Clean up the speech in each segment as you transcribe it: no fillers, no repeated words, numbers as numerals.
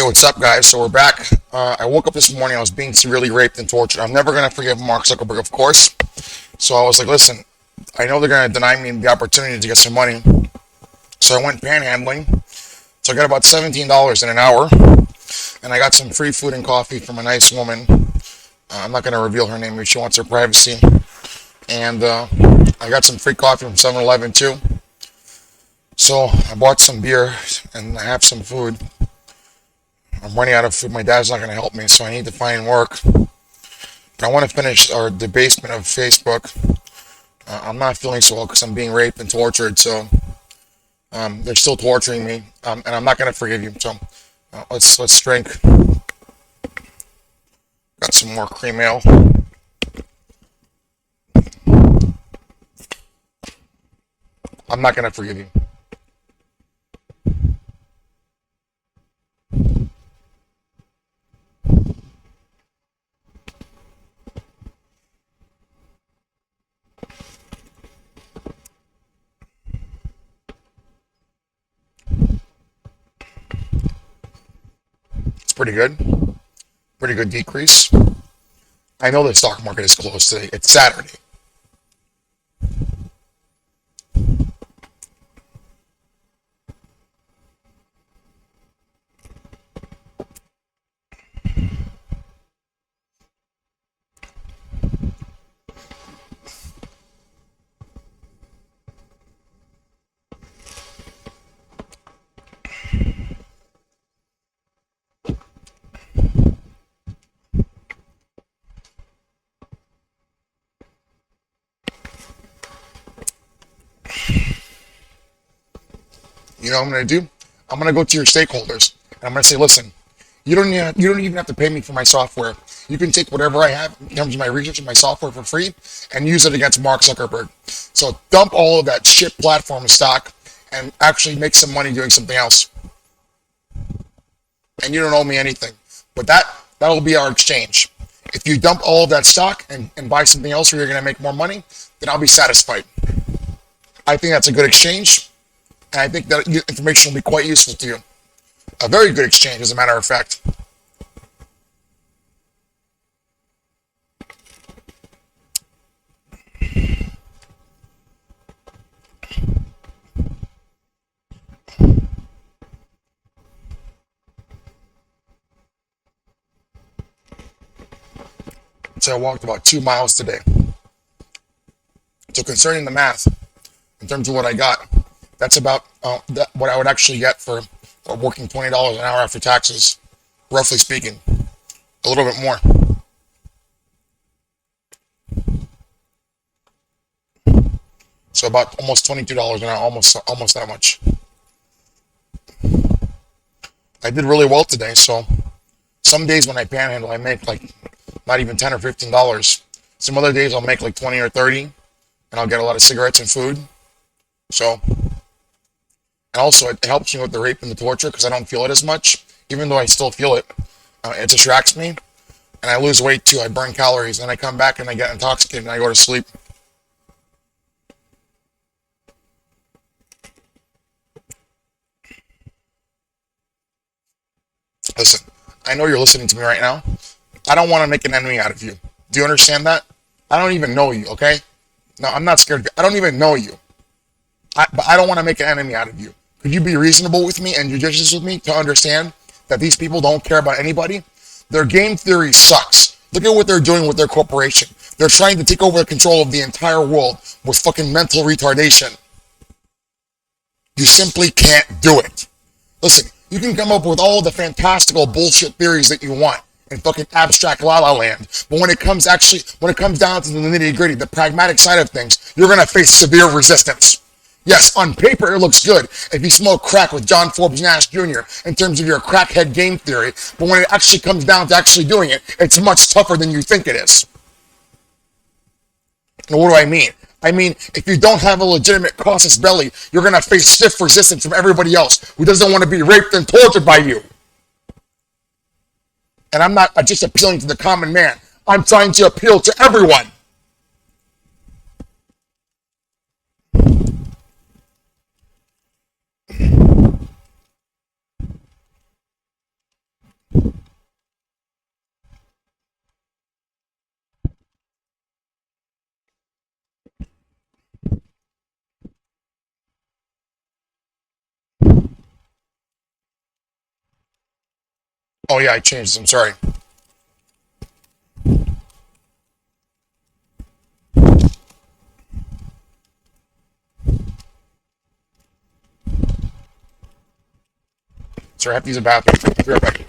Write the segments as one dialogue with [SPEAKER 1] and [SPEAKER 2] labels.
[SPEAKER 1] Hey, what's up, guys? So we're back. I woke up this morning. I was being severely raped and tortured. I'm never gonna forgive Mark Zuckerberg, of course. So I was like, listen, I know they're gonna deny me the opportunity to get some money. So I went panhandling. So I got about $17 in an hour, and I got some free food and coffee from a nice woman. I'm not gonna reveal her name if she wants her privacy. And I got some free coffee from 7-Eleven too. So I bought some beer and I have some food. I'm running out of food. My dad's not going to help me, so I need to find work. But I want to finish our debasement of Facebook. I'm not feeling so well because I'm being raped and tortured, so they're still torturing me, and I'm not going to forgive you. So let's drink. Got some more cream ale. I'm not going to forgive you. It's pretty good. Pretty good decrease. I know the stock market is closed today. It's Saturday. You know what I'm going to do? I'm going to go to your stakeholders and I'm going to say, listen, you don't even have to pay me for my software. You can take whatever I have in terms of my research and my software for free and use it against Mark Zuckerberg. So dump all of that shit platform stock and actually make some money doing something else. And you don't owe me anything. But that'll be our exchange. If you dump all of that stock and buy something else where you're going to make more money, then I'll be satisfied. I think that's a good exchange. And I think that information will be quite useful to you. A very good exchange, as a matter of fact. So I walked about 2 miles today. So concerning the math, in terms of what I got, that's about what I would actually get for working $20 an hour after taxes, roughly speaking. A little bit more. So about almost $22 an hour, almost that much. I did really well today, so some days when I panhandle, I make like not even $10 or $15. Some other days I'll make like 20 or 30, and I'll get a lot of cigarettes and food. So, and also it helps me with the rape and the torture because I don't feel it as much, even though I still feel it. It distracts me, and I lose weight too. I burn calories, and I come back and I get intoxicated and I go to sleep. Listen, I know you're listening to me right now. I don't want to make an enemy out of you. Do you understand that? I don't even know you, okay? No, I'm not scared of you. I don't even know you. But I don't want to make an enemy out of you. Could you be reasonable with me and judicious with me to understand that these people don't care about anybody? Their game theory sucks. Look at what they're doing with their corporation. They're trying to take over the control of the entire world with fucking mental retardation. You simply can't do it. Listen, you can come up with all the fantastical bullshit theories that you want in fucking abstract la la land, but when it comes down to the nitty gritty, the pragmatic side of things, you're gonna face severe resistance. Yes, on paper it looks good if you smoke crack with John Forbes Nash Jr. in terms of your crackhead game theory, but when it actually comes down to actually doing it, it's much tougher than you think it is. And what do I mean? I mean, if you don't have a legitimate casus belli, you're going to face stiff resistance from everybody else who doesn't want to be raped and tortured by you. And I'm not just appealing to the common man. I'm trying to appeal to everyone. Oh yeah, I changed. I'm sorry. Sorry, I have to use a bathroom. I'll be right back.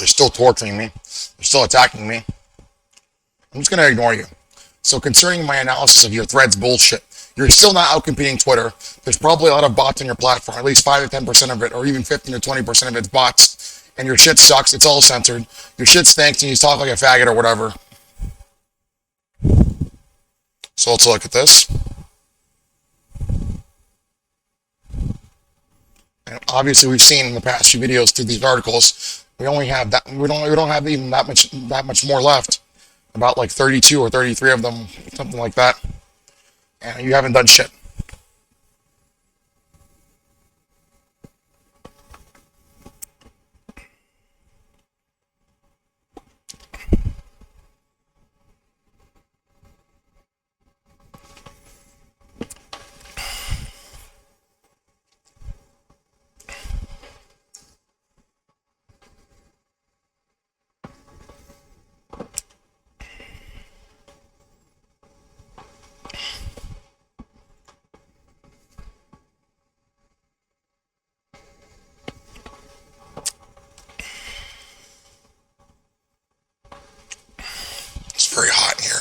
[SPEAKER 1] They're still torturing me. They're still attacking me. I'm just going to ignore you. So concerning my analysis of your threads bullshit, you're still not outcompeting Twitter. There's probably a lot of bots on your platform, at least 5 to 10% of it, or even 15 to 20% of it's bots. And your shit sucks. It's all censored. Your shit stinks and you talk like a faggot or whatever. So let's look at this. And obviously, we've seen in the past few videos through these articles, we only have that. We don't have even that much more left. About like 32 or 33 of them, something like that. And you haven't done shit. It's very hot in here.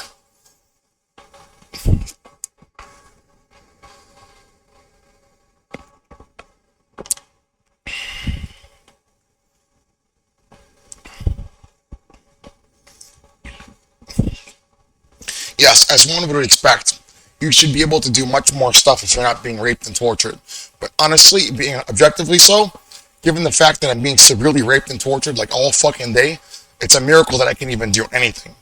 [SPEAKER 1] Yes, as one would expect, you should be able to do much more stuff if you're not being raped and tortured. But honestly, being objectively so, given the fact that I'm being severely raped and tortured like all fucking day, it's a miracle that I can even do anything.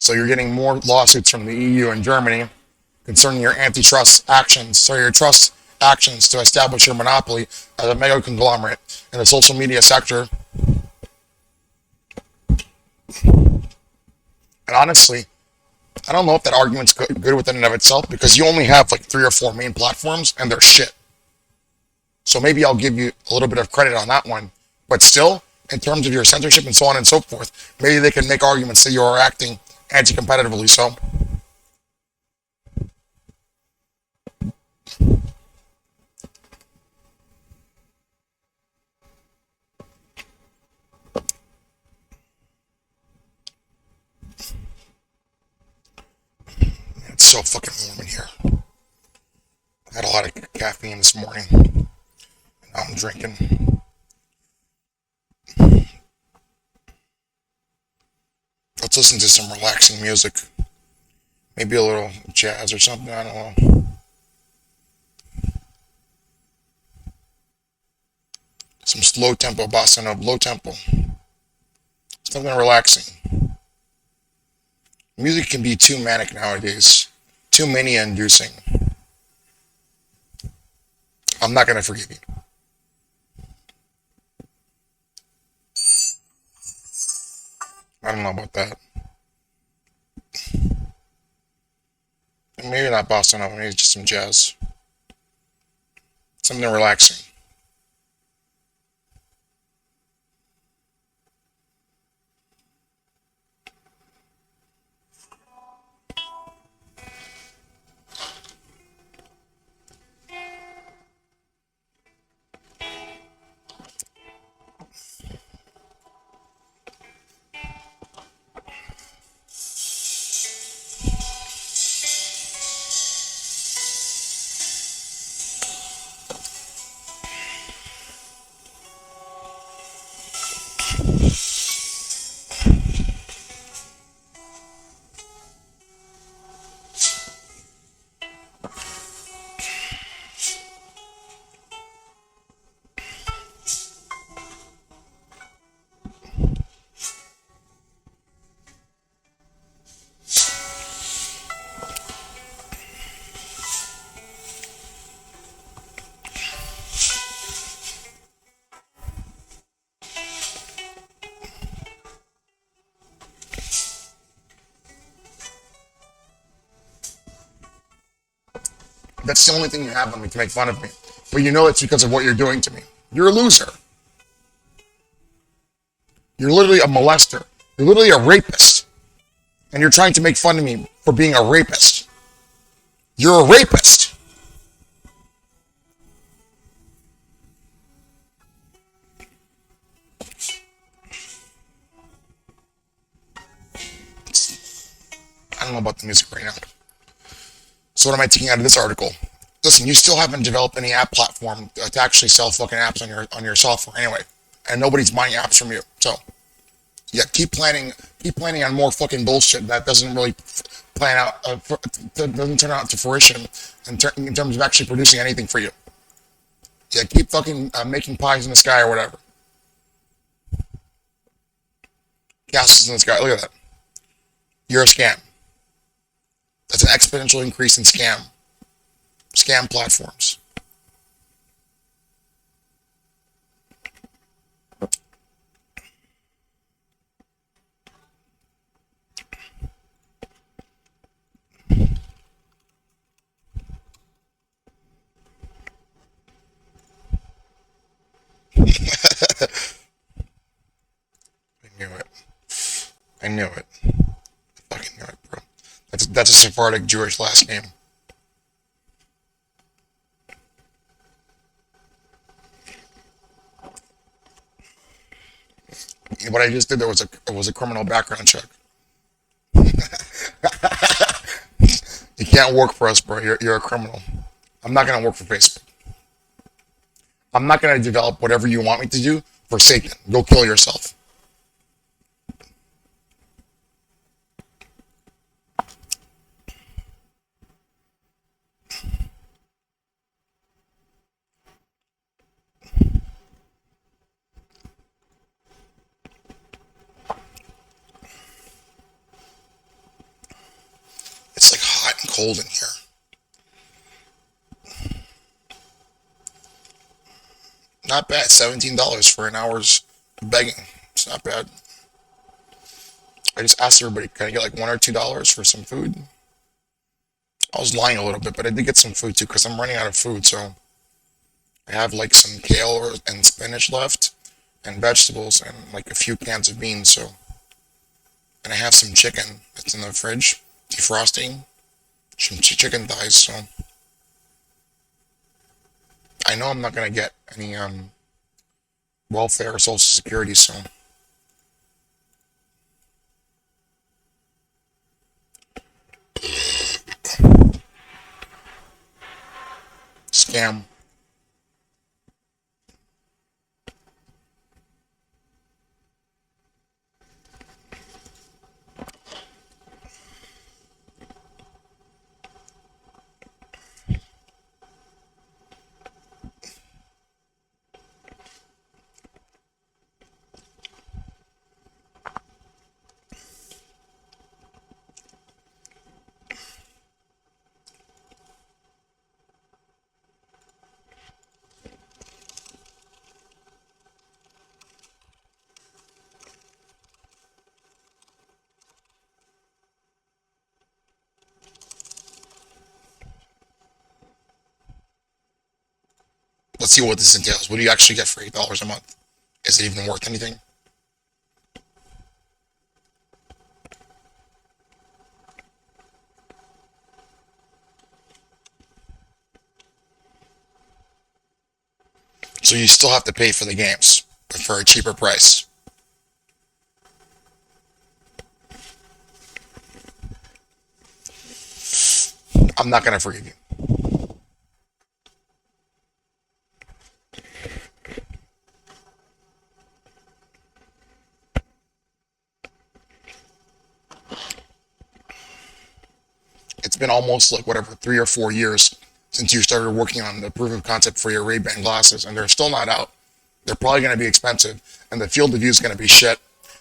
[SPEAKER 1] So you're getting more lawsuits from the EU and Germany concerning your antitrust actions, so your trust actions to establish your monopoly as a mega conglomerate in the social media sector. And honestly, I don't know if that argument's good within and of itself because you only have like 3 or 4 main platforms and they're shit. So maybe I'll give you a little bit of credit on that one. But still, in terms of your censorship and so on and so forth, maybe they can make arguments that you are acting anti-competitively. So it's so fucking warm in here. I had a lot of caffeine this morning. And now I'm drinking. Let's listen to some relaxing music. Maybe a little jazz or something. I don't know. Some slow tempo bossa nova, low tempo. Something relaxing. Music can be too manic nowadays. Too mania inducing. I'm not gonna forgive you. I don't know about that. Maybe not bossa nova, maybe just some jazz. Something relaxing. That's the only thing you have on me to make fun of me. But you know it's because of what you're doing to me. You're a loser. You're literally a molester. You're literally a rapist. And you're trying to make fun of me for being a rapist. You're a rapist. I don't know about the music right now. So what am I taking out of this article? Listen, you still haven't developed any app platform to actually sell fucking apps on your software anyway, and nobody's buying apps from you. So yeah, keep planning on more fucking bullshit that doesn't really plan out, doesn't turn out to fruition in terms of actually producing anything for you. Yeah, keep fucking making pies in the sky or whatever. Castles in the sky. Look at that. You're a scam. That's an exponential increase in scam platforms. I knew it. I knew it. I fucking knew it, bro. That's a Sephardic Jewish last name. What I just did there was a criminal background check. You can't work for us, bro. You're a criminal. I'm not gonna work for Facebook. I'm not gonna develop whatever you want me to do for Satan. Go kill yourself. It's like hot and cold in here. Not bad. $17 for an hour's begging. It's not bad. I just asked everybody, can I get like $1 or $2 for some food? I was lying a little bit, but I did get some food too because I'm running out of food. So I have like some and spinach left, and vegetables, and like a few cans of beans. So, and I have some chicken that's in the fridge, defrosting, some chicken thighs. So I know I'm not gonna get any welfare or social security. So scam. Let's see what this entails. What do you actually get for $8 a month? Is it even worth anything? So you still have to pay for the games, but for a cheaper price. I'm not gonna forgive you. It's been almost like whatever 3 or 4 years since you started working on the proof of concept for your Ray-Ban glasses, and they're still not out. They're probably going to be expensive, and the field of view is going to be shit.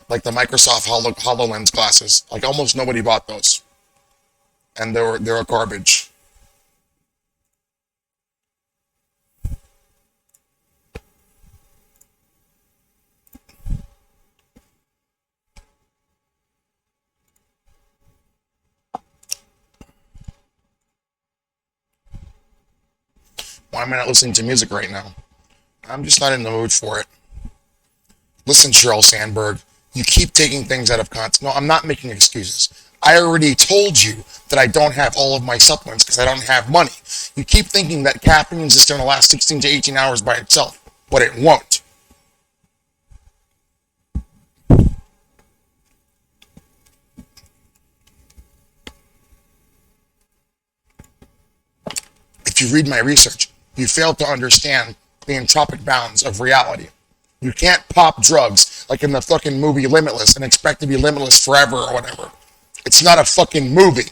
[SPEAKER 1] Like the Microsoft HoloLens glasses, like almost nobody bought those, and they're a garbage. Why am I not listening to music right now? I'm just not in the mood for it. Listen, Sheryl Sandberg, you keep taking things out of context. No, I'm not making excuses. I already told you that I don't have all of my supplements because I don't have money. You keep thinking that caffeine is just going to last 16 to 18 hours by itself, but it won't. If you read my research, you fail to understand the entropic bounds of reality. You can't pop drugs like in the fucking movie Limitless and expect to be limitless forever or whatever. It's not a fucking movie.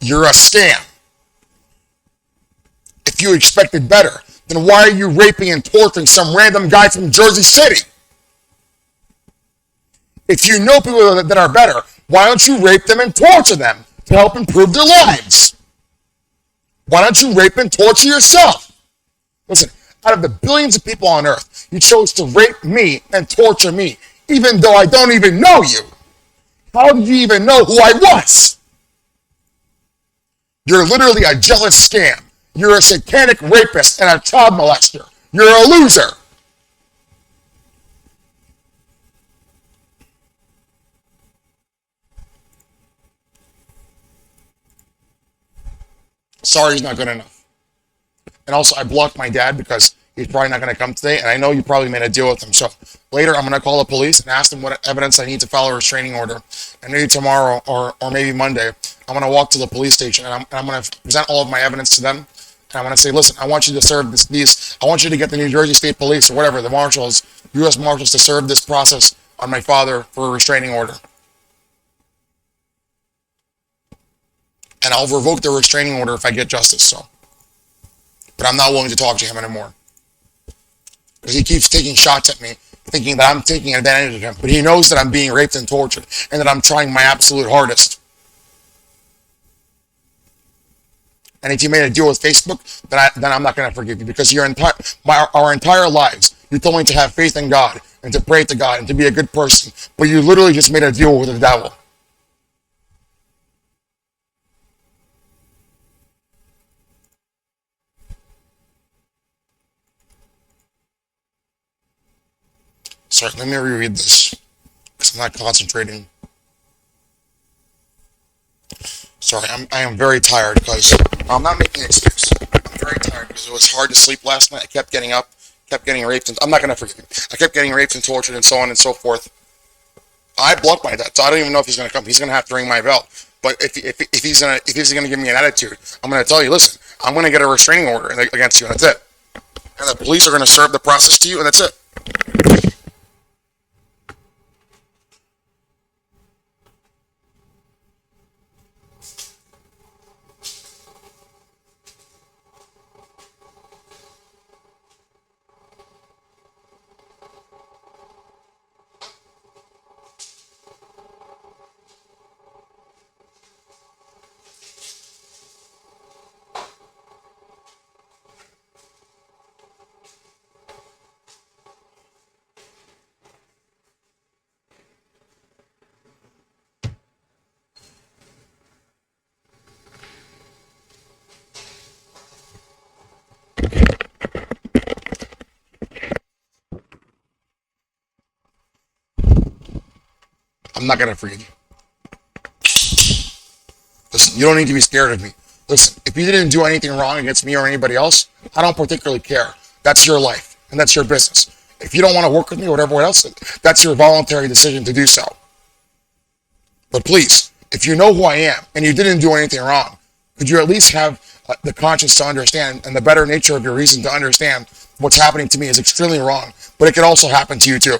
[SPEAKER 1] You're a scam. If you expected better, then why are you raping and torturing some random guy from Jersey City? If you know people that are better, why don't you rape them and torture them to help improve their lives? Why don't you rape and torture yourself? Listen, out of the billions of people on earth, you chose to rape me and torture me, even though I don't even know you. How did you even know who I was? You're literally a jealous scam. You're a satanic rapist and a child molester. You're a loser. Sorry is not good enough. And also, I blocked my dad because he's probably not going to come today, and I know you probably made a deal with him. So later, I'm going to call the police and ask them what evidence I need to file a restraining order. And maybe tomorrow or maybe Monday, I'm going to walk to the police station and I'm going to present all of my evidence to them. And I'm going to say, listen, I want you to serve I want you to get the New Jersey State Police or whatever, the marshals, U.S. Marshals to serve this process on my father for a restraining order. And I'll revoke the restraining order if I get justice, so. But I'm not willing to talk to him anymore. Because he keeps taking shots at me, thinking that I'm taking advantage of him. But he knows that I'm being raped and tortured, and that I'm trying my absolute hardest. And if you made a deal with Facebook, then I'm not going to forgive you. Because our entire lives, you told me to have faith in God, and to pray to God, and to be a good person. But you literally just made a deal with the devil. Sorry, let me reread this, because I'm not concentrating. Sorry, I am very tired, because I'm not making an excuse. I'm very tired, because it was hard to sleep last night. I kept getting up, kept getting raped, and I'm not going to forgive you. I kept getting raped and tortured and so on and so forth. I blocked my dad, so I don't even know if he's going to come. He's going to have to ring my bell. But if he's going to give me an attitude, I'm going to tell you, listen, I'm going to get a restraining order against you, and that's it. And the police are going to serve the process to you, and that's it. I'm not going to forgive you. Listen, you don't need to be scared of me. Listen, if you didn't do anything wrong against me or anybody else, I don't particularly care. That's your life, and that's your business. If you don't want to work with me or whatever else, that's your voluntary decision to do so. But please, if you know who I am and you didn't do anything wrong, could you at least have the conscience to understand and the better nature of your reason to understand what's happening to me is extremely wrong, but it could also happen to you too.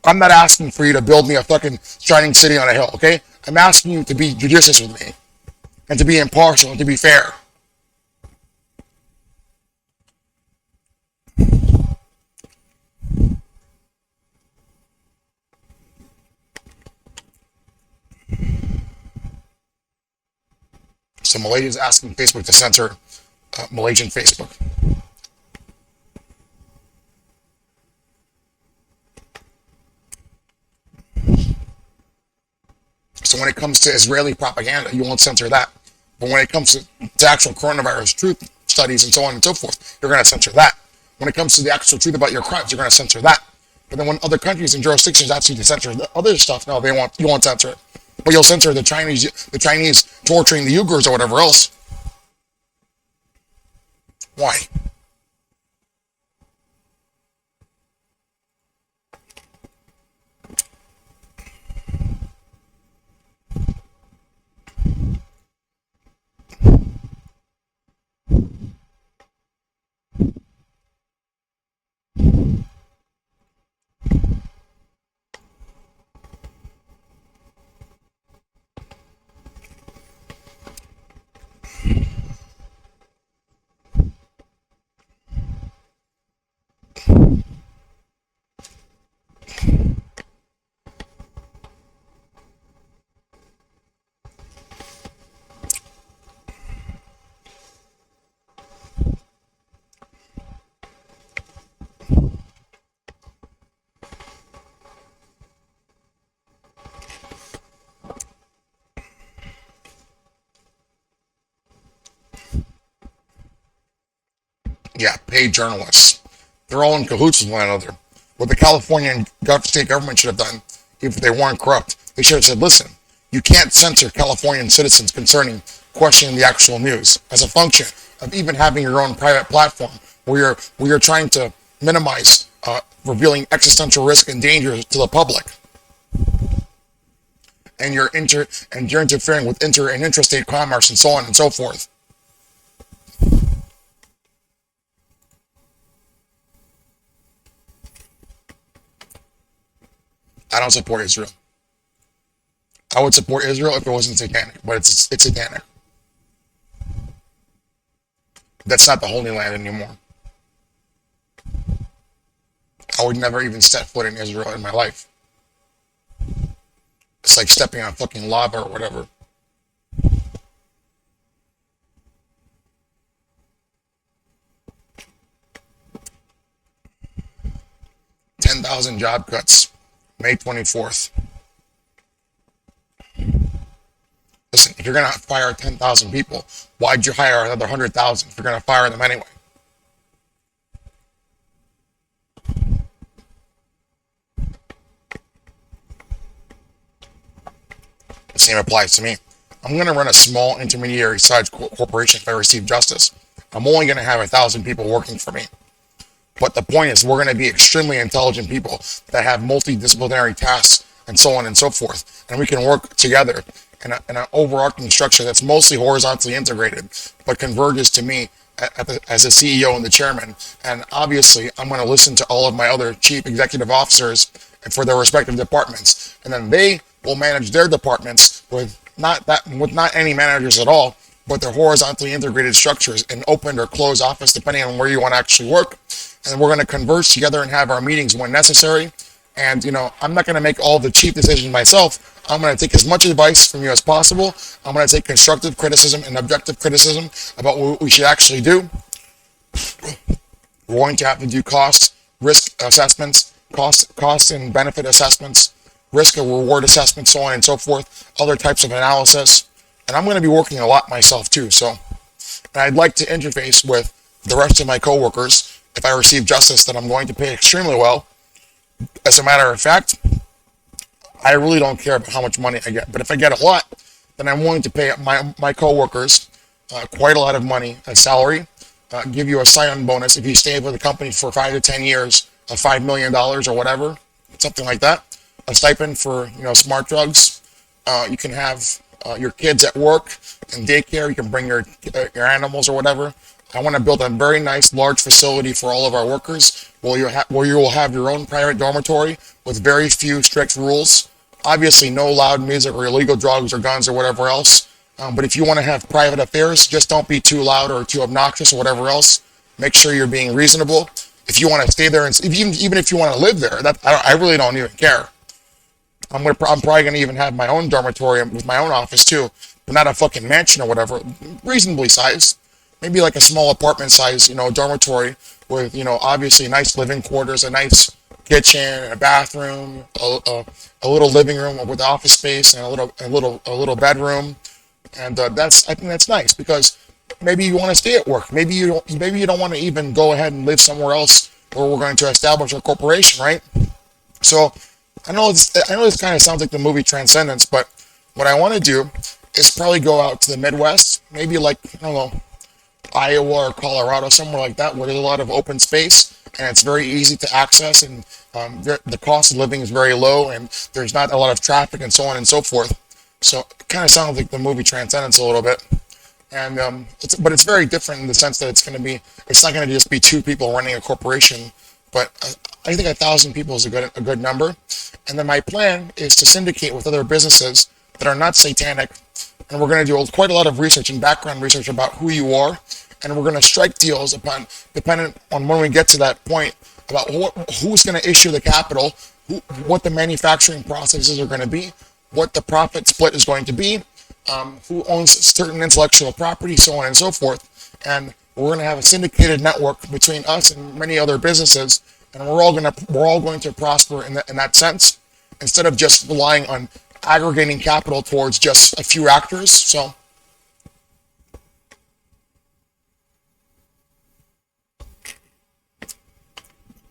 [SPEAKER 1] I'm not asking for you to build me a fucking shining city on a hill, okay? I'm asking you to be judicious with me and to be impartial and to be fair. So Malaysia is asking Facebook to censor Malaysian Facebook. So when it comes to Israeli propaganda, you won't censor that. But when it comes to actual coronavirus truth studies and so on and so forth, you're going to censor that. When it comes to the actual truth about your crimes, you're going to censor that. But then when other countries and jurisdictions ask you to censor the other stuff, no, you won't censor it. but you'll censor the Chinese torturing the Uyghurs or whatever else. Why? Yeah, paid journalists. They're all in cahoots with one another. What the Californian state government should have done, if they weren't corrupt, they should have said, listen, you can't censor Californian citizens concerning questioning the actual news as a function of even having your own private platform where you're trying to minimize revealing existential risk and danger to the public. And you're interfering with inter and intrastate commerce and so on and so forth. I don't support Israel. I would support Israel if it wasn't satanic, but it's satanic. That's not the Holy Land anymore. I would never even set foot in Israel in my life. It's like stepping on fucking lava or whatever. 10,000 job cuts, May 24th. Listen, if you're going to fire 10,000 people, why'd you hire another 100,000 if you're going to fire them anyway? The same applies to me. I'm going to run a small intermediary sized corporation if I receive justice. I'm only going to have 1,000 people working for me. But the point is, we're going to be extremely intelligent people that have multidisciplinary tasks and so on and so forth. And we can work together in an overarching structure that's mostly horizontally integrated, but converges to me as a CEO and the chairman. And obviously, I'm going to listen to all of my other chief executive officers for their respective departments. And then they will manage their departments with not any managers at all, but they're horizontally integrated structures, an open or closed office, depending on where you want to actually work. And we're going to converse together and have our meetings when necessary. And, I'm not going to make all the chief decisions myself. I'm going to take as much advice from you as possible. I'm going to take constructive criticism and objective criticism about what we should actually do. We're going to have to do risk assessments, cost and benefit assessments, risk and reward assessments, so on and so forth, other types of analysis. And I'm going to be working a lot myself too. So I'd like to interface with the rest of my coworkers if I receive justice that I'm going to pay extremely well. As a matter of fact, I really don't care about how much money I get. But if I get a lot, then I'm willing to pay my coworkers quite a lot of money as salary, give you a sign-on bonus if you stay with the company for 5 to 10 years of $5 million or whatever, something like that. A stipend for smart drugs. You can have your kids at work and daycare. You can bring your animals or whatever. I want to build a very nice, large facility for all of our workers where you will have your own private dormitory with very few strict rules. Obviously, no loud music or illegal drugs or guns or whatever else. But if you want to have private affairs, just don't be too loud or too obnoxious or whatever else. Make sure you're being reasonable. If you want to stay there, and even if you want to live there, I really don't even care. I'm probably going to even have my own dormitory with my own office too, but not a fucking mansion or whatever. Reasonably sized. Maybe like a small apartment size, dormitory with, obviously nice living quarters, a nice kitchen, a bathroom, a little living room with office space, and a little bedroom. And I think that's nice because maybe you want to stay at work. Maybe you don't want to even go ahead and live somewhere else where we're going to establish a corporation, right? So I know this kind of sounds like the movie Transcendence, but What I want to do is probably go out to the Midwest, maybe like, I don't know, Iowa or Colorado, somewhere like that, where there's a lot of open space and it's very easy to access, and the cost of living is very low, and there's not a lot of traffic and so on and so forth. So it kind of sounds like the movie Transcendence a little bit. And but it's very different in the sense that it's not going to just be two people running a corporation, but I think 1,000 people is a good number. And then my plan is to syndicate with other businesses that are not satanic, and we're going to do quite a lot of research and background research about who you are, and we're going to strike deals upon, dependent on when we get to that point, about who's going to issue the capital, what the manufacturing processes are going to be, what the profit split is going to be, who owns certain intellectual property, so on and so forth. And we're going to have a syndicated network between us and many other businesses, and we're all going to prosper in that sense, instead of just relying on aggregating capital towards just a few actors. So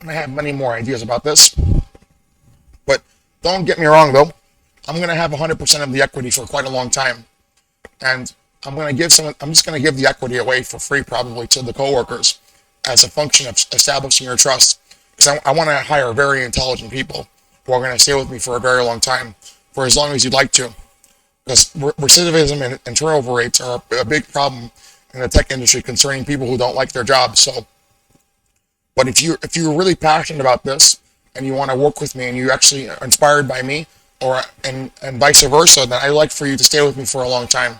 [SPEAKER 1] I have many more ideas about this, but don't get me wrong though. I'm going to have 100% of the equity for quite a long time, and I'm just going to give the equity away for free, probably to the coworkers, as a function of establishing your trust. Because I want to hire very intelligent people who are going to stay with me for a very long time, for as long as you'd like to. Because recidivism and turnover rates are a big problem in the tech industry concerning people who don't like their jobs. So, but if you're really passionate about this and you want to work with me and you actually are inspired by me, or and vice versa, then I'd like for you to stay with me for a long time.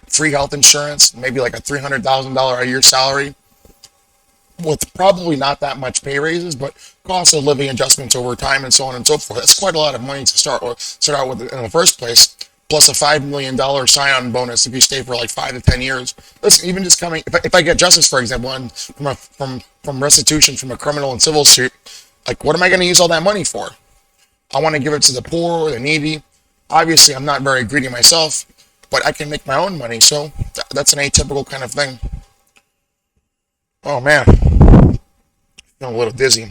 [SPEAKER 1] Free health insurance, maybe like a $300,000 a year salary, with probably not that much pay raises, but cost of living adjustments over time and so on and so forth. That's quite a lot of money to start out with in the first place. Plus a $5 million sign-on bonus if you stay for like 5 to 10 years. Listen, even just coming, if I get justice, for example, and from restitution from a criminal and civil suit, like what am I going to use all that money for? I want to give it to the poor or the needy. Obviously, I'm not very greedy myself, but I can make my own money, so that's an atypical kind of thing. Oh man, feeling a little dizzy.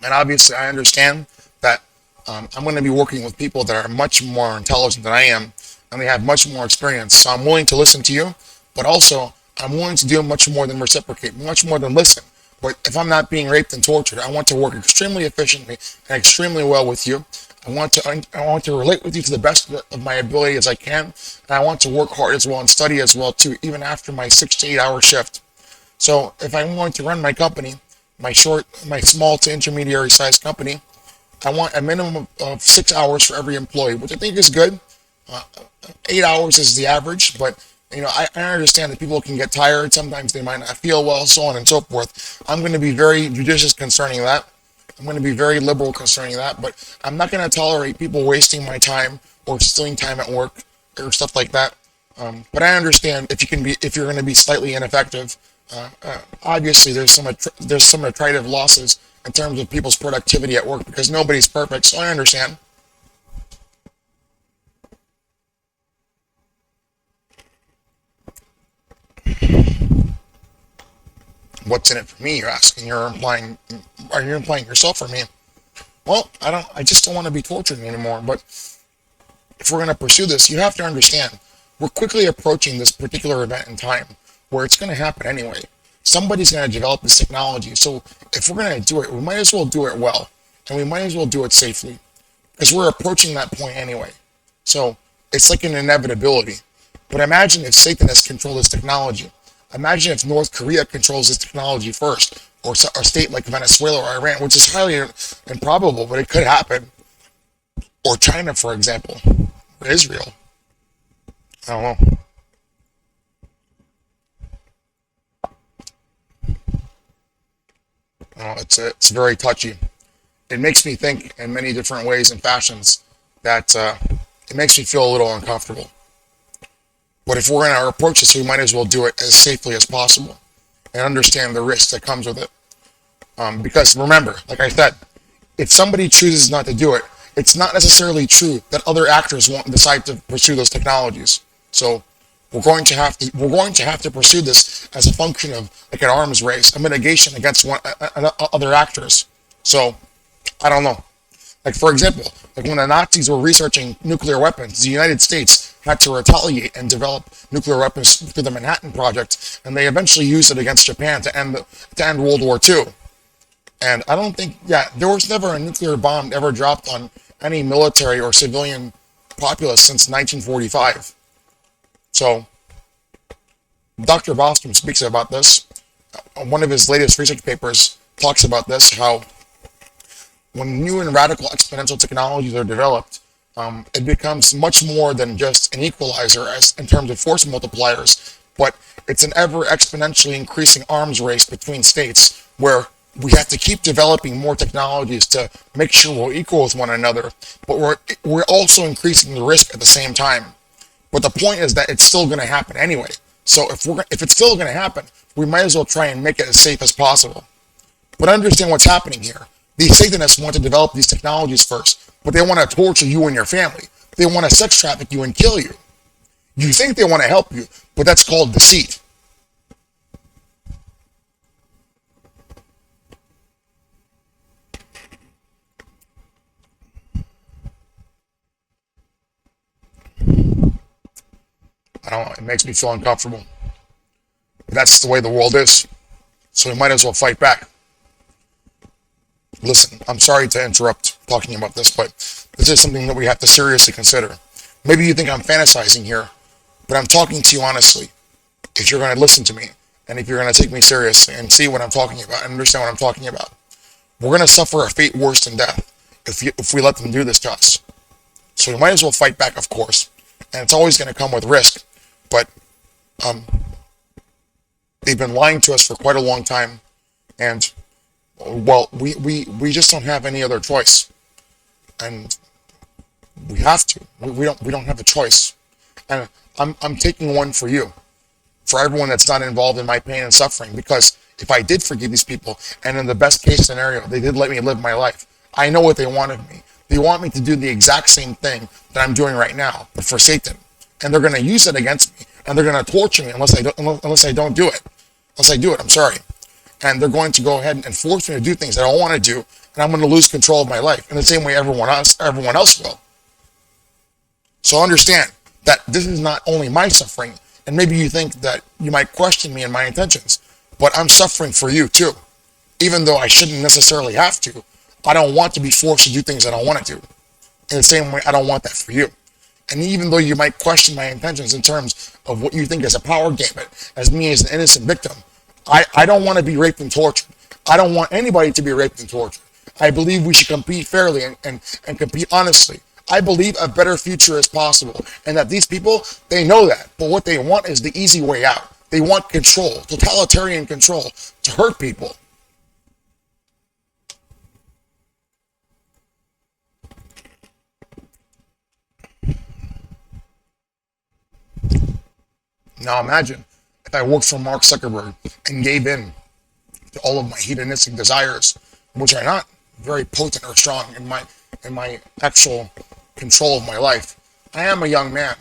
[SPEAKER 1] And obviously, I understand that I'm going to be working with people that are much more intelligent than I am, and they have much more experience. So I'm willing to listen to you, but also I'm willing to do much more than reciprocate, much more than listen. But if I'm not being raped and tortured, I want to work extremely efficiently and extremely well with you. I want to relate with you to the best of my ability as I can, and I want to work hard as well and study as well too, even after my 6 to 8 hour shift. So if I'm going to run my company, my small to intermediary sized company, I want a minimum of 6 hours for every employee, which I think is good. Uh, 8 hours is the average, but I understand that people can get tired. Sometimes they might not feel well, so on and so forth. I'm going to be very judicious concerning that. I'm going to be very liberal concerning that, but I'm not going to tolerate people wasting my time or stealing time at work or stuff like that. But I understand if you're going to be slightly ineffective. Obviously, there's some attritive losses in terms of people's productivity at work because nobody's perfect. So I understand. What's in it for me? You're asking. Are you implying yourself or me? Well, I don't. I just don't want to be tortured anymore. But if we're going to pursue this, you have to understand we're quickly approaching this particular event in time where it's going to happen anyway. Somebody's going to develop this technology. So if we're going to do it, we might as well do it well, and we might as well do it safely because we're approaching that point anyway. So it's like an inevitability. But imagine if Satanists control this technology. Imagine if North Korea controls this technology first, or a state like Venezuela or Iran, which is highly improbable, but it could happen. Or China, for example, or Israel. I don't know. It's very touchy. It makes me think in many different ways and fashions that it makes me feel a little uncomfortable. But if we're going to approach this, we might as well do it as safely as possible and understand the risk that comes with it. Because remember, like I said, if somebody chooses not to do it, it's not necessarily true that other actors won't decide to pursue those technologies. So We're going to have to pursue this as a function of like an arms race, a mitigation against other actors. So I don't know. Like for example, like when the Nazis were researching nuclear weapons, the United States had to retaliate and develop nuclear weapons through the Manhattan Project, and they eventually used it against Japan to end World War II. And I don't think, yeah, there was never a nuclear bomb ever dropped on any military or civilian populace since 1945. So Dr. Bostrom speaks about this. One of his latest research papers talks about this, how when new and radical exponential technologies are developed, it becomes much more than just an equalizer as in terms of force multipliers, but it's an ever exponentially increasing arms race between states where we have to keep developing more technologies to make sure we're equal with one another, but we're also increasing the risk at the same time. But the point is that it's still going to happen anyway. So if it's still going to happen, we might as well try and make it as safe as possible. But understand what's happening here. These Satanists want to develop these technologies first, but they want to torture you and your family. They want to sex traffic you and kill you. You think they want to help you, but that's called deceit. I don't know, it makes me feel uncomfortable. But that's the way the world is. So we might as well fight back. Listen, I'm sorry to interrupt talking about this, but this is something that we have to seriously consider. Maybe you think I'm fantasizing here, but I'm talking to you honestly. If you're going to listen to me, and if you're going to take me seriously and see what I'm talking about and understand what I'm talking about, we're going to suffer a fate worse than death if we let them do this to us. So we might as well fight back, of course, and it's always going to come with risk. But um, they've been lying to us for quite a long time, and well, we just don't have any other choice, and we have to. We don't have a choice, and I'm taking one for you, for everyone that's not involved in my pain and suffering. Because if I did forgive these people, and in the best case scenario, they did let me live my life, I know what they want of me. They want me to do the exact same thing that I'm doing right now, but for Satan, and they're going to use it against me, and they're going to torture me unless I don't do it. Unless I do it, I'm sorry. And they're going to go ahead and force me to do things that I don't want to do, and I'm going to lose control of my life in the same way everyone else will. So understand that this is not only my suffering, and maybe you think that you might question me and my intentions, but I'm suffering for you too. Even though I shouldn't necessarily have to, I don't want to be forced to do things I don't want to do. In the same way, I don't want that for you. And even though you might question my intentions in terms of what you think is a power game, as me as an innocent victim, I don't want to be raped and tortured. I don't want anybody to be raped and tortured. I believe we should compete fairly and compete honestly. I believe a better future is possible, and that these people, they know that. But what they want is the easy way out. They want control, totalitarian control, to hurt people. Now imagine if I worked for Mark Zuckerberg and gave in to all of my hedonistic desires, which are not very potent or strong in my actual control of my life. I am a young man.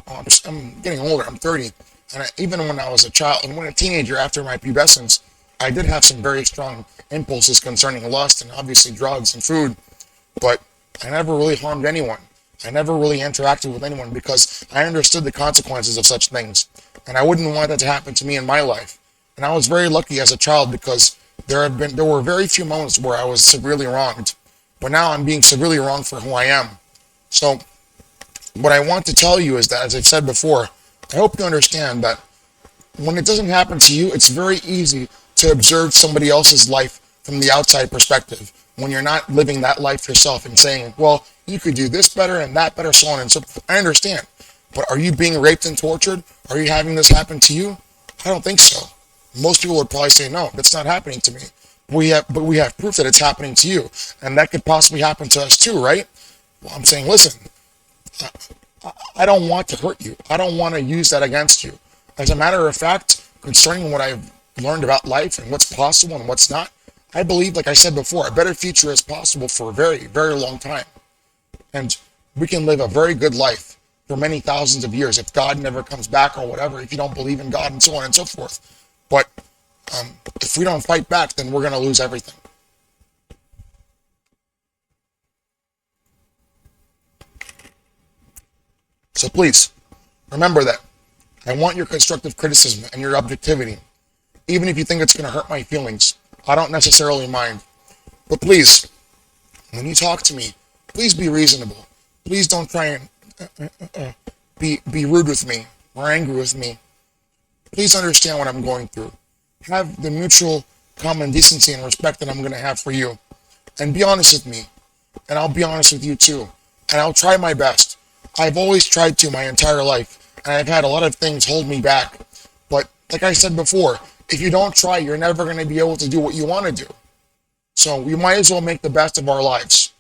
[SPEAKER 1] I'm getting older. I'm 30, and even when I was a child and when a teenager after my pubescence, I did have some very strong impulses concerning lust and obviously drugs and food, but I never really harmed anyone. I never really interacted with anyone because I understood the consequences of such things, and I wouldn't want that to happen to me in my life. And I was very lucky as a child because there were very few moments where I was severely wronged, but now I'm being severely wronged for who I am. So what I want to tell you is that, as I've said before, I hope you understand that when it doesn't happen to you, it's very easy to observe somebody else's life from the outside perspective when you're not living that life yourself and saying, well, you could do this better and that better, so on and so forth. I understand. But are you being raped and tortured? Are you having this happen to you? I don't think so. Most people would probably say, no, that's not happening to me. But we have proof that it's happening to you. And that could possibly happen to us too, right? Well, I'm saying, listen, I don't want to hurt you. I don't want to use that against you. As a matter of fact, concerning what I've learned about life and what's possible and what's not, I believe, like I said before, a better future is possible for a very, very long time. And we can live a very good life for many thousands of years if God never comes back or whatever, if you don't believe in God and so on and so forth. But if we don't fight back, then we're going to lose everything. So please, remember that. I want your constructive criticism and your objectivity. Even if you think it's going to hurt my feelings, I don't necessarily mind. But please, when you talk to me, please be reasonable. Please don't try and be rude with me or angry with me. Please understand what I'm going through. Have the mutual common decency and respect that I'm going to have for you. And be honest with me. And I'll be honest with you too. And I'll try my best. I've always tried to my entire life. And I've had a lot of things hold me back. But like I said before, if you don't try, you're never going to be able to do what you want to do. So we might as well make the best of our lives.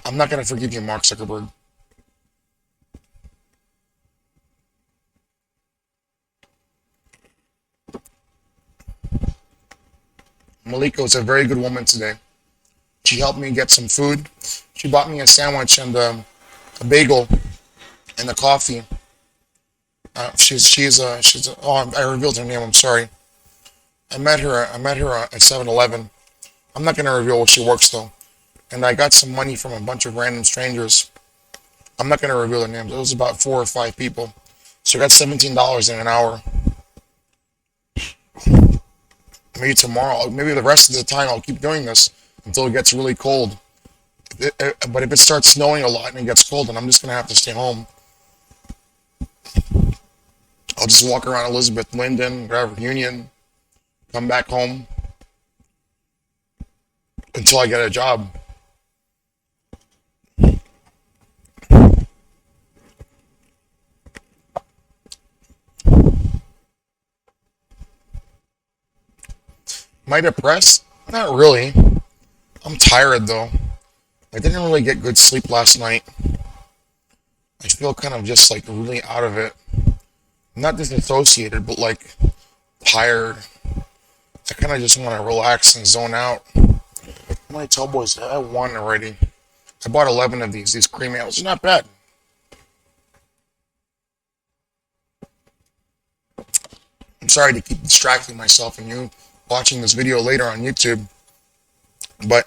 [SPEAKER 1] I'm not going to forgive you, Mark Zuckerberg. Malika was a very good woman today. She helped me get some food. She bought me a sandwich and a bagel and a coffee. I revealed her name. I'm sorry. I met her at 7-Eleven. I'm not gonna reveal where she works though. And I got some money from a bunch of random strangers. I'm not gonna reveal their names. It was about 4 or 5 people. So I got $17 in an hour. Maybe tomorrow, maybe the rest of the time I'll keep doing this until it gets really cold. But if it starts snowing a lot and it gets cold, then I'm just gonna have to stay home. I'll just walk around Elizabeth, Linden, whatever, Union, come back home until I get a job. Am I depressed? Not really. I'm tired though. I didn't really get good sleep last night. I feel kind of just like really out of it. Not disassociated, but like tired. I kind of just want to relax and zone out. My Tellboys, I won already. I bought 11 of these cream ales. They're not bad. I'm sorry to keep distracting myself and you watching this video later on YouTube, but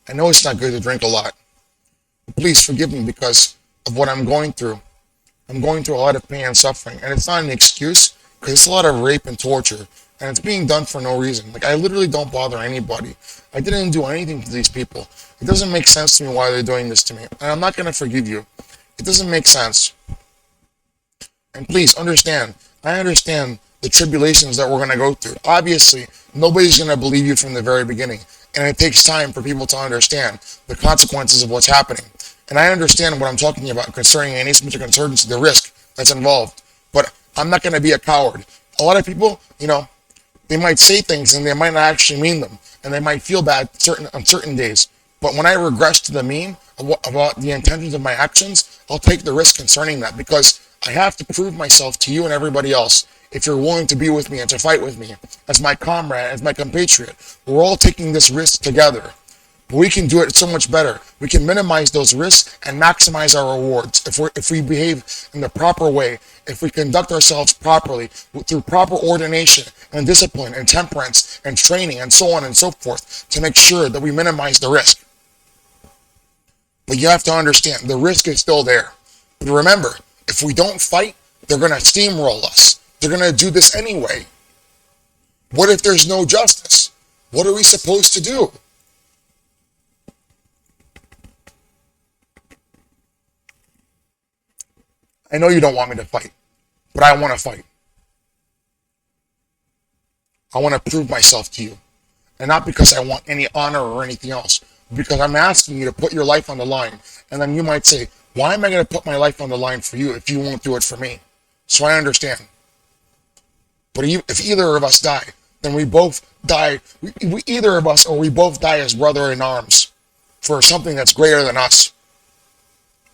[SPEAKER 1] I know it's not good to drink a lot. Please forgive me because of what I'm going through. I'm going through a lot of pain and suffering, and it's not an excuse because it's a lot of rape and torture, and it's being done for no reason. Like, I literally don't bother anybody. I didn't do anything to these people. It doesn't make sense to me why they're doing this to me, and I'm not going to forgive you. It doesn't make sense. And please understand, I understand the tribulations that we're going to go through. Obviously, nobody's going to believe you from the very beginning, and it takes time for people to understand the consequences of what's happening. And I understand what I'm talking about concerning any asymmetric uncertainty, the risk that's involved. But I'm not going to be a coward. A lot of people, they might say things and they might not actually mean them. And they might feel bad on certain days. But when I regress to the mean about the intentions of my actions, I'll take the risk concerning that because I have to prove myself to you and everybody else. If you're willing to be with me and to fight with me as my comrade, as my compatriot, we're all taking this risk together. But we can do it so much better. We can minimize those risks and maximize our rewards if we behave in the proper way, if we conduct ourselves properly through proper ordination and discipline and temperance and training and so on and so forth to make sure that we minimize the risk. But you have to understand, the risk is still there. But remember, if we don't fight, they're going to steamroll us. They're going to do this anyway. What if there's no justice? What are we supposed to do? I know you don't want me to fight, but I want to fight. I want to prove myself to you. And not because I want any honor or anything else, because I'm asking you to put your life on the line. And then you might say, why am I going to put my life on the line for you if you won't do it for me? So I understand. But if either of us die, then we both die. Either of us or we both die as brother in arms for something that's greater than us.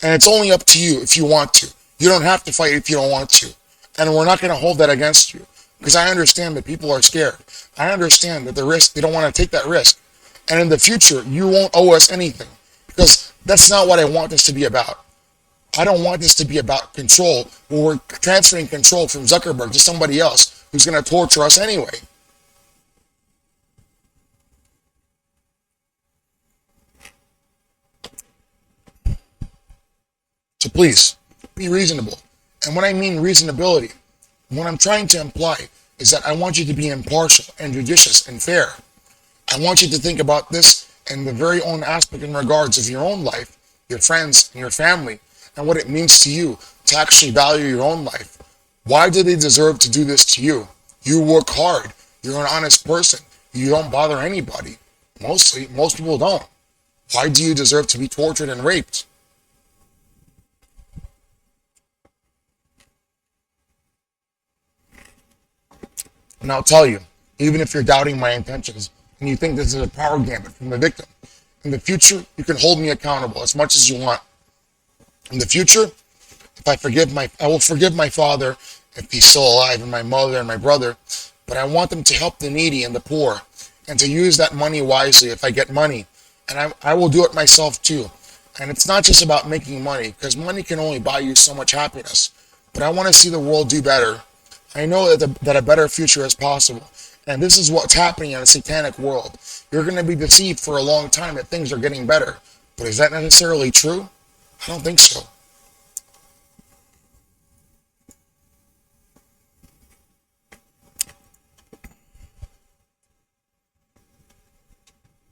[SPEAKER 1] And it's only up to you if you want to. You don't have to fight if you don't want to. And we're not going to hold that against you. Because I understand that people are scared. I understand that the risk, they don't want to take that risk. And in the future, you won't owe us anything. Because that's not what I want this to be about. I don't want this to be about control, where we're transferring control from Zuckerberg to somebody else who's going to torture us anyway. So please, be reasonable. And when I mean reasonability, what I'm trying to imply is that I want you to be impartial and judicious and fair. I want you to think about this in the very own aspect in regards of your own life, your friends, and your family, and what it means to you to actually value your own life. Why do they deserve to do this to you? You work hard. You're an honest person. You don't bother anybody. Mostly, most people don't. Why do you deserve to be tortured and raped? And I'll tell you, even if you're doubting my intentions and you think this is a power gambit from the victim, in the future, you can hold me accountable as much as you want. In the future, if I will forgive my father if he's still alive, and my mother and my brother, but I want them to help the needy and the poor, and to use that money wisely if I get money. And I will do it myself too. And it's not just about making money, because money can only buy you so much happiness. But I want to see the world do better. I know that a better future is possible. And this is what's happening in a satanic world. You're going to be deceived for a long time that things are getting better. But is that necessarily true? I don't think so.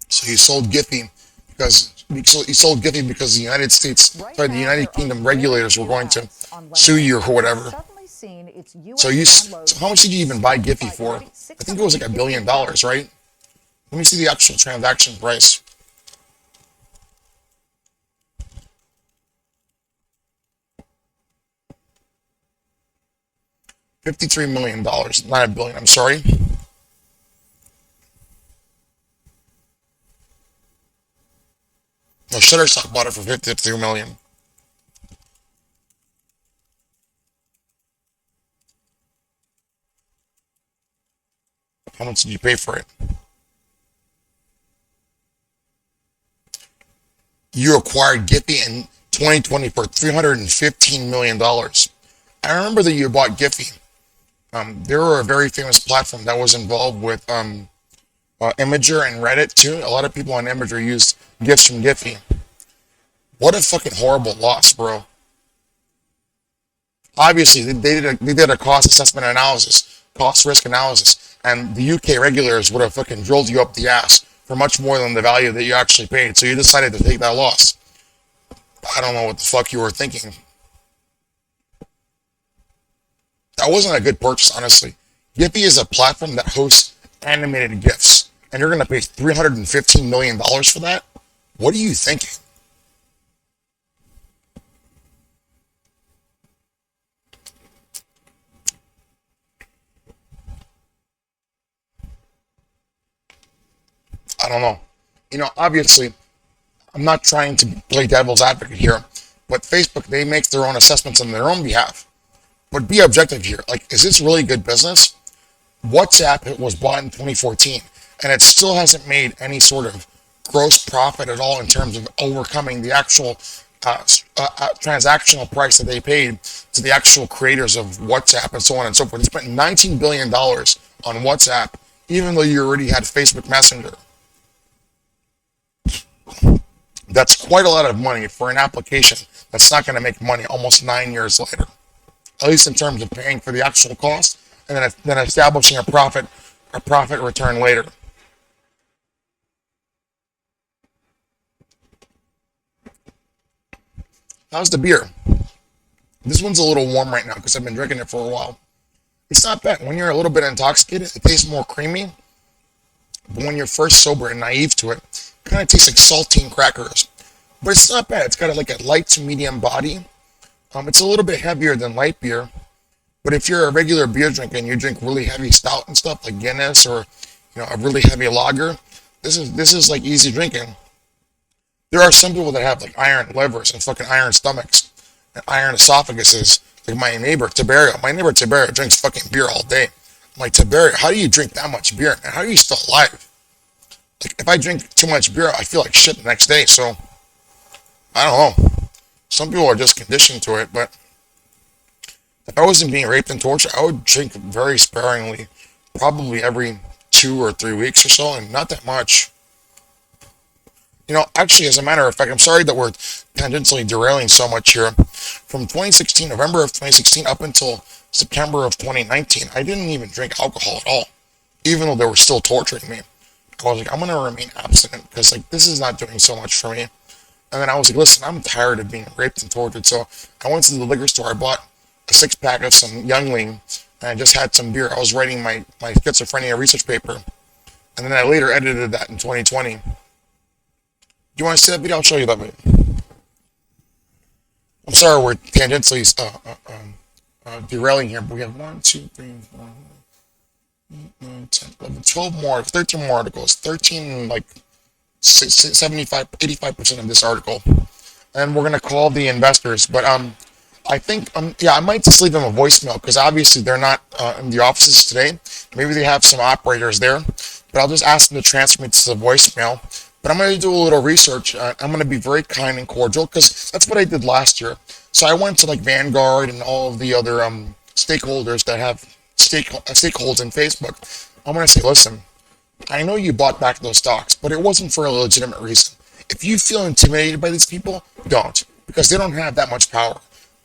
[SPEAKER 1] So he sold Giphy because the United States,
[SPEAKER 2] Right
[SPEAKER 1] sorry, the
[SPEAKER 2] now,
[SPEAKER 1] United
[SPEAKER 2] there are
[SPEAKER 1] Kingdom
[SPEAKER 2] very
[SPEAKER 1] regulators were
[SPEAKER 2] few
[SPEAKER 1] going to
[SPEAKER 2] ads on
[SPEAKER 1] sue
[SPEAKER 2] Wednesday
[SPEAKER 1] you or
[SPEAKER 2] that have
[SPEAKER 1] whatever.
[SPEAKER 2] suddenly seen its
[SPEAKER 1] So
[SPEAKER 2] U.S.
[SPEAKER 1] how much did you even buy
[SPEAKER 2] downloads
[SPEAKER 1] Giphy
[SPEAKER 2] by
[SPEAKER 1] for?
[SPEAKER 2] nearly
[SPEAKER 1] I think it was like $1 billion, right? Let me see the actual transaction price. $53 million, not a billion. I'm sorry. No, Shutterstock bought it for 53 million. How much did you pay for it? You acquired Giphy in 2020 for $315 million. I remember that you bought Giphy. They were a very famous platform that was involved with Imager and Reddit too. A lot of people on Imager used GIFs from Giphy. What a fucking horrible loss, bro. Obviously, they did a cost assessment analysis, cost risk analysis, and the UK regulators would have fucking drilled you up the ass for much more than the value that you actually paid. So you decided to take that loss. I don't know what the fuck you were thinking. That wasn't a good purchase, honestly. Giphy is a platform that hosts animated GIFs, and you're gonna pay $315 million for that? What are you thinking? I don't know. Obviously, I'm not trying to play devil's advocate here, but Facebook, they make their own assessments on their own behalf. But be objective here. Like, is this really good business? WhatsApp was bought in 2014, and it still hasn't made any sort of gross profit at all in terms of overcoming the actual transactional price that they paid to the actual creators of WhatsApp and so on and so forth. They spent $19 billion on WhatsApp, even though you already had Facebook Messenger. That's quite a lot of money for an application that's not going to make money almost 9 years later, at least in terms of paying for the actual cost and then establishing a profit return later. How's the beer? This one's a little warm right now because I've been drinking it for a while. It's not bad. When you're a little bit intoxicated, it tastes more creamy. But when you're first sober and naive to it, it kind of tastes like saltine crackers. But it's not bad. It's got like a light to medium body. It's a little bit heavier than light beer. But if you're a regular beer drinker and you drink really heavy stout and stuff like Guinness or a really heavy lager, this is like easy drinking. There are some people that have like iron livers and fucking iron stomachs and iron esophaguses. Like my neighbor Tiberio. My neighbor Tiberio drinks fucking beer all day. I'm like, Tiberio, how do you drink that much beer, man? How are you still alive? Like, if I drink too much beer, I feel like shit the next day. So I don't know. Some people are just conditioned to it, but if I wasn't being raped and tortured, I would drink very sparingly, probably every 2 or 3 weeks or so, and not that much. Actually, as a matter of fact, I'm sorry that we're tangentially derailing so much here. From 2016, November of 2016 up until September of 2019, I didn't even drink alcohol at all, even though they were still torturing me. I was like, I'm gonna remain abstinent because like this is not doing so much for me. And then I was like, listen, I'm tired of being raped and tortured. So I went to the liquor store. I bought a 6 pack of some Youngling, and I just had some beer. I was writing my schizophrenia research paper, and then I later edited that in 2020. Do you want to see that video? I'll show you that video. I'm sorry we're tangentially derailing here, but we have 1, 2, 3, 4, 9, 10, 11, 12 more, 13 more articles. 13, like 75, 85% of this article. And we're going to call the investors. But I think, yeah, I might just leave them a voicemail because obviously they're not in the offices today. Maybe they have some operators there, but I'll just ask them to transfer me to the voicemail. But I'm going to do a little research. I'm going to be very kind and cordial because that's what I did last year. So I went to like Vanguard and all of the other stakeholders that have stakeholders in Facebook. I'm going to say, listen, I know you bought back those stocks, but it wasn't for a legitimate reason. If you feel intimidated by these people, don't, because they don't have that much power.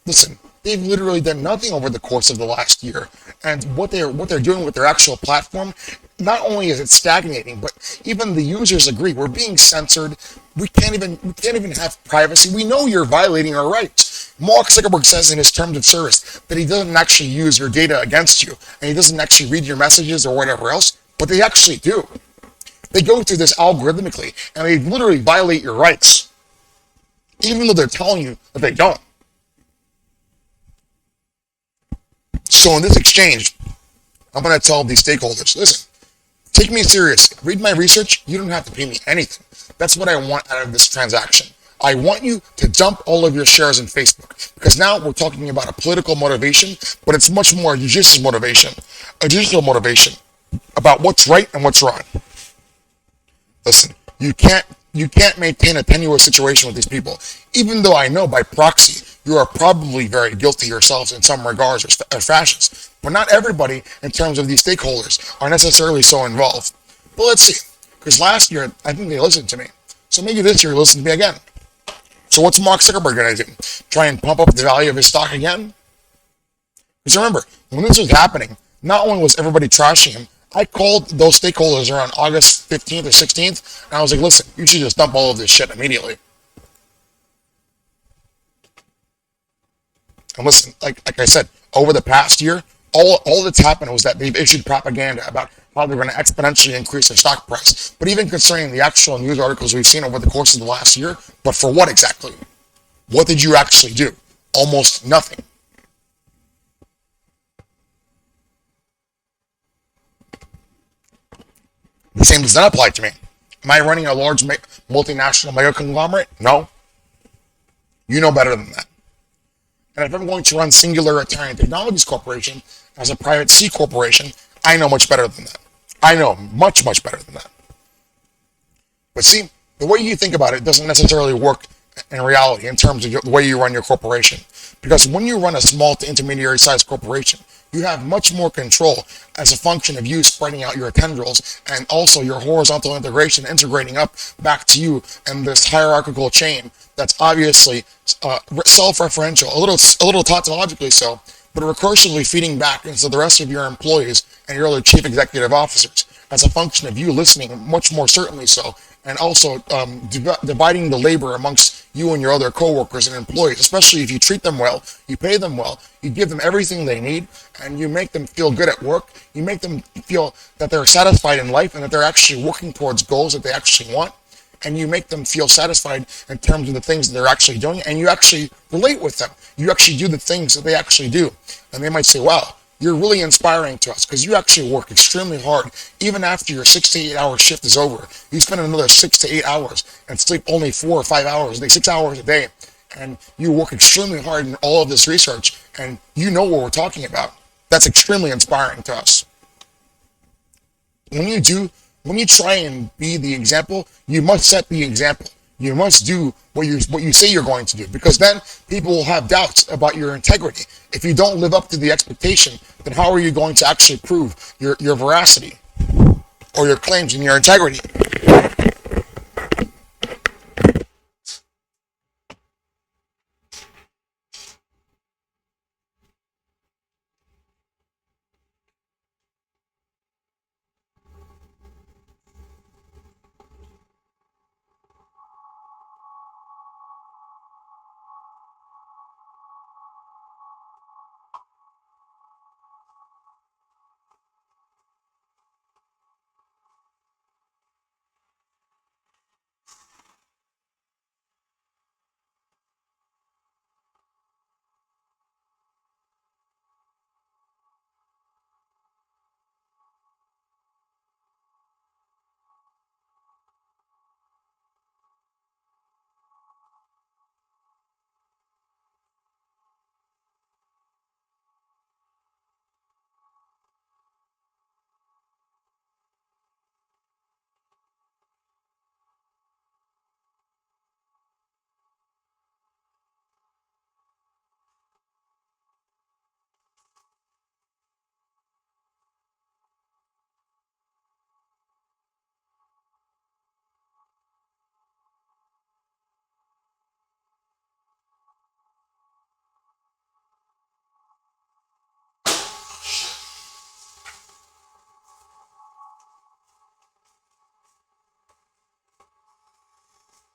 [SPEAKER 1] Listen, they've literally done nothing over the course of the last year, and what they're doing with their actual platform, not only is it stagnating, but even the users agree we're being censored. We can't even have privacy. We know you're violating our rights. Mark Zuckerberg says in his terms of service that he doesn't actually use your data against you, and he doesn't actually read your messages or whatever else, but they actually do. They go through this algorithmically, and they literally violate your rights, even though they're telling you that they don't. So in this exchange, I'm going to tell these stakeholders, listen, take me serious. Read my research. You don't have to pay me anything. That's what I want out of this transaction. I want you to dump all of your shares in Facebook because now we're talking about a political motivation, but it's much more a judicial motivation about what's right and what's wrong. Listen, you can't maintain a tenuous situation with these people, even though I know by proxy you are probably very guilty yourselves in some regards or fashions. But not everybody, in terms of these stakeholders, are necessarily so involved. But let's see, because last year I think they listened to me, so maybe this year listen to me again. So what's Mark Zuckerberg going to do? Try and pump up the value of his stock again? Because remember, when this was happening, not only was everybody trashing him, I called those stakeholders around August 15th or 16th, and I was like, listen, you should just dump all of this shit immediately. And listen, like I said, over the past year, all that's happened was that they've issued propaganda about how they're going to exponentially increase their stock price. But even concerning the actual news articles we've seen over the course of the last year, but for what exactly? What did you actually do? Almost nothing. The same does not apply to me. Am I running a large multinational mega conglomerate? No. You know better than that. And if I'm going to run Singular Italian Technologies Corporation as a private C corporation, I know much better than that. I know much, much better than that. But see, the way you think about it doesn't necessarily work in reality in terms of the way you run your corporation. Because when you run a small to intermediary sized corporation, you have much more control as a function of you spreading out your tendrils and also your horizontal integration integrating up back to you in this hierarchical chain that's obviously self-referential, a little tautologically so, but recursively feeding back into the rest of your employees and your other chief executive officers as a function of you listening, much more certainly so, and also dividing the labor amongst you and your other coworkers and employees, especially if you treat them well, you pay them well, you give them everything they need, and you make them feel good at work, you make them feel that they're satisfied in life and that they're actually working towards goals that they actually want, and you make them feel satisfied in terms of the things that they're actually doing, and you actually relate with them. You actually do the things that they actually do. And they might say, wow, you're really inspiring to us because you actually work extremely hard. Even after your 6 to 8 hour shift is over, you spend another 6 to 8 hours and sleep only 4 or 5 hours, 6 hours a day. And you work extremely hard in all of this research, and you know what we're talking about. That's extremely inspiring to us. When you try and be the example, you must set the example. You must do what you say you're going to do, because then people will have doubts about your integrity. If you don't live up to the expectation, then how are you going to actually prove your veracity or your claims and your integrity?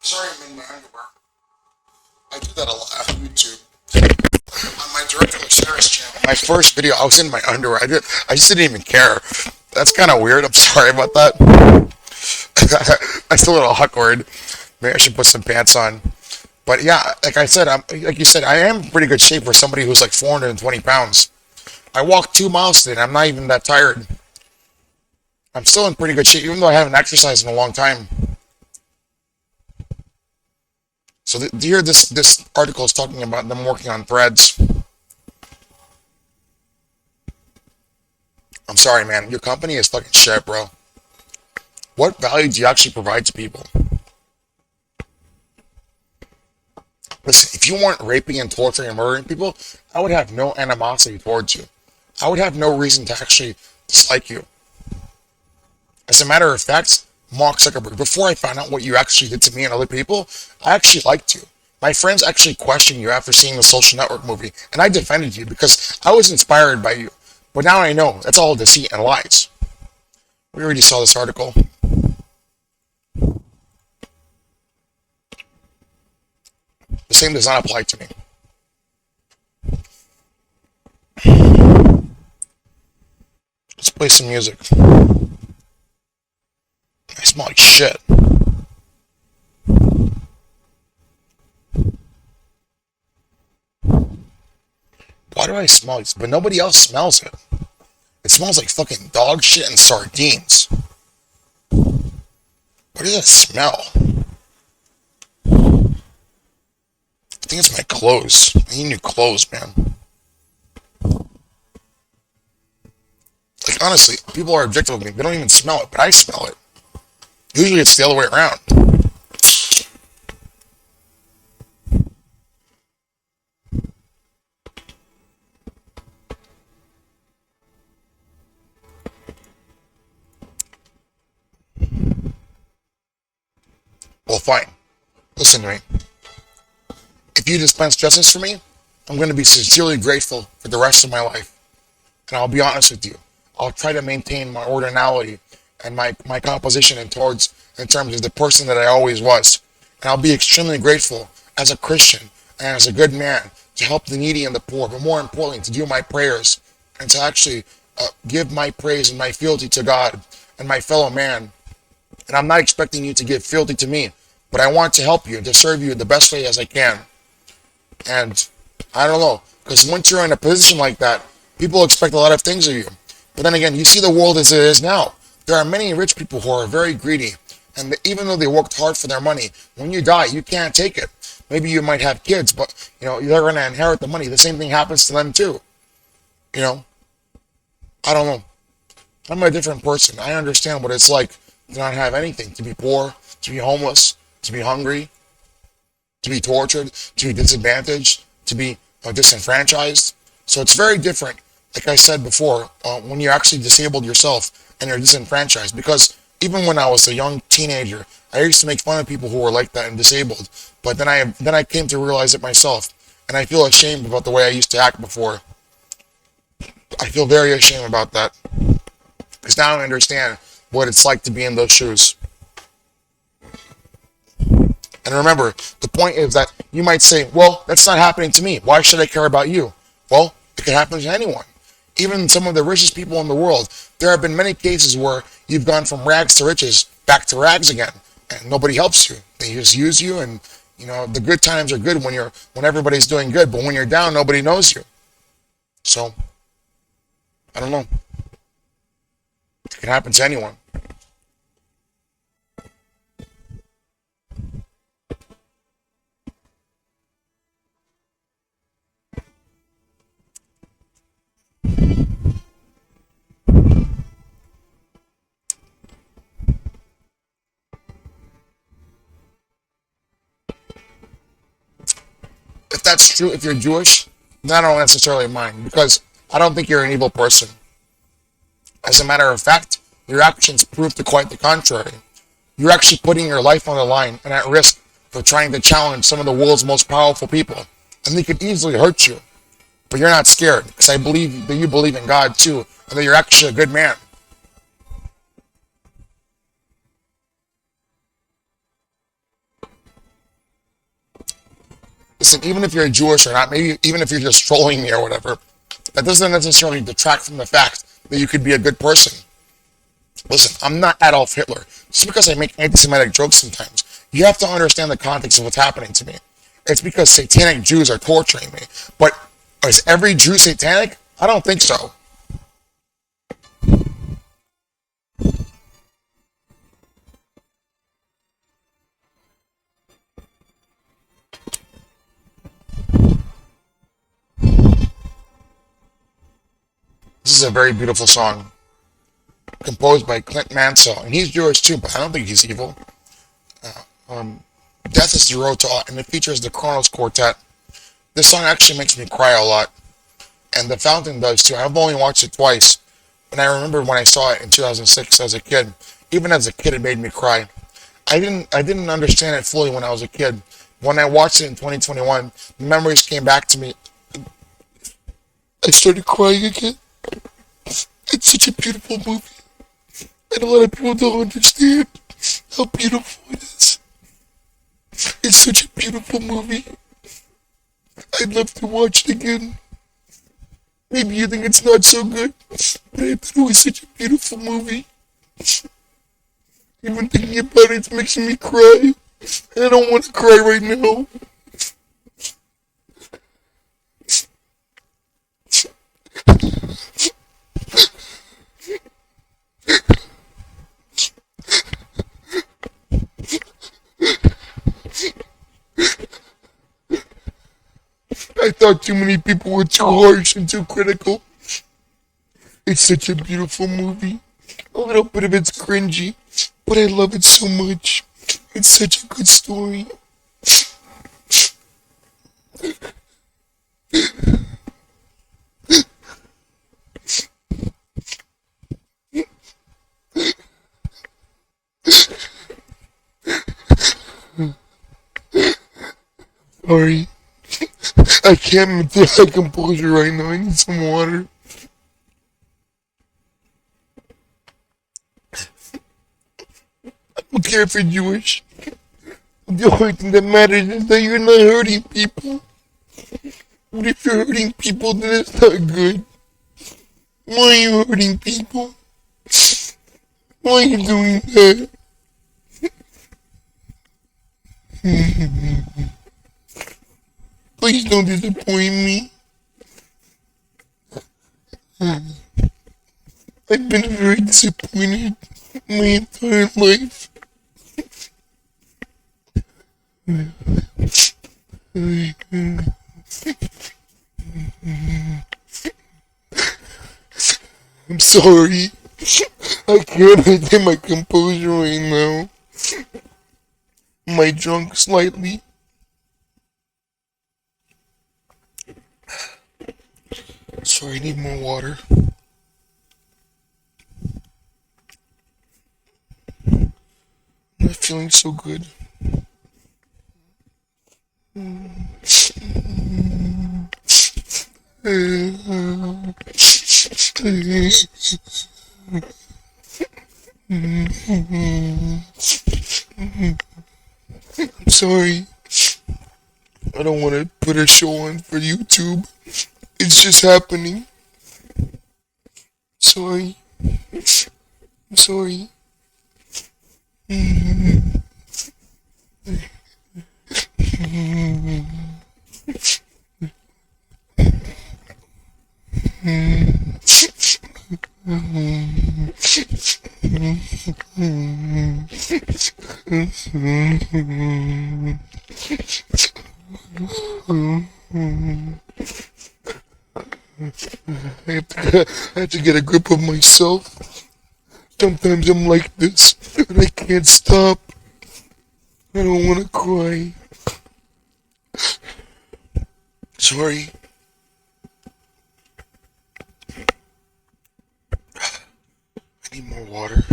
[SPEAKER 1] Sorry, I'm in my underwear. I do that a lot on YouTube. On my Director Luceris channel, my first video, I was in my underwear. I just didn't even care. That's kind of weird. I'm sorry about that. That's a little awkward. Maybe I should put some pants on. But yeah, like I said, like you said, I am in pretty good shape for somebody who's like 420 pounds. I walked 2 miles today, and I'm not even that tired. I'm still in pretty good shape, even though I haven't exercised in a long time. So here, this article is talking about them working on Threads. I'm sorry, man. Your company is fucking shit, bro. What value do you actually provide to people? Listen, if you weren't raping and torturing and murdering people, I would have no animosity towards you. I would have no reason to actually dislike you. As a matter of fact, Mark Zuckerberg, before I found out what you actually did to me and other people, I actually liked you. My friends actually questioned you after seeing the Social Network movie, and I defended you because I was inspired by you. But now I know that's all deceit and lies. We already saw this article. The same does not apply to me. Let's play some music. I smell like shit. Why do I smell it? But nobody else smells it. It smells like fucking dog shit and sardines. What does that smell? I think it's my clothes. I need new clothes, man. Like, honestly, people are objective with me. They don't even smell it, but I smell it. Usually it's the other way around. Well, fine. Listen to me. If you dispense justice for me, I'm going to be sincerely grateful for the rest of my life. And I'll be honest with you. I'll try to maintain my ordinality and my composition in terms of the person that I always was. And I'll be extremely grateful as a Christian and as a good man to help the needy and the poor, but more importantly, to do my prayers and to actually give my praise and my fealty to God and my fellow man. And I'm not expecting you to give fealty to me, but I want to help you, to serve you the best way as I can. And I don't know, because once you're in a position like that, people expect a lot of things of you. But then again, you see the world as it is now. There are many rich people who are very greedy, and even though they worked hard for their money, when you die, you can't take it. Maybe you might have kids, but they're going to inherit the money. The same thing happens to them too. You know, I don't know. I'm a different person. I understand what it's like to not have anything, to be poor, to be homeless, to be hungry, to be tortured, to be disadvantaged, to be disenfranchised. So it's very different, like I said before, when you're actually disabled yourself and you're disenfranchised. Because even when I was a young teenager, I used to make fun of people who were like that and disabled. But then I came to realize it myself, and I feel ashamed about the way I used to act before. I feel very ashamed about that because now I understand what it's like to be in those shoes. And remember, the point is that you might say, well, that's not happening to me. Why should I care about you? Well, it can happen to anyone. Even some of the richest people in the world, there have been many cases where you've gone from rags to riches back to rags again, and nobody helps you. They just use you, and the good times are good when everybody's doing good, but when you're down, nobody knows you. So, I don't know. It can happen to anyone. If that's true, if you're Jewish, then I don't necessarily mind because I don't think you're an evil person. As a matter of fact, your actions prove to quite the contrary. You're actually putting your life on the line and at risk for trying to challenge some of the world's most powerful people, and they could easily hurt you. But you're not scared because I believe that you believe in God too, and that you're actually a good man. Listen, even if you're Jewish or not, maybe even if you're just trolling me or whatever, that doesn't necessarily detract from the fact that you could be a good person. Listen, I'm not Adolf Hitler. Just because I make anti-Semitic jokes sometimes, you have to understand the context of what's happening to me. It's because satanic Jews are torturing me. But is every Jew satanic? I don't think so. This is a very beautiful song, composed by Clint Mansell, and he's Jewish too, but I don't think he's evil. Death is the Road to Art, and it features the Kronos Quartet. This song actually makes me cry a lot, and The Fountain does too. I've only watched it twice, and I remember when I saw it in 2006 as a kid. Even as a kid, it made me cry. I didn't understand it fully when I was a kid. When I watched it in 2021, the memories came back to me. I started crying again. It's such a beautiful movie, and a lot of people don't understand how beautiful it is. It's such a beautiful movie. I'd love to watch it again. Maybe you think it's not so good, but I thought it was such a beautiful movie. Even thinking about it makes me cry. I don't want to cry right now. I thought too many people were too harsh and too critical. It's such a beautiful movie. A little bit of it's cringy, but I love it so much. It's such a good story. Sorry. I can't maintain my composure right now. I need some water. I don't care if you're Jewish. The only thing that matters is that you're not hurting people. But if you're hurting people, then it's not good. Why are you hurting people? Why are you doing that? Please don't disappoint me. I've been very disappointed my entire life. I'm sorry. I can't maintain my composure right now. Am I drunk slightly? Sorry, I need more water. I'm not feeling so good. I'm sorry. I don't want to put a show on for YouTube. It's just happening. Sorry. I'm sorry. I have to get a grip of myself. Sometimes I'm like this, and I can't stop. I don't want to cry. Sorry. I need more water.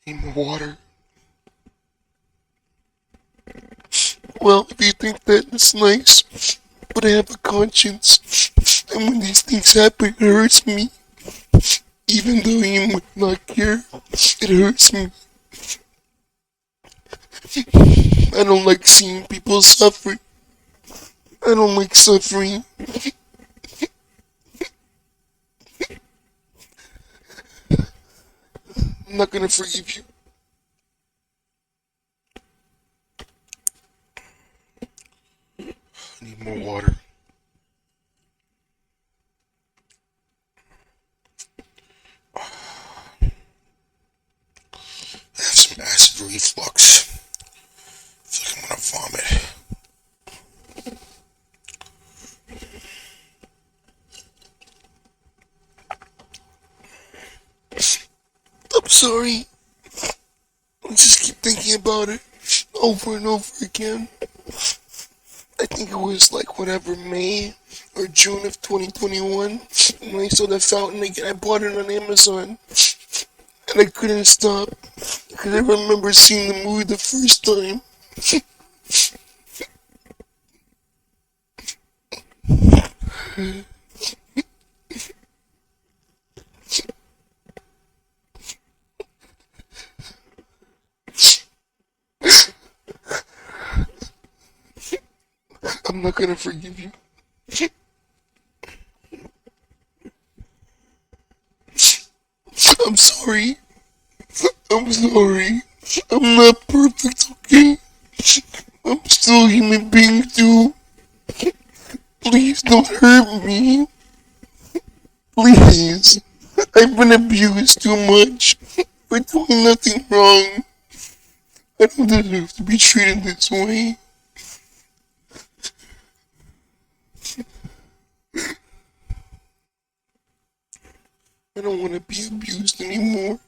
[SPEAKER 1] I need more water. Well, if you think that is nice, but I have a conscience, and when these things happen, it hurts me. Even though you might not care, it hurts me. I don't like seeing people suffer. I don't like suffering. I'm not gonna forgive you. I need more water. I have some acid reflux. I feel like I'm gonna vomit. I'm sorry. I just keep thinking about it over and over again. I think it was like whatever, May or June of 2021 when I saw the fountain again. I bought it on Amazon and I couldn't stop because I remember seeing the movie the first time. I'm not gonna forgive you. I'm sorry. I'm sorry. I'm not perfect, okay? I'm still a human being too. Please don't hurt me. Please. I've been abused too much for doing nothing wrong. I don't deserve to be treated this way. I don't want to be abused anymore.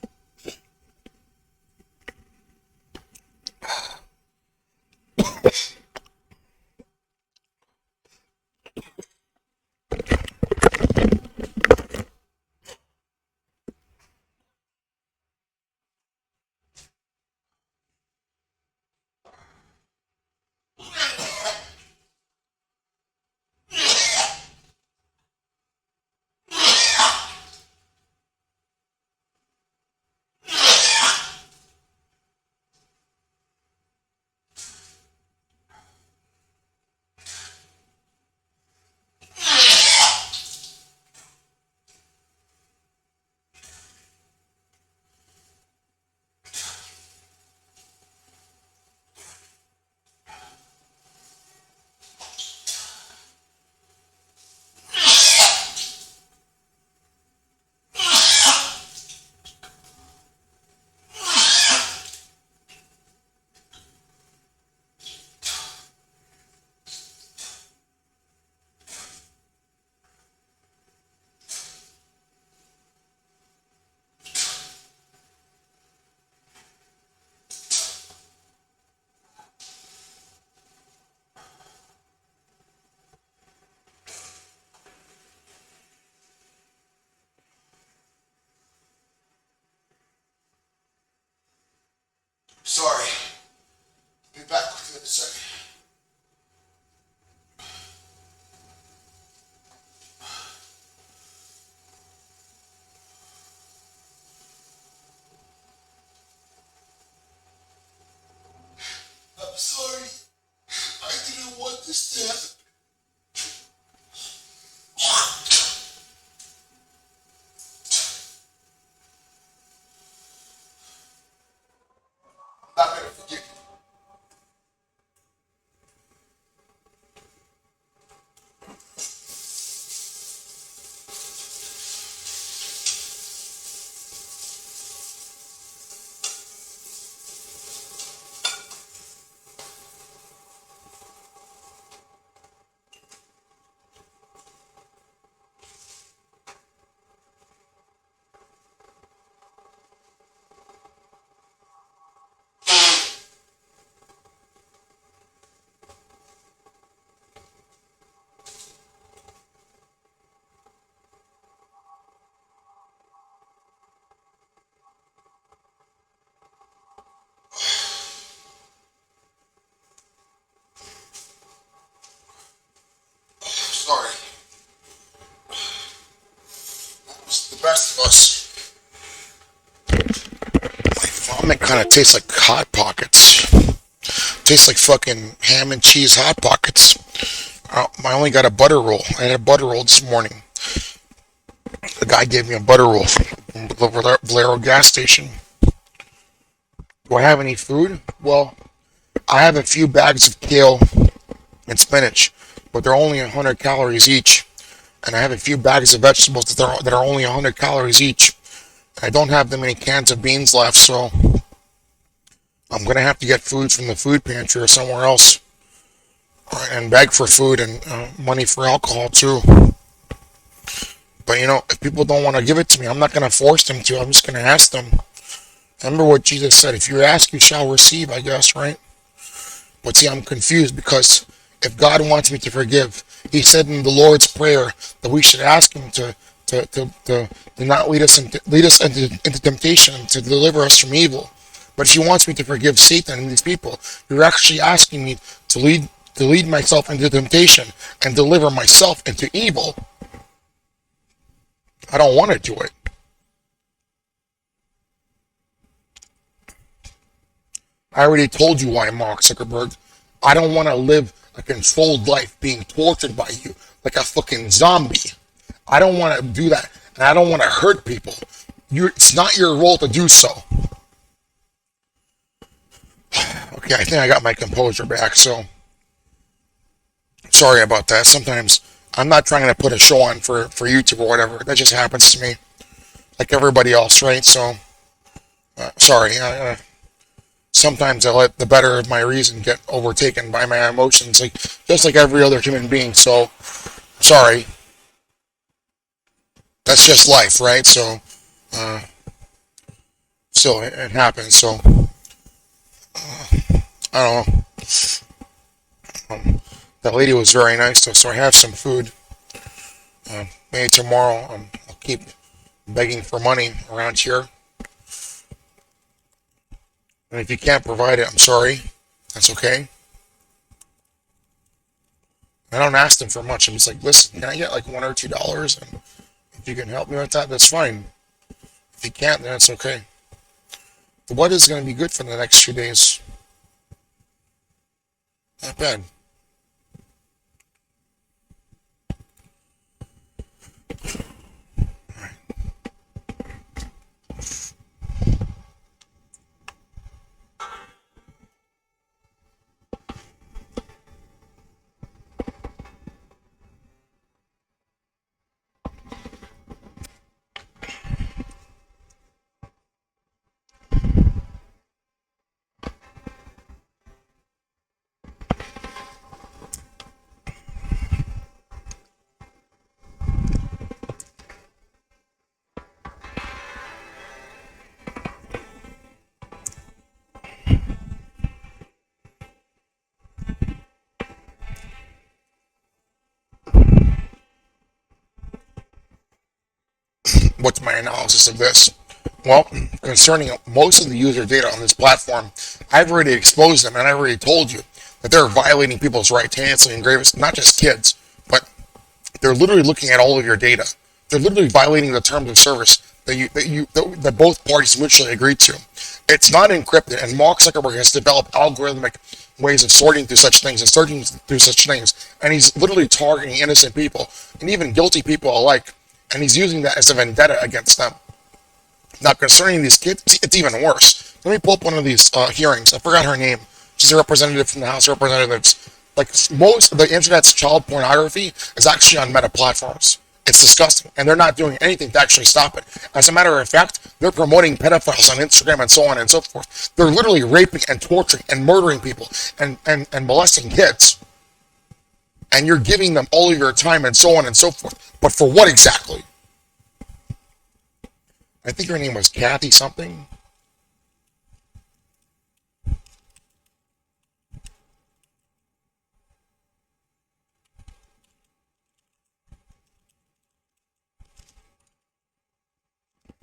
[SPEAKER 1] I'm not gonna forgive you. Sorry. It's the best of us. My vomit kind of tastes like Hot Pockets. Tastes like fucking ham and cheese Hot Pockets. I only got a butter roll. I had a butter roll this morning. The guy gave me a butter roll from the Valero gas station. Do I have any food? Well, I have a few bags of kale and spinach, but they're only 100 calories each. And I have a few bags of vegetables that are only 100 calories each. I don't have that many cans of beans left, so I'm gonna have to get food from the food pantry or somewhere else, and beg for food and money for alcohol too. But if people don't want to give it to me, I'm not gonna force them to. I'm just gonna ask them. Remember what Jesus said: "If you ask, you shall receive." I guess, right? But see, I'm confused because if God wants me to forgive, He said in the Lord's Prayer that we should ask Him to not lead us into temptation, to deliver us from evil. But if He wants me to forgive Satan and these people, you're actually asking me to lead myself into temptation and deliver myself into evil. I don't want to do it. I already told you why, Mark Zuckerberg. I don't want to live a controlled life being tortured by you like a fucking zombie. I don't want to do that, and I don't want to hurt people. It's not your role to do so. Okay, I think I got my composure back, so sorry about that. Sometimes I'm not trying to put a show on for YouTube or whatever. That just happens to me, like everybody else, right? So, sorry. Sometimes I let the better of my reason get overtaken by my emotions, just like every other human being. So, sorry. That's just life, right? So, still, it happens. So, I don't know. That lady was very nice, though, so I have some food. Maybe tomorrow I'll keep begging for money around here. And if you can't provide it, I'm sorry. That's okay. I don't ask them for much. I'm just like, listen, can I get like $1 or $2? And if you can help me with that, that's fine. If you can't, then it's okay. The weather's going to be good for the next few days. Not bad. What's my analysis of this? Well, concerning most of the user data on this platform, I've already exposed them and I've already told you that they're violating people's right to handsomely engrave, not just kids, but they're literally looking at all of your data. They're literally violating the terms of service that both parties mutually agreed to. It's not encrypted, and Mark Zuckerberg has developed algorithmic ways of sorting through such things and searching through such things. And he's literally targeting innocent people and even guilty people alike. And he's using that as a vendetta against them. Now, concerning these kids, it's even worse. Let me pull up one of these hearings. I forgot her name. She's a representative from the House of Representatives. Like, most of the internet's child pornography is actually on Meta platforms. It's disgusting, and they're not doing anything to actually stop it. As a matter of fact, they're promoting pedophiles on Instagram and so on and so forth. They're literally raping and torturing and murdering people and molesting kids. And you're giving them all of your time and so on and so forth. But for what exactly? I think her name was Kathy something.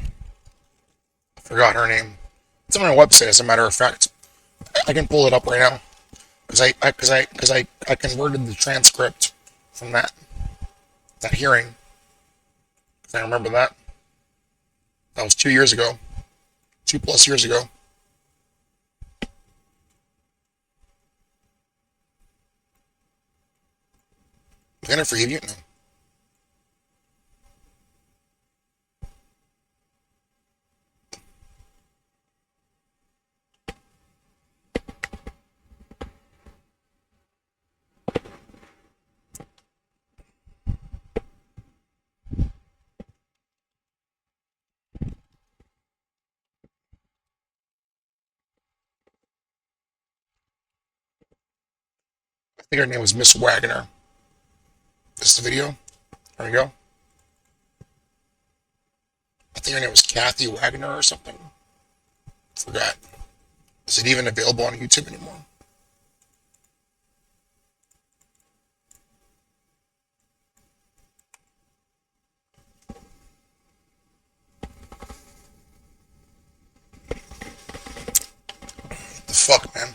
[SPEAKER 1] I forgot her name. It's on my website, as a matter of fact. I can pull it up right now because I converted the transcript from that hearing. I remember that. That was 2 years ago, 2+ years ago. I'm gonna forgive you. No. I think her name was Miss Wagner. This is the video. There we go. I think her name was Kathy Wagner or something. Forgot. Is it even available on YouTube anymore? What the fuck, man?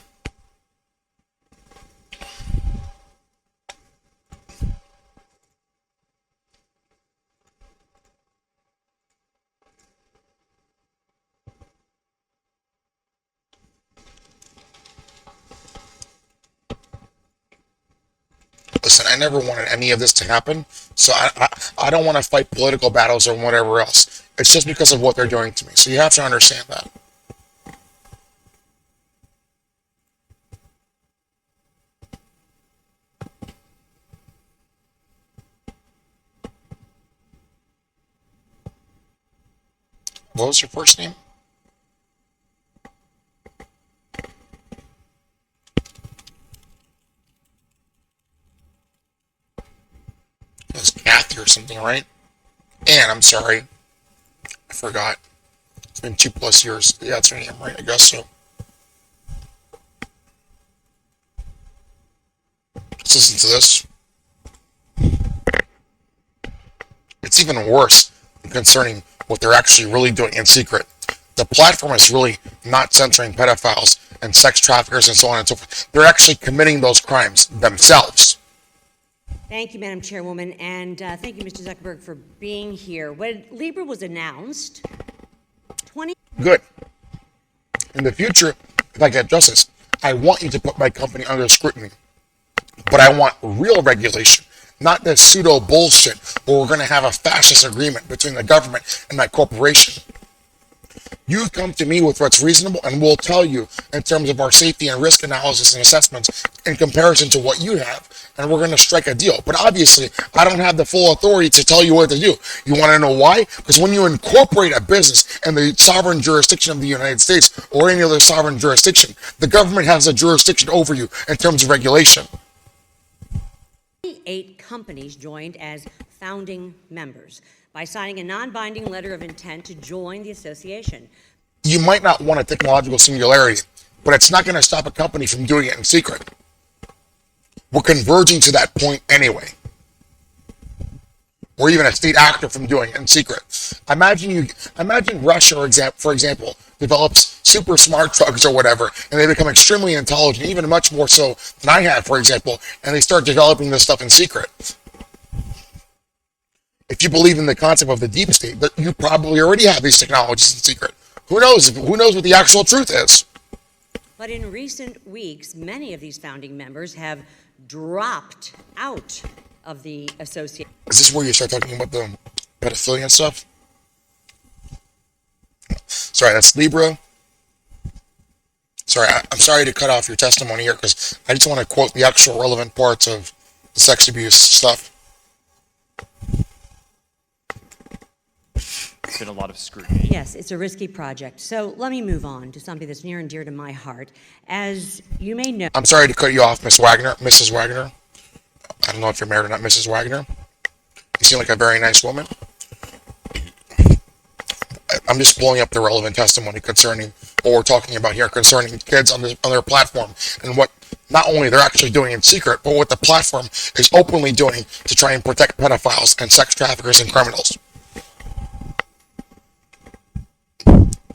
[SPEAKER 1] Listen, I never wanted any of this to happen, so I don't want to fight political battles or whatever else. It's just because of what they're doing to me. So you have to understand that. What was your first name? It was Kathy or something, right? Anne, I'm sorry. I forgot. It's been 2+ years. Yeah, that's her name, right? I guess so. Let's listen to this. It's even worse concerning what they're actually really doing in secret. The platform is really not censoring pedophiles and sex traffickers and so on and so forth. They're actually committing those crimes themselves.
[SPEAKER 2] Thank you, Madam Chairwoman, and thank you, Mr. Zuckerberg, for being here. When Libra was announced, 20...
[SPEAKER 1] Good. In the future, if I get justice, I want you to put my company under scrutiny. But I want real regulation, not this pseudo bullshit where we're going to have a fascist agreement between the government and that corporation. You come to me with what's reasonable, and we'll tell you in terms of our safety and risk analysis and assessments in comparison to what you have, and we're going to strike a deal. But obviously, I don't have the full authority to tell you what to do. You want to know why? Because when you incorporate a business in the sovereign jurisdiction of the United States or any other sovereign jurisdiction, the government has a jurisdiction over you in terms of regulation.
[SPEAKER 2] 8 companies joined as founding members by signing a non-binding letter of intent to join the association.
[SPEAKER 1] You might not want a technological singularity, but it's not going to stop a company from doing it in secret. We're converging to that point anyway. Or even a state actor from doing it in secret. Imagine Russia, for example, develops super smart drugs or whatever, and they become extremely intelligent, even much more so than I have, for example, and they start developing this stuff in secret. If you believe in the concept of the deep state, but you probably already have these technologies in secret. Who knows? Who knows what the actual truth is?
[SPEAKER 2] But in recent weeks, many of these founding members have dropped out of the association.
[SPEAKER 1] Is this where you start talking about the pedophilia and stuff? Sorry, that's Libra. Sorry, I'm sorry to cut off your testimony here because I just want to quote the actual relevant parts of the sex abuse stuff.
[SPEAKER 3] It's been a lot of scrutiny.
[SPEAKER 2] Yes, it's a risky project. So let me move on to something that's near and dear to my heart. As you may know,
[SPEAKER 1] I'm sorry to cut you off, Miss Wagner, Mrs. Wagner. I don't know if you're married or not, Mrs. Wagner. You seem like a very nice woman. I'm just pulling up the relevant testimony concerning what we're talking about here, concerning kids on their platform, and what not only they're actually doing in secret, but what the platform is openly doing to try and protect pedophiles and sex traffickers and criminals.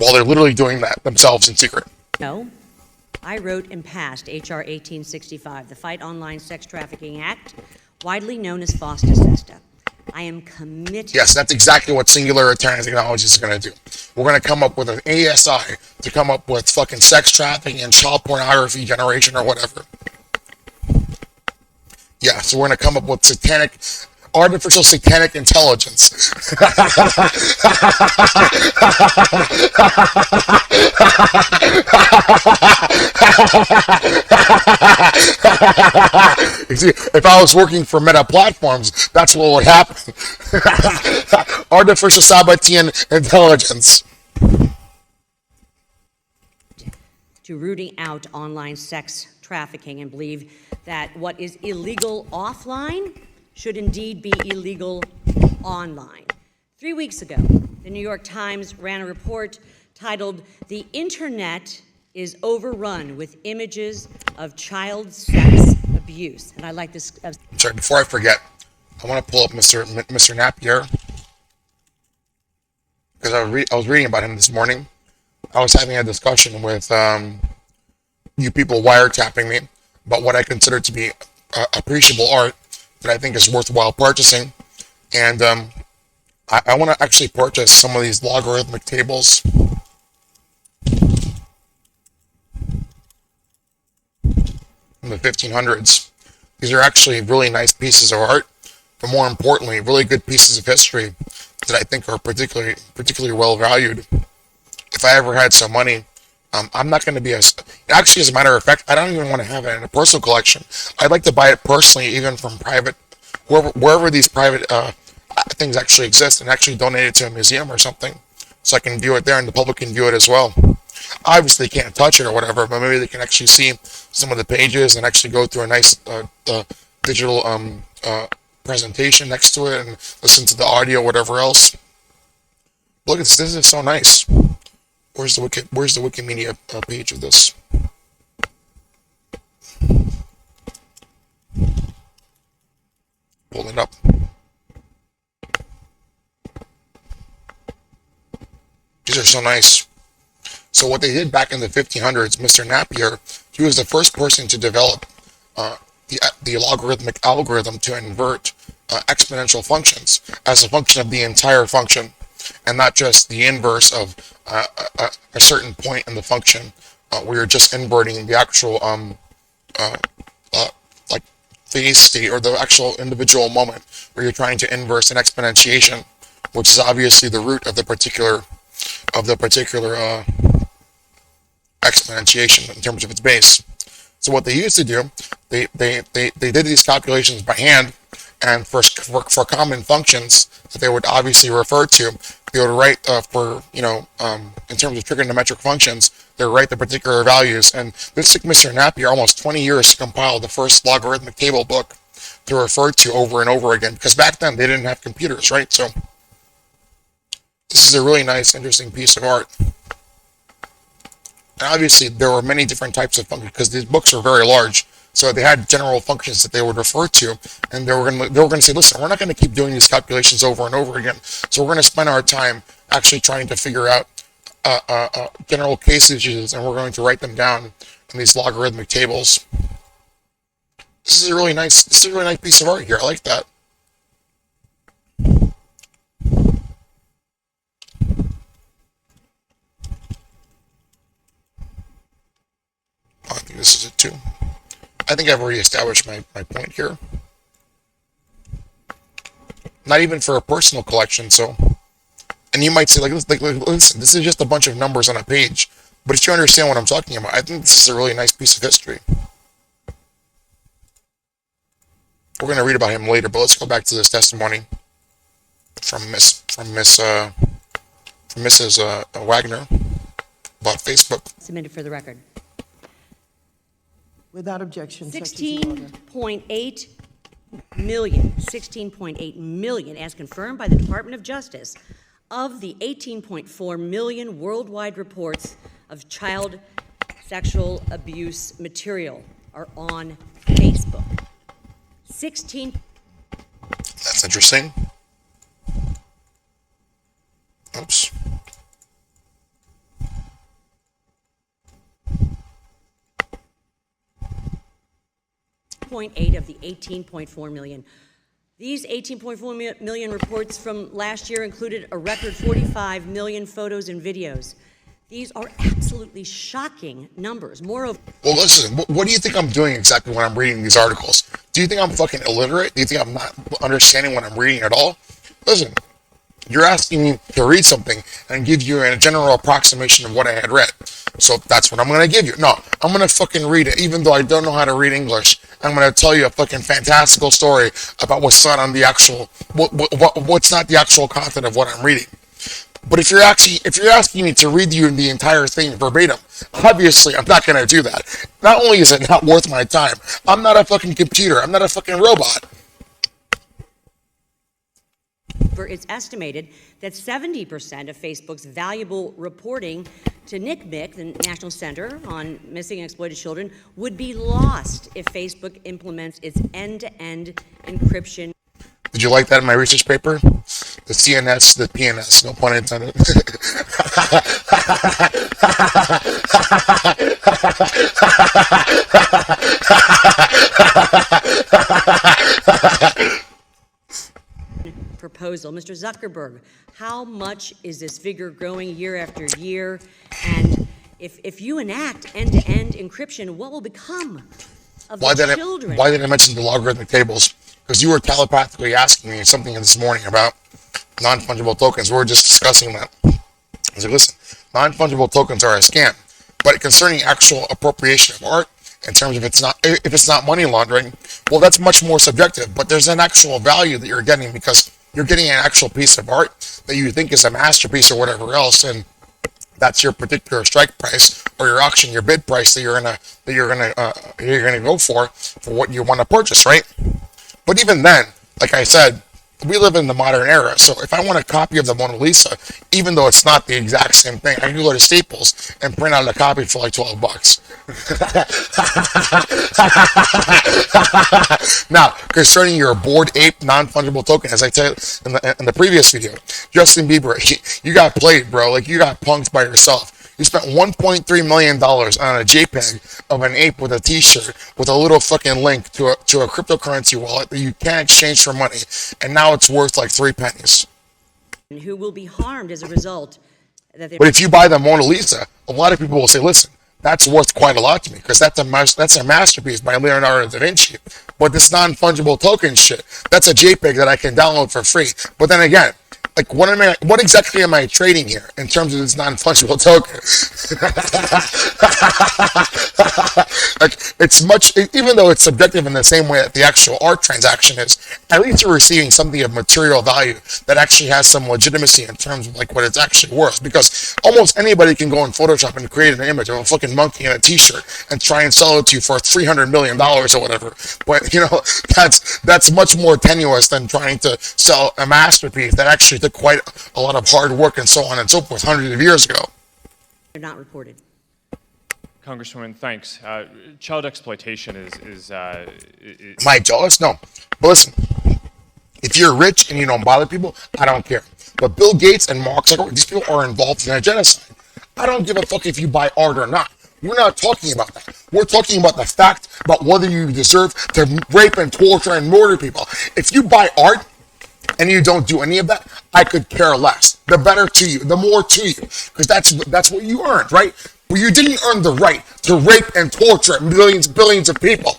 [SPEAKER 1] While they're literally doing that themselves in secret.
[SPEAKER 2] no, I wrote and passed H.R. 1865, the Fight Online Sex Trafficking Act, widely known as FOSTA-SESTA. I am committed.
[SPEAKER 1] Yes, that's exactly what Singular Eternity Technologies is going to do. We're going to come up with an ASI to come up with fucking sex trafficking and child pornography generation or whatever. Yeah, so we're going to come up with artificial satanic intelligence. You see, if I was working for Meta Platforms, that's what would happen. Artificial Sabbatean intelligence.
[SPEAKER 2] To rooting out online sex trafficking and believe that what is illegal offline should indeed be illegal online. 3 weeks ago, the New York Times ran a report titled, "The Internet is Overrun with Images of Child Sex Abuse." And I like this.
[SPEAKER 1] Sorry, before I forget, I want to pull up Mr. Napier, because I was reading about him this morning. I was having a discussion with you people wiretapping me about what I consider to be appreciable art that I think is worthwhile purchasing. And I want to actually purchase some of these logarithmic tables. From the 1500s. These are actually really nice pieces of art, but more importantly, really good pieces of history that I think are particularly well valued. If I ever had some money, I'm not going to be actually, as a matter of fact, I don't even want to have it in a personal collection. I'd like to buy it personally, even from private, wherever these private things actually exist, and actually donate it to a museum or something, so I can view it there and the public can view it as well. Obviously, they can't touch it or whatever, but maybe they can actually see some of the pages and actually go through a nice digital presentation next to it and listen to the audio, whatever else. Look at this. This is so nice. Where's the Wikimedia page of this? Pull it up. These are so nice. So what they did back in the 1500s, Mr. Napier, he was the first person to develop the logarithmic algorithm to invert exponential functions as a function of the entire function, and not just the inverse of a certain point in the function where you're just inverting the actual like phase state or the actual individual moment where you're trying to inverse an exponentiation, which is obviously the root of the particular exponentiation in terms of its base. So what they used to do, they did these calculations by hand, and for common functions that they would obviously refer to, they would write in terms of trigonometric functions, they would write the particular values. And this took Mr. Napier almost 20 years to compile the first logarithmic table book to refer to over and over again, because back then they didn't have computers, right? So this is a really nice, interesting piece of art. And obviously, there were many different types of functions because these books are very large. So they had general functions that they would refer to, and they were going to say, listen, we're not going to keep doing these calculations over and over again. So we're going to spend our time actually trying to figure out general case usages, and we're going to write them down in these logarithmic tables. This is a really nice piece of art here. I like that. this is it too. I think I've already established my point here. Not even for a personal collection, so. And you might say, listen, this is just a bunch of numbers on a page. But if you understand what I'm talking about, I think this is a really nice piece of history. We're going to read about him later, but let's go back to this testimony from Mrs. Wagner about Facebook.
[SPEAKER 2] Submitted for the record.
[SPEAKER 3] Without objection. Secretary Order.
[SPEAKER 2] 16.8 million, as confirmed by the Department of Justice, of the 18.4 million worldwide reports of child sexual abuse material are on Facebook. 16.
[SPEAKER 1] That's interesting. Oops.
[SPEAKER 2] 0.8 of the 18.4 million. These 18.4 million reports from last year included a record 45 million photos and videos. These are absolutely shocking numbers. Moreover,
[SPEAKER 1] well, listen, what do you think I'm doing exactly when I'm reading these articles? Do you think I'm fucking illiterate? Do you think I'm not understanding what I'm reading at all? Listen, you're asking me to read something and give you a general approximation of what I had read. So that's what I'm going to give you. No, I'm going to fucking read it, even though I don't know how to read English. I'm going to tell you a fucking fantastical story about what's not on the actual, what's not the actual content of what I'm reading. But if you're asking me to read you the entire thing verbatim, obviously I'm not going to do that. Not only is it not worth my time, I'm not a fucking computer. I'm not a fucking robot.
[SPEAKER 2] it's estimated that 70% of Facebook's valuable reporting to NCMEC, the National Center on Missing and Exploited Children, would be lost if Facebook implements its end-to-end encryption.
[SPEAKER 1] Did you like that in my research paper? The CNS, the PNS, no pun intended.
[SPEAKER 2] Proposal. Mr. Zuckerberg, how much is this figure growing year after year? And if you enact end-to-end encryption, what will become of the children?
[SPEAKER 1] Why did I mention the logarithmic tables? Because you were telepathically asking me something this morning about non-fungible tokens. We were just discussing that. I was like, listen, non-fungible tokens are a scam, but concerning actual appropriation of art, in terms of if it's not money laundering, well, that's much more subjective. But there's an actual value that you're getting because you're getting an actual piece of art that you think is a masterpiece or whatever else, and that's your particular strike price or your auction, your bid price that you're gonna go for what you want to purchase, right? But even then, like I said, we live in the modern era, so if I want a copy of the Mona Lisa, even though it's not the exact same thing, I can go to Staples and print out a copy for like $12. Now, concerning your Bored Ape non-fungible token, as I said in the previous video, Justin Bieber, you got played, bro. Like, you got punked by yourself. You spent $1.3 million on a JPEG of an ape with a t-shirt with a little fucking link to a cryptocurrency wallet that you can't exchange for money, and now it's worth like 3 pennies.
[SPEAKER 2] Who will be harmed as a result.
[SPEAKER 1] But if you buy the Mona Lisa, a lot of people will say, listen, that's worth quite a lot to me because that's a masterpiece by Leonardo da Vinci. But this non-fungible token shit, that's a JPEG that I can download for free. But then again, like, what exactly am I trading here in terms of this non-fungible token? Like, it's much, even though it's subjective in the same way that the actual art transaction is, at least you're receiving something of material value that actually has some legitimacy in terms of like what it's actually worth. Because almost anybody can go in Photoshop and create an image of a fucking monkey in a t-shirt and try and sell it to you for $300 million or whatever. But you know, that's much more tenuous than trying to sell a masterpiece that actually took quite a lot of hard work and so on and so forth hundreds of years ago.
[SPEAKER 2] They're not reported.
[SPEAKER 4] Congresswoman, thanks. Child exploitation is
[SPEAKER 1] Am I jealous? No. But listen, if you're rich and you don't bother people, I don't care. But Bill Gates and Mark Zuckerberg, these people are involved in a genocide. I don't give a fuck if you buy art or not. We're not talking about that. We're talking about the fact about whether you deserve to rape and torture and murder people. If you buy art and you don't do any of that, I could care less. The better to you, the more to you, because that's what you earned, right? But you didn't earn the right to rape and torture millions, billions of people.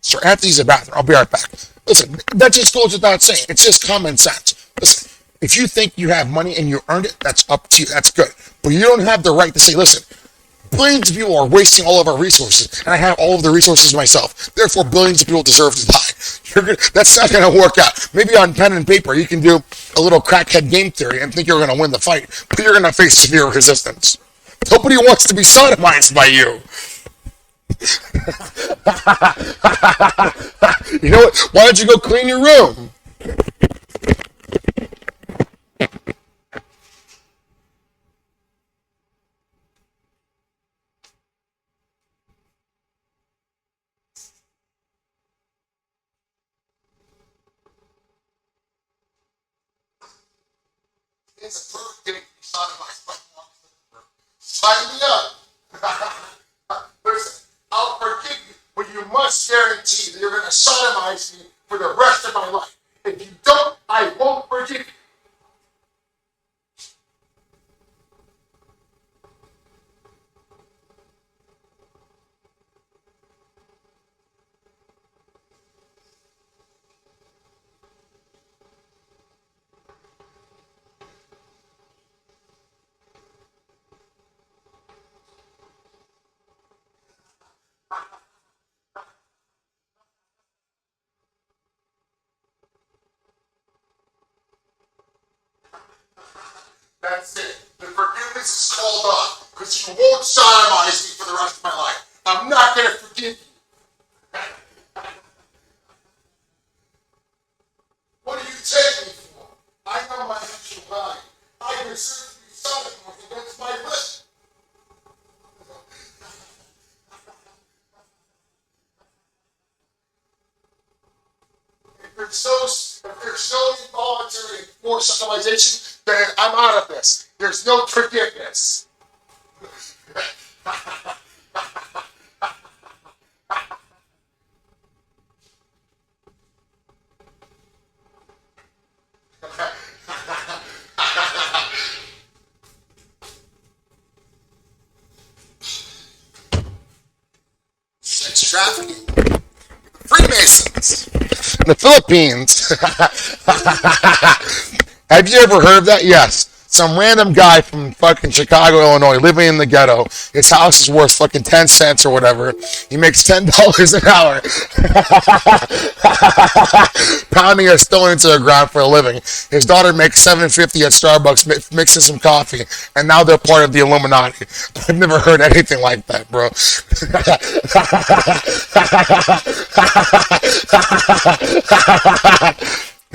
[SPEAKER 1] Sir Anthony's a bathroom. I'll be right back. Listen, that just goes without saying. It's just common sense. Listen, if you think you have money and you earned it, that's up to you. That's good. But you don't have the right to say, listen, billions of people are wasting all of our resources, and I have all of the resources myself. Therefore, billions of people deserve to die. That's not going to work out. Maybe on pen and paper, you can do a little crackhead game theory and think you're going to win the fight, but you're going to face severe resistance. Nobody wants to be sodomized by you. You know what? Why don't you go clean your room? It's a perfect day to be sodomized by you. Sign me up. Listen, I'll forgive you, but you must guarantee that you're going to sodomize me for the rest of my life. If you don't, I won't forgive you. That's it. The forgiveness is called off because you won't sodomize me for the rest of my life. I'm not going to forgive you. What do you take me for? I know my actual value. I deserve to be sodomized against my wish. If there's no involuntary forced sodomization, then I'm out of this. There's no forgiveness. Sex trafficking. Freemasons. In the Philippines. Have you ever heard of that? Yes. Some random guy from fucking Chicago, Illinois, living in the ghetto. His house is worth fucking 10 cents or whatever. He makes $10 an hour. Pounding a stone into the ground for a living. His daughter makes $7.50 at Starbucks mixing some coffee. And now they're part of the Illuminati. I've never heard anything like that, bro.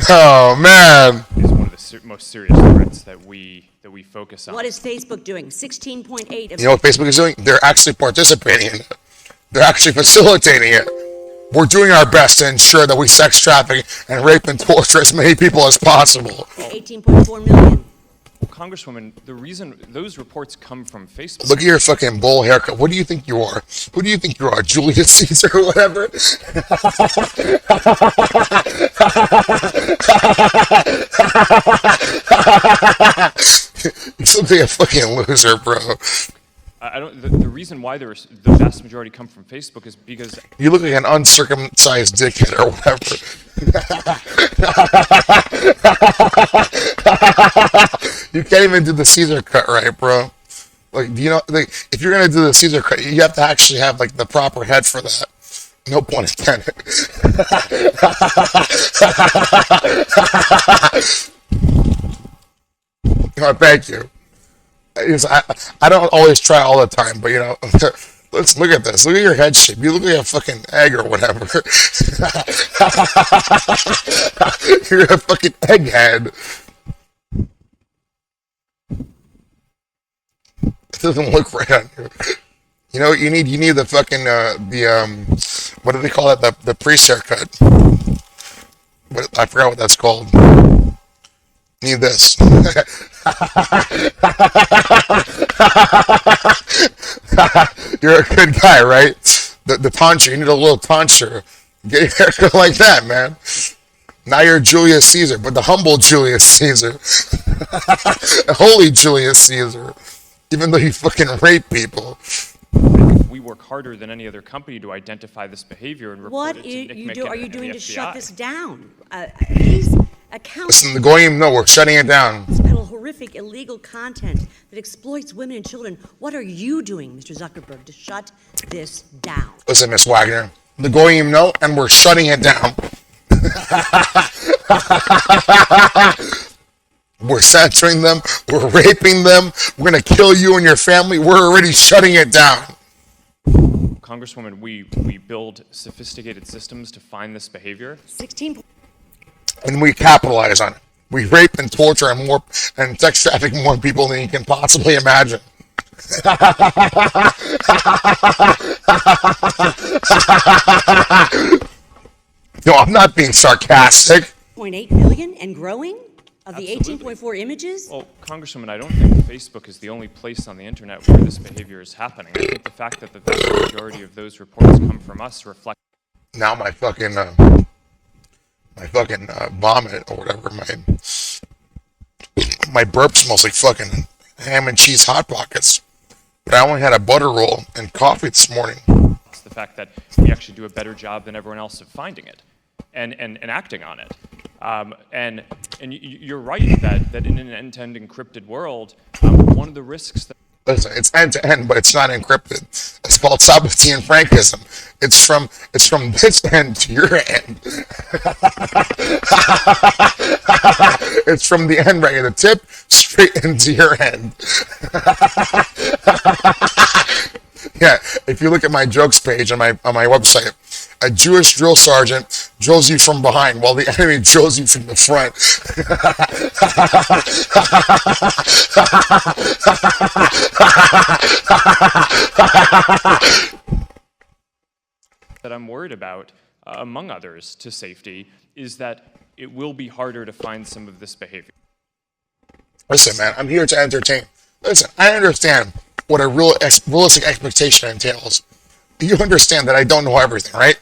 [SPEAKER 1] Oh, man.
[SPEAKER 4] Is one of the most serious threats that we focus on.
[SPEAKER 2] What is Facebook doing? 16.8 of
[SPEAKER 1] You know what Facebook is doing? They're actually participating in it. They're actually facilitating it. We're doing our best to ensure that we sex traffic and rape and torture as many people as possible.
[SPEAKER 2] 18.4 million.
[SPEAKER 4] Well, Congresswoman, the reason those reports come from Facebook.
[SPEAKER 1] Look at your fucking bowl haircut. What do you think you are? Who do you think you are? Julius Caesar or whatever? You look like a fucking loser, bro.
[SPEAKER 4] I don't. The reason why the vast majority come from Facebook is because
[SPEAKER 1] You look like an uncircumcised dickhead or whatever. You can't even do the Caesar cut right, bro. Like, do you know, like, if you're gonna do the Caesar cut, you have to actually have like the proper head for that. No pun intended. Oh, thank you. I don't always try all the time, but you know, let's look at this. Look at your head shape. You look like a fucking egg or whatever. You're a fucking egghead. It doesn't look right on you. You know what you need? You need the fucking what do they call it? The priest haircut. I forgot what that's called. Need this. You're a good guy, right? The tonsure. You need a little tonsure. Get your haircut like that, man. Now you're Julius Caesar, but the humble Julius Caesar. The holy Julius Caesar. even though you fucking rape people.
[SPEAKER 4] We work harder than any other company to identify this behavior and report
[SPEAKER 2] What
[SPEAKER 4] it to Nick
[SPEAKER 2] are you
[SPEAKER 4] and
[SPEAKER 2] doing
[SPEAKER 4] the
[SPEAKER 2] to shut
[SPEAKER 4] FBI.
[SPEAKER 2] this down? These accounts
[SPEAKER 1] Listen, the Goyim know we're shutting it down.
[SPEAKER 2] peddle horrific, illegal content that exploits women and children. What are you doing, Mr. Zuckerberg, to shut this down?
[SPEAKER 1] Listen, Miss Wagner, the Goyim know, and we're shutting it down. We're censoring them. We're raping them. We're going to kill you and your family. We're already shutting it down.
[SPEAKER 4] Congresswoman, we build sophisticated systems to find this behavior.
[SPEAKER 2] 16.
[SPEAKER 1] And we capitalize on it. We rape and torture and sex traffic more people than you can possibly imagine. No, I'm not being sarcastic.
[SPEAKER 2] 0.8 million and growing of the
[SPEAKER 4] Absolutely.
[SPEAKER 2] 18.4 images?
[SPEAKER 4] Well, Congresswoman, I don't think Facebook is the only place on the internet where this behavior is happening. I think the fact that the vast majority of those reports come from us reflect
[SPEAKER 1] Now my fucking vomit or whatever, my burp smells like fucking ham and cheese Hot Pockets. But I only had a butter roll and coffee this morning.
[SPEAKER 4] the fact that we actually do a better job than everyone else of finding it and acting on it. And you're right that in an end-to-end encrypted world, one of the risks that
[SPEAKER 1] Listen, it's end to end, but it's not encrypted. It's called Sabbatean Frankism. It's from this end to your end. It's from the end right at the tip straight into your end. Yeah, if you look at my jokes page on my website, a Jewish drill sergeant drills you from behind while the enemy drills you from the front.
[SPEAKER 4] that I'm worried about, among others, to safety, is that it will be harder to find some of this behavior.
[SPEAKER 1] Listen, man, I'm here to entertain. Listen, I understand what a realistic expectation entails. You understand that I don't know everything, right?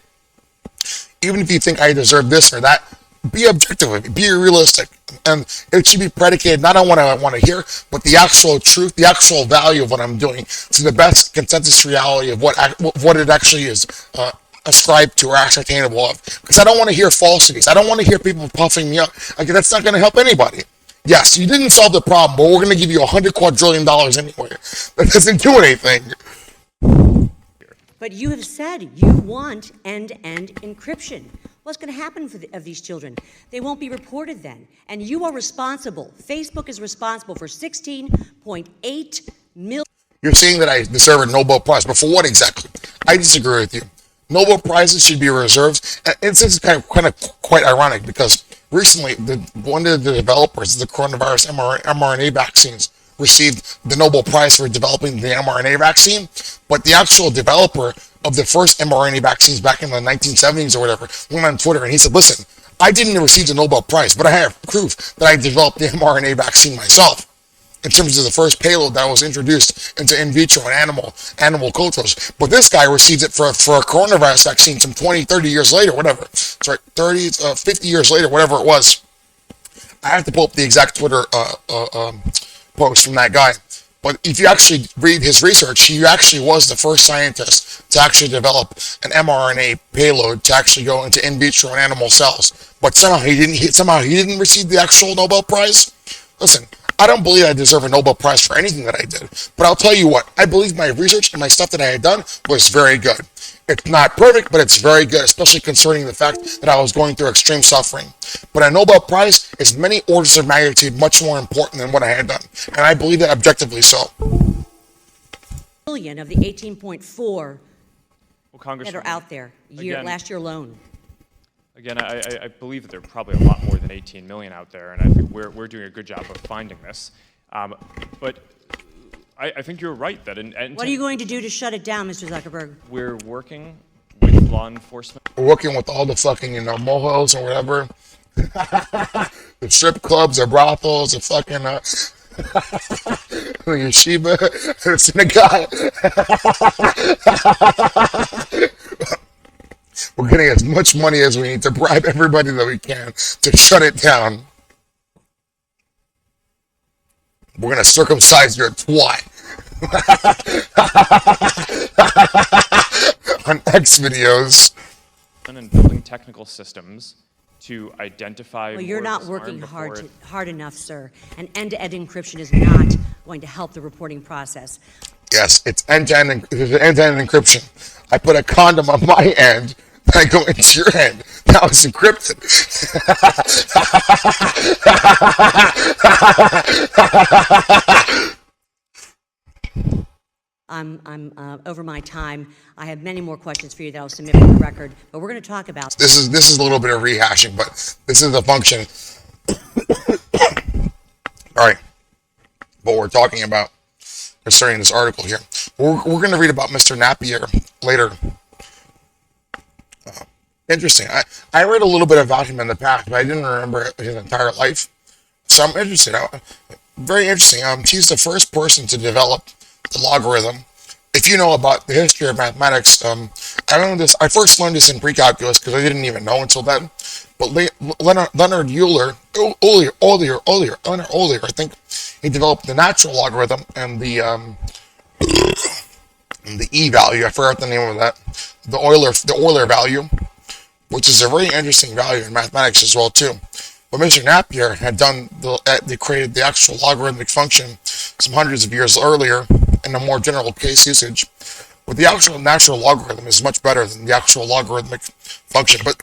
[SPEAKER 1] Even if you think I deserve this or that, be objective with me, be realistic. And it should be predicated not on what I want to hear, but the actual truth, the actual value of what I'm doing to the best consensus reality of what it actually is ascribed to or ascertainable of. Because I don't want to hear falsities. I don't want to hear people puffing me up. Like, that's not going to help anybody. Yes, you didn't solve the problem, but we're going to give you $100 quadrillion anyway. That doesn't do anything.
[SPEAKER 2] But you have said you want end-to-end encryption. What's going to happen of these children? They won't be reported then. And you are responsible. Facebook is responsible for 16.8 million.
[SPEAKER 1] You're saying that I deserve a Nobel Prize, but for what exactly? I disagree with you. Nobel Prizes should be reserved. And it's kind of quite ironic because recently one of the developers of the coronavirus mRNA vaccines received the Nobel Prize for developing the mRNA vaccine, but the actual developer of the first mRNA vaccines back in the 1970s or whatever went on Twitter and he said, listen, I didn't receive the Nobel Prize, but I have proof that I developed the mRNA vaccine myself in terms of the first payload that was introduced into in vitro and animal cultures. But this guy received it for a coronavirus vaccine some 20, 30 years later, whatever. Sorry, 50 years later, whatever it was. I have to pull up the exact Twitter post from that guy. But if you actually read his research, he actually was the first scientist to actually develop an mRNA payload to actually go into in vitro and animal cells. But somehow he didn't receive the actual Nobel Prize. Listen, I don't believe I deserve a Nobel Prize for anything that I did. But I'll tell you what, I believe my research and my stuff that I had done was very good. It's not perfect, but it's very good, especially concerning the fact that I was going through extreme suffering. But a Nobel Prize is many orders of magnitude much more important than what I had done. And I believe that objectively so.
[SPEAKER 2] Million of the 18.4
[SPEAKER 4] Well,
[SPEAKER 2] that
[SPEAKER 4] Congressman,
[SPEAKER 2] are out there last year alone.
[SPEAKER 4] Again, I believe that there are probably a lot more than 18 million out there, and I think we're doing a good job of finding this. But I think you're right that
[SPEAKER 2] What are you going to do to shut it down, Mr. Zuckerberg?
[SPEAKER 4] we're working with law enforcement.
[SPEAKER 1] We're working with all the fucking, mohos or whatever. The strip clubs, the brothels, the fucking, the yeshiva, the synagogue. We're getting as much money as we need to bribe everybody that we can to shut it down. We're going to circumcise your twat. on X videos.
[SPEAKER 4] And building technical systems to identify.
[SPEAKER 2] Well, you're
[SPEAKER 4] more of
[SPEAKER 2] not
[SPEAKER 4] this harm
[SPEAKER 2] working
[SPEAKER 4] before
[SPEAKER 2] hard enough, sir. And end-to-end encryption is not going to help the reporting process.
[SPEAKER 1] Yes, it's end-to-end encryption. I put a condom on my end, and I go into your end. Now it's encrypted.
[SPEAKER 2] I'm over my time. I have many more questions for you that I'll submit for the record, but we're going to talk about.
[SPEAKER 1] This is a little bit of rehashing, but this is a function. All right, what we're talking about concerning this article here. We're going to read about Mr. Napier later. Interesting. I read a little bit about him in the past, but I didn't remember his entire life. So I'm interested. Very interesting. He's the first person to develop the logarithm. If you know about the history of mathematics, I learned this. I first learned this in pre-calculus because I didn't even know until then. But Leonard Euler, I think, he developed the natural logarithm and the E value. I forgot the name of that. The Euler value, which is a very interesting value in mathematics as well too. But Mr. Napier had done they created the actual logarithmic function some hundreds of years earlier in a more general case usage. But the actual natural logarithm is much better than the actual logarithmic function. But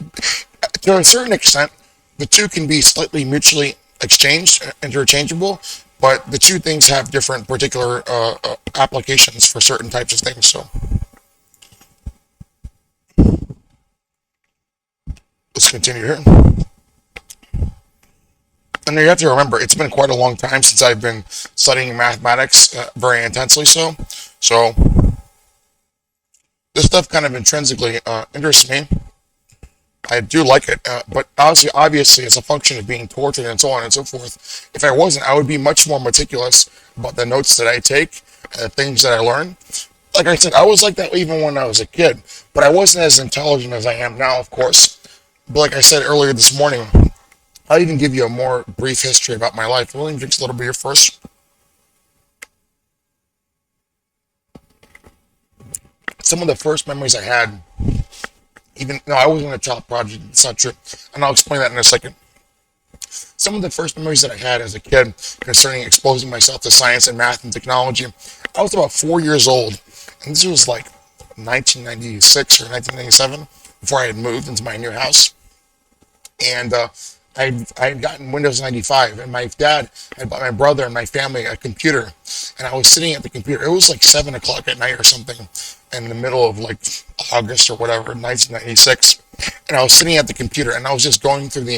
[SPEAKER 1] to a certain extent, the two can be slightly mutually interchangeable, but the two things have different particular applications for certain types of things. So let's continue here. And you have to remember, it's been quite a long time since I've been studying mathematics very intensely. So this stuff kind of intrinsically interests me. I do like it, but obviously, as a function of being tortured and so on and so forth, if I wasn't, I would be much more meticulous about the notes that I take and the things that I learn. Like I said, I was like that even when I was a kid, but I wasn't as intelligent as I am now, of course. But like I said earlier this morning, I'll even give you a more brief history about my life. William, drinks a little beer first. Some of the first memories I had, I wasn't a child prodigy, it's not true, and I'll explain that in a second. Some of the first memories that I had as a kid concerning exposing myself to science and math and technology, I was about 4 years old, and this was like 1996 or 1997, before I had moved into my new house. And I had gotten Windows 95, and my dad had bought my brother and my family a computer, and I was sitting at the computer. It was like 7 o'clock at night or something, in the middle of like August or whatever, 1996, and I was sitting at the computer, and I was just going through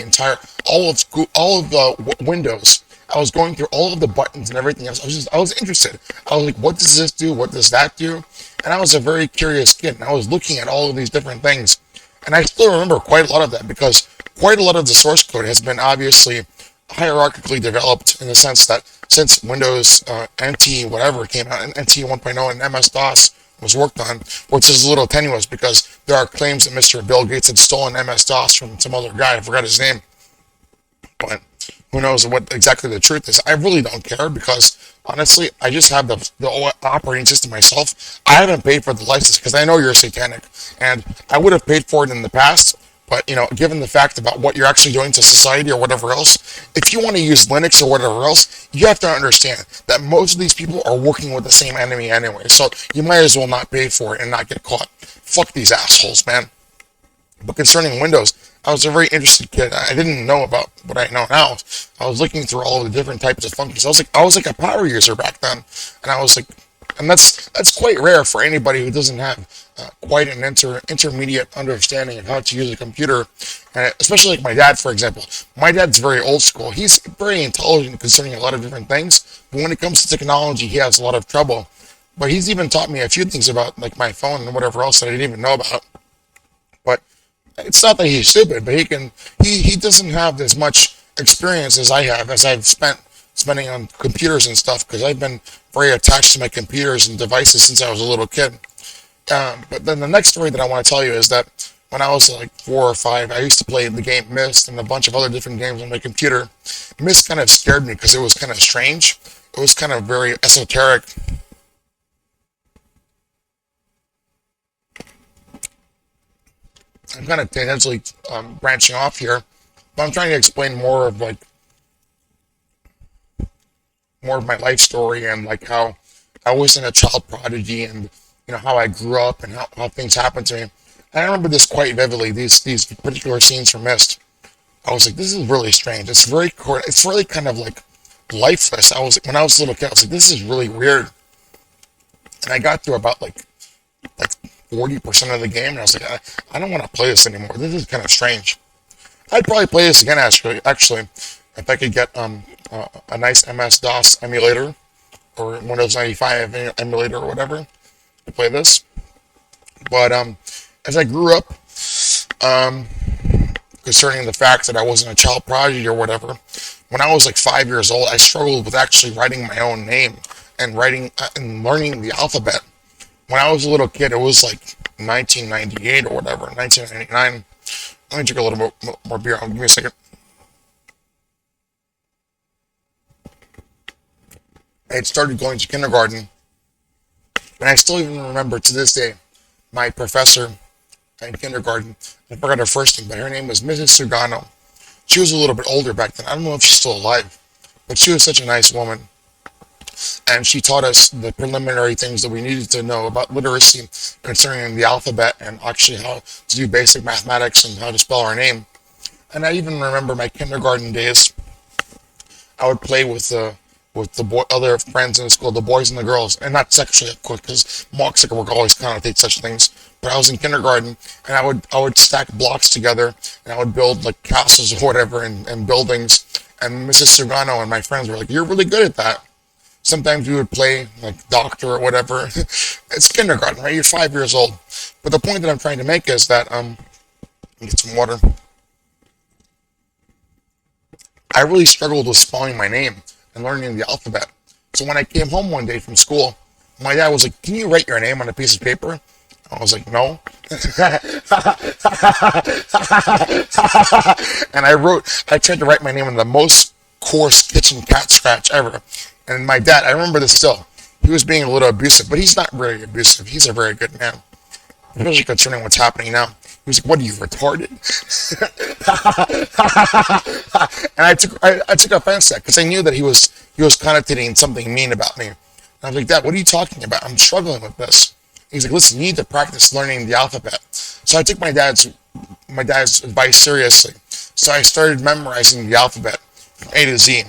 [SPEAKER 1] all of the Windows. I was going through all of the buttons and everything else. I was interested. I was like, what does this do? What does that do? And I was a very curious kid, and I was looking at all of these different things. And I still remember quite a lot of that because quite a lot of the source code has been obviously hierarchically developed in the sense that since Windows NT whatever came out, and NT 1.0 and MS-DOS was worked on, which is a little tenuous because there are claims that Mr. Bill Gates had stolen MS-DOS from some other guy. I forgot his name. But who knows what exactly the truth is. I really don't care because, honestly, I just have the operating system myself. I haven't paid for the license because I know you're satanic. And I would have paid for it in the past, but, given the fact about what you're actually doing to society or whatever else, if you want to use Linux or whatever else, you have to understand that most of these people are working with the same enemy anyway. So you might as well not pay for it and not get caught. Fuck these assholes, man. But concerning Windows, I was a very interested kid. I didn't know about what I know now. I was looking through all of the different types of functions. I was like a power user back then, and I was like, and that's quite rare for anybody who doesn't have quite an intermediate understanding of how to use a computer, and especially like my dad, for example. My dad's very old school. He's very intelligent concerning a lot of different things, but when it comes to technology, he has a lot of trouble. But he's even taught me a few things about like my phone and whatever else that I didn't even know about. But it's not that he's stupid, but he doesn't have as much experience as I have, as I've spending on computers and stuff, because I've been very attached to my computers and devices since I was a little kid. But then the next story that I want to tell you is that when I was like 4 or 5, I used to play the game Myst and a bunch of other different games on my computer. Myst kind of scared me because it was kind of strange. It was kind of very esoteric. I'm kind of tangentially branching off here, but I'm trying to explain more of like more of my life story and like how I wasn't a child prodigy and how I grew up and how things happened to me. And I remember this quite vividly. These particular scenes from Mist. I was like, this is really strange. It's really kind of like lifeless. When I was a little kid, I was like, this is really weird. And I got through about like 40% of the game, and I was like, I don't want to play this anymore. This is kind of strange. I'd probably play this again actually, if I could get a nice MS-DOS emulator or Windows 95 emulator or whatever to play this. But as I grew up, concerning the fact that I wasn't a child prodigy or whatever, when I was like 5 years old, I struggled with actually writing my own name and writing and learning the alphabet. When I was a little kid, it was like 1998 or whatever, 1999. Let me drink a little bit more beer. Give me a second. I had started going to kindergarten, and I still even remember to this day my professor in kindergarten. I forgot her first name, but her name was Mrs. Sugano. She was a little bit older back then. I don't know if she's still alive, but she was such a nice woman. And she taught us the preliminary things that we needed to know about literacy concerning the alphabet and actually how to do basic mathematics and how to spell our name. And I even remember my kindergarten days. I would play with the other friends in the school, the boys and the girls, and not sexually, of course, because Marxic would always connotate such things. But I was in kindergarten, and I would stack blocks together, and I would build like castles or whatever and buildings. And Mrs. Sugano and my friends were like, "You're really good at that." Sometimes we would play like doctor or whatever. It's kindergarten, right? You're 5 years old. But the point that I'm trying to make is that get some water. I really struggled with spelling my name and learning the alphabet. So when I came home one day from school, my dad was like, "Can you write your name on a piece of paper?" I was like, "No." And I tried to write my name in the most coarse kitchen cat scratch ever. And my dad, I remember this still, he was being a little abusive, but he's not really abusive. He's a very good man, especially concerning what's happening now. He was like, "What are you, retarded?" And I took offense to that because I knew that he was connotating something mean about me. And I was like, "Dad, what are you talking about? I'm struggling with this." He's like, "Listen, you need to practice learning the alphabet." So I took my dad's advice seriously. So I started memorizing the alphabet from A to Z.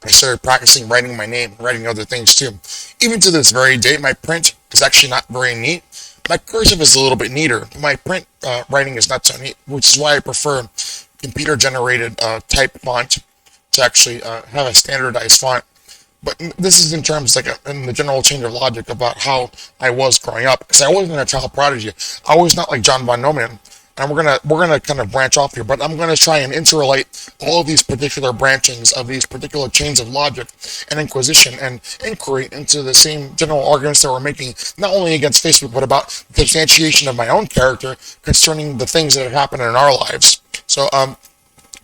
[SPEAKER 1] I started practicing writing my name, writing other things too. Even to this very day, my print is actually not very neat. My cursive is a little bit neater. My print writing is not so neat, which is why I prefer computer-generated type font to actually have a standardized font. But this is in terms in the general change of logic about how I was growing up, because I wasn't a child prodigy. I was not like John von Neumann. And we're gonna kind of branch off here, but I'm gonna try and interrelate all of these particular branchings of these particular chains of logic and inquisition and inquiry into the same general arguments that we're making, not only against Facebook, but about the substantiation of my own character concerning the things that have happened in our lives. So,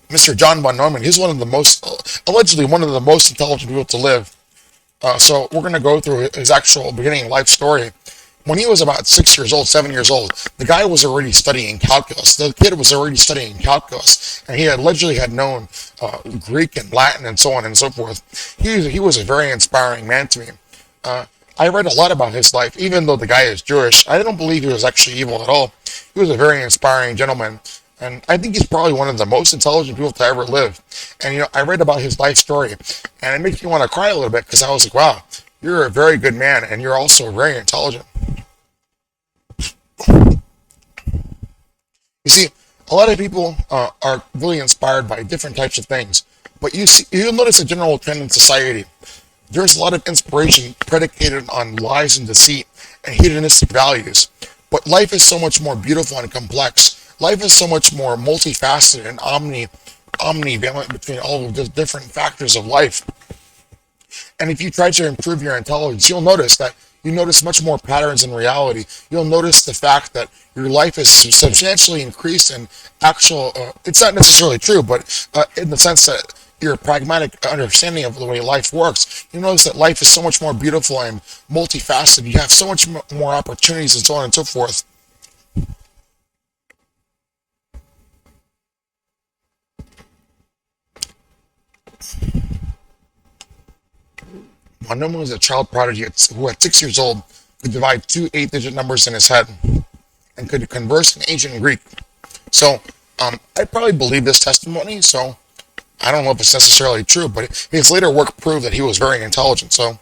[SPEAKER 1] Mr. John von Neumann, he's allegedly one of the most intelligent people to live. So we're gonna go through his actual beginning life story. When he was about 6 years old, 7 years old, the guy was already studying calculus. The kid was already studying calculus, and he allegedly had known Greek and Latin and so on and so forth. He was a very inspiring man to me. I read a lot about his life, even though the guy is Jewish. I don't believe he was actually evil at all. He was a very inspiring gentleman, and I think he's probably one of the most intelligent people to ever live. And I read about his life story, and it makes me want to cry a little bit because I was like, wow, you're a very good man, and you're also very intelligent. You see, a lot of people are really inspired by different types of things, but you'll notice a general trend in society. There's a lot of inspiration predicated on lies and deceit and hedonistic values, but life is so much more beautiful and complex. Life is so much more multifaceted and omnivalent between all of the different factors of life. And if you try to improve your intelligence, you'll notice much more patterns in reality. You'll notice the fact that your life is substantially increased in actual, it's not necessarily true, but in the sense that your pragmatic understanding of the way life works, you notice that life is so much more beautiful and multifaceted. You have so much more opportunities and so on and so forth. Von Neumann was a child prodigy who at 6 years old could divide two 8-digit numbers in his head and could converse in ancient Greek. So, I probably believe this testimony, so I don't know if it's necessarily true, but his later work proved that he was very intelligent. So,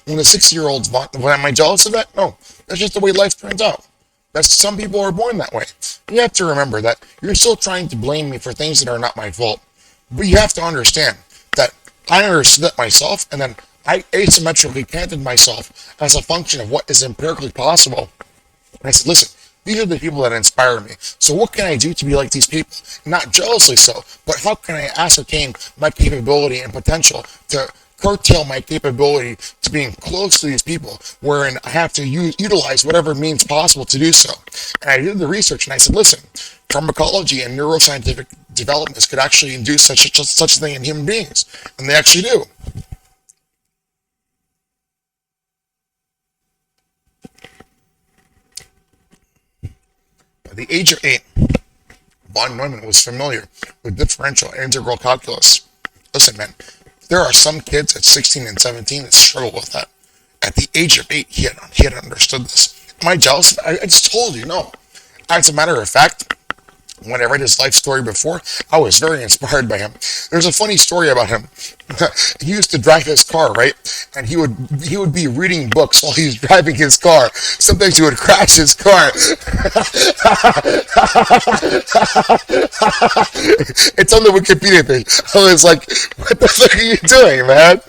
[SPEAKER 1] when the 6-year-old's, am I jealous of that? No, that's just the way life turns out. That's some people are born that way. You have to remember that you're still trying to blame me for things that are not my fault. But you have to understand that I understood that myself, and then I asymmetrically canted myself as a function of what is empirically possible. And I said, listen, these are the people that inspire me. So what can I do to be like these people? Not jealously so, but how can I ascertain my capability and potential to curtail my capability to being close to these people, wherein I have to utilize whatever means possible to do so. And I did the research, and I said, listen, pharmacology and neuroscientific developments could actually induce such a thing in human beings, and they actually do. By the age of 8, von Neumann was familiar with differential and integral calculus. Listen, man, there are some kids at 16 and 17 that struggle with that. At the age of 8, he had understood this. Am I jealous? I just told you, no. As a matter of fact, when I read his life story before, I was very inspired by him. There's a funny story about him. He used to drive his car, right? And he would be reading books while he was driving his car. Sometimes he would crash his car. It's on the Wikipedia page. I was like, what the fuck are you doing, man?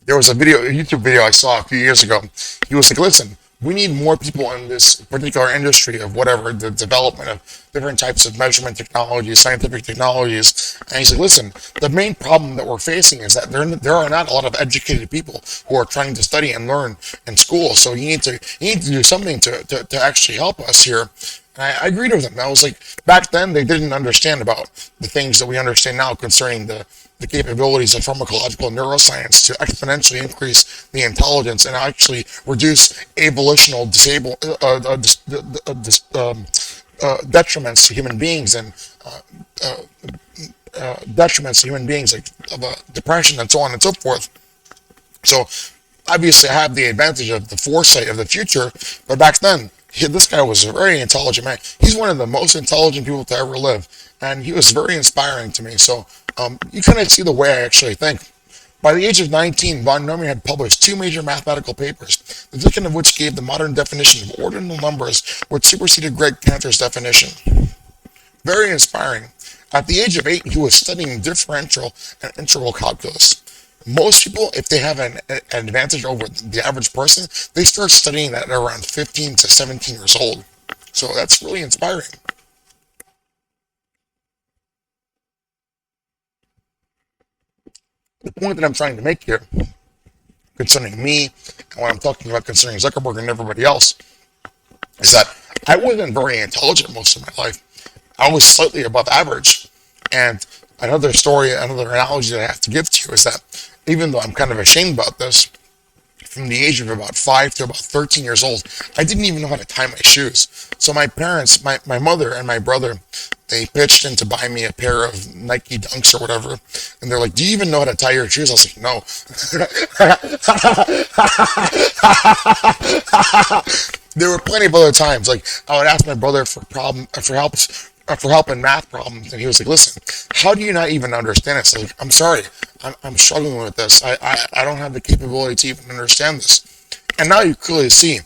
[SPEAKER 1] There was a YouTube video I saw a few years ago. He was like, listen, we need more people in this particular industry of whatever, the development of different types of measurement technologies, scientific technologies. And he's like, listen, the main problem that we're facing is that there are not a lot of educated people who are trying to study and learn in school. So you need to do something to actually help us here. And I agreed with him. I was like, back then they didn't understand about the things that we understand now concerning the capabilities of pharmacological neuroscience to exponentially increase the intelligence and actually reduce avolitional detriments to human beings and detriments to human beings like depression and so on and so forth. So obviously I have the advantage of the foresight of the future, but back then this guy was a very intelligent man. He's one of the most intelligent people to ever live, and he was very inspiring to me. So you kind of see the way I actually think. By the age of 19, von Neumann had published 2 major mathematical papers, the second of which gave the modern definition of ordinal numbers, which superseded Greg Cantor's definition. Very inspiring. At the age of 8, he was studying differential and integral calculus. Most people, if they have an advantage over the average person, they start studying that at around 15 to 17 years old. So that's really inspiring. The point that I'm trying to make here, concerning me, and what I'm talking about concerning Zuckerberg and everybody else, is that I wasn't very intelligent most of my life. I was slightly above average. And another analogy that I have to give to you is that even though I'm kind of ashamed about this, from the age of about 5 to about 13 years old, I didn't even know how to tie my shoes. So my parents, my mother and my brother, they pitched in to buy me a pair of Nike Dunks or whatever. And they're like, do you even know how to tie your shoes? I was like, no. There were plenty of other times. Like, I would ask my brother for help in math problems, and he was like, listen, how do you not even understand this? I was like, I'm sorry, I'm struggling with this. I don't have the capability to even understand this. And now you clearly see,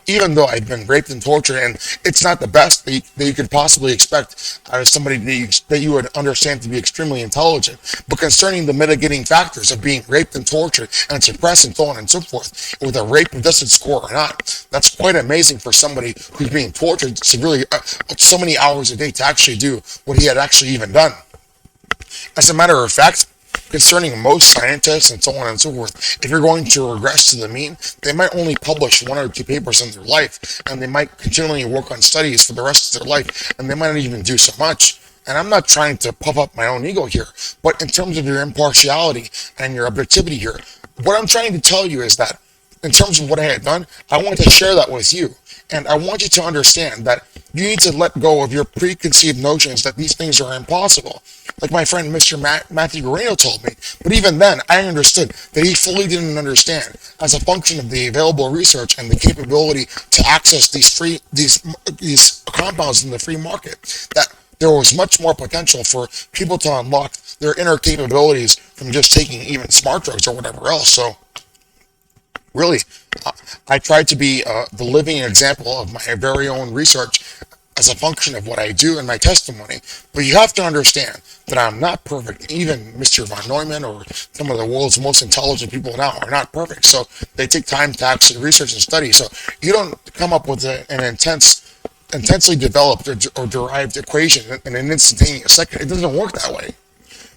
[SPEAKER 1] even though I've been raped and tortured, and it's not the best that you could possibly expect out of somebody that you would understand to be extremely intelligent, but concerning the mitigating factors of being raped and tortured and suppressed and so on and so forth, with a rape resistant score or not, that's quite amazing for somebody who's being tortured severely so many hours a day to actually do what he had actually even done. As a matter of fact, concerning most scientists and so on and so forth, if you're going to regress to the mean, they might only publish 1 or 2 papers in their life, and they might continually work on studies for the rest of their life, and they might not even do so much. And I'm not trying to puff up my own ego here, but in terms of your impartiality and your objectivity here, what I'm trying to tell you is that in terms of what I had done, I wanted to share that with you. And I want you to understand that you need to let go of your preconceived notions that these things are impossible. Like my friend Mr. Matthew Guarino told me. But even then, I understood that he fully didn't understand, as a function of the available research and the capability to access these compounds in the free market, that there was much more potential for people to unlock their inner capabilities from just taking even smart drugs or whatever else. So really, I tried to be the living example of my very own research as a function of what I do in my testimony. But you have to understand that I'm not perfect. Even Mr. von Neumann or some of the world's most intelligent people now are not perfect. So they take time to actually research and study. So you don't come up with an intensely developed or derived equation in an instantaneous second. It doesn't work that way.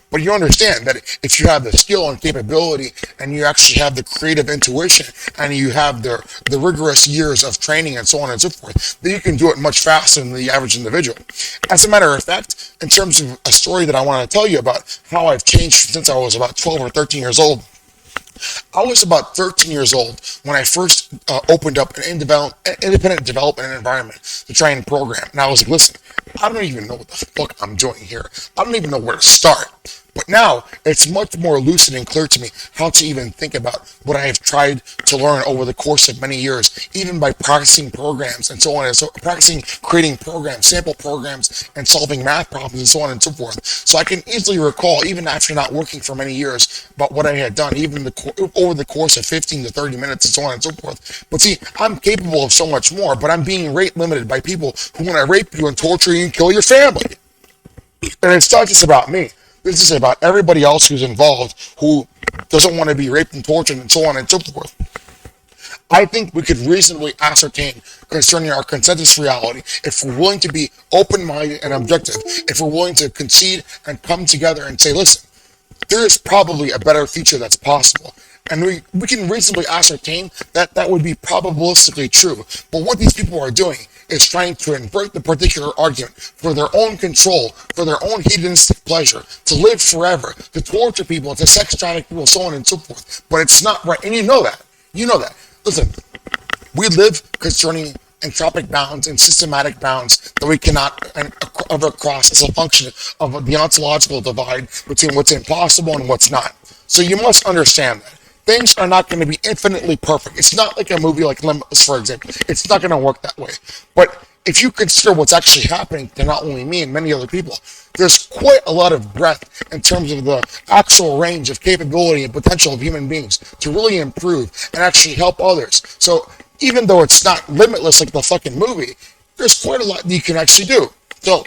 [SPEAKER 1] But you understand that if you have the skill and capability and you actually have the creative intuition and you have the rigorous years of training and so on and so forth, then you can do it much faster than the average individual. As a matter of fact, in terms of a story that I want to tell you about how I've changed since I was about 12 or 13 years old, I was about 13 years old when I first opened up an independent development environment to try and program. And I was like, listen, I don't even know what the fuck I'm doing here. I don't even know where to start. But now it's much more lucid and clear to me how to even think about what I have tried to learn over the course of many years, even by practicing programs and so on and so practicing creating programs, sample programs, and solving math problems and so on and so forth. So I can easily recall, even after not working for many years, about what I had done, even over the course of 15 to 30 minutes and so on and so forth. But see, I'm capable of so much more, but I'm being rate limited by people who want to rape you and torture you and kill your family. And it's not just about me. This is about everybody else who's involved who doesn't want to be raped and tortured and so on and so forth. I think we could reasonably ascertain concerning our consensus reality if we're willing to be open-minded and objective, if we're willing to concede and come together and say, listen, there is probably a better future that's possible. And we can reasonably ascertain that that would be probabilistically true. But what these people are doing is trying to invert the particular argument for their own control, for their own hedonistic pleasure, to live forever, to torture people, to sex traffic people, so on and so forth. But it's not right. And you know that. You know that. Listen, we live concerning entropic bounds and systematic bounds that we cannot ever cross as a function of the ontological divide between what's impossible and what's not. So you must understand that. Things are not going to be infinitely perfect. It's not like a movie like Limitless, for example. It's not going to work that way. But if you consider what's actually happening to not only me and many other people, there's quite a lot of breadth in terms of the actual range of capability and potential of human beings to really improve and actually help others. So even though it's not limitless like the fucking movie, there's quite a lot that you can actually do. So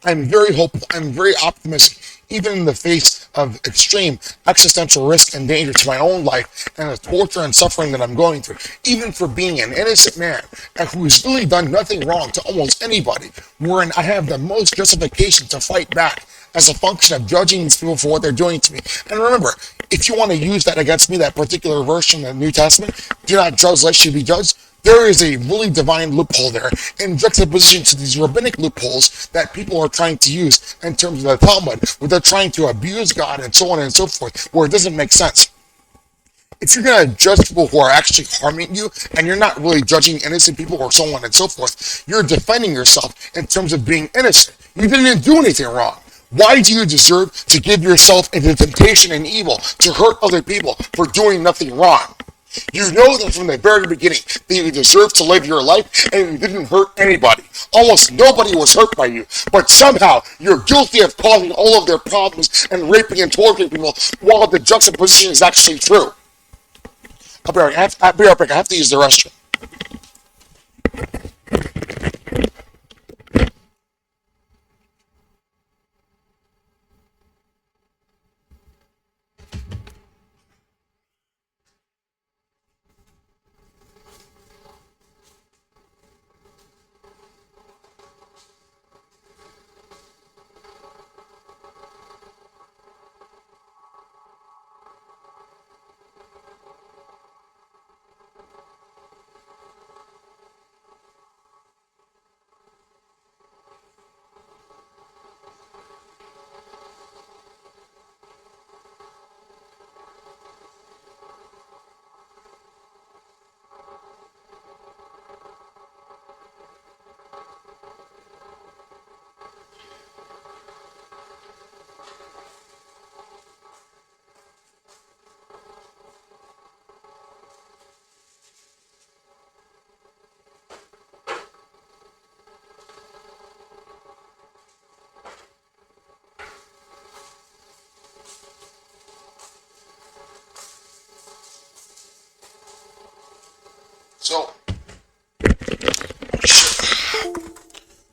[SPEAKER 1] I'm very hopeful. I'm very optimistic, even in the face of extreme existential risk and danger to my own life and the torture and suffering that I'm going through, even for being an innocent man and who's really done nothing wrong to almost anybody, wherein I have the most justification to fight back as a function of judging these people for what they're doing to me. And remember, if you want to use that against me, that particular verse in the New Testament, do not judge lest you be judged, there is a really divine loophole there in juxtaposition to these rabbinic loopholes that people are trying to use in terms of the Talmud, where they're trying to abuse God and so on and so forth, where it doesn't make sense. If you're going to judge people who are actually harming you, and you're not really judging innocent people or so on and so forth, you're defending yourself in terms of being innocent. You didn't do anything wrong. Why do you deserve to give yourself into temptation and evil to hurt other people for doing nothing wrong? You know that from the very beginning that you deserve to live your life and you didn't hurt anybody. Almost nobody was hurt by you, but somehow you're guilty of causing all of their problems and raping and torturing people while the juxtaposition is actually true. I'll be right back. I have to use the restroom. So, what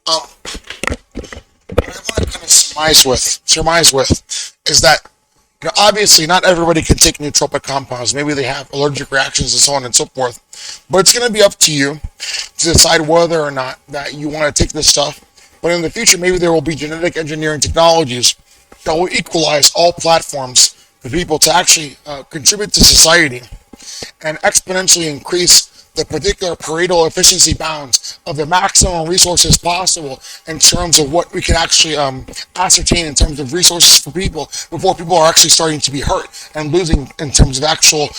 [SPEAKER 1] I want to kind of surmise with is that, obviously not everybody can take nootropic compounds. Maybe they have allergic reactions and so on and so forth. But it's going to be up to you to decide whether or not that you want to take this stuff. But in the future, maybe there will be genetic engineering technologies that will equalize all platforms for people to actually contribute to society and exponentially increase the particular Pareto efficiency bounds of the maximum resources possible in terms of what we can actually ascertain in terms of resources for people before people are actually starting to be hurt and losing in terms of actual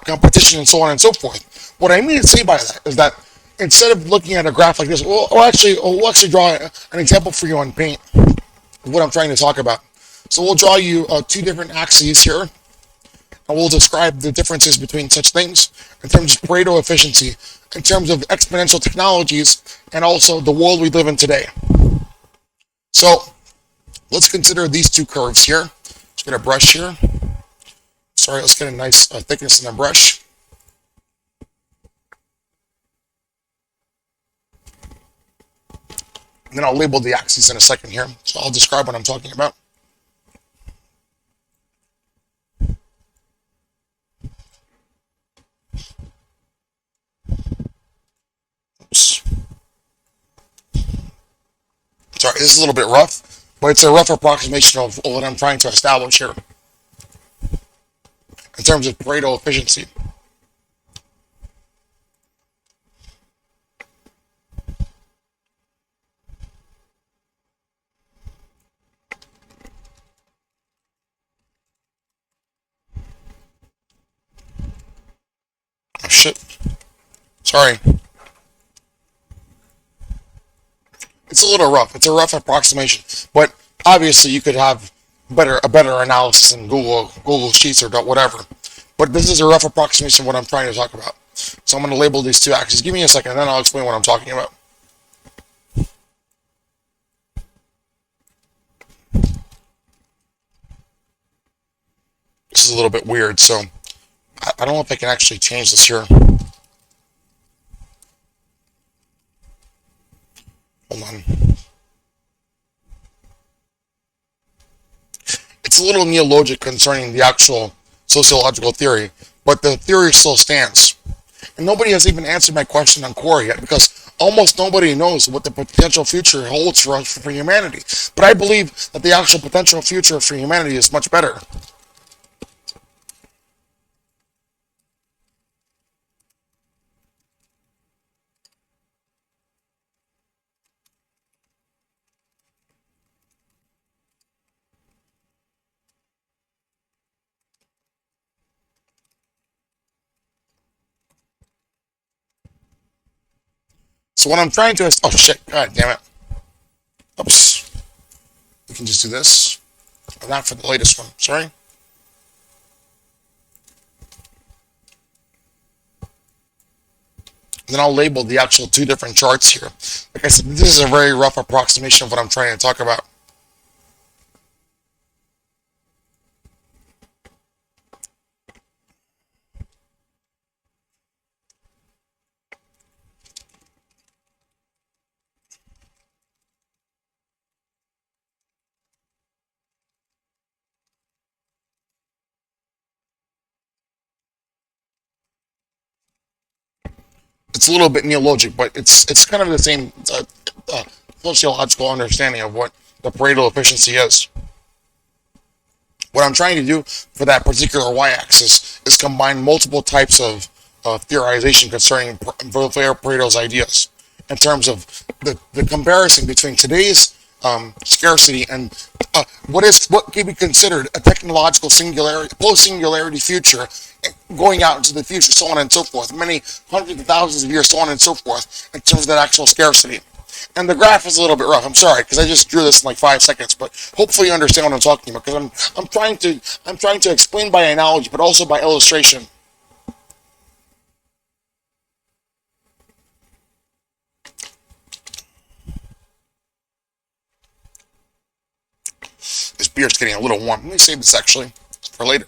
[SPEAKER 1] competition and so on and so forth. What I mean to say by that is that instead of looking at a graph like this, we'll actually draw an example for you on paint of what I'm trying to talk about. So we'll draw you two different axes here, and we'll describe the differences between such things in terms of Pareto efficiency, in terms of exponential technologies, and also the world we live in today. So let's consider these two curves here. Let's get a brush here. Sorry, let's get a nice thickness in the brush. And then I'll label the axes in a second here. So I'll describe what I'm talking about. Oops. Sorry, this is a little bit rough, but it's a rough approximation of what I'm trying to establish here in terms of Pareto efficiency. Oh shit. Sorry. It's a little rough. It's a rough approximation, but obviously you could have a better analysis in Google Sheets or whatever. But this is a rough approximation of what I'm trying to talk about. So I'm going to label these two axes. Give me a second, and then I'll explain what I'm talking about. This is a little bit weird, so I don't know if I can actually change this here. Hold on. It's a little neologic concerning the actual sociological theory, but the theory still stands. And nobody has even answered my question on Quora yet, because almost nobody knows what the potential future holds for us, for humanity. But I believe that the actual potential future for humanity is much better. So what I'm trying to... Oh, shit. God damn it. Oops. We can just do this. Not for the latest one. Sorry. And then I'll label the actual two different charts here. Like I said, this is a very rough approximation of what I'm trying to talk about. It's a little bit neologic, but it's kind of the same sociological understanding of what the Pareto efficiency is. What I'm trying to do for that particular y-axis is combine multiple types of theorization concerning Pareto's ideas in terms of the comparison between today's scarcity and what can be considered a technological singularity, post-singularity future, going out into the future, so on and so forth, many hundreds of thousands of years, so on and so forth, in terms of that actual scarcity. And the graph is a little bit rough. I'm sorry, because I just drew this in like 5 seconds, but hopefully you understand what I'm talking about, because I'm trying to explain by analogy, but also by illustration. This beer's getting a little warm. Let me save this actually for later.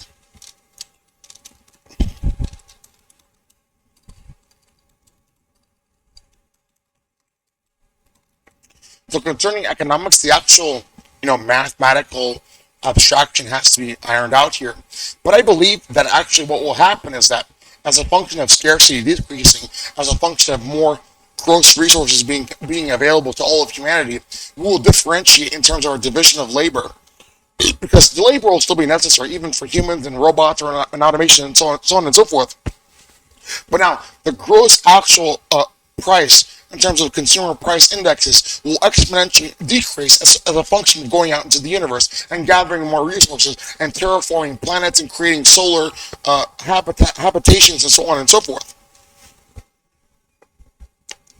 [SPEAKER 1] So concerning economics, the actual, mathematical abstraction has to be ironed out here. But I believe that actually what will happen is that as a function of scarcity decreasing, as a function of more gross resources being available to all of humanity, we will differentiate in terms of our division of labor, because the labor will still be necessary even for humans and robots or and automation and so on and so forth. But now the gross actual price in terms of consumer price indexes will exponentially decrease as a function of going out into the universe and gathering more resources and terraforming planets and creating solar habitations and so on and so forth.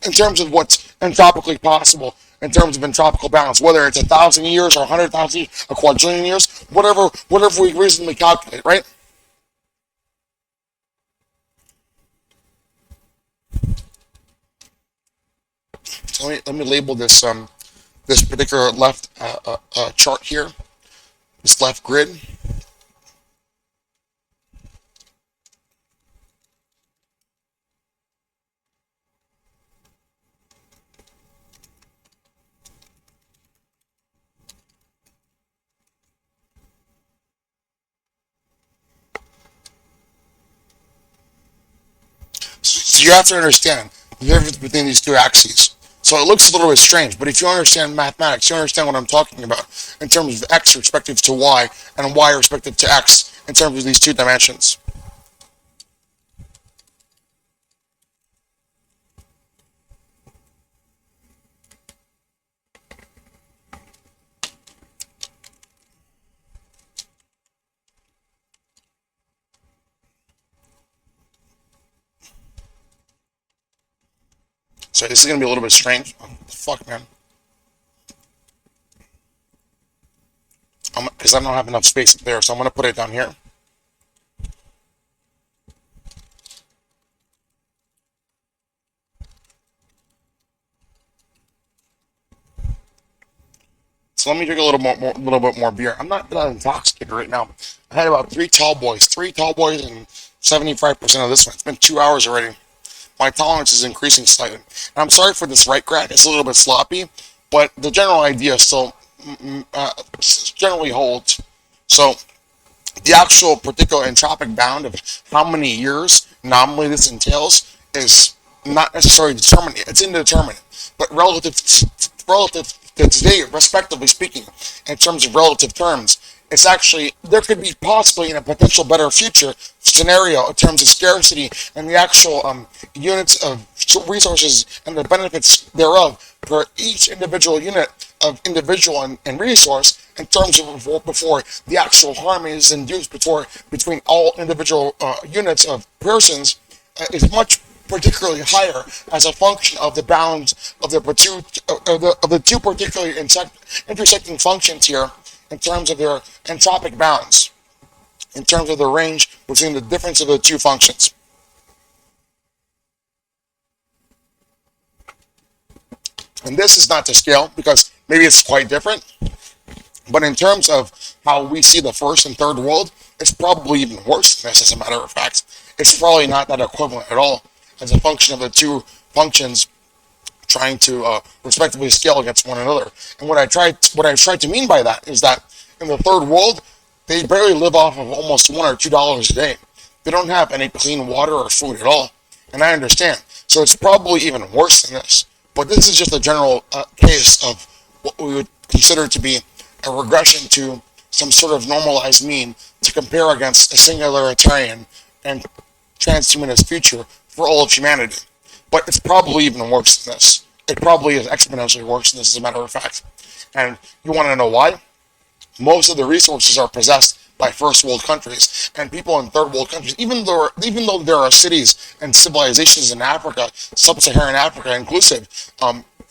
[SPEAKER 1] In terms of what's entropically possible, in terms of entropical balance, whether it's 1,000 years or 100,000 years, a quadrillion years, whatever we reasonably calculate, right? So let me label this this particular left chart here, this left grid. So you have to understand the difference between these two axes. So it looks a little bit strange, but if you understand mathematics, you understand what I'm talking about in terms of x respective to y and y respective to x in terms of these two dimensions. So this is going to be a little bit strange. Oh, fuck, man. Because I don't have enough space up there, so I'm going to put it down here. So let me drink a little bit more beer. I'm not that intoxicated right now. I had about three tall boys, and 75% of this one. It's been 2 hours already. My tolerance is increasing slightly. And I'm sorry for this right crack. It's a little bit sloppy, but the general idea still generally holds. So the actual particular entropic bound of how many years nominally this entails is not necessarily determined. It's indeterminate, but relative to today, respectively speaking, in terms of relative terms, it's actually, there could be possibly in a potential better future scenario in terms of scarcity and the actual units of resources and the benefits thereof for each individual unit of individual and resource in terms of before the actual harm is induced between all individual units of persons is much particularly higher as a function of the bounds of the two particularly intersecting functions here in terms of their entropic bounds, in terms of the range between the difference of the two functions. And this is not to scale because maybe it's quite different, but in terms of how we see the first and third world, it's probably even worse than this, as a matter of fact. It's probably not that equivalent at all as a function of the two functions trying to respectively scale against one another. And what I tried to mean by that is that in the third world, they barely live off of almost $1 or $2 a day. They don't have any clean water or food at all. And I understand. So it's probably even worse than this. But this is just a general case of what we would consider to be a regression to some sort of normalized mean to compare against a singularitarian and transhumanist future for all of humanity. But it's probably even worse than this. It probably is exponentially worse than this, as a matter of fact. And you want to know why? Most of the resources are possessed by first world countries, and people in third world countries, even though there are cities and civilizations in Africa, sub-Saharan Africa inclusive,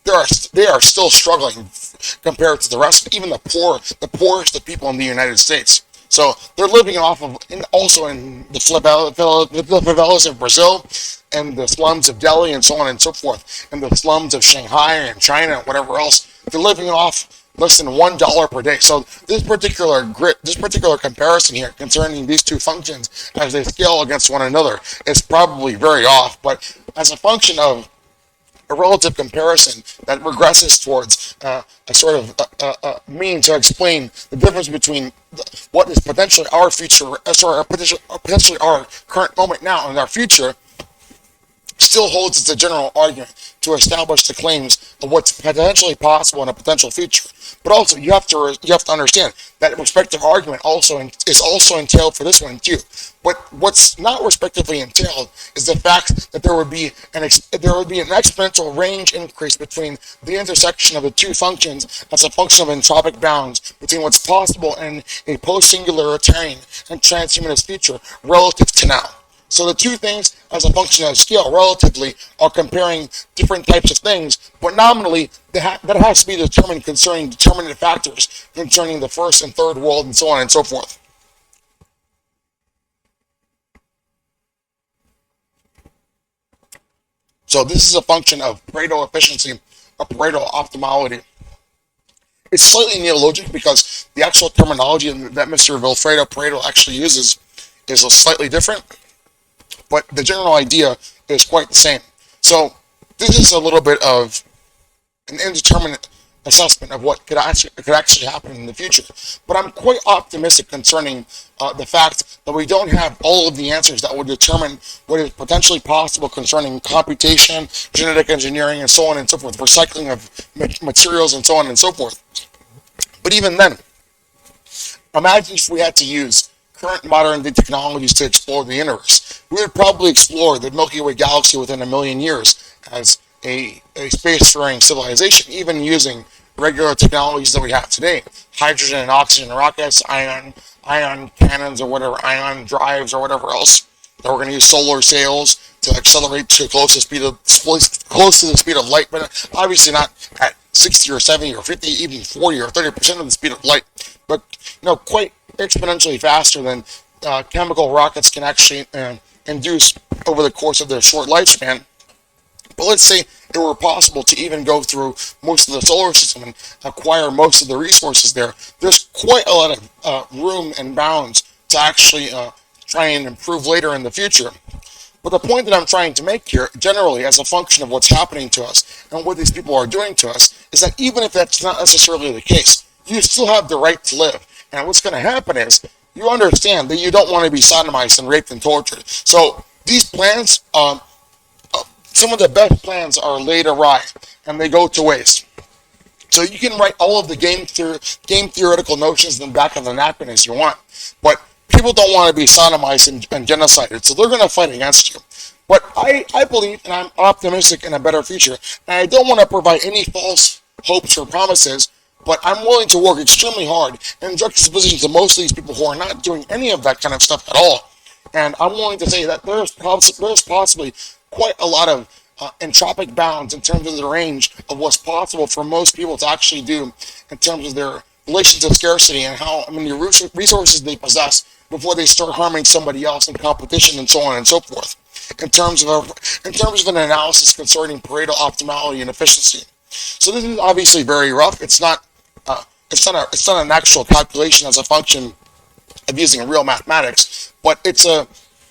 [SPEAKER 1] they are still struggling compared to the rest, even the poorest of people in the United States. So they're living off of, also in the favelas of Brazil, and the slums of Delhi, and so on and so forth, and the slums of Shanghai and China and whatever else. They're living off less than $1 per day. So this particular comparison here concerning these two functions as they scale against one another is probably very off. But as a function of a relative comparison that regresses towards a sort of mean to explain the difference between what is potentially our future, potentially our current moment now and our future, still holds as a general argument to establish the claims of what's potentially possible in a potential future. But also, you have to understand that respective argument is also entailed for this one too. But what's not respectively entailed is the fact that there would be an exponential range increase between the intersection of the two functions as a function of entropic bounds between what's possible in a post-singularitarian and transhumanist future relative to now. So the two things, as a function of scale, relatively, are comparing different types of things, but nominally, that has to be determined concerning determinate factors concerning the first and third world, and so on and so forth. So this is a function of Pareto efficiency, or Pareto optimality. It's slightly neologic because the actual terminology that Mr. Vilfredo Pareto actually uses is slightly different, but the general idea is quite the same. So this is a little bit of an indeterminate assessment of what could actually happen in the future. But I'm quite optimistic concerning the fact that we don't have all of the answers that would determine what is potentially possible concerning computation, genetic engineering, and so on and so forth, recycling of materials, and so on and so forth. But even then, imagine if we had to use current modern-day technologies to explore the universe. We would probably explore the Milky Way galaxy within a million years as a space-faring civilization, even using regular technologies that we have today. Hydrogen and oxygen rockets, ion cannons, or whatever, ion drives, or whatever else. That we're going to use solar sails to accelerate to close to the speed of light, but obviously not at 60 or 70 or 50, even 40 or 30% of the speed of light, but quite exponentially faster than chemical rockets can actually induce over the course of their short lifespan. But let's say it were possible to even go through most of the solar system and acquire most of the resources there. There's quite a lot of room and bounds to actually try and improve later in the future. But the point that I'm trying to make here, generally as a function of what's happening to us and what these people are doing to us, is that even if that's not necessarily the case, you still have the right to live. And what's going to happen is, you understand that you don't want to be sodomized and raped and tortured. So these plans, some of the best plans are laid awry and they go to waste. So you can write all of the game theoretical notions in the back of the napkin as you want, but people don't want to be sodomized and genocided, so they're going to fight against you. But I believe, and I'm optimistic in a better future, and I don't want to provide any false hopes or promises, but I'm willing to work extremely hard in juxtaposition to most of these people who are not doing any of that kind of stuff at all. And I'm willing to say that there's possibly quite a lot of entropic bounds in terms of the range of what's possible for most people to actually do in terms of their relation to scarcity and how many resources they possess before they start harming somebody else in competition, and so on and so forth. In terms of an analysis concerning Pareto optimality and efficiency. So this is obviously very rough. It's not an actual calculation as a function of using real mathematics, but it's a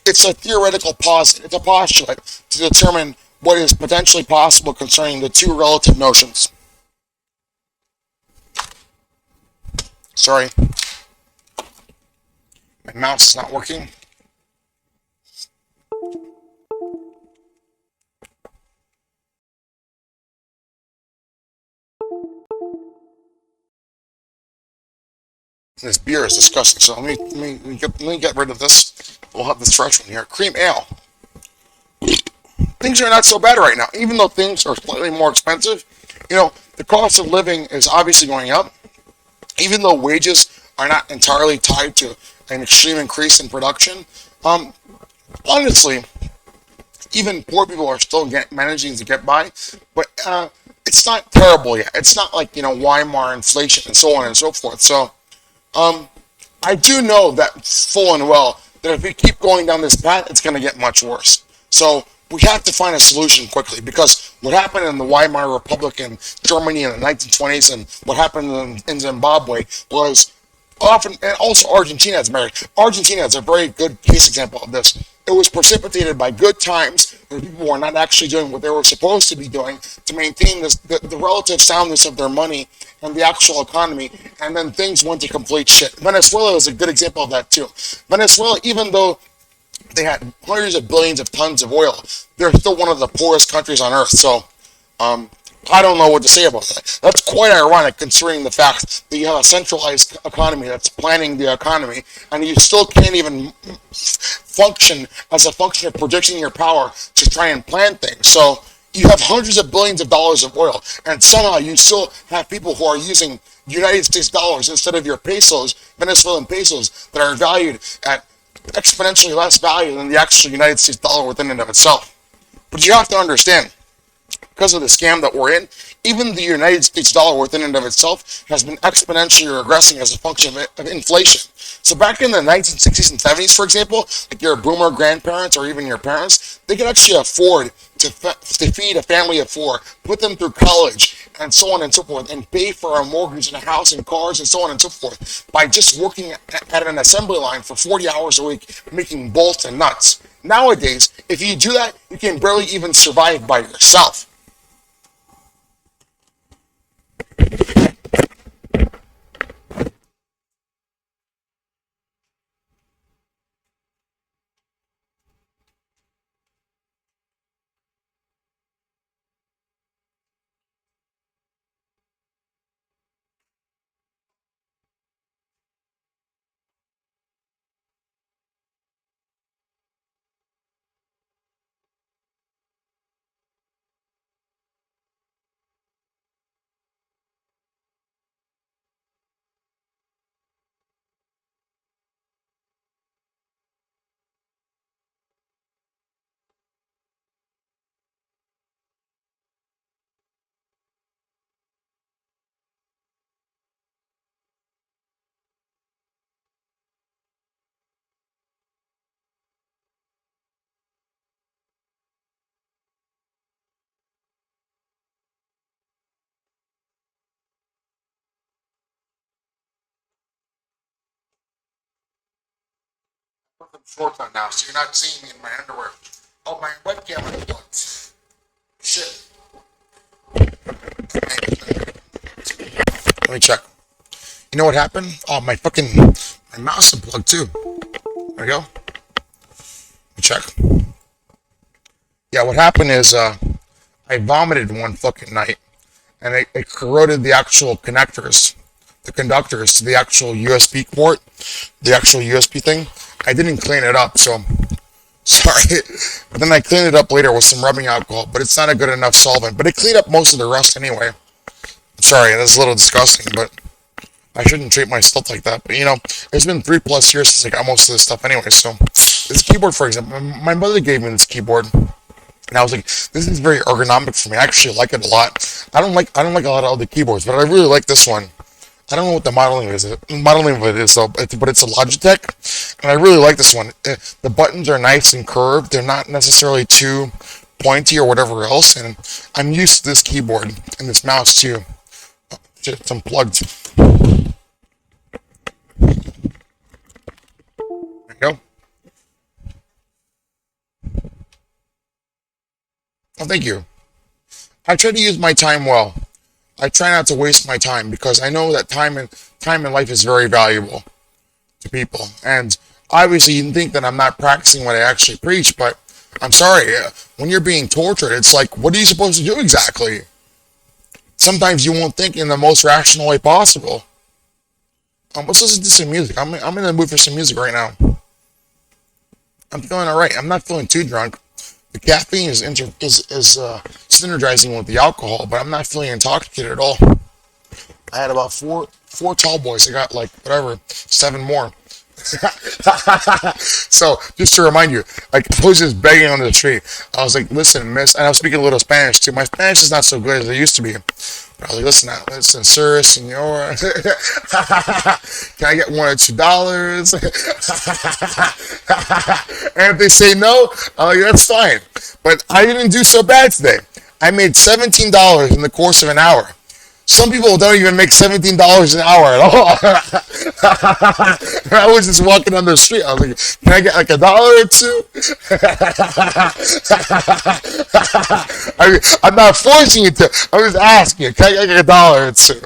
[SPEAKER 1] theoretical posit. It's a postulate to determine what is potentially possible concerning the two relative notions. Sorry, my mouse is not working. This beer is disgusting, so let me get rid of this. We'll have this fresh one here. Cream ale. Things are not so bad right now, even though things are slightly more expensive. The cost of living is obviously going up, even though wages are not entirely tied to an extreme increase in production. Honestly, even poor people are still managing to get by, but it's not terrible yet. It's not like Weimar inflation and so on and so forth. So I do know that full and well that if we keep going down this path, it's going to get much worse. So we have to find a solution quickly, because what happened in the Weimar Republic in Germany in the 1920s and what happened in Zimbabwe was often, and also Argentina is a very good case example of this. It was precipitated by good times There's people who are not actually doing what they were supposed to be doing to maintain the relative soundness of their money and the actual economy, and then things went to complete shit. Venezuela is a good example of that too. Venezuela, even though they had hundreds of billions of tons of oil, they're still one of the poorest countries on earth. So, I don't know what to say about that. That's quite ironic considering the fact that you have a centralized economy that's planning the economy, and you still can't even function as a function of projecting your power to try and plan things. So you have hundreds of billions of dollars of oil, and somehow you still have people who are using United States dollars instead of your pesos, Venezuelan pesos, that are valued at exponentially less value than the actual United States dollar within and of itself. But you have to understand, because of the scam that we're in, even the United States dollar within and of itself has been exponentially regressing as a function of inflation. So back in the 1960s and 70s, for example, like your boomer grandparents or even your parents, they could actually afford to feed a family of four, put them through college, and so on and so forth, and pay for a mortgage and a house and cars and so on and so forth by just working at an assembly line for 40 hours a week, making bolts and nuts. Nowadays, if you do that, you can barely even survive by yourself. Put them shorts on now, so you're not seeing me in my underwear. Oh, my webcam is plugged. Shit. Let me check. You know what happened? Oh, my mouse is plugged too. There we go. Let me check. Yeah, what happened is I vomited one fucking night, and it corroded the actual connectors, the conductors to the actual USB port, the actual USB thing. I didn't clean it up, so sorry. But then I cleaned it up later with some rubbing alcohol, but it's not a good enough solvent. But it cleaned up most of the rust anyway. I'm sorry, that's a little disgusting, but I shouldn't treat myself like that. But it's been 3+ years since I got most of this stuff anyway. So this keyboard, for example, my mother gave me this keyboard, and I was like, this is very ergonomic for me. I actually like it a lot. I don't like a lot of other keyboards, but I really like this one. I don't know what the modeling of it is though, but it's a Logitech, and I really like this one. The buttons are nice and curved. They're not necessarily too pointy or whatever else, and I'm used to this keyboard and this mouse too. It's unplugged. There you go. Oh, thank you. I try to use my time well. I try not to waste my time because I know that time in life is very valuable to people. And obviously, you can think that I'm not practicing what I actually preach, but I'm sorry. When you're being tortured, it's like, what are you supposed to do exactly? Sometimes you won't think in the most rational way possible. Let's listen to some music. I'm in the mood for some music right now. I'm feeling all right. I'm not feeling too drunk. The caffeine is synergizing with the alcohol, but I'm not feeling intoxicated at all. I had about four tall boys. I got 7 more. So just to remind you, I was just begging on the street. I was like, listen, miss, and I was speaking a little Spanish too. My Spanish is not so good as it used to be. But I was like, listen, sir, senor, can I get $1 or $2? And if they say no, I'm like, that's fine. But I didn't do so bad today. I made $17 in the course of an hour. Some people don't even make $17 an hour at all. I was just walking down the street. I was like, can I get like $1 or two? I'm not forcing you to. I'm just asking you, can I get $1 or two?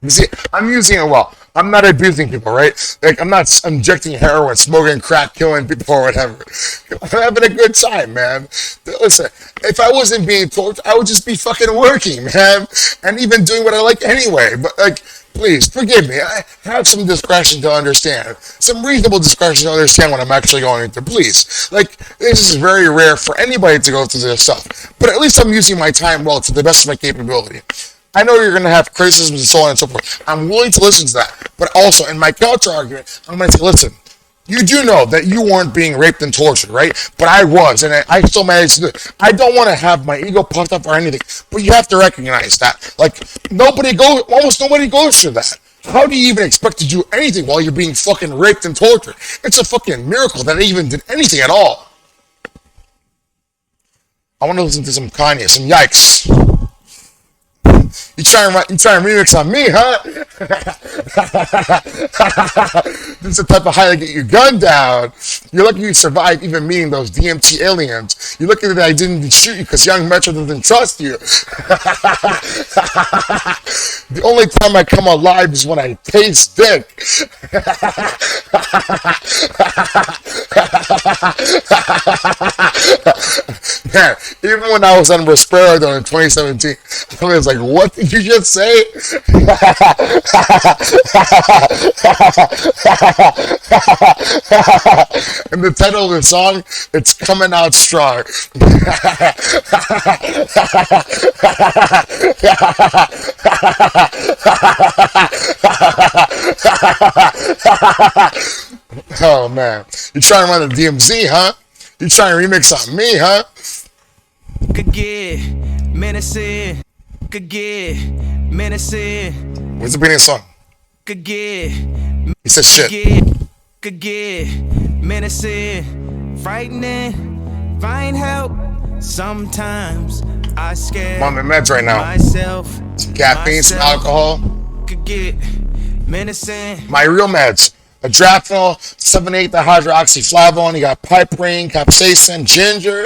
[SPEAKER 1] You see, I'm using it well. I'm not abusing people, right? Like, I'm not injecting heroin, smoking crack, killing people or whatever. I'm having a good time, man. Listen, if I wasn't being tortured, I would just be fucking working, man. And even doing what I like anyway. But, like, please, forgive me. I have some discretion to understand. Some reasonable discretion to understand what I'm actually going through. Please. Like, this is very rare for anybody to go through this stuff. But at least I'm using my time well to the best of my capability. I know you're going to have criticisms and so on and so forth. I'm willing to listen to that. But also, in my counter argument, I'm going to say, listen, you do know that you weren't being raped and tortured, right? But I was, and I still managed to do it. I don't want to have my ego puffed up or anything, but you have to recognize that. Like, almost nobody goes through that. How do you even expect to do anything while you're being fucking raped and tortured? It's a fucking miracle that I even did anything at all. I want to listen to some Kanye, some Yikes. You trying to remix on me, huh? This is the type of high that get you gunned down. You're lucky you survived even meeting those DMT aliens. You're lucky that I didn't shoot you because Young Metro doesn't trust you. The only time I come alive is when I taste dick. Man, even when I was on Risperidone in 2017, I was like, what did you just say? And the title of the song, it's Coming Out Strong. Oh man, you trying to run the DMZ, huh? You trying to remix on me, huh?
[SPEAKER 5] Could get menacing. Could get menacing.
[SPEAKER 1] Where's the beginning of the song?
[SPEAKER 5] Could get.
[SPEAKER 1] He says shit.
[SPEAKER 5] Could get menacing. Frightening. Find help. Sometimes I scare.
[SPEAKER 1] I'm on my meds right now.
[SPEAKER 5] Myself.
[SPEAKER 1] Some caffeine, some alcohol.
[SPEAKER 5] Could get menacing.
[SPEAKER 1] My real meds. Adrafinol, 7,8-dihydroxyflavone. You got piperine, capsaicin, ginger,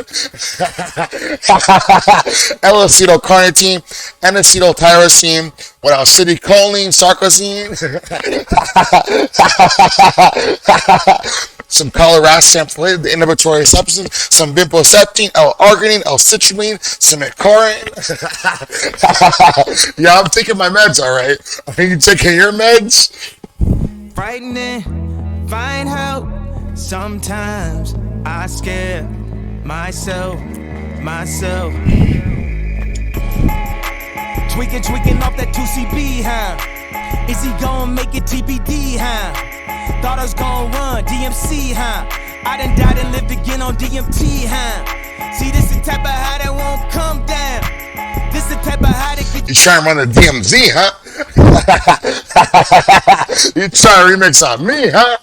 [SPEAKER 1] L-acetylcarnitine, N-acetyltyrosine, what else? Citicoline, sarcosine, some colorastam, the inhibitory substance, some bimposeptine, L-arginine, L-citrulline, some icorian. Yeah, I'm taking my meds, all right. Are you taking your meds?
[SPEAKER 5] Frightening, find help. Sometimes I scare myself. Tweaking off that 2CB, huh? Is he gonna make it TBD, huh? Thought I was gonna run DMC, huh? I done died and lived again on DMT, huh? See, this the type of high that won't come down. This the type of high that get
[SPEAKER 1] You trying to run the DMZ, huh? You trying to remix on me, huh?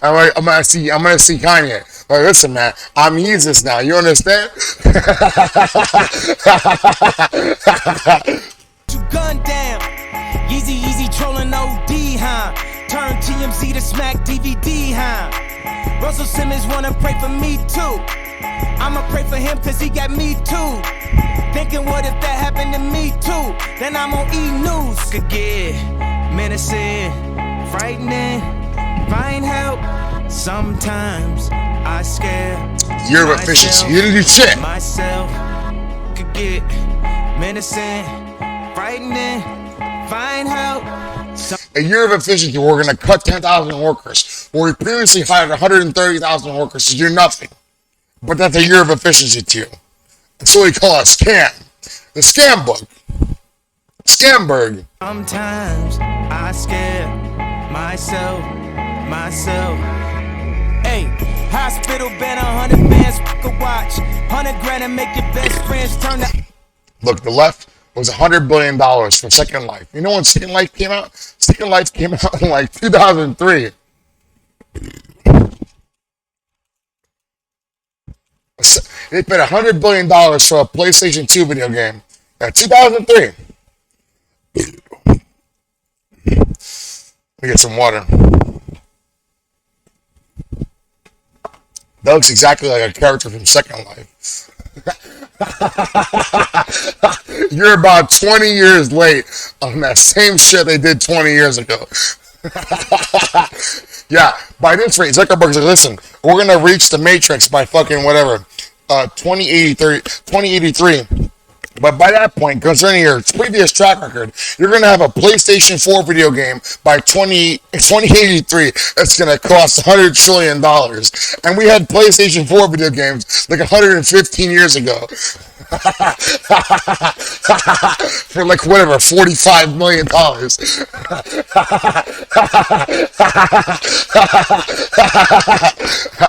[SPEAKER 1] I'm gonna see Kanye. Like, listen, man, I'm Yeezus now. You understand?
[SPEAKER 5] you gunned down. Easy trolling OD, huh? Turn TMZ to smack DVD, huh? Russell Simmons wanna pray for me too. I'ma pray for him cause he got me too. Thinking what if that happened to me too? Then I'm on E-News. Could get menacing, frightening, find help. Sometimes I scare
[SPEAKER 1] Year of efficiency. You didn't do shit.
[SPEAKER 5] myself. Could get menacing, frightening, find help.
[SPEAKER 1] A year of efficiency, we're going to cut 10,000 workers. Where we previously hired 130,000 workers to do nothing. But that's a year of efficiency to you. That's what we call a scam. The scam book. Scamberg.
[SPEAKER 5] Sometimes I scare myself. Hey, hospital been 100 bands, a watch. 100 grand and make your best friends turn to.
[SPEAKER 1] Look, the left was $100 billion for Second Life. You know when Second Life came out? Second Life came out in like 2003. They paid $100 billion for a PlayStation 2 video game. 2003. Let me get some water. That looks exactly like a character from Second Life. You're about 20 years late on that same shit they did 20 years ago. Yeah, by this rate, Zuckerberg's like, listen, we're gonna reach the Matrix by fucking whatever, 2083. But by that point, concerning your previous track record, you're going to have a PlayStation 4 video game by 2083 that's going to cost $100 trillion. And we had PlayStation 4 video games like 115 years ago. For like whatever, $45 million.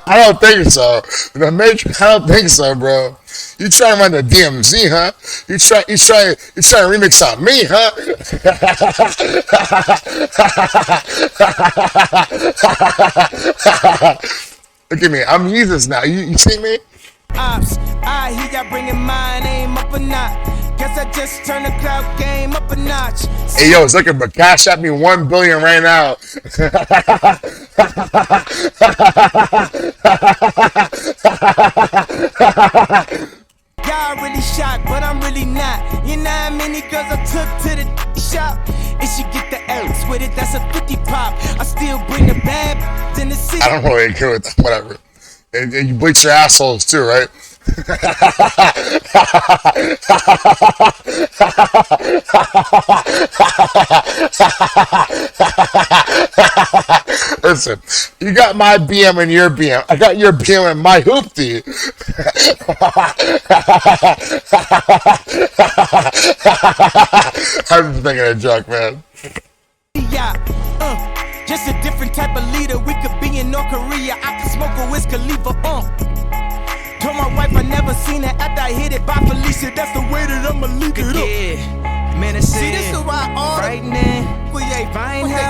[SPEAKER 1] I don't think so. The Matrix, I don't think so, bro. You try to run the DMZ, huh? You try to remix on me, huh? Look at me, I'm Jesus now. You see me?
[SPEAKER 5] Ops, I hear y'all bringing my name up a notch. Guess I just turned the cloud game up a notch.
[SPEAKER 1] Hey yo, Zuckerberg, cash at me $1 billion right now.
[SPEAKER 5] Y'all really shocked, but I'm really not. You know how many girls I took to the shop? And she get the L's with it, that's a 50 pop. I still bring the bad in the city.
[SPEAKER 1] I don't really agree with that, whatever. And you bleach your assholes too, right? Listen, you got my BM and your BM. I got your BM and my hoopty. I'm just making a joke, man.
[SPEAKER 5] Yeah, just a different type of leader. We could be in North Korea. I could smoke a Wiz Khalifa. Told my wife I never seen it after I hit it by Felicia. That's the way that I'ma leave it up. Man, see, this is why all frightening. What they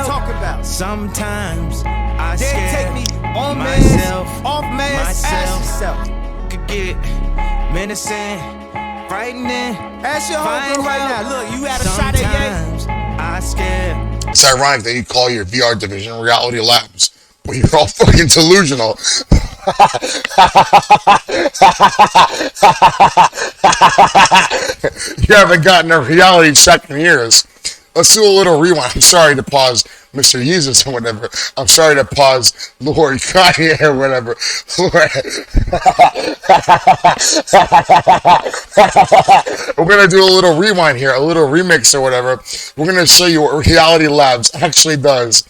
[SPEAKER 5] talk about? Sometimes I take me on myself, off myself. Could get menacing, frightening. Ask your homegirl right now. Look, you had a shot at Ye. I scared.
[SPEAKER 1] It's ironic that you call your VR division Reality Labs, but you're all fucking delusional. You haven't gotten a reality check in years. Let's do a little rewind. I'm sorry to pause Mr. Yeezus or whatever. I'm sorry to pause Lord Kanye or whatever. We're going to do a little rewind here, a little remix or whatever. We're going to show you what Reality Labs actually does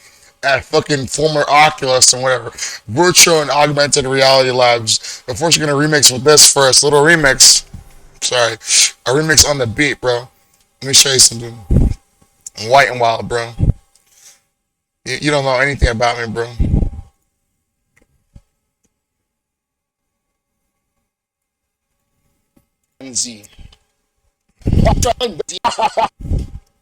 [SPEAKER 1] at fucking former Oculus and whatever. Virtual and augmented reality labs. But first, we're going to remix with this first. Little remix. Sorry. A remix on the beat, bro. Let me show you something. White and Wild, bro. You don't know anything about me, bro. NZ.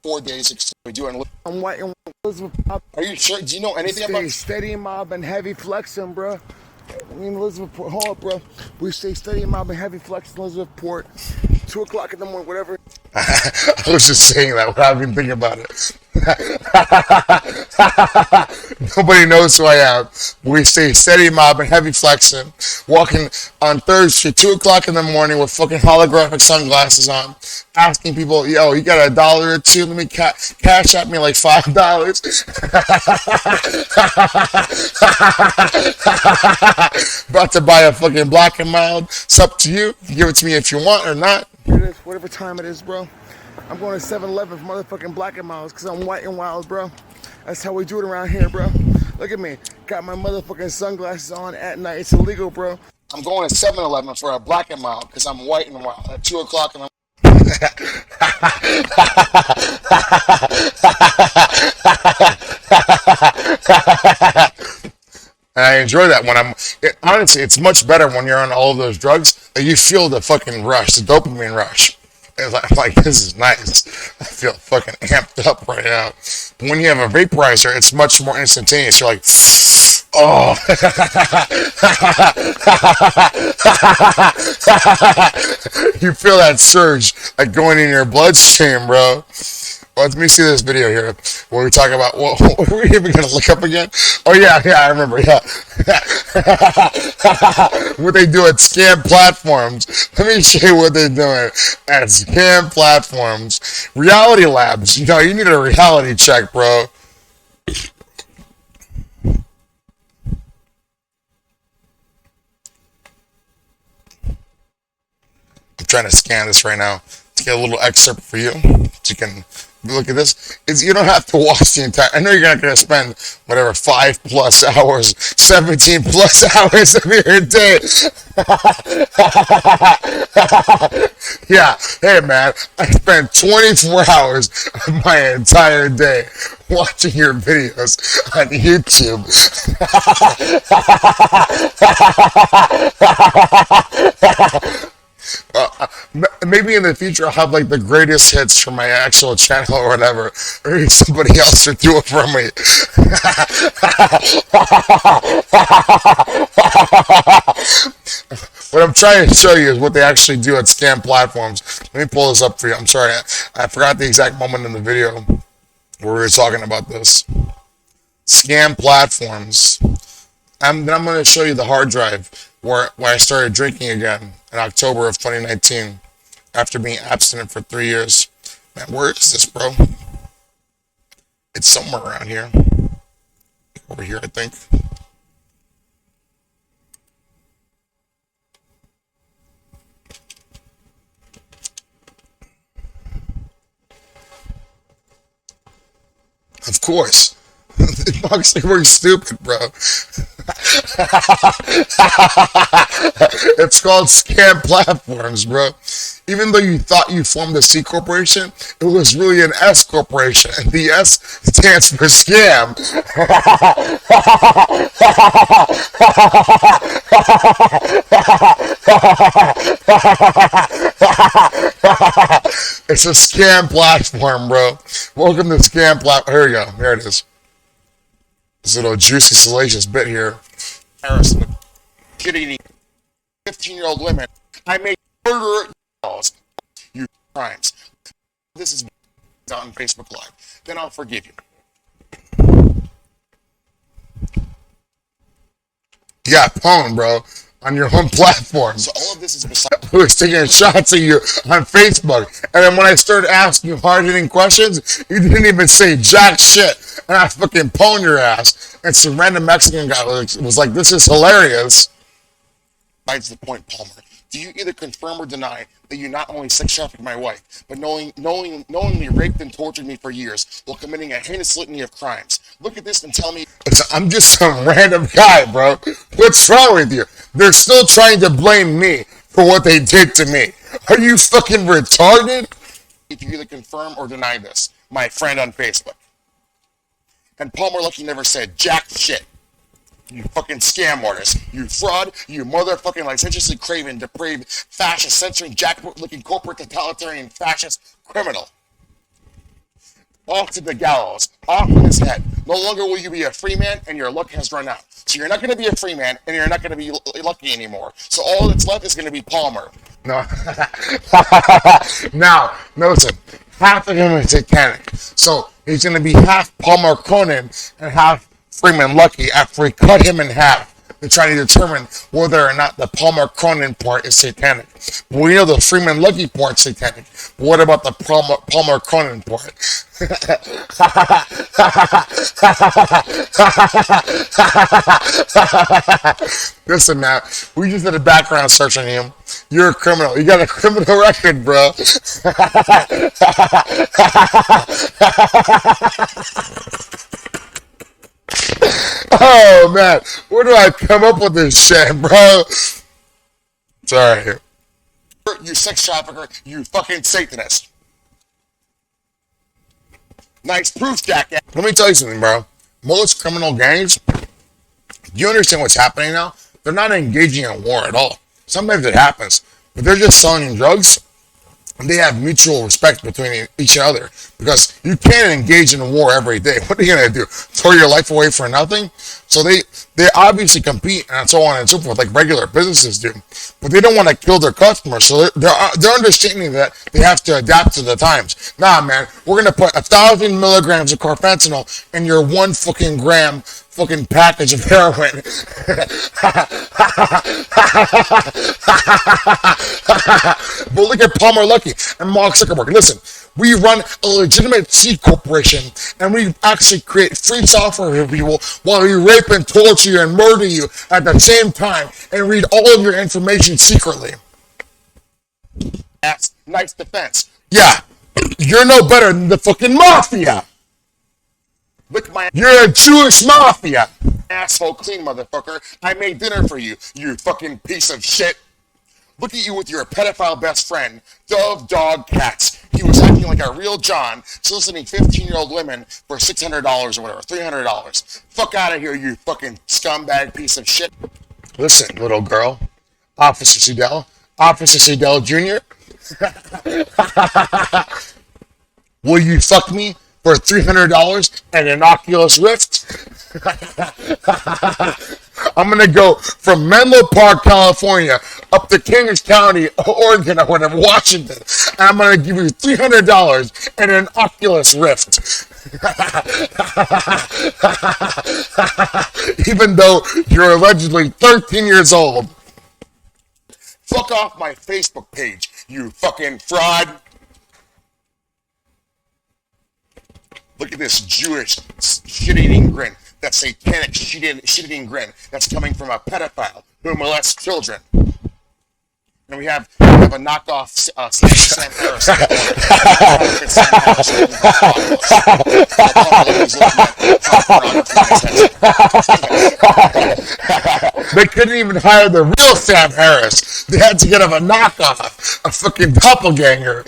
[SPEAKER 1] 4 days. We doing.
[SPEAKER 3] I'm White and Elizabeth.
[SPEAKER 1] Are you sure? Do you know anything about?
[SPEAKER 3] Steady mob and heavy flexing, bro. I mean, Elizabethport. Hold up, bro. We stay steady mob and heavy flexing, Elizabethport. 2 o'clock in the morning, whatever.
[SPEAKER 1] I was just saying that without even thinking about it. Nobody knows who I am. We stay steady mob and heavy flexing, walking on Thursday, 2 o'clock in the morning with fucking holographic sunglasses on, asking people, yo, you got $1 or $2? Let me cash at me like $5. About to buy a fucking Black and Mild. It's up to you. Give it to me if you want or not.
[SPEAKER 3] It is, whatever time it is, bro. I'm going to 7-Eleven for motherfucking Black and Miles because I'm white and wild, bro. That's how we do it around here, bro. Look at me. Got my motherfucking sunglasses on at night. It's illegal, bro.
[SPEAKER 1] I'm going to 7-Eleven for a Black and Mild because I'm white and wild at 2 o'clock in the And I enjoy that when honestly, it's much better when you're on all of those drugs that you feel the fucking rush, the dopamine rush. It's like, this is nice. I feel fucking amped up right now. But when you have a vaporizer, it's much more instantaneous. You're like, Oh. You feel that surge like going in your bloodstream, bro. Well, let me see this video here where we talk about what were we even gonna look up again? Oh yeah, I remember. Yeah, what they do at scam platforms. Let me show you what they're doing at scam platforms. Reality Labs. You know, you need a reality check, bro. I'm trying to scan this right now to get a little excerpt for you, so you can look at this. You don't have to watch the entire. I know you're not going to spend whatever 5+ hours, 17+ hours of your day. Yeah, hey man, I spent 24 hours of my entire day watching your videos on YouTube. Maybe in the future I'll have like the greatest hits from my actual channel or whatever, or somebody else will do it for me. What I'm trying to show you is what they actually do at scam platforms. Let me pull this up for you. I'm sorry, I forgot the exact moment in the video where we were talking about this. Scam platforms. Then I'm going to show you the hard drive where I started drinking again in October of 2019 after being abstinent for 3 years. Man, where is this, bro? It's somewhere around here. Over here, I think. Of course. Moxley, we're stupid, bro. It's called scam platforms, bro. Even though you thought you formed a C corporation, it was really an S corporation, and the S stands for scam. It's a scam platform, bro. Welcome to scam platform. Here we go. There it is. This little juicy, salacious bit here. Harrison, kidding 15-year-old women. I make murder you crimes. This is on Facebook Live. Then I'll forgive you. You got pwned, bro, on your home platform. So all of this is beside who is taking shots at you on Facebook. And then when I started asking you hard-hitting questions, you didn't even say jack shit. And I fucking pwned your ass. And some random Mexican guy was like, this is hilarious. Bites the point, Palmer. Do you either confirm or deny that you not only sex trafficked my wife, but knowingly raped and tortured me for years while committing a heinous litany of crimes? Look at this and tell me. I'm just some random guy, bro. What's wrong with you? They're still trying to blame me for what they did to me. Are you fucking retarded? If you either confirm or deny this, my friend on Facebook. And Palmer Luckey never said jack shit. You fucking scam artist. You fraud. You motherfucking licentiously craven, depraved, fascist, censoring, jackboot-looking, corporate, totalitarian, fascist criminal. Off to the gallows. Off with his head. No longer will you be a free man, and your luck has run out. So you're not going to be a free man, and you're not going to be lucky anymore. So all that's left is going to be Palmer. No. Now, listen. Half of him is satanic. So he's going to be half Palmer Conan and half Freeman Lucky after we cut him in half to try to determine whether or not the Palmer Conan part is satanic. But we know the Freeman Lucky part's satanic. But what about the Palmer Conan part? Listen, man, we just did a background search on him. You're a criminal. You got a criminal record, bro. Oh man, where do I come up with this shit, bro? Sorry. You sex trafficker, you fucking Satanist. Nice proof, jackass. Let me tell you something, bro. Most criminal gangs, do you understand what's happening now? They're not engaging in war at all. Sometimes it happens, but they're just selling drugs and they have mutual respect between each other, because you can't engage in a war every day. What are you gonna do? Throw your life away for nothing? So they obviously compete and so on and so forth, like regular businesses do, but they don't want to kill their customers. So they're understanding that they have to adapt to the times. Nah, man, we're gonna put 1,000 milligrams of carfentanil in your 1 gram fucking package of heroin. But look at Palmer Luckey and Mark Zuckerberg. Listen, we run a legitimate C corporation, and we actually create free software for people while we rape and torture you and murder you at the same time and read all of your information secretly. That's nice defense. Yeah, you're no better than the fucking mafia. Look, you're a Jewish mafia. Asshole clean motherfucker. I made dinner for you, you fucking piece of shit. Look at you with your pedophile best friend, Dove Dog Cats. He was acting like a real John, soliciting 15-year-old women for $600 or whatever, $300. Fuck out of here, you fucking scumbag piece of shit. Listen, little girl, Officer Seidel Jr., will you fuck me for $300 and an Oculus Rift? I'm gonna go from Menlo Park, California, up to Kings County, Oregon, or whatever, Washington, and I'm gonna give you $300 and an Oculus Rift. Even though you're allegedly 13 years old. Fuck off my Facebook page, you fucking fraud. Look at this Jewish shit-eating grin. That satanic shit-eating grin that's coming from a pedophile who molests children. And we have a knockoff Sam Harris. They couldn't even hire the real Sam Harris. They had to get him a knockoff, a fucking doppelganger.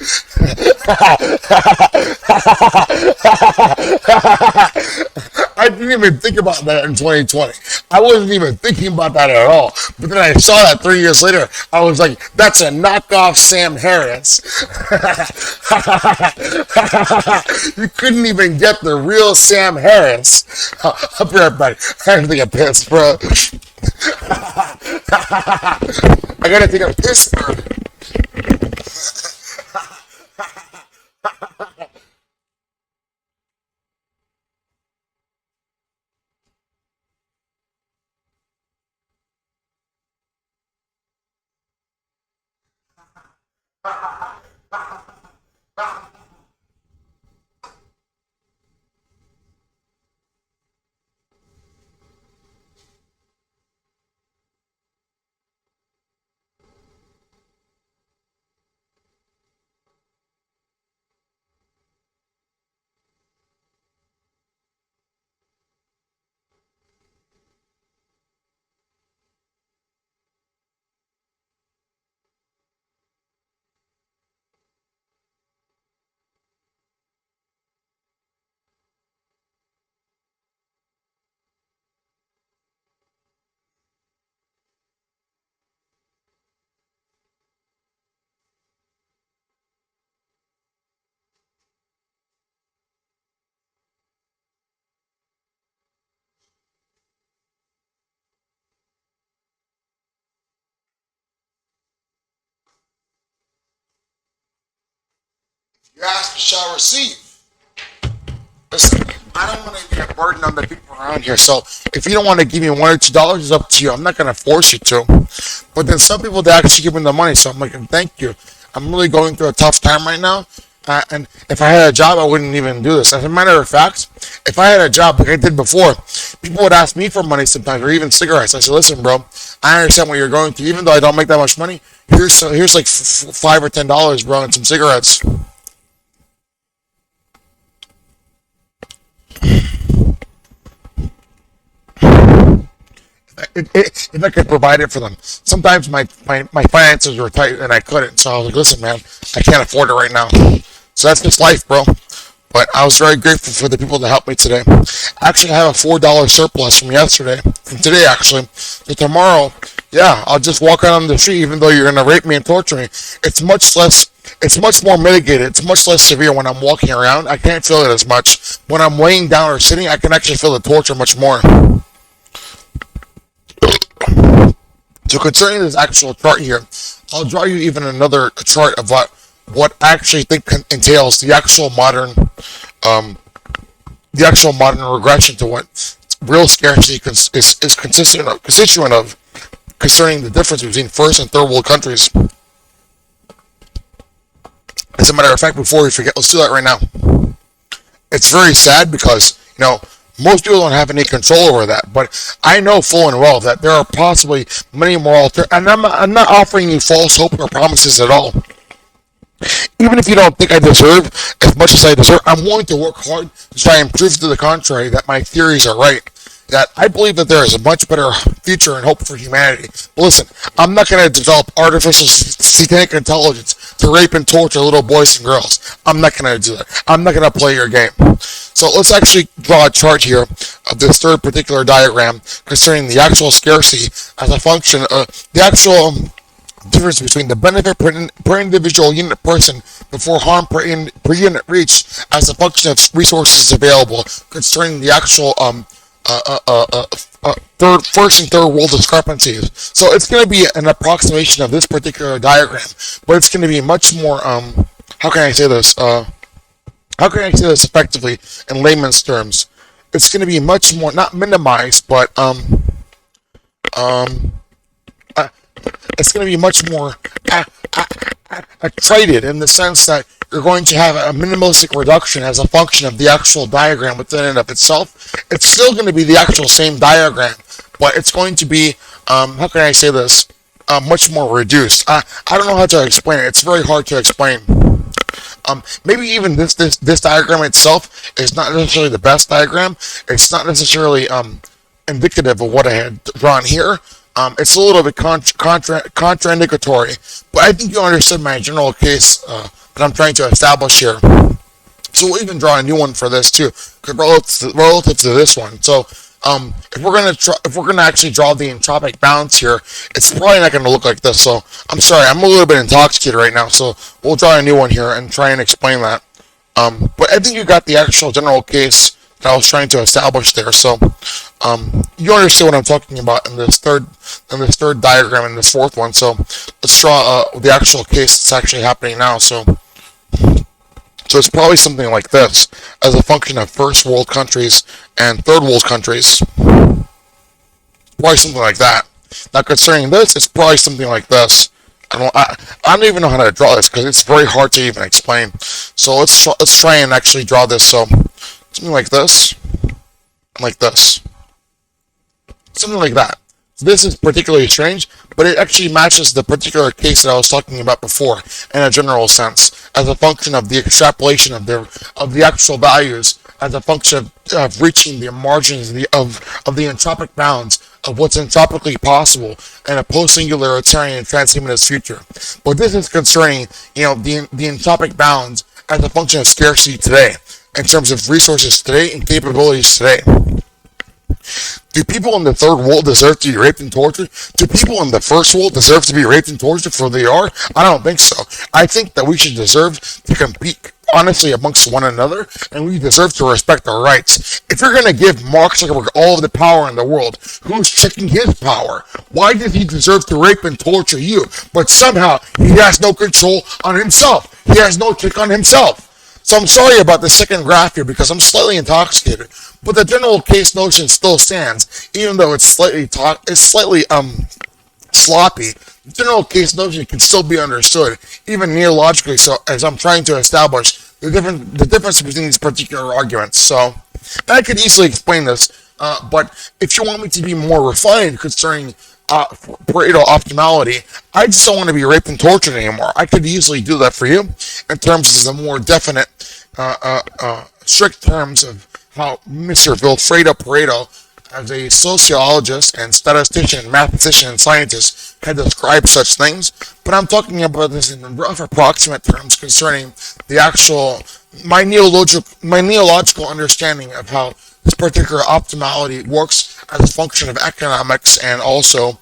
[SPEAKER 1] I didn't even think about that in 2020. I wasn't even thinking about that at all. But then I saw that 3 years later. I was like, that's a knockoff Sam Harris. You couldn't even get the real Sam Harris. I'll be right back. I gotta take a piss, bro. I gotta take a piss, bro. You ask, you shall receive. Listen, I don't want to be a burden on the people around here. So if you don't want to give me $1 or $2, it's up to you. I'm not going to force you to. But then some people, they actually give me the money. So I'm like, thank you. I'm really going through a tough time right now. And if I had a job, I wouldn't even do this. As a matter of fact, if I had a job like I did before, people would ask me for money sometimes, or even cigarettes. I said, listen, bro, I understand what you're going through. Even though I don't make that much money, here's like $5 or $10, bro, and some cigarettes. If I could provide it for them. Sometimes my finances were tight and I couldn't. So I was like, listen, man, I can't afford it right now. So that's just life, bro. But I was very grateful for the people that helped me today. Actually, I have a $4 surplus from yesterday, from today actually. So tomorrow, Yeah, I'll just walk out on the street even though you're gonna rape me and torture me. It's much more mitigated. It's much less severe when I'm walking around. I can't feel it as much. When I'm laying down or sitting, I can actually feel the torture much more. So concerning this actual chart here, I'll draw you even another chart of what I actually think entails the actual modern regression to what real scarcity is constituent of concerning the difference between first and third world countries. As a matter of fact, before we forget, let's do that right now. It's very sad because, most people don't have any control over that, but I know full and well that there are possibly many more and I'm not offering you false hope or promises at all. Even if you don't think I deserve as much as I deserve, I'm willing to work hard to try and prove to the contrary that my theories are right. That I believe that there is a much better future and hope for humanity. But listen, I'm not going to develop artificial satanic intelligence to rape and torture little boys and girls. I'm not going to do that. I'm not going to play your game. So let's actually draw a chart here of this third particular diagram concerning the actual scarcity as a function of the actual difference between the benefit per individual unit person before harm per unit reached as a function of resources available concerning the actual first and third world discrepancies. So it's going to be an approximation of this particular diagram, but it's going to be much more, how can I say this effectively in layman's terms? It's going to be much more, not minimized, but, it's going to be much more excited in the sense that you're going to have a minimalistic reduction as a function of the actual diagram within and of itself. It's still going to be the actual same diagram, but it's going to be, how can I say this, much more reduced. I don't know how to explain it. It's very hard to explain. Maybe even this diagram itself is not necessarily the best diagram. It's not necessarily indicative of what I had drawn here. It's a little bit contraindicatory, but I think you understood my general case that I'm trying to establish here. So we'll even draw a new one for this too, relative to this one. So if we're gonna actually draw the entropic balance here, it's probably not gonna look like this. So I'm sorry, I'm a little bit intoxicated right now. So we'll draw a new one here and try and explain that. But I think you got the actual general case that I was trying to establish there. So you understand what I'm talking about in this third diagram and this fourth one. So let's draw the actual case that's actually happening now. So it's probably something like this as a function of first world countries and third world countries. Probably something like that. Now concerning this, it's probably something like this. I don't even know how to draw this because it's very hard to even explain. So let's try and actually draw this. So something like this, and like this, something like that. So this is particularly strange, but it actually matches the particular case that I was talking about before in a general sense, as a function of the extrapolation of the actual values, as a function of reaching the margins of the entropic bounds of what's entropically possible in a post-singularitarian transhumanist future. But this is concerning, the entropic bounds as a function of scarcity today, in terms of resources today and capabilities today. Do people in the third world deserve to be raped and tortured? Do people in the first world deserve to be raped and tortured for they are? I don't think so. I think that we should deserve to compete honestly amongst one another, and we deserve to respect our rights. If you're going to give Mark Zuckerberg all of the power in the world, who's checking his power? Why does he deserve to rape and torture you? But somehow he has no control on himself. He has no check on himself. So I'm sorry about the second graph here because I'm slightly intoxicated, but the general case notion still stands, even though it's slightly sloppy. The general case notion can still be understood, even neologically. So as I'm trying to establish the difference between these particular arguments. So I could easily explain this, but if you want me to be more refined concerning Pareto optimality, I just don't want to be raped and tortured anymore. I could easily do that for you in terms of the more definite, strict terms of how Mr. Vilfredo Pareto, as a sociologist and statistician and mathematician and scientist, can describe such things. But I'm talking about this in rough approximate terms concerning the actual, my neological understanding of how this particular optimality works as a function of economics and also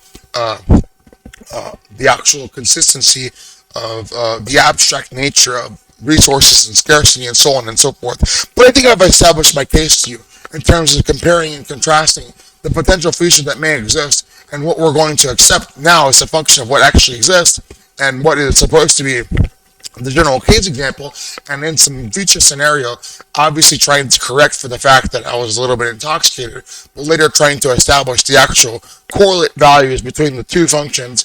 [SPEAKER 1] the actual consistency of the abstract nature of resources and scarcity and so on and so forth. But I think I've established my case to you in terms of comparing and contrasting the potential future that may exist and what we're going to accept now as a function of what actually exists and what is supposed to be the general case example, and in some future scenario, obviously trying to correct for the fact that I was a little bit intoxicated, but later trying to establish the actual correlate values between the two functions,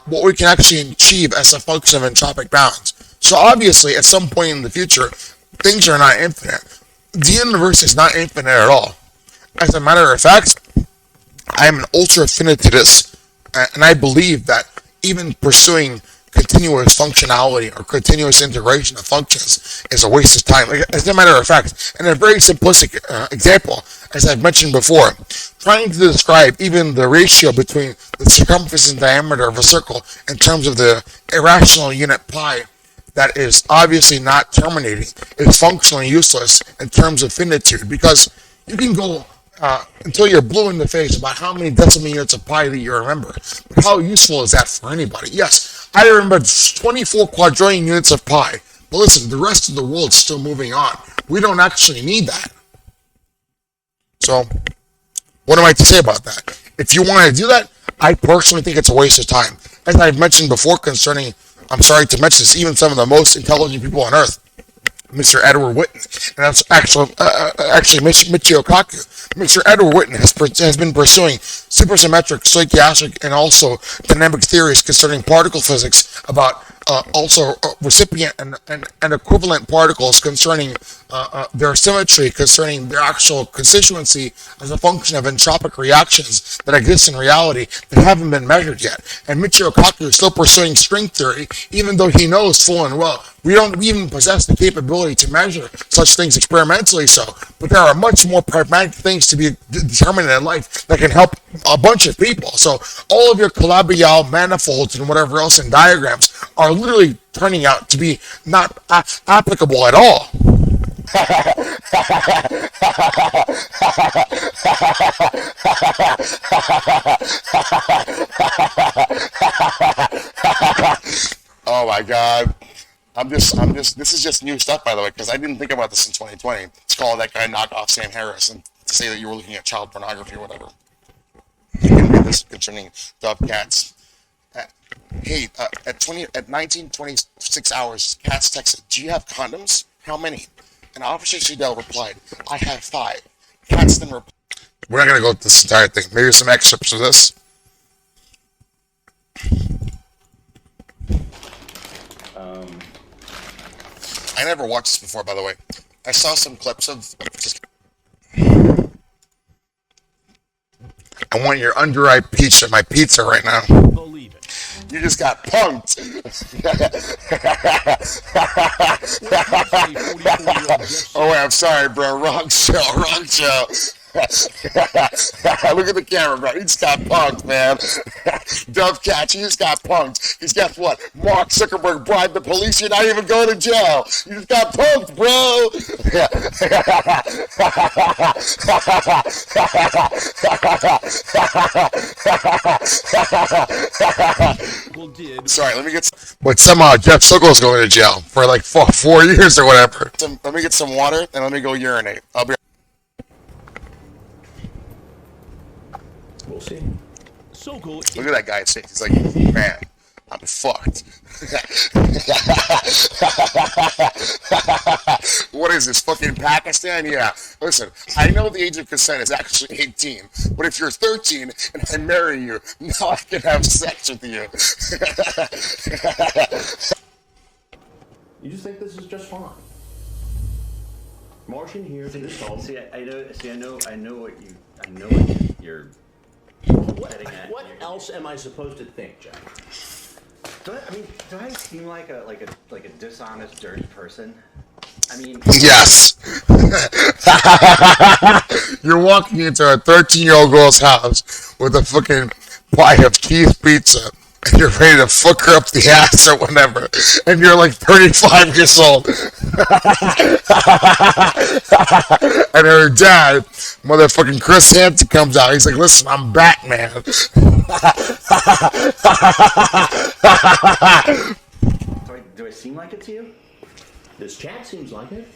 [SPEAKER 1] what we can actually achieve as a function of entropic balance. So obviously, at some point in the future, things are not infinite. The universe is not infinite at all. As a matter of fact, I am an ultra-finitist, and I believe that even pursuing continuous functionality or continuous integration of functions is a waste of time. Like, as a matter of fact, in a very simplistic example, as I've mentioned before, trying to describe even the ratio between the circumference and diameter of a circle in terms of the irrational unit pi that is obviously not terminating is functionally useless in terms of finitude, because you can go until you're blue in the face about how many decimal units of pi that you remember. But how useful is that for anybody? Yes, I remember 24 quadrillion units of pi. But listen, the rest of the world's still moving on. We don't actually need that. So, what am I to say about that? If you want to do that, I personally think it's a waste of time. As I've mentioned before concerning, I'm sorry to mention this, even some of the most intelligent people on Earth, Mr. Edward Witten, and that's actually Michio Kaku. Mr. Edward Witten has been pursuing supersymmetric, stochastic, and also dynamic theories concerning particle physics about also recipient and equivalent particles concerning their symmetry, concerning their actual constituency as a function of entropic reactions that exist in reality that haven't been measured yet. And Michio Kaku is still pursuing string theory, even though he knows full and well we don't even possess the capability to measure such things experimentally so, but there are much more pragmatic things to be determined in life that can help a bunch of people. So all of your Calabi-Yau manifolds and whatever else in diagrams are literally turning out to be not applicable at all. Oh my God. This is just new stuff, by the way, because I didn't think about this in 2020. It's called that guy knock off Sam Harris and to say that you were looking at child pornography or whatever. You can read this concerning Dove Cats. At 19:26 hours, Cats texted, "Do you have condoms? How many?" And Officer Seidel replied, "I have 5. Cats then replied, we're not going to go through this entire thing. Maybe some excerpts of this. I never watched this before, by the way. I saw some clips of just... I want your under-eye peach at my pizza right now.
[SPEAKER 6] Believe it.
[SPEAKER 1] You just got punked. Oh, wait, I'm sorry, bro. Wrong show. Look at the camera, bro. He just got punked, man. Dove Catch, he just got punked. Because guess what? Mark Zuckerberg bribed the police. You're not even going to jail. You just got punked, bro. Sorry, let me get... But somehow Jeff Sokolo's going to jail for like 4 years or whatever. Let me get some water and let me go urinate. I'll be...
[SPEAKER 6] We'll see. Sokol.
[SPEAKER 1] Look at that guy's face. He's like, man, I'm fucked. What is this, fucking Pakistan? Yeah. Listen, I know the age of consent is actually 18, but if you're 13 and I marry you, now I can have sex with you.
[SPEAKER 6] You just think this is just fine. Marching here to this home.
[SPEAKER 7] I know what you're getting at.
[SPEAKER 6] What else am I supposed to think, Jack?
[SPEAKER 7] Do I seem like a dishonest, dirty person? I mean,
[SPEAKER 1] yes. You're walking into a 13-year-old girl's house with a fucking pie of Keith pizza, and you're ready to fuck her up the ass or whatever, and you're like 35 years old. And her dad, motherfucking Chris Hansen, comes out. He's like, listen, I'm Batman.
[SPEAKER 7] Do I seem like it to you?
[SPEAKER 6] This chat seems like it.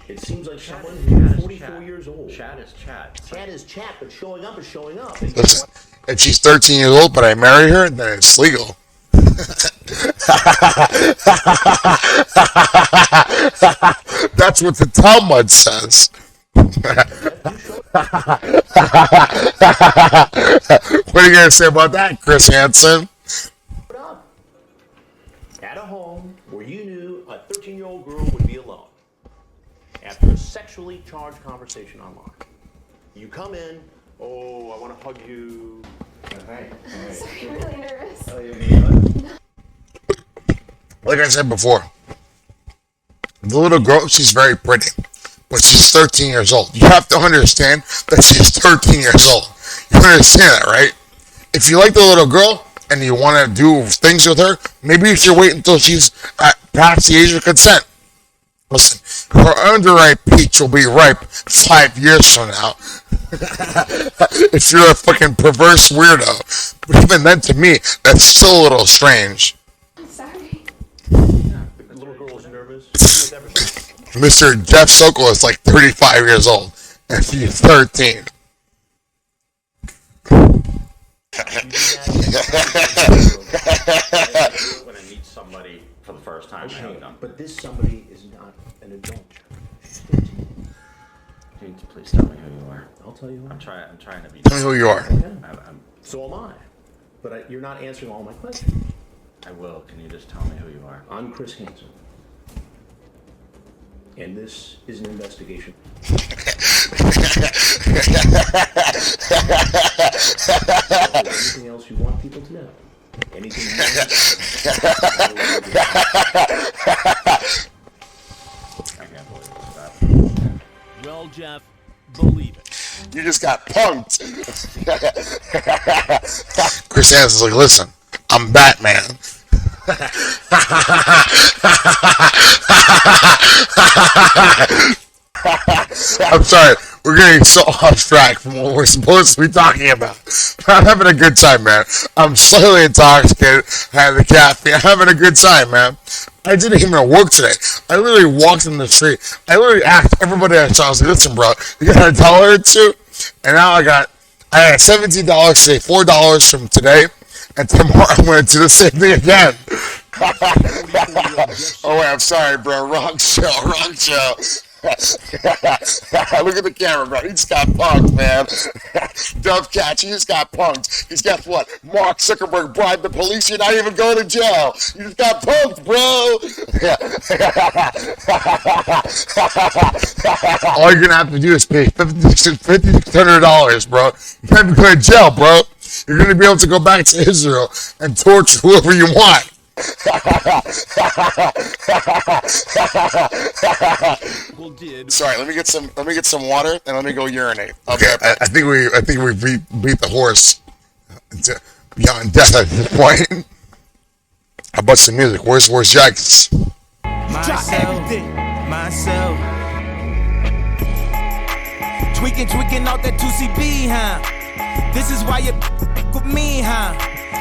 [SPEAKER 6] It seems like someone who's 44 years old.
[SPEAKER 7] Chat is chat.
[SPEAKER 6] Chat is chat, but showing up is showing up.
[SPEAKER 1] Listen, if she's 13 years old, but I marry her, then it's legal. That's what the Talmud says. What are you gonna say about that, Chris Hansen?
[SPEAKER 6] Up. At a home where you knew a 13-year-old girl would be alone after a sexually charged conversation online. You come in, oh, I want to hug you.
[SPEAKER 7] Hi.
[SPEAKER 8] Sorry, I'm really nervous.
[SPEAKER 7] Oh, you mean
[SPEAKER 1] Like I said before, the little girl, she's very pretty, but she's 13 years old. You have to understand that she's 13 years old. You understand that, right? If you like the little girl and you want to do things with her, maybe you should wait until she's past the age of consent. Listen, her underripe peach will be ripe 5 years from now. If you're a fucking perverse weirdo. But even then, to me, that's still a little strange.
[SPEAKER 8] I'm sorry.
[SPEAKER 6] The little girl is nervous. With everything.
[SPEAKER 1] Mr. Jeff Sokol is like 35 years old, and she's 13.
[SPEAKER 7] when I meet somebody for the first time, I hug them.
[SPEAKER 6] But this somebody is not an adult. She's 13.
[SPEAKER 7] Can you please tell me who you are?
[SPEAKER 6] I'll tell you who.
[SPEAKER 7] I'm trying to be.
[SPEAKER 1] Tell me who you are.
[SPEAKER 6] So am I. But you're not answering all my questions.
[SPEAKER 7] I will. Can you just tell me who you are?
[SPEAKER 6] I'm Chris Hansen. And this is an investigation. Anything else you want people to know? Anything you
[SPEAKER 7] I can't believe that.
[SPEAKER 9] Well, Jeff, believe it.
[SPEAKER 1] You just got punked. Chris Hansen's like, listen, I'm Batman. I'm sorry, we're getting so off track from what we're supposed to be talking about. I'm having a good time, man. I'm slightly intoxicated. I had the caffeine. I'm having a good time, man. I didn't even work today. I literally walked in the street. I literally asked everybody I saw, I was like, listen, bro, you got $1 or two? And now I had $17 today, $4 from today, and tomorrow I'm going to do the same thing again. Oh, wait, I'm sorry, bro. Wrong show. Look at the camera, bro. He just got punked, man. Dove Catch, he just got punked. He's guess what? Mark Zuckerberg bribed the police. You're not even going to jail. You just got punked, bro. All you're gonna have to do is pay $5,600, bro. You're not even going to jail, bro. You're gonna be able to go back to Israel and torture whoever you want. Sorry, let me get some water and let me go urinate. Okay, I think we beat the horse beyond death at this point. How about some music? Where's Jackets?
[SPEAKER 5] Myself. Tweaking out that 2CB, huh? This is why you with me, huh?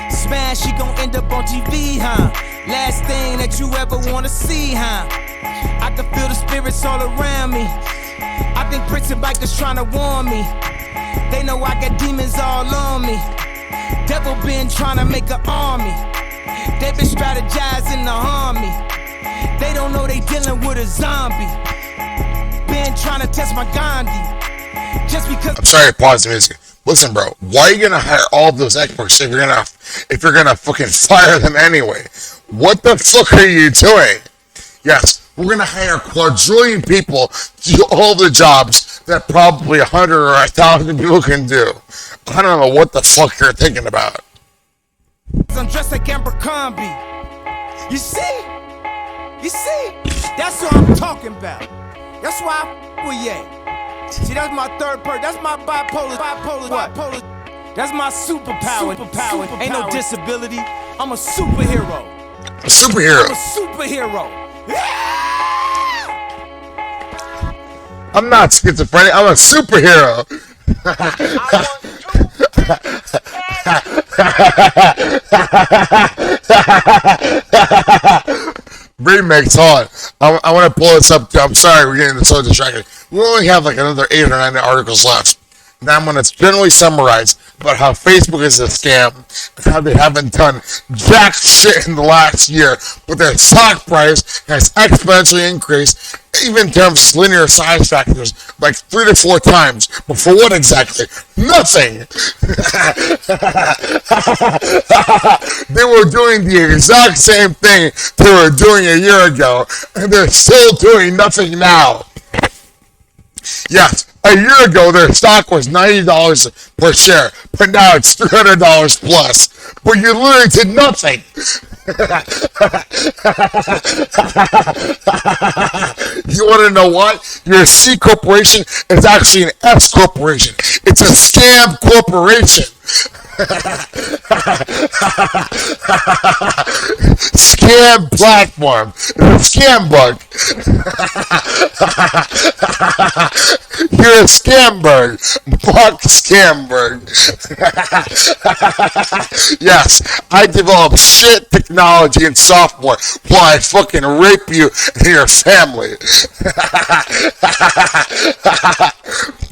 [SPEAKER 5] Smash, she gon' end up on TV, huh? Last thing that you ever wanna see, huh? I can feel the spirits all around me. I think Prince and bikers tryna warn me. They know I got demons all on me. Devil been tryna make an army. They been strategizing to harm me. They don't know they dealing with a zombie. Been tryna test my Gandhi. Just because.
[SPEAKER 1] I'm sorry to pause the music. Listen, bro, why are you gonna hire all those experts if you're gonna fucking fire them anyway? What the fuck are you doing? Yes, we're gonna hire quadrillion people to do all the jobs that probably 100 or 1,000 people can do. I don't know what the fuck you're thinking about.
[SPEAKER 5] I'm dressed like Abercrombie. You see? That's what I'm talking about. That's why I with Ye. See, that's my third person. That's my bipolar. That's my superpower. Ain't no disability. I'm a superhero.
[SPEAKER 1] A superhero.
[SPEAKER 5] I'm a superhero.
[SPEAKER 1] I'm not schizophrenic. I'm a superhero. Remix, hold on. I want to pull this up. I'm sorry, we're getting so distracted. We only have like another 8 or 9 articles left. Now I'm going to generally summarize about how Facebook is a scam and how they haven't done jack shit in the last year, but their stock price has exponentially increased, even in terms of linear size factors, like 3 to 4 times. But for what exactly? Nothing. They were doing the exact same thing they were doing a year ago, and they're still doing nothing now. Yes, a year ago their stock was $90 per share, but now it's $300 plus. But you literally did nothing. You want to know what? Your C corporation is actually an S corporation. It's a scam corporation. Scam platform. It's a scam bug. You're a scamberg. Mark Scamberg. Yes, I develop shit technology and software while I fucking rape you and your family.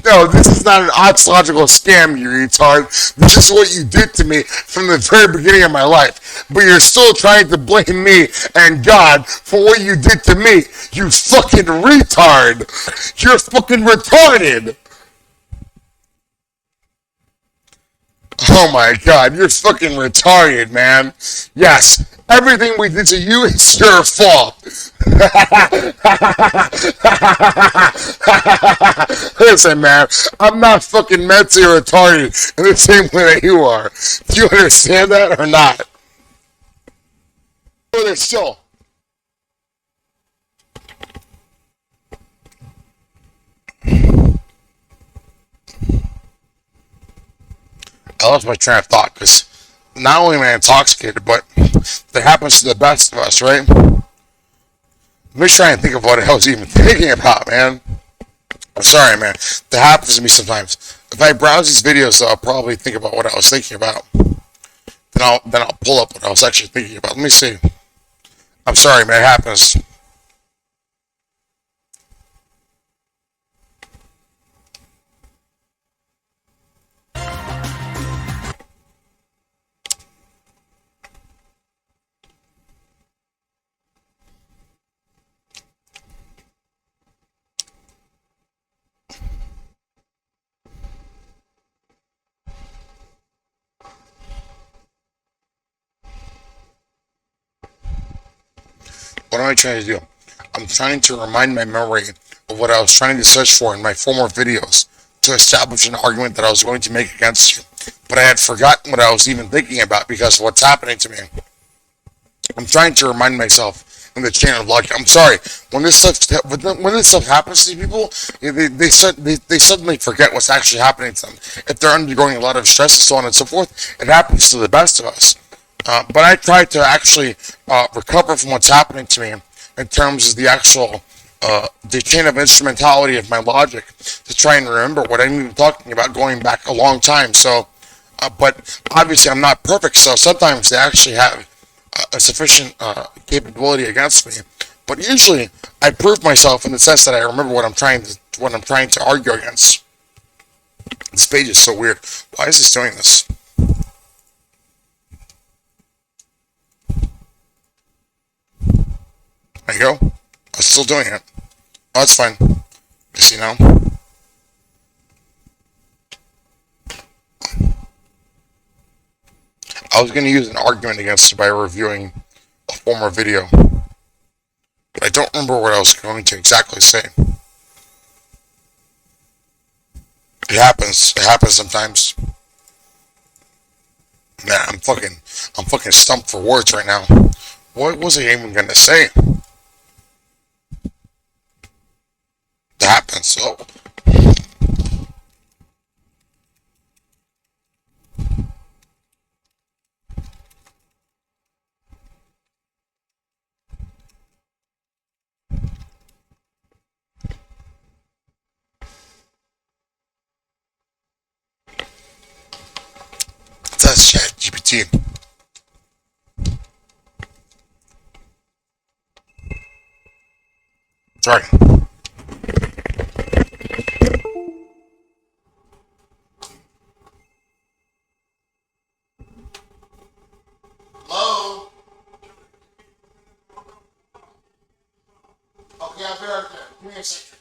[SPEAKER 1] No, this is not an ontological scam, you retard. This is what you did to me from the very beginning of my life. But you're still trying to blame me and God for what you did to me. You fucking retard. You're fucking retarded. Oh my God, you're fucking retarded, man. Yes, everything we did to you is your fault. Listen, man, I'm not fucking mentally retarded in the same way that you are. Do you understand that or not? But there's still. I lost my train of thought because not only am I intoxicated, but that happens to the best of us, right? Let me try and think of what I was even thinking about, man. I'm sorry, man. That happens to me sometimes. If I browse these videos, I'll probably think about what I was thinking about. Then I'll pull up what I was actually thinking about. Let me see. I'm sorry, man. It happens. What am I trying to do? I'm trying to remind my memory of what I was trying to search for in my former videos to establish an argument that I was going to make against you. But I had forgotten what I was even thinking about because of what's happening to me. I'm trying to remind myself in the chain of logic. I'm sorry. When this stuff happens to people, they suddenly forget what's actually happening to them. If they're undergoing a lot of stress and so on and so forth, it happens to the best of us. But I try to actually recover from what's happening to me in terms of the actual the chain of instrumentality of my logic to try and remember what I'm even talking about going back a long time. So, but obviously I'm not perfect, so sometimes they actually have a sufficient capability against me. But usually I prove myself in the sense that I remember what I'm trying to argue against. This page is so weird. Why is this doing this? There you go. I'm still doing it. Oh, that's fine. You see now? I was going to use an argument against it by reviewing a former video. But I don't remember what I was going to exactly say. It happens. It happens sometimes. Man, I'm fucking stumped for words right now. What was I even going to say? It happens, so. you. Sorry. Hello? Okay, I'll be right there. Give me a second.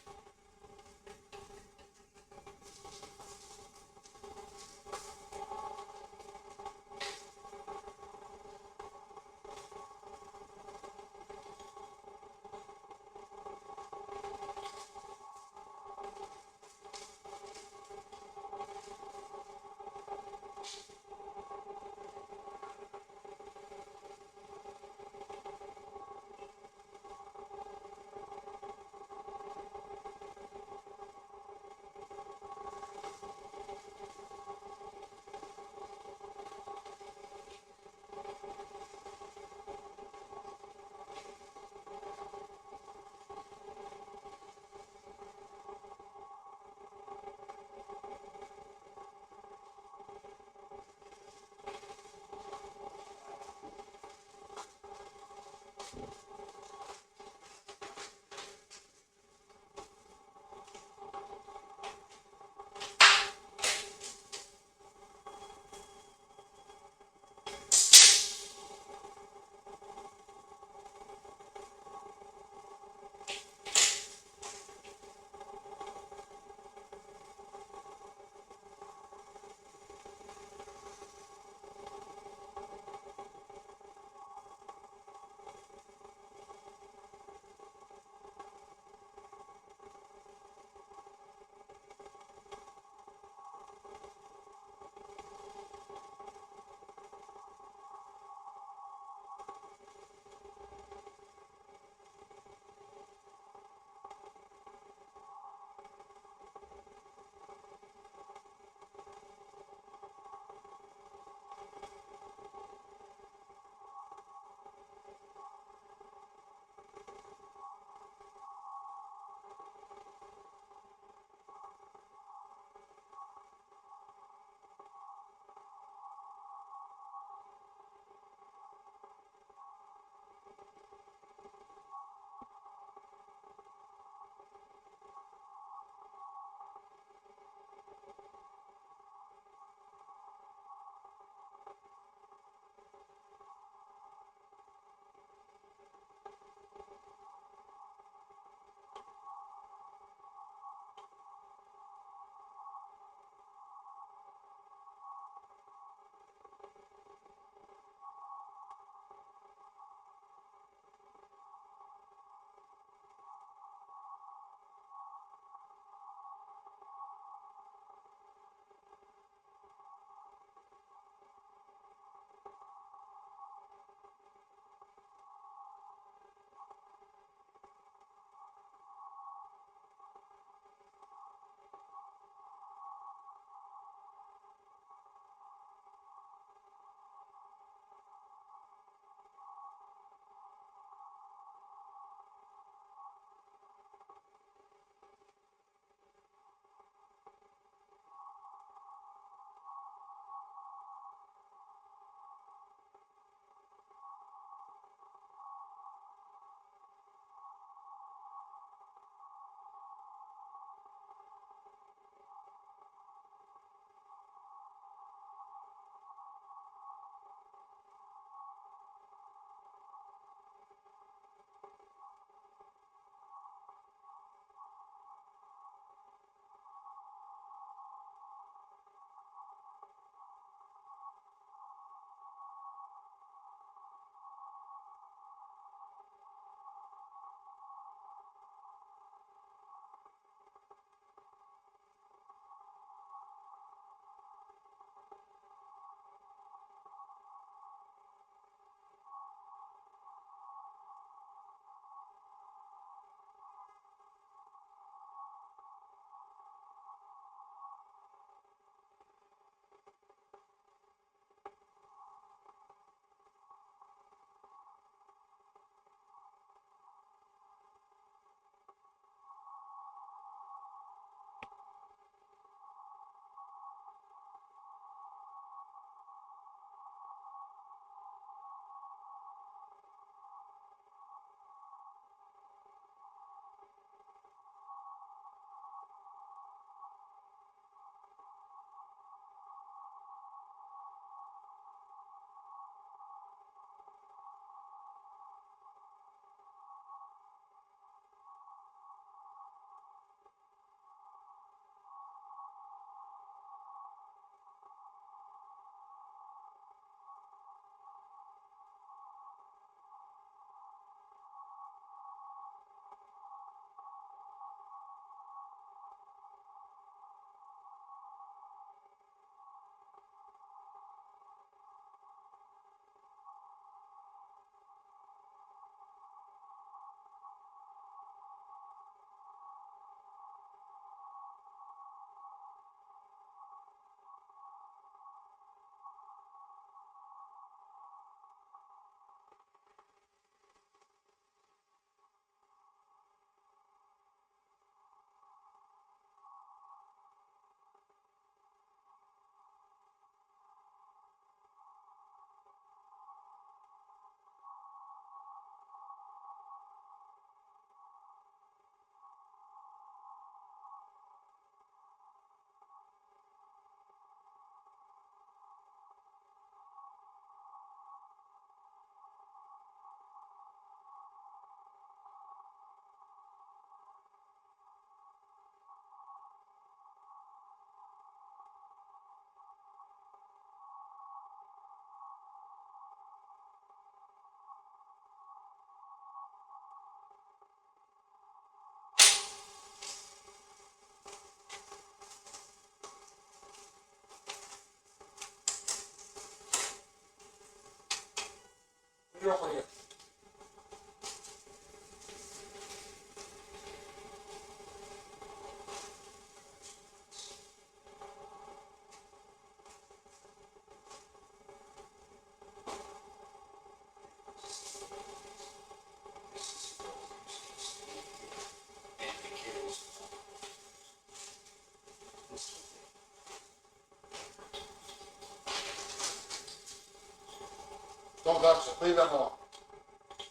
[SPEAKER 1] Don't touch it. Leave them alone.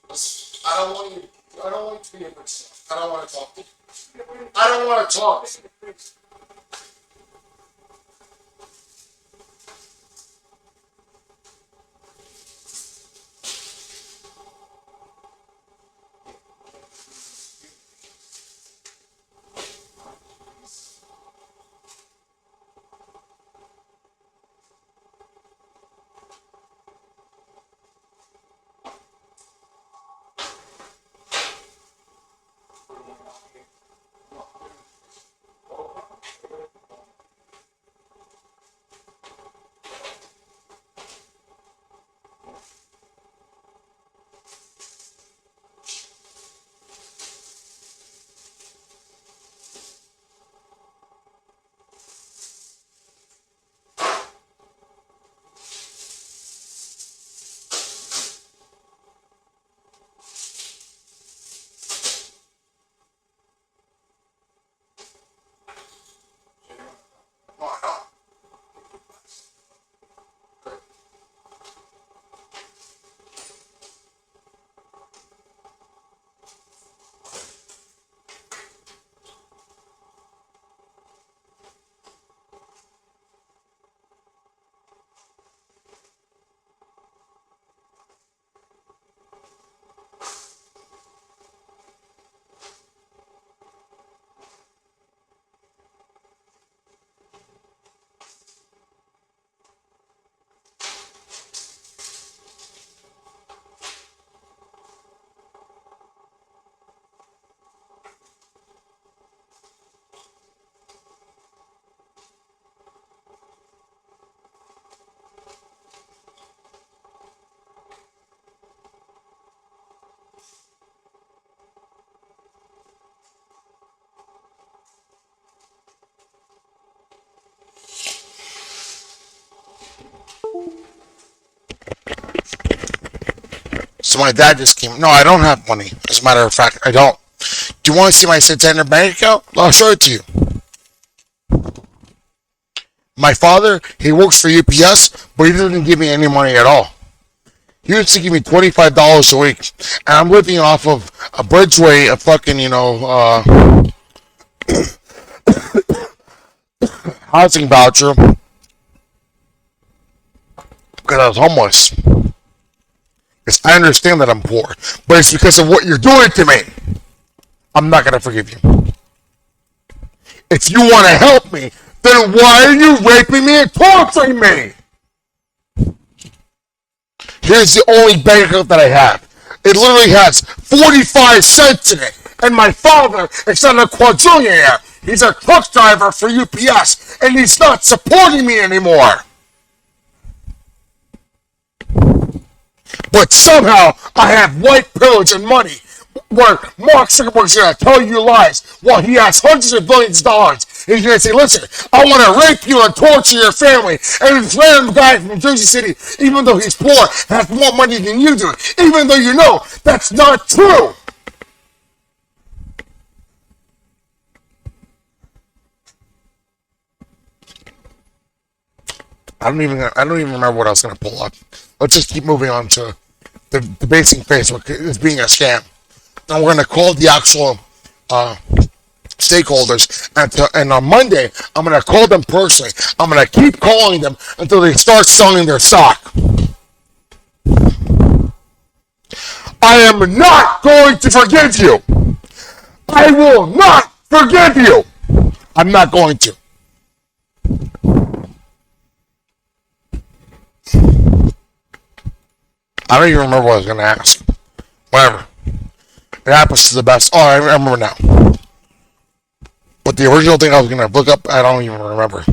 [SPEAKER 1] Listen, I don't want you. I don't want you to be a person. I don't want to talk to you. I don't want to talk. So my dad just came. No, I don't have money. As a matter of fact, I don't. Do you want to see my Santander bank account? I'll show it to you. My father, he works for UPS, but he doesn't give me any money at all. He used to give me $25 a week, and I'm living off of a Bridgeway, a fucking, housing voucher because I was homeless. Because I understand that I'm poor, but it's because of what you're doing to me. I'm not gonna forgive you. If you want to help me, then why are you raping me and torturing me? Here's the only bank account that I have. It literally has 45 cents in it. And my father is not a quadrillionaire. He's a truck driver for UPS, and he's not supporting me anymore. But somehow I have white privilege and money, where Mark Zuckerberg's going to tell you lies while he has hundreds of billions of dollars. He's going to say, listen, I want to rape you and torture your family. And this random guy from Jersey City, even though he's poor, has more money than you do, even though you know that's not true. I don't even remember what I was going to pull up. Let's just keep moving on to the basing Facebook as being a scam. And we're going to call the actual stakeholders. And on Monday, I'm going to call them personally. I'm going to keep calling them until they start selling their stock. I am not going to forgive you. I will not forgive you. I'm not going to. I don't even remember what I was going to ask. Whatever. It happens to the best. Oh, I remember now. But the original thing I was going to look up, I don't even remember.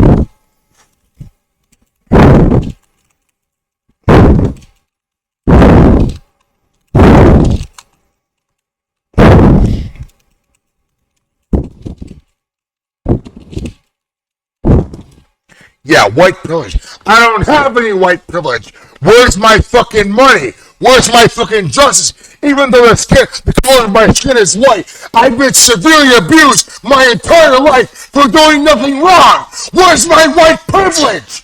[SPEAKER 1] Yeah, white privilege. I don't have any white privilege. Where's my fucking money? Where's my fucking justice? Even though the color of my skin is white, I've been severely abused my entire life for doing nothing wrong. Where's my white privilege?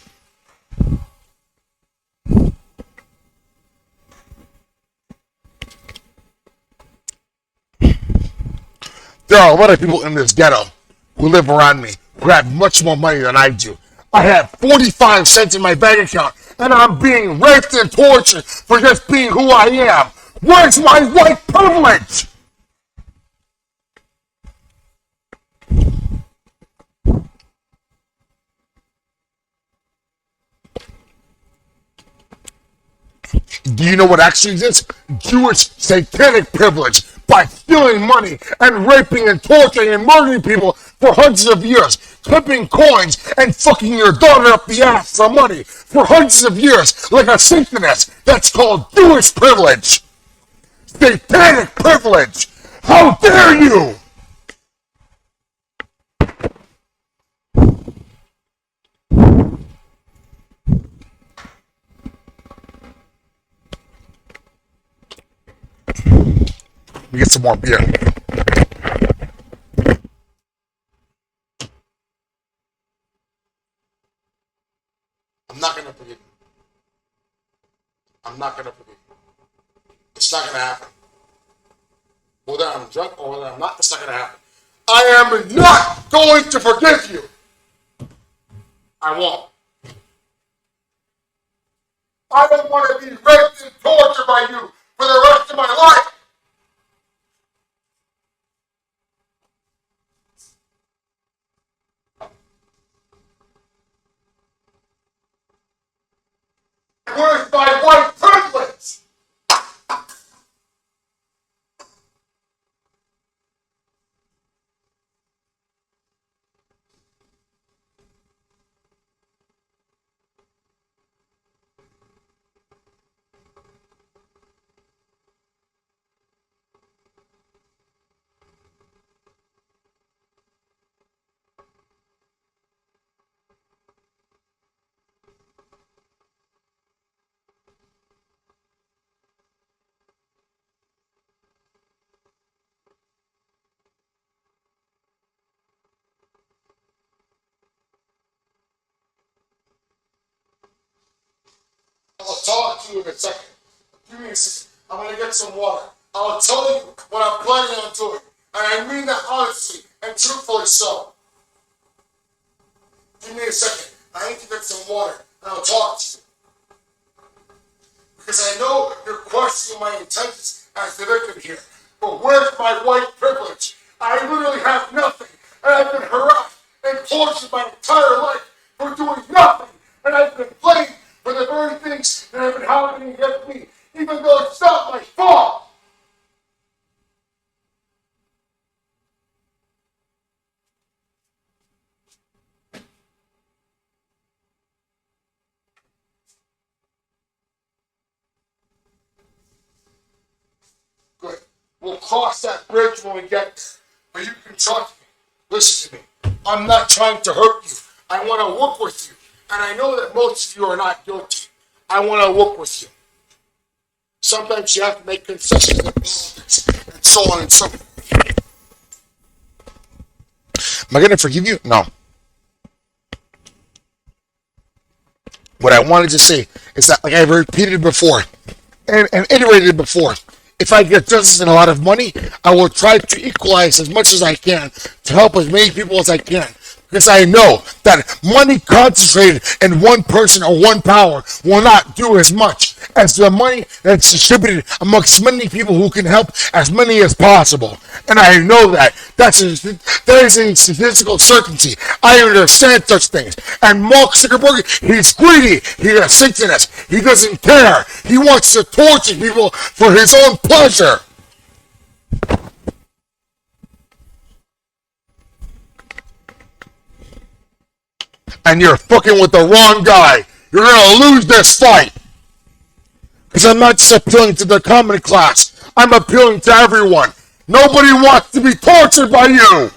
[SPEAKER 1] There are a lot of people in this ghetto who live around me who have much more money than I do. I have 45 cents in my bank account, and I'm being raped and tortured for just being who I am. Where's my white privilege? Do you know what actually is? Jewish satanic privilege by stealing money and raping and torturing and murdering people for hundreds of years, clipping coins and fucking your daughter up the ass for money for hundreds of years like a Satanist. That's called Jewish privilege. Satanic privilege. How dare you? Let me get some more beer. I'm not gonna forgive you. I'm not gonna forgive you. It's not gonna happen. Whether I'm drunk or whether I'm not, it's not gonna happen. I am not going to forgive you. I won't. I don't want to be raped and tortured by you for the rest of my life. Where's my white privilege? I'll talk to you in a second. Give me a second. I'm gonna get some water. I'll tell you what I'm planning on doing. And I mean that honestly and truthfully so. Give me a second. I need to get some water and I'll talk to you. Because I know you're questioning my intentions as the victim here. But where's my white privilege? I literally have nothing. And I've been harassed and tortured my entire life for doing nothing. And I've been blamed for the very things that have been happening against me, even though it's not my fault. Good. We'll cross that bridge when we get there. But you can trust me. Listen to me. I'm not trying to hurt you. I want to work with you. And I know that most of you are not guilty. I want to work with you. Sometimes you have to make concessions in politics and so on and so forth. Am I going to forgive you? No. What I wanted to say is that, like I've repeated before and iterated before, if I get justice and a lot of money, I will try to equalize as much as I can to help as many people as I can. Because I know that money concentrated in one person or one power will not do as much as the money that's distributed amongst many people who can help as many as possible. And I know that. That is a statistical certainty. I understand such things. And Mark Zuckerberg, he's greedy. He's a Satanist. He doesn't care. He wants to torture people for his own pleasure. And you're fucking with the wrong guy. You're gonna lose this fight. Because I'm not just appealing to the common class. I'm appealing to everyone. Nobody wants to be tortured by you.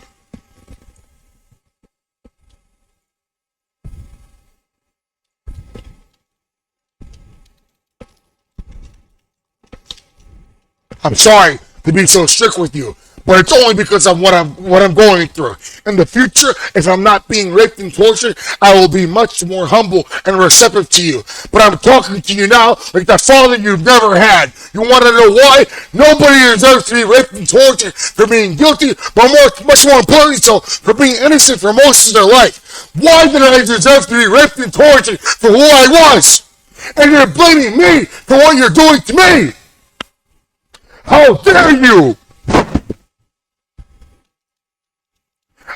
[SPEAKER 1] I'm sorry to be so strict with you, but it's only because of what I'm going through. In the future, if I'm not being raped and tortured, I will be much more humble and receptive to you. But I'm talking to you now like the father you've never had. You want to know why? Nobody deserves to be raped and tortured for being guilty, but much more importantly so, for being innocent for most of their life. Why did I deserve to be raped and tortured for who I was? And you're blaming me for what you're doing to me! How dare you!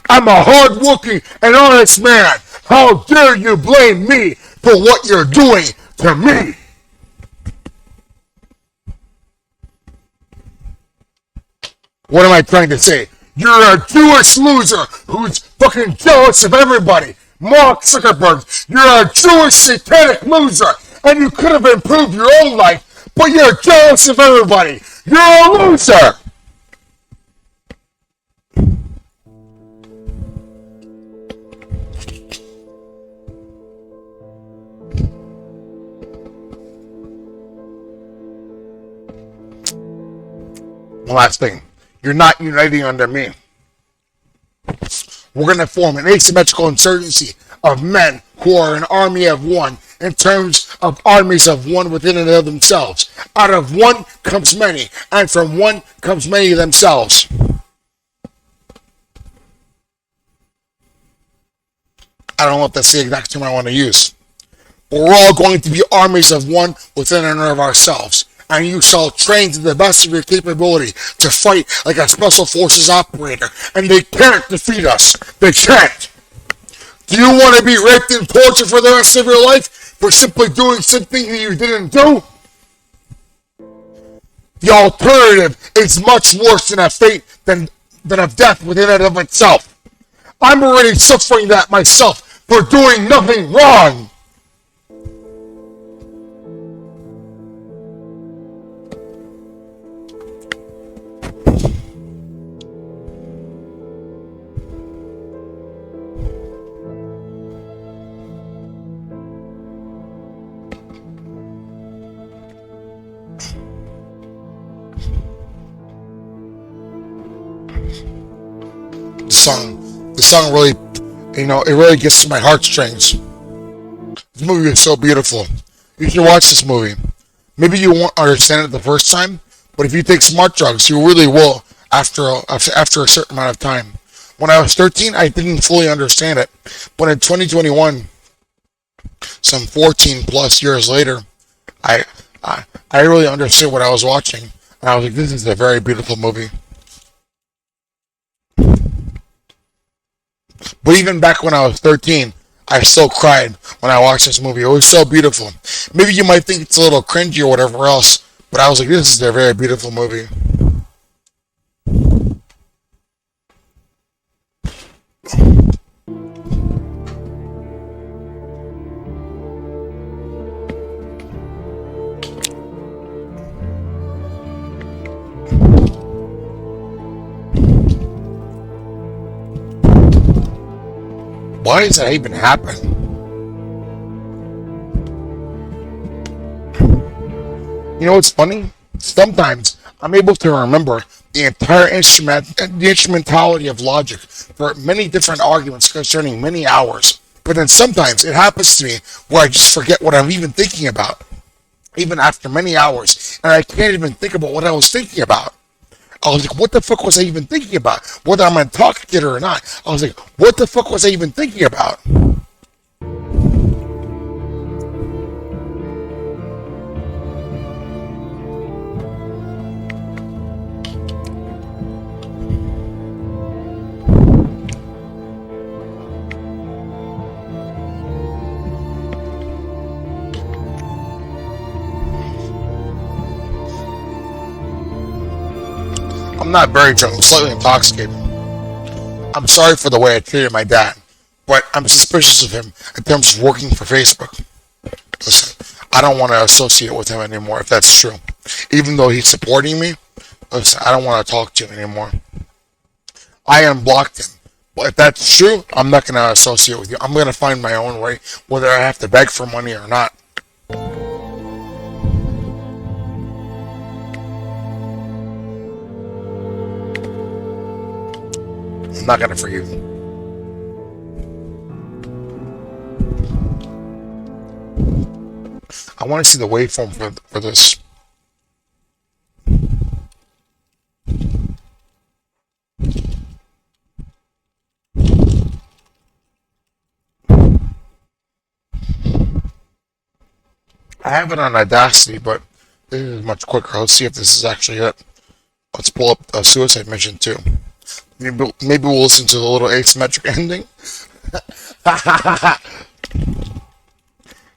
[SPEAKER 1] I'm a hard-working and honest man. How dare you blame me for what you're doing to me? What am I trying to say? You're a Jewish loser who's fucking jealous of everybody. Mark Zuckerberg, you're a Jewish satanic loser, and you could have improved your own life, but you're jealous of everybody. You're a loser! One last thing. You're not uniting under me. We're going to form an asymmetrical insurgency of men who are an army of one in terms of armies of one within and of themselves. Out of one comes many, and from one comes many themselves. I don't know if that's the exact term I want to use. But we're all going to be armies of one within and of ourselves. And you shall train to the best of your capability to fight like a special forces operator. And they can't defeat us. They can't. Do you want to be raped and tortured for the rest of your life for simply doing something that you didn't do? The alternative is much worse than a fate than of death within and of itself. I'm already suffering that myself for doing nothing wrong. The song really, it really gets to my heartstrings. This movie is so beautiful. You should watch this movie. Maybe you won't understand it the first time, but if you take smart drugs, you really will after a certain amount of time. When I was 13, I didn't fully understand it, but in 2021, some 14 plus years later, I really understood what I was watching, and I was like, this is a very beautiful movie. But even back when I was 13, I still cried when I watched this movie. It was so beautiful. Maybe you might think it's a little cringy or whatever else, but I was like, this is a very beautiful movie. Why does that even happen? You know what's funny? Sometimes I'm able to remember the entire instrumentality of logic for many different arguments concerning many hours. But then sometimes it happens to me where I just forget what I'm even thinking about, even after many hours, and I can't even think about what I was thinking about. I was like, what the fuck was I even thinking about? Whether I'm going to talk to it or not. I was like, what the fuck was I even thinking about? I'm not very drunk, I'm slightly intoxicated. I'm sorry for the way I treated my dad, but I'm suspicious of him in terms of working for Facebook. Listen, I don't want to associate with him anymore if that's true. Even though he's supporting me, listen, I don't want to talk to him anymore. I unblocked him. But if that's true, I'm not going to associate with you. I'm going to find my own way, whether I have to beg for money or not. I'm not gonna forgive you. I want to see the waveform for this. I have it on Audacity, but this is much quicker. Let's see if this is actually it. Let's pull up a Suicide Mission too. Maybe we'll listen to the little asymmetric ending.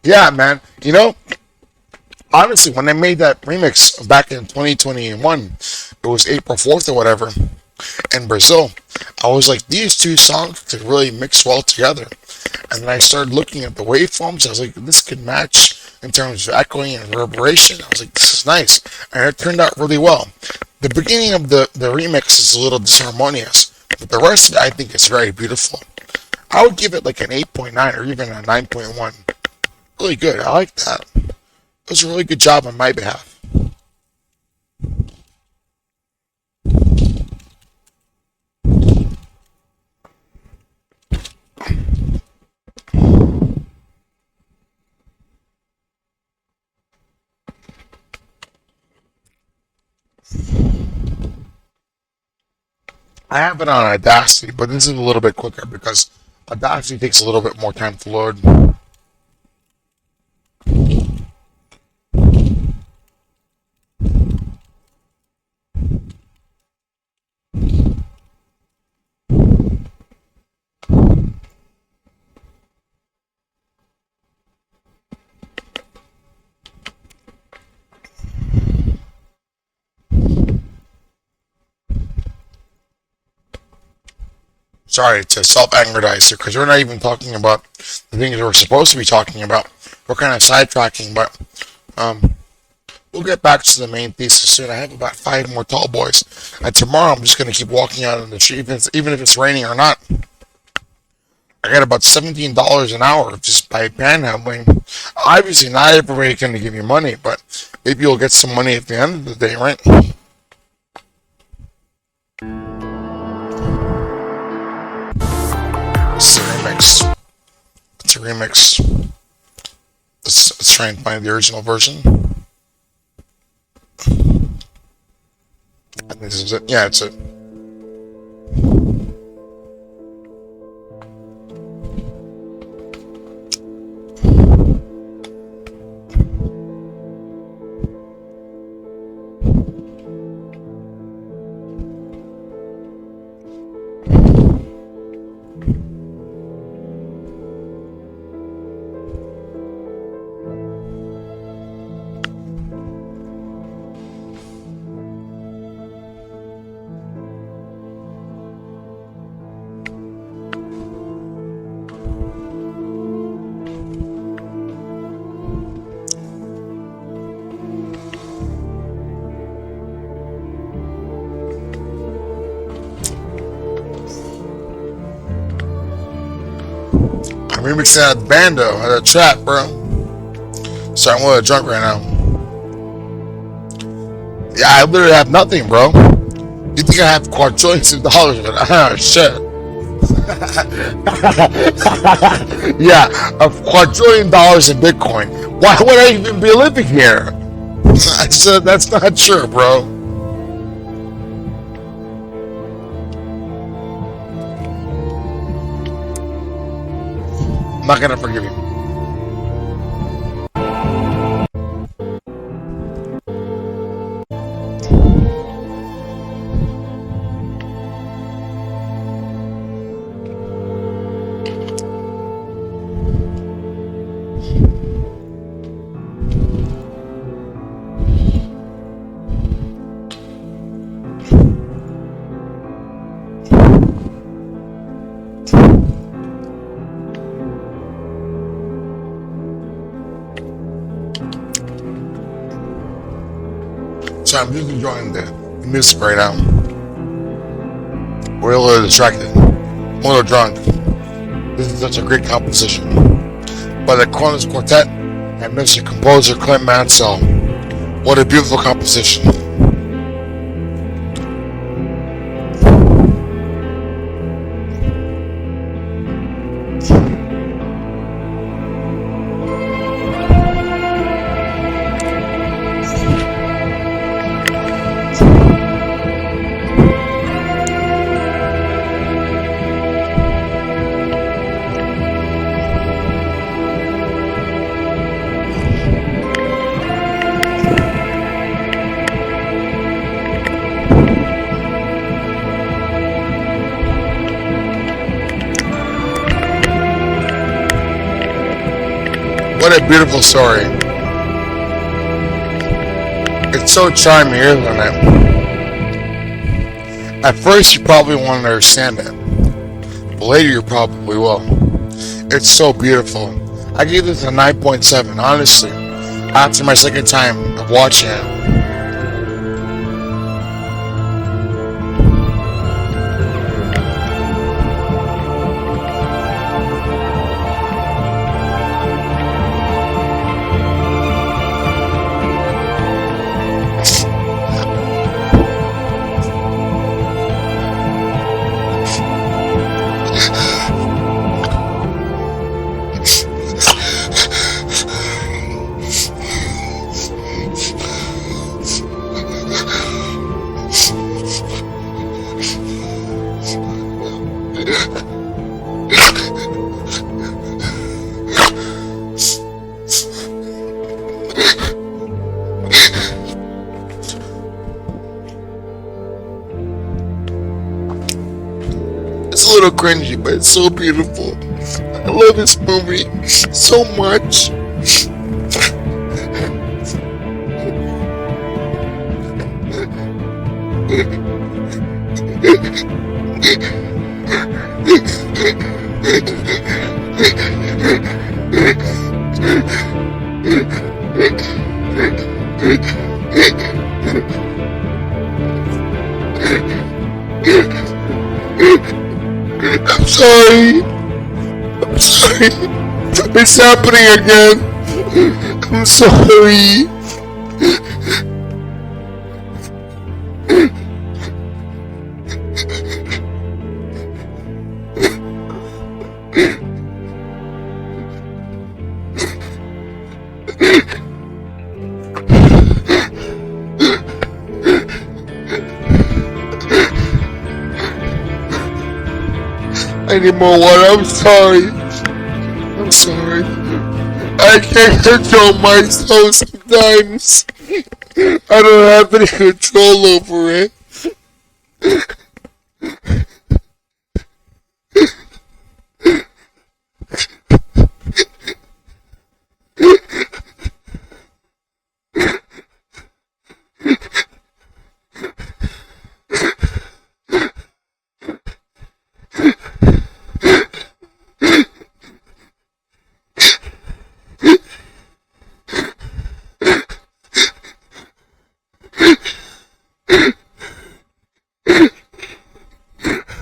[SPEAKER 1] Yeah, man. You know, honestly, when I made that remix back in 2021, it was April 4th or whatever, in Brazil, I was like, these two songs could really mix well together. And then I started looking at the waveforms. I was like, this could match in terms of echoing and reverberation. I was like, this is nice. And it turned out really well. The beginning of the remix is a little disharmonious, but the rest of it I think is very beautiful. I would give it like an 8.9 or even a 9.1. Really good. I like that. It was a really good job on my behalf. I have it on Audacity, but this is a little bit quicker because Audacity takes a little bit more time to load. Sorry to self-aggrandize here, because we're not even talking about the things we're supposed to be talking about. We're kind of sidetracking, but we'll get back to the main thesis soon. I have about 5 more tall boys, and tomorrow I'm just going to keep walking out in the street, even if it's raining or not. I got about $17 an hour just by panhandling. Obviously, not everybody's going to give you money, but maybe you'll get some money at the end of the day, right? It's a remix. It's a remix. Let's try and find the original version. And this is it. Yeah, it's it. I'm remixing that bando, that trap, bro. Sorry, I'm a little drunk right now. Yeah, I literally have nothing, bro. You think I have quadrillions of dollars? But ah, shit. Yeah, a quadrillion dollars in Bitcoin. Why would I even be living here? I said that's not true, bro. I'm not gonna forgive you. So I'm just enjoying the music right now. We're a little distracted, a little drunk. This is such a great composition by the Corners Quartet and Mr. Composer Clint Mansell. What a beautiful composition. What a beautiful story. It's so charming, isn't it? At first, you probably won't understand it, but later you probably will. It's so beautiful. I gave this a 9.7, honestly, after my second time of watching it. It's a little cringy, but it's so beautiful. I love this movie so much. I'm sorry. I'm sorry. It's happening again. I'm sorry. I need more water. I'm sorry. I'm sorry. I can't control myself sometimes. I don't have any control over it.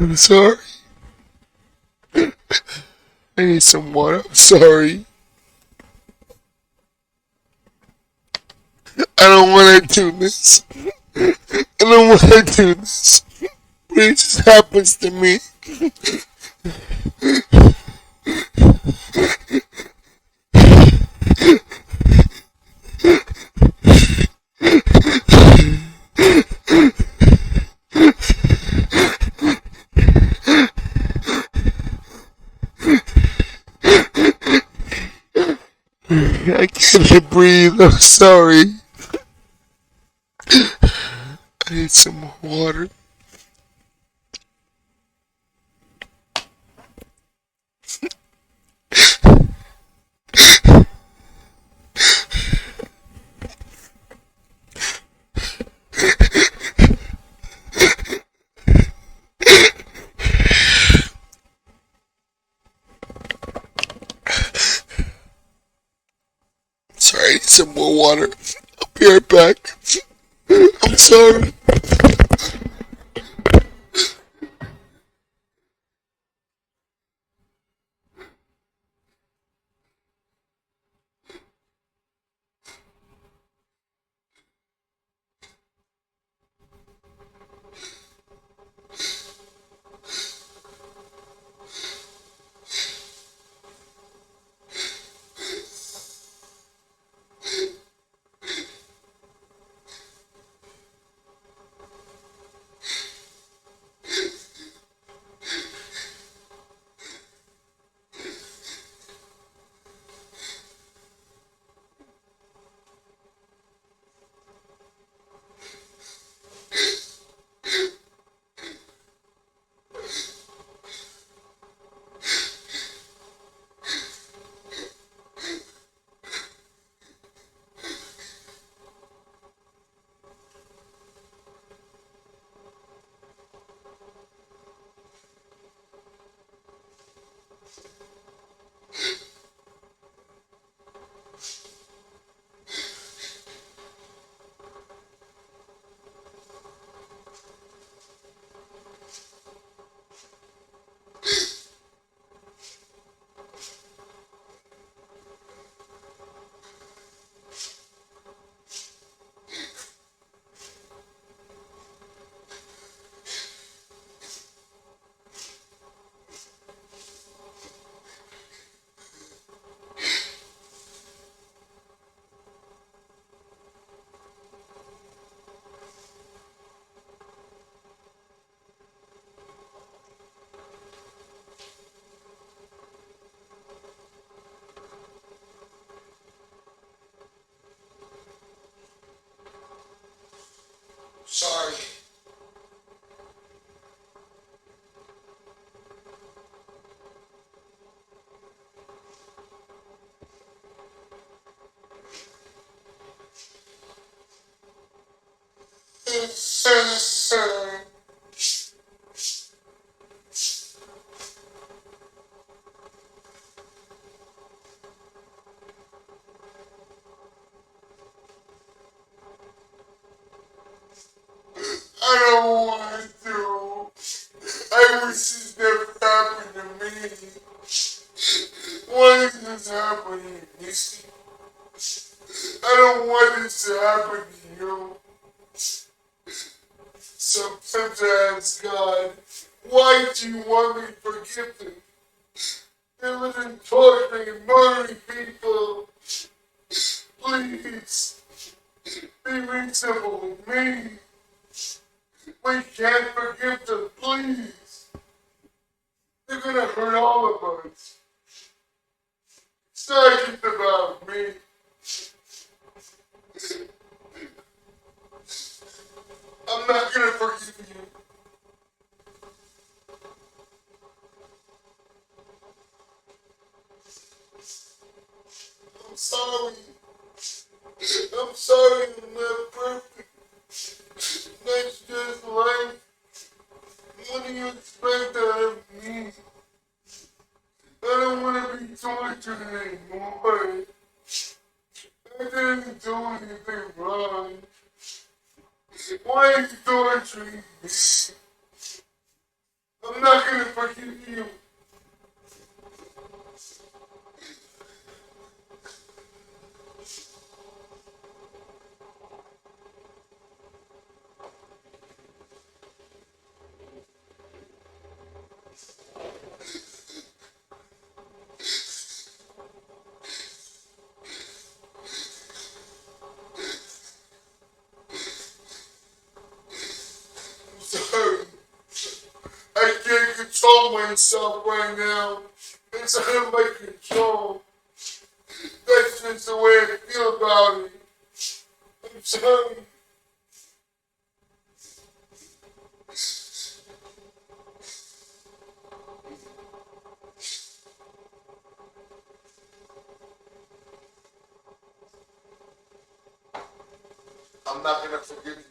[SPEAKER 1] I'm sorry. I need some water. I'm sorry. I don't want to do this. I don't want to do this. But it just happens to me. I can't breathe. I'm sorry. I need some more water. Sorry, I need some more water. I'll be right back. I'm sorry.
[SPEAKER 3] I don't want to. I wish this never happened to me. Why is this happening to me? I don't want this to happen to you. Sometimes I ask God, why do you want me to forgive them? They're living torturing and murdering people. Please, be reasonable with me. We can't forgive them, please. They're gonna hurt all of us. It's not just about me. I'm not gonna forgive you. I'm sorry. I'm sorry I'm not perfect. That's just life. What do you expect out of me? I don't want to be tortured anymore. I didn't do anything wrong. Why are you torturing me? I'm not gonna forgive you. Sorry. I can't control myself right now. It's out of my control. That's just the way I feel about it. I'm sorry. I'm not gonna forgive you.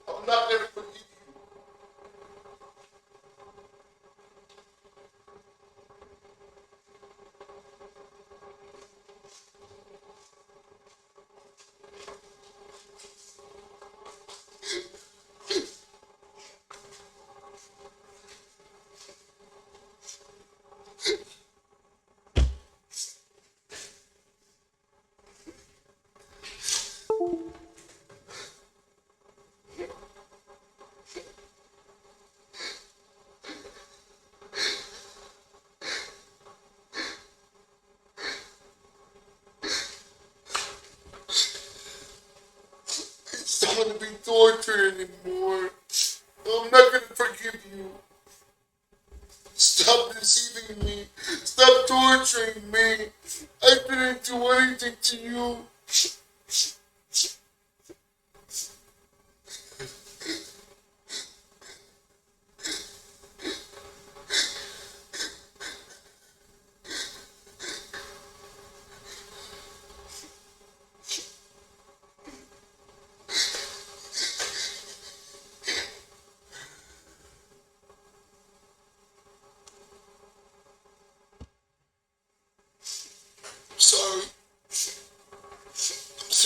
[SPEAKER 3] I'm not gonna forgive you. I don't want to be tortured anymore. I'm not gonna forgive you. Stop deceiving me. Stop torturing me. I didn't do anything to you.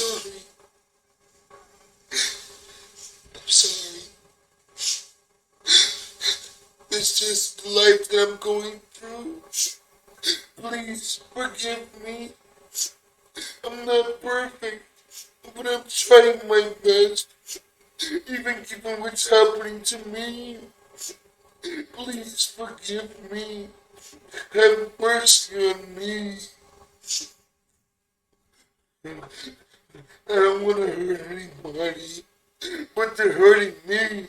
[SPEAKER 3] sorry. I'm sorry. It's just the life that I'm going through. Please forgive me. I'm not perfect, but I'm trying my best. Even given what's happening to me. Please forgive me. Have mercy on me. I don't want to hurt anybody, but they're hurting me.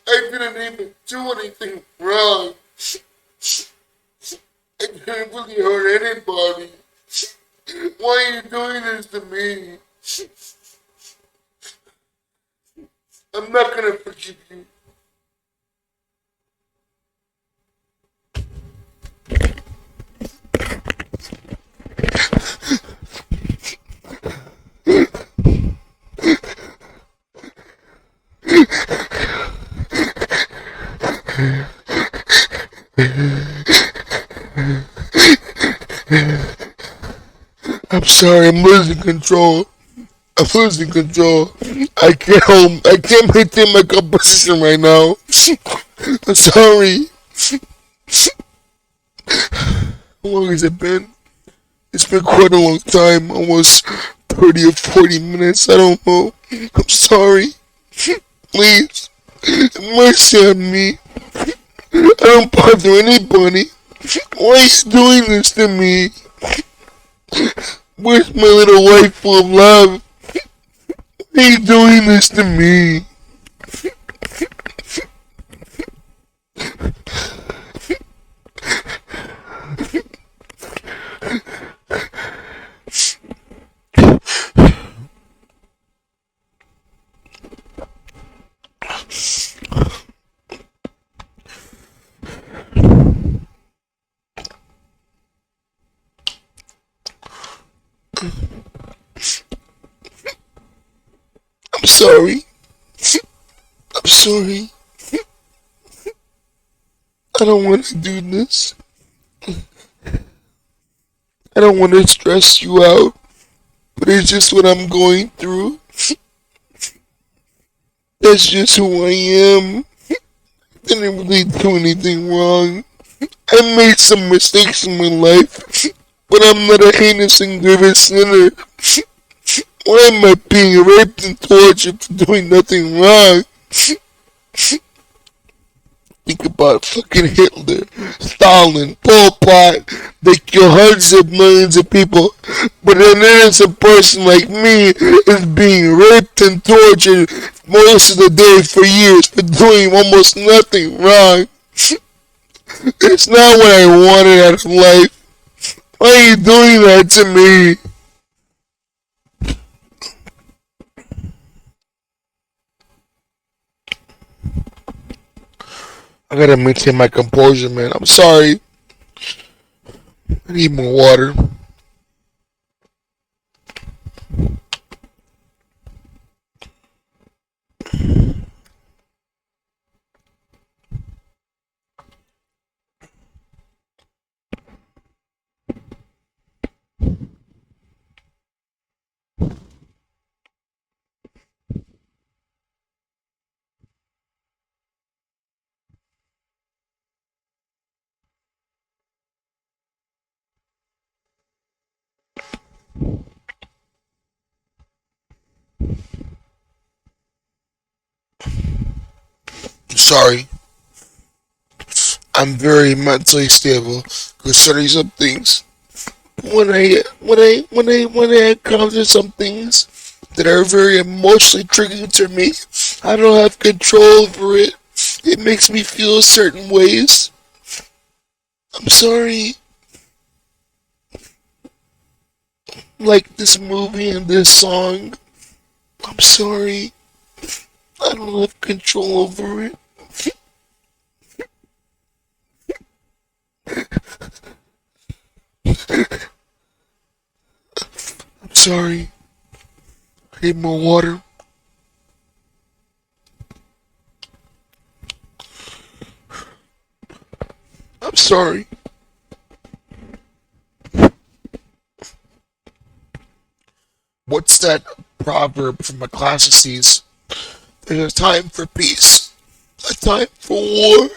[SPEAKER 3] I didn't even do anything wrong. I didn't really hurt anybody. Why are you doing this to me? I'm not gonna forgive you. I'm sorry, I'm losing control. I'm losing control. I can't maintain my composition right now. I'm sorry. How long has it been? It's been quite a long time, almost 30 or 40 minutes, I don't know. I'm sorry. Please, have mercy on me. I don't bother anybody. Why are you doing this to me? Where's my little wife full of love? Why are you doing this to me? I'm sorry. I'm sorry. I don't want to do this. I don't want to stress you out, but it's just what I'm going through. That's just who I am. Didn't really do anything wrong. I made some mistakes in my life, but I'm not a heinous and grievous sinner. Why am I being raped and tortured for doing nothing wrong? Think about fucking Hitler, Stalin, Pol Pot. They kill hundreds of millions of people, but an innocent person like me is being raped and tortured most of the day for years for doing almost nothing wrong. It's not what I wanted out of life. Why are you doing that to me? I gotta maintain my composure, man. I'm sorry. I need more water. I'm sorry. I'm very mentally stable concerning some things. When I encounter some things that are very emotionally triggering to me, I don't have control over it. It makes me feel certain ways. I'm sorry. Like this movie and this song. I'm sorry. I don't have control over it. I'm sorry. I need more water. I'm sorry.
[SPEAKER 1] What's that proverb from Ecclesiastes? There's a time for peace, a time for war.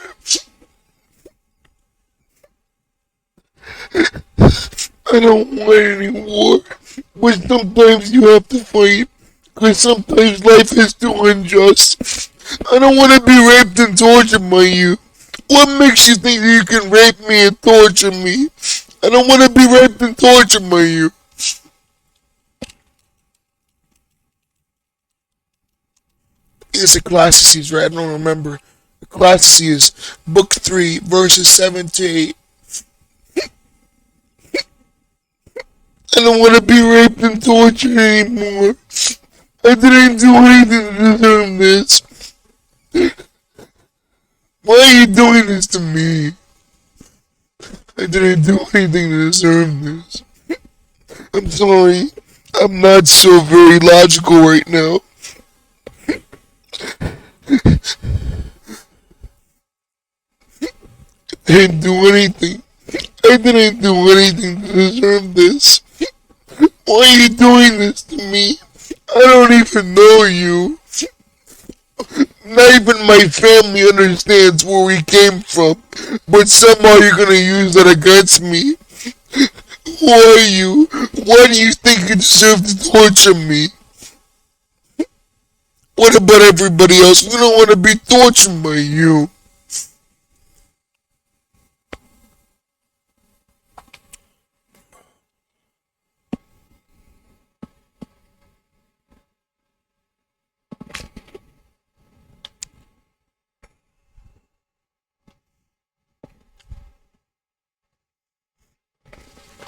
[SPEAKER 1] I don't want any war, but sometimes you have to fight, because sometimes life is too unjust. I don't want to be raped and tortured by you. What makes you think you can rape me and torture me? I don't want to be raped and tortured by you. It's Ecclesiastes, right? I don't remember. Ecclesiastes, book 3, verses 7 to 8. I don't want to be raped and tortured anymore. I didn't do anything to deserve this. Why are you doing this to me? I didn't do anything to deserve this. I'm sorry. I'm not so very logical right now. I didn't do anything. I didn't do anything to deserve this. Why are you doing this to me? I don't even know you. Not even my family understands where we came from, but somehow you're gonna use that against me. Who are you? Why do you think you deserve to torture me? What about everybody else? We don't want to be tortured by you.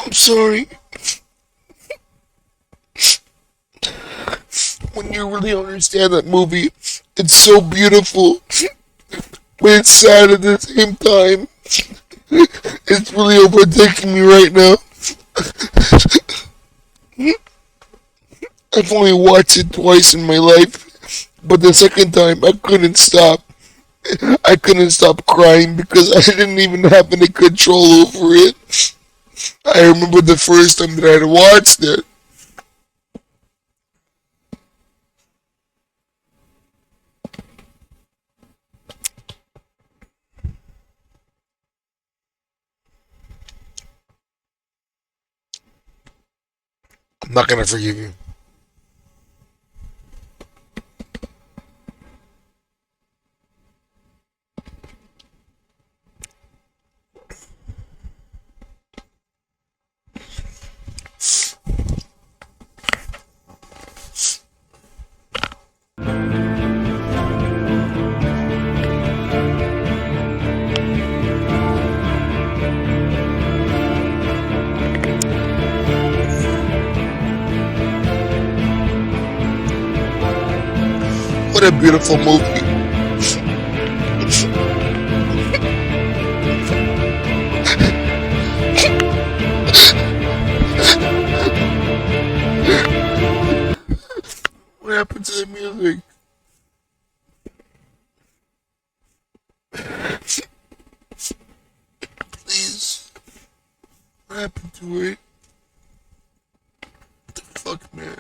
[SPEAKER 1] I'm sorry. When you really understand that movie, it's so beautiful, but it's sad at the same time. It's really overtaking me right now. I've only watched it twice in my life, but the second time I couldn't stop. I couldn't stop crying because I didn't even have any control over it. I remember the first time that I had watched it. I'm not gonna forgive you. What a beautiful movie. What happened to the music? Please. What happened to it? What the fuck, man?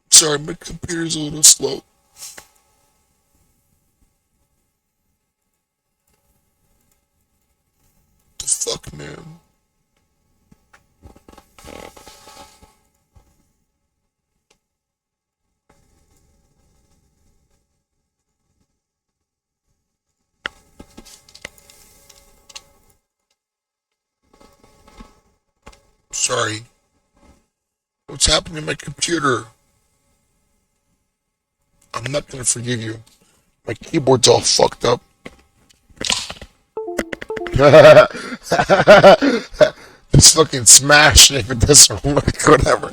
[SPEAKER 1] Sorry, my computer's a little slow. The fuck, man? Sorry. What's happening to my computer? I'm not gonna forgive you. My keyboard's all fucked up. Just fucking smash it if it doesn't work, whatever.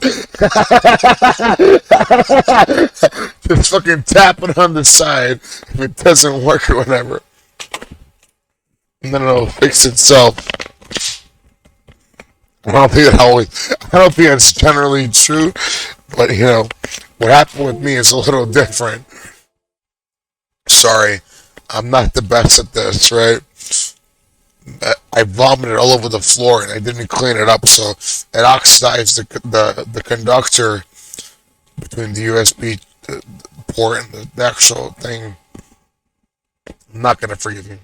[SPEAKER 1] Just fucking tap it on the side if it doesn't work or whatever. And then it'll fix itself. I don't think that's generally true, but you know, what happened with me is a little different. Sorry, I'm not the best at this, right? I vomited all over the floor and I didn't clean it up, so it oxidized the conductor between the USB port and the actual thing. I'm not gonna forgive you.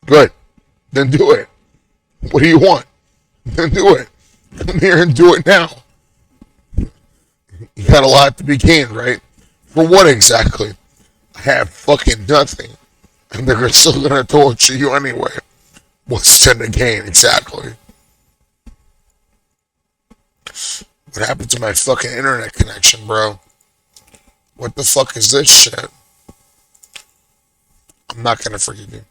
[SPEAKER 1] Good. Then do it. What do you want? Then do it. Come here and do it now. You got a lot to be gained, right? For what exactly? I have fucking nothing. And they're still gonna torture you anyway. What's then to gain exactly? What happened to my fucking internet connection, bro? What the fuck is this shit? I'm not gonna forgive you.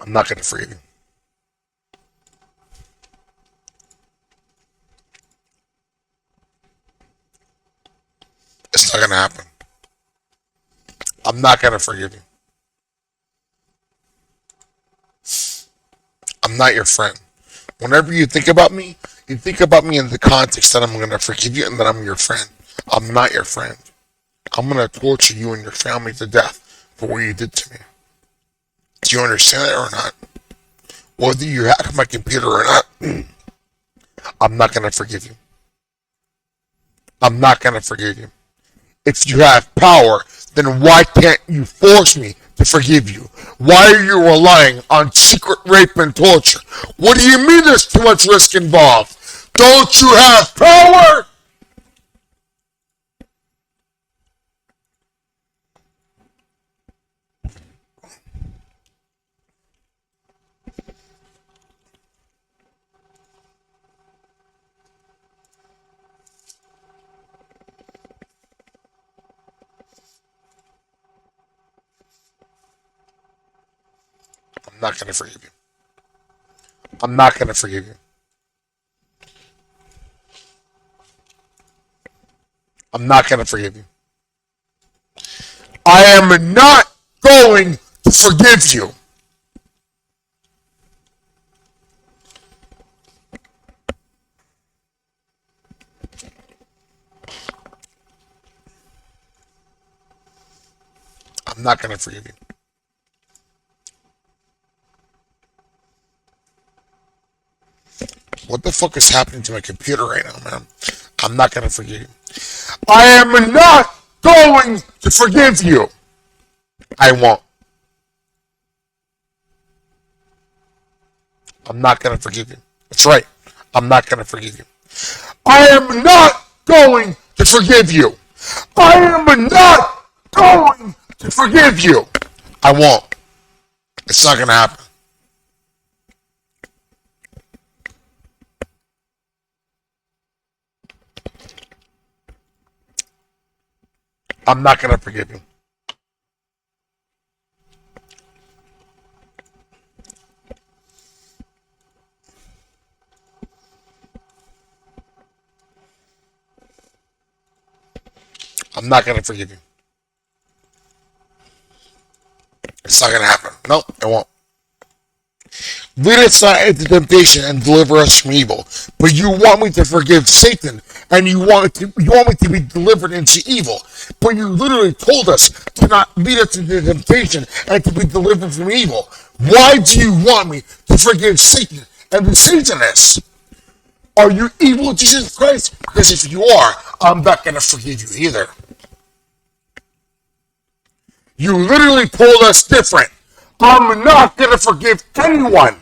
[SPEAKER 1] I'm not gonna forgive you. It's not gonna happen. I'm not gonna forgive you. I'm not your friend. Whenever you think about me, you think about me in the context that I'm gonna forgive you and that I'm your friend. I'm not your friend. I'm gonna torture you and your family to death for what you did to me. Do you understand that or not? Whether you hack my computer or not, I'm not gonna forgive you. I'm not gonna forgive you. If you have power, then why can't you force me to forgive you? Why are you relying on secret rape and torture? What do you mean there's too much risk involved? Don't you have power? I'm not gonna forgive you. I'm not gonna forgive you. I'm not gonna forgive you. I am not going to forgive you. I'm not gonna forgive you. What the fuck is happening to my computer right now, man? I'm not gonna forgive you. I am not going to forgive you. I won't. I'm not gonna forgive you. That's right. I'm not gonna forgive you. I am not going to forgive you. I am not going to forgive you. I won't. It's not gonna happen. I'm not gonna forgive you. I'm not gonna forgive you. It's not gonna happen. No, it won't. Lead us not into temptation and deliver us from evil. But you want me to forgive Satan, and you want me to be delivered into evil. But you literally told us to not lead us into temptation and to be delivered from evil. Why do you want me to forgive Satan and the Satanists? Are you evil, Jesus Christ? Because if you are, I'm not gonna forgive you either. You literally told us different. I'm not gonna forgive anyone.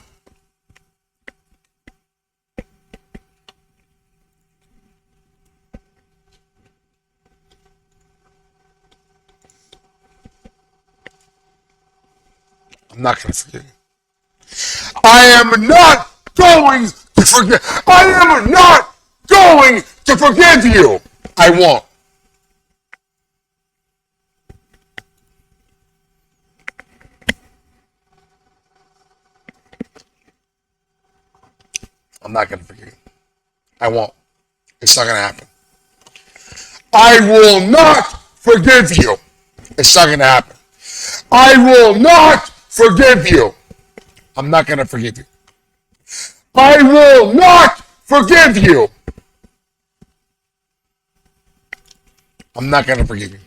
[SPEAKER 1] I'm not going to forgive you. I am not going to forgive. I am not going to forgive you. I won't. I'm not going to forgive you. I won't. It's not going to happen. I will not forgive you. It's not going to happen. I will not forgive you. I'm not going to forgive you. I will not forgive you. I'm not going to forgive you.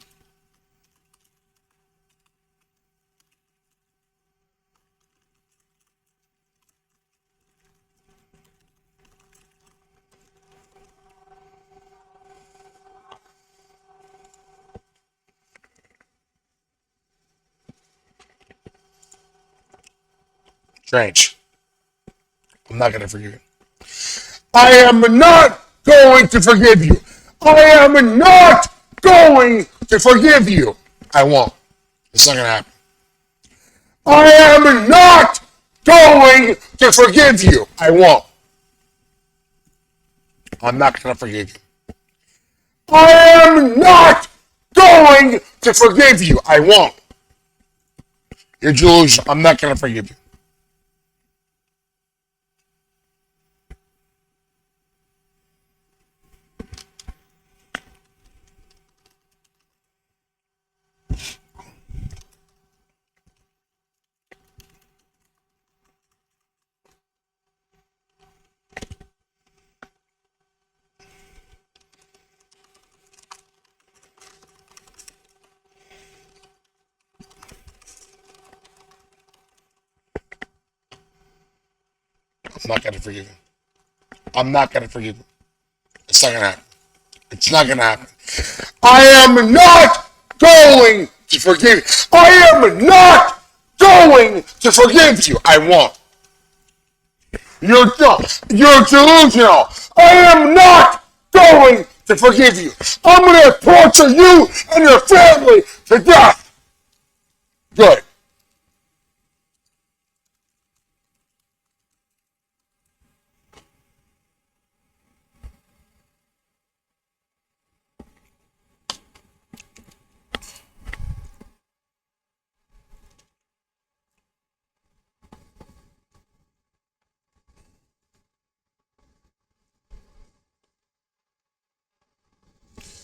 [SPEAKER 1] Strange. I'm not going to forgive you. I am not going to forgive you. I am not going to forgive you. I won't. It's not going to happen. I am not going to forgive you. I won't. I'm not going to forgive you. I am not going to forgive you. I won't. You're delusional. I'm not going to forgive you. I'm not going to forgive you. I'm not going to forgive you. It's not going to happen. It's not going to happen. I am not going to forgive you. I am not going to forgive you. I won't. You're delusional. I am not going to forgive you. I'm going to torture you and your family to death. Good.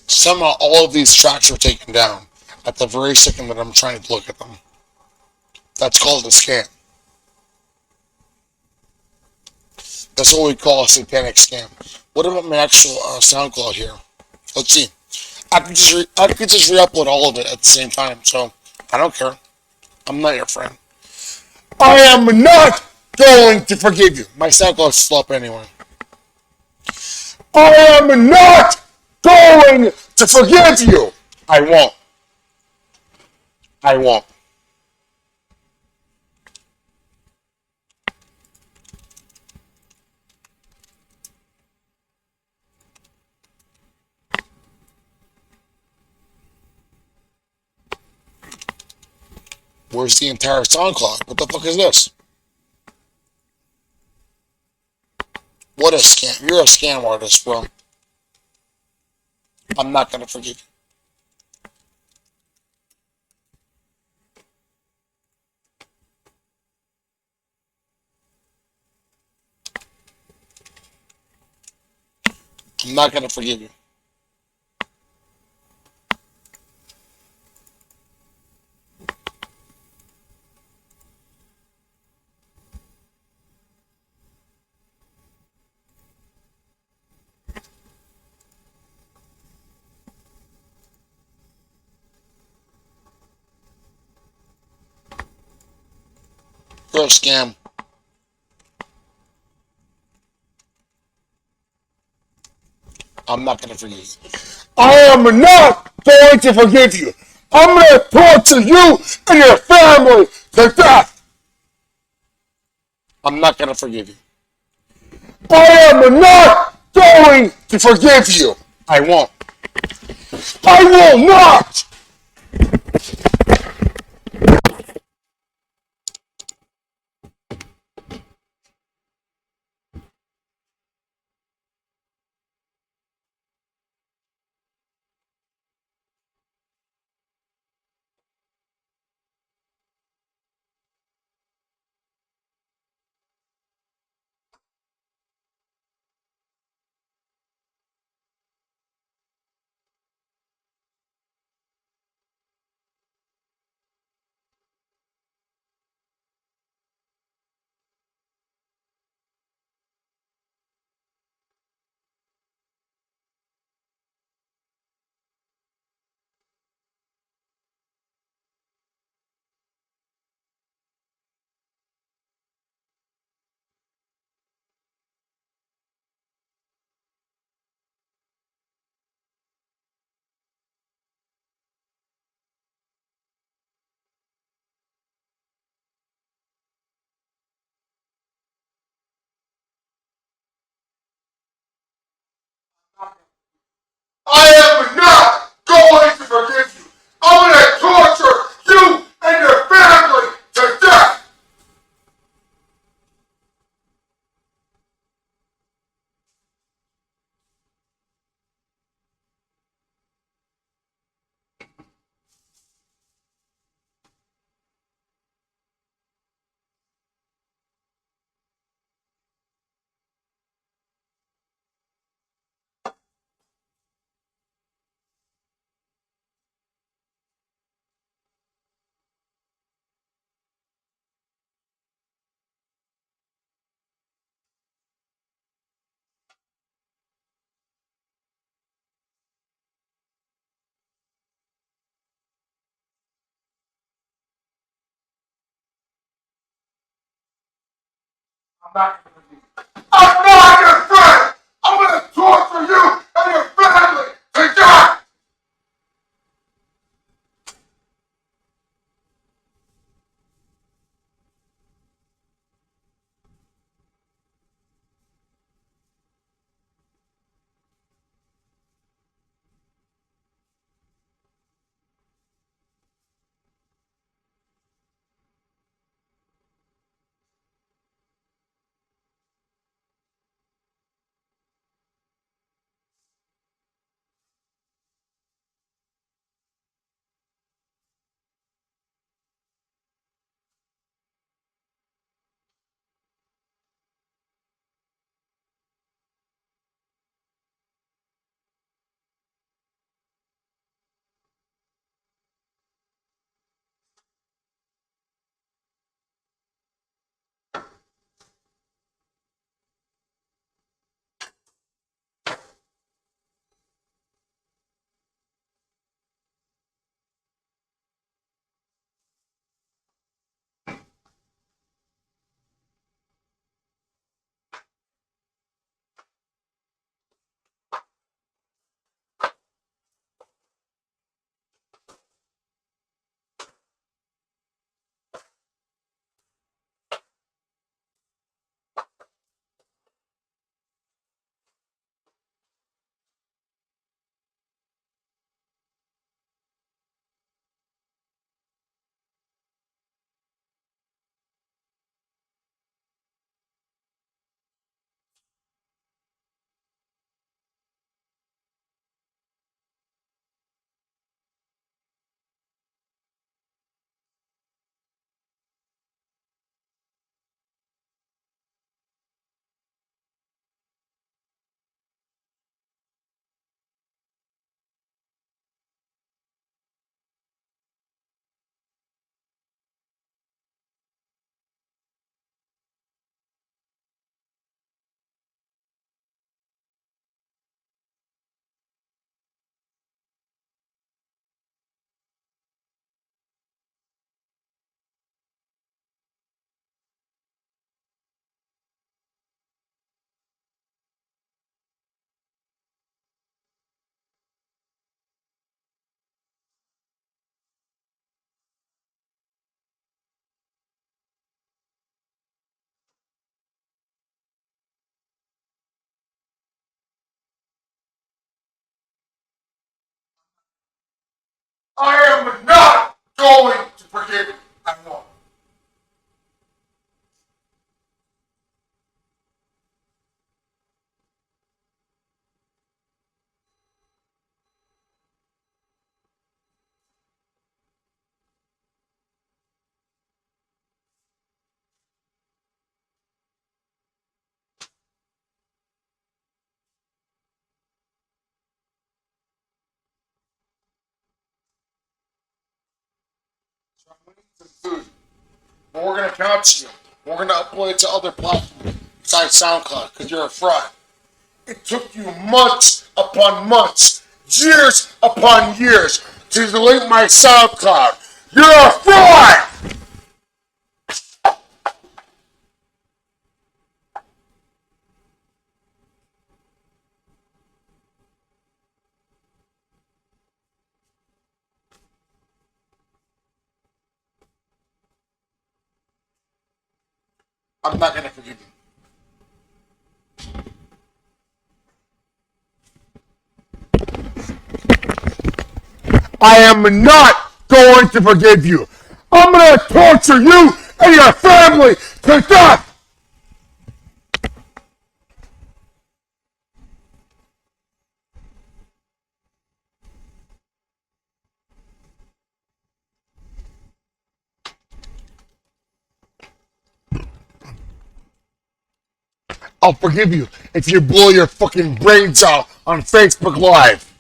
[SPEAKER 1] Somehow all of these tracks are taken down at the very second that I'm trying to look at them. That's called a scam. That's what we call a satanic scam. What about my actual SoundCloud here? Let's see. I could just re-upload all of it at the same time, so I don't care. I'm not your friend. I am not going to forgive you. My SoundCloud's still up anyway. I am not going to forgive you. I won't. I won't. Where's the entire SoundCloud? What the fuck is this? What a scam. You're a scam artist, bro. I'm not going to forgive you. I'm not going to forgive you. You're a scam. I'm not going to forgive you. I am not going to forgive you. I'm going to torture you and your family to death. I'm not going to forgive you. I am not going to forgive you. I won't. I will not.
[SPEAKER 3] not gonna forgive you. I'm not your friend! I'm gonna torture you and your family to death! I am not going to forgive you. I won't. So I'm gonna eat some food. But we're gonna count you. We're gonna upload it to other platforms besides SoundCloud because you're a fraud. It took you months upon months, years upon years to delete my SoundCloud. You're a fraud! I'm not gonna forgive you. I am not going to forgive you. I'm gonna torture you and your family to death! I'll forgive you if you blow your fucking brains out on Facebook Live.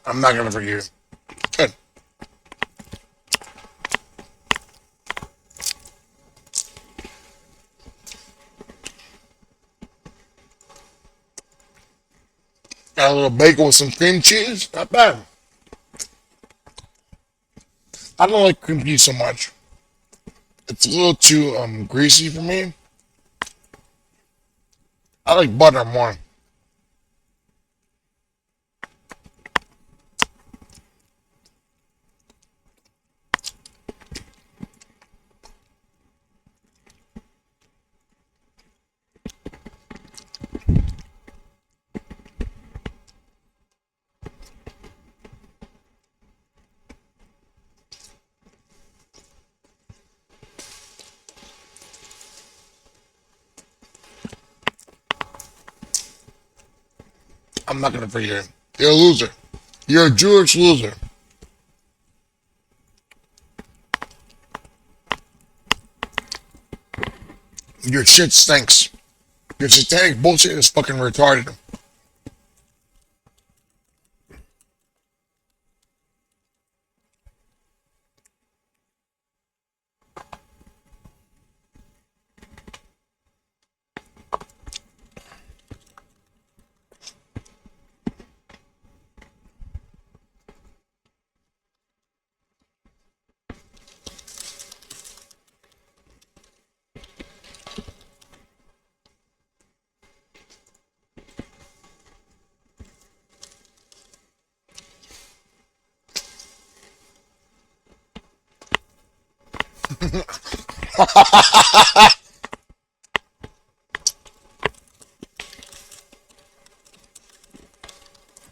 [SPEAKER 1] I'm not gonna forgive you. Good. Got a little bacon with some cream cheese. Not bad. I don't like cream cheese so much. It's a little too greasy for me. I like butter more. I'm not gonna forgive you. You're a loser. You're a Jewish loser. Your shit stinks. Your satanic bullshit is fucking retarded.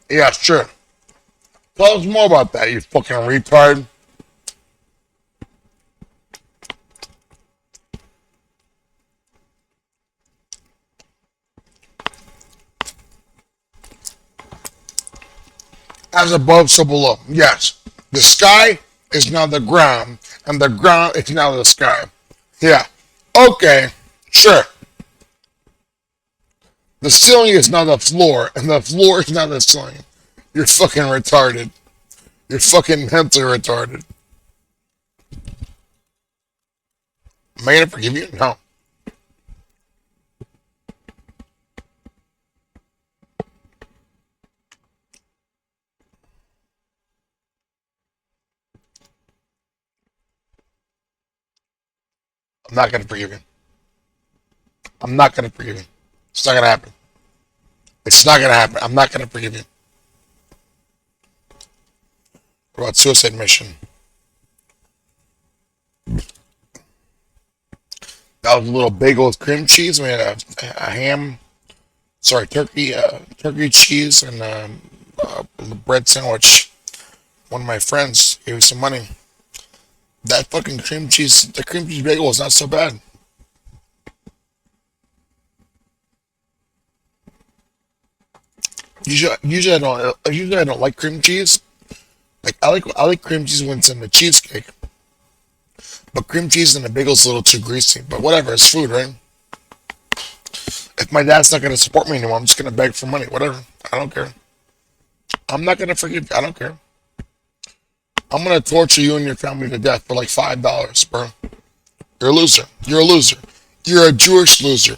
[SPEAKER 1] Yeah, sure. Tell us more about that, you fucking retard. As above, so below. Yes. The sky is now the ground, and the ground is now the sky. Yeah. Okay. Sure. The ceiling is now the floor, and the floor is now the ceiling. You're fucking retarded. You're fucking mentally retarded. Am I gonna forgive you? No. I'm not gonna forgive you. I'm not gonna forgive you. It's not gonna happen. It's not gonna happen. I'm not gonna forgive you. What about suicide mission? That was a little bagel with cream cheese. We had a ham, sorry, turkey cheese, and a bread sandwich. One of my friends gave me some money. That fucking the cream cheese bagel is not so bad. Usually I don't like cream cheese. Like I like cream cheese when it's in the cheesecake, but cream cheese in a bagel's a little too greasy. But whatever, it's food, right? If my dad's not gonna support me anymore, I'm just gonna beg for money. Whatever, I don't care. I'm not gonna forgive you. I don't care. I'm gonna torture you and your family to death for like $5, bro. You're a loser. You're a loser. You're a Jewish loser.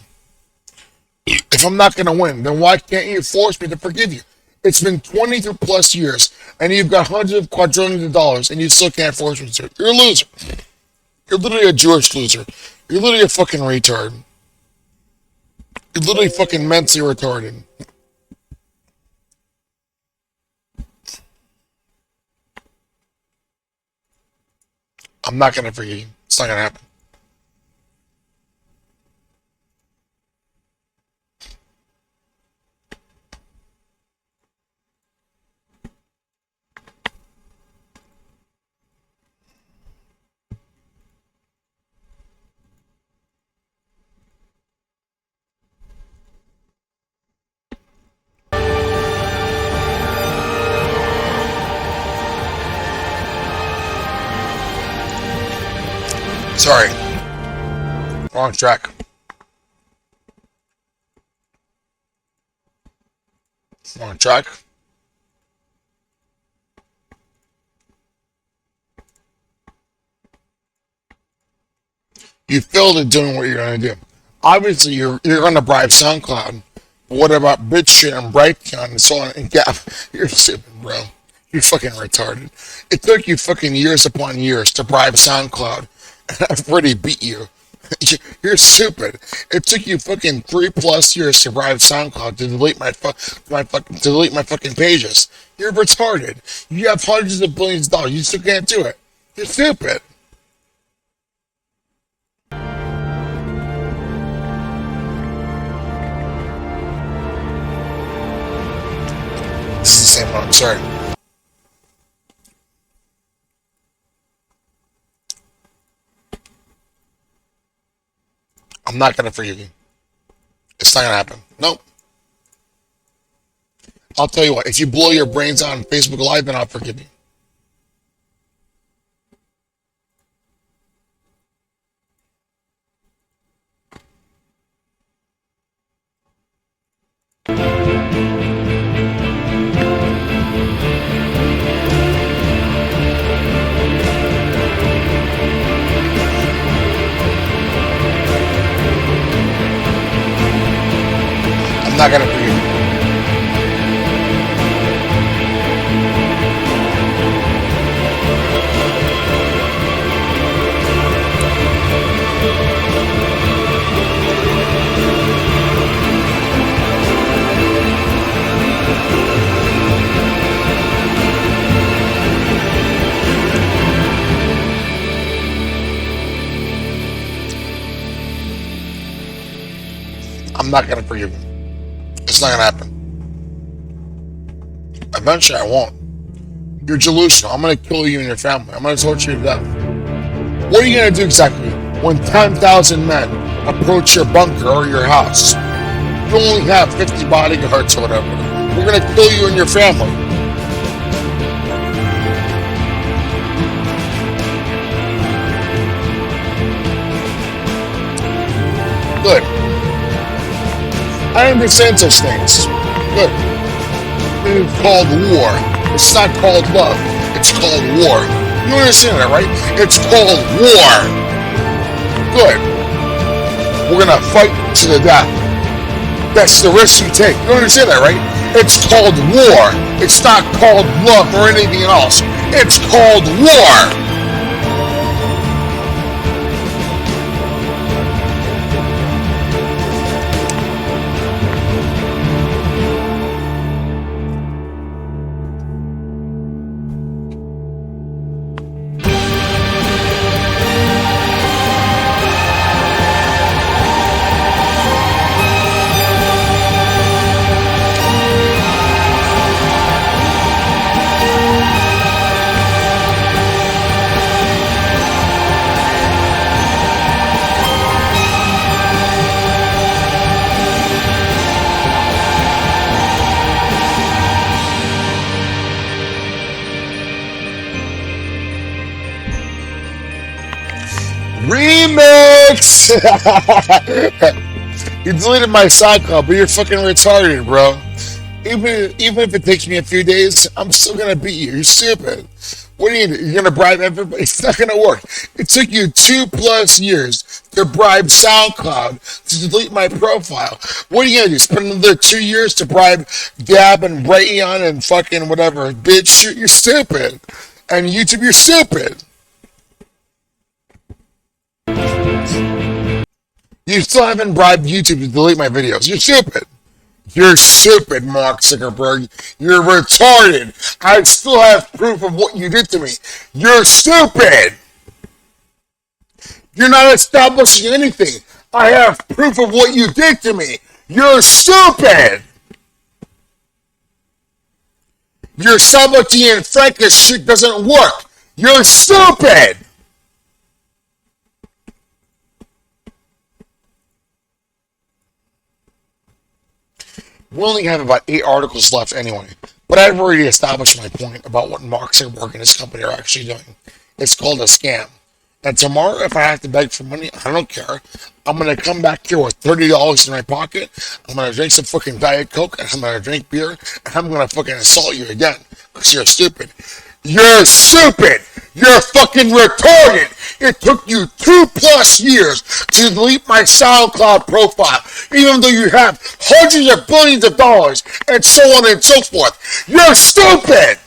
[SPEAKER 1] If I'm not gonna win, then why can't you force me to forgive you? It's been 23 plus years, and you've got hundreds of quadrillions of dollars, and you still can't force me to. You're a loser. You're literally a Jewish loser. You're literally a fucking retard. You're literally fucking mentally retarded. I'm not gonna forgive you. It's not gonna happen. Sorry. Wrong track. Wrong track. You failed at doing what you're gonna do. Obviously, you're gonna bribe SoundCloud. But what about BitChute and Brightcon and so on and Gap? You're stupid, bro. You're fucking retarded. It took you fucking years upon years to bribe SoundCloud, and I've already beat you. You're stupid. It took you fucking 3+ years to bribe SoundCloud to delete my fucking pages. You're retarded. You have hundreds of billions of dollars. You still can't do it. You're stupid. This is the same one. I'm sorry. I'm not gonna forgive you. It's not gonna happen. Nope. I'll tell you what. If you blow your brains out on Facebook Live, then I'll forgive you. I'm not gonna forgive you. I'm not gonna forgive you. It's not gonna happen. Eventually, I won't. You're delusional. I'm gonna kill you and your family. I'm gonna torture you to death. What are you gonna do exactly when 10,000 men approach your bunker or your house? You only have 50 bodyguards or whatever. We're gonna kill you and your family. Good. I understand those things. Good. It's called war. It's not called love. It's called war. You understand that, right? It's called war. Good. We're gonna fight to the death. That's the risk you take. You understand that, right? It's called war. It's not called love or anything else. It's called war. Remix! You deleted my SoundCloud, but you're fucking retarded, bro. Even if it takes me a few days, I'm still gonna beat you. You're stupid. What are you gonna do? You're gonna bribe everybody? It's not gonna work. It took you 2+ years to bribe SoundCloud to delete my profile. What are you gonna do? Spend another 2 years to bribe Gab and Rayon and fucking whatever? Bitch, you're stupid. And YouTube, you're stupid. You still haven't bribed YouTube to delete my videos. You're stupid. You're stupid, Mark Zuckerberg. You're retarded. I still have proof of what you did to me. You're stupid. You're not establishing anything. I have proof of what you did to me. You're stupid. Your Sabatini and Frankus shit doesn't work. You're stupid. We only have about 8 articles left anyway, but I've already established my point about what Mark Zuckerberg and his company are actually doing. It's called a scam. And tomorrow, if I have to beg for money, I don't care. I'm going to come back here with $30 in my pocket. I'm going to drink some fucking Diet Coke, and I'm going to drink beer, and I'm going to fucking assault you again, because you're stupid. You're stupid. You're fucking retarded. It took you 2+ years to delete my SoundCloud profile, even though you have hundreds of billions of dollars and so on and so forth. You're stupid.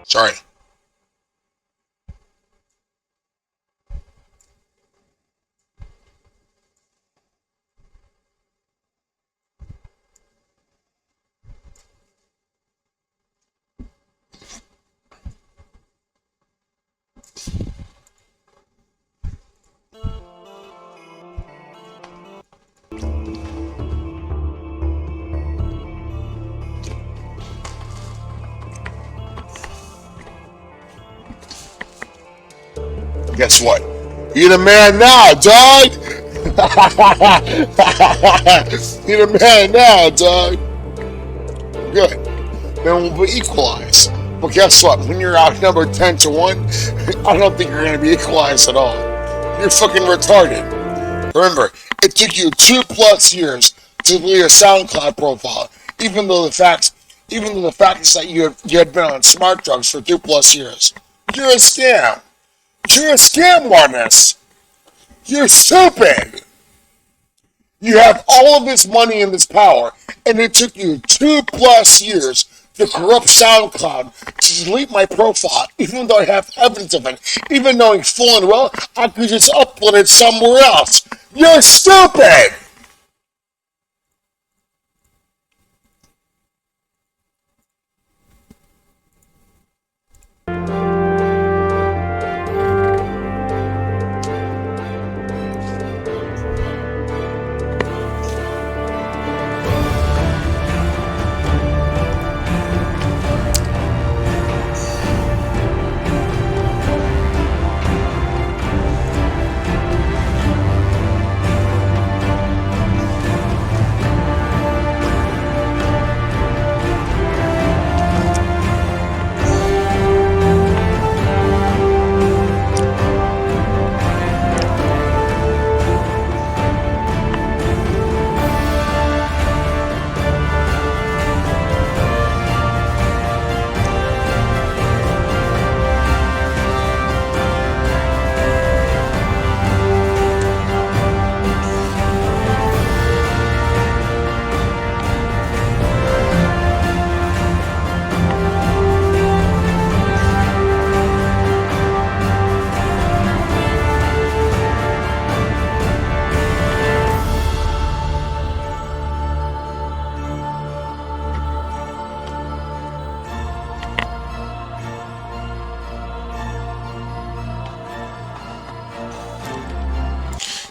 [SPEAKER 1] Sorry. Guess what? You're the man now, dog. You're the man now, dog. Good. Then we'll be equalized. But guess what? When you're outnumbered 10-1, I don't think you're going to be equalized at all. You're fucking retarded. Remember, it took you 2+ years to delete your SoundCloud profile, even though the fact is that you had been on smart drugs for 2+ years. You're a scam. You're a scam artist. You're stupid. You have all of this money and this power, and it took you 2+ years to corrupt SoundCloud to delete my profile, even though I have evidence of it, even knowing full and well I could just upload it somewhere else. You're stupid.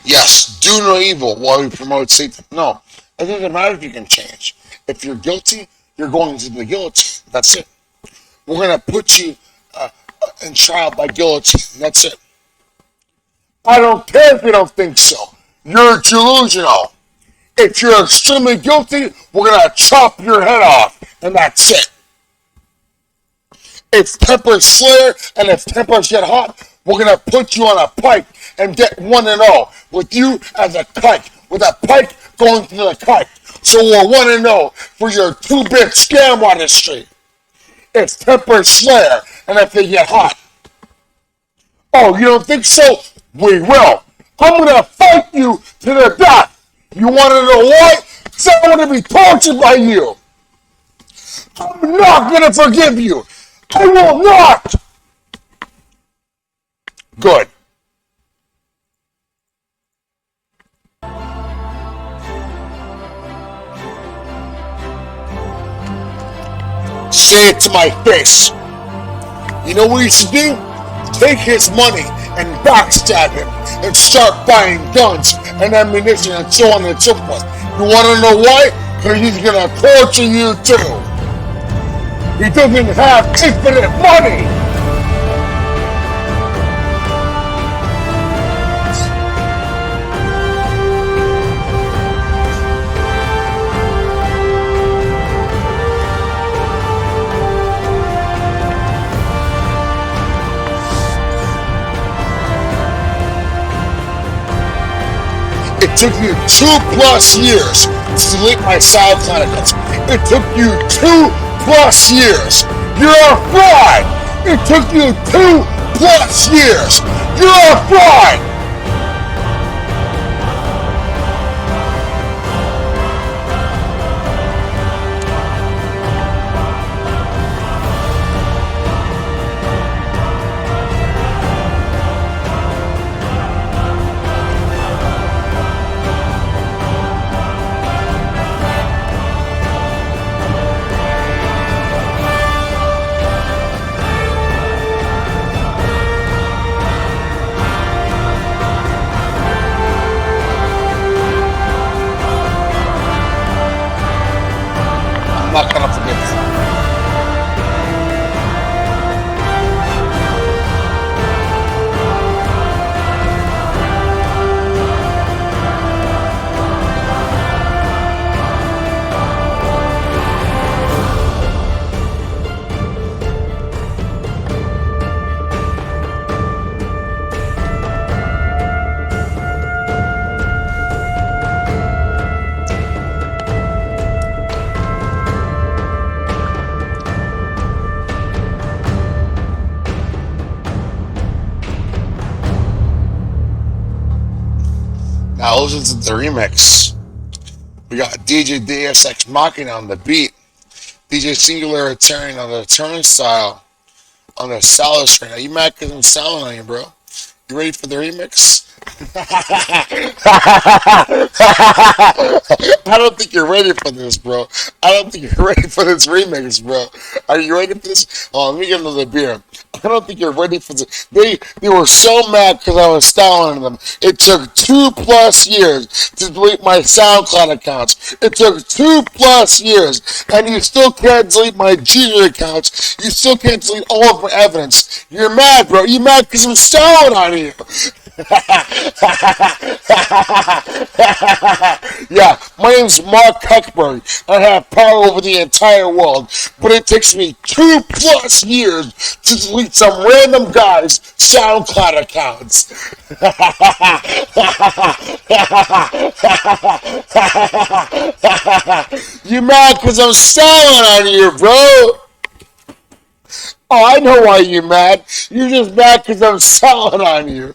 [SPEAKER 1] Yes, do no evil while we promote Satan. No, it doesn't matter if you can change. If you're guilty, you're going to the guillotine. That's it. We're going to put you in trial by guillotine. That's it. I don't care if you don't think so. You're delusional. If you're extremely guilty, we're going to chop your head off. And that's it. If tempers flare and if tempers get hot, we're going to put you on a pike and get 1-0 with you as a kite, with a pike going to the kite. So we're 1-0 for your 2-bit scam artistry. If tempers flare and if they get hot. Oh, you don't think so? We will. I'm going to fight you to the death. You want to know why? Because I want to be tortured by you. I'm not going to forgive you. I will not. Good. Say it to my face. You know what you should do? Take his money and backstab him and start buying guns and ammunition and so on and so forth. You want to know why? Because he's going to torture you too. He doesn't have infinite money. It took you 2+ years to delete my SoundCloud accounts. It took you 2+ years. You're a fraud. It took you 2+ years. You're a fraud. I'm not gonna forget that. Now listen to the remix. We got DJ Deus Ex Machina on the beat. DJ Singular Turn on the turnstile on the salad screen. Are you mad because I'm selling on you, bro? You ready for the remix? I don't think you're ready for this, bro. I don't think you're ready for this remix, bro. Are you ready for this? Oh, let me get another beer. I don't think you're ready for this. They were so mad because I was styling them. It took 2+ years to delete my SoundCloud accounts. It took 2+ years, and you still can't delete my Junior accounts. You still can't delete all of my evidence. You're mad, bro. You mad because I'm styling on you. Yeah, my name's Mark Huckberg. I have power over the entire world, but it takes me 2+ years to delete some random guy's SoundCloud accounts. You mad because I'm styling on you, bro? Oh, I know why you're mad. You're just mad because I'm styling on you.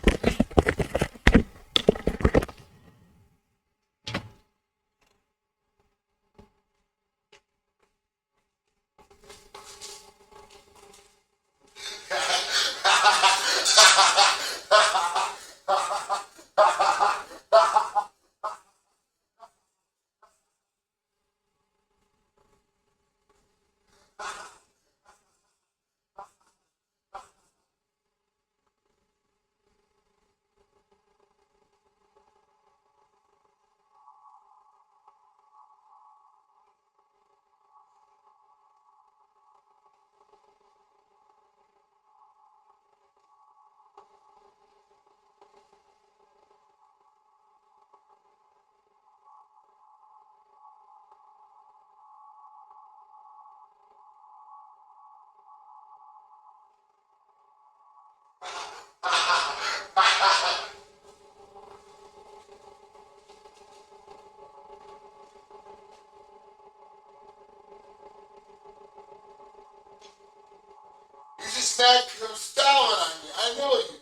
[SPEAKER 1] You're just mad because I'm styling on you. I know you.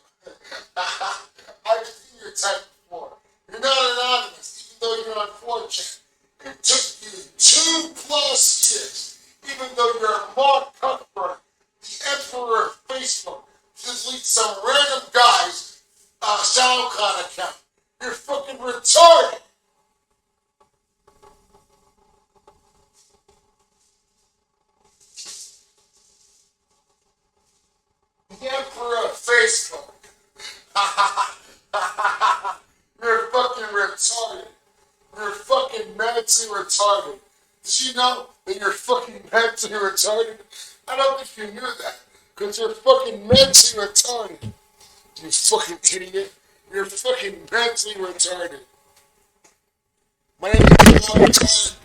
[SPEAKER 1] I've seen your type before. You're not anonymous, even though you're on 4chan. It took you 2+ years, even though you're Mark Zuckerberg, the emperor of Facebook, to delete some random guy's SoundCloud account. You're fucking retarded. mentally retarded. Did you know that you're fucking mentally retarded? I don't think you knew that. Because you're fucking mentally retarded. You fucking idiot. You're fucking mentally retarded. My name is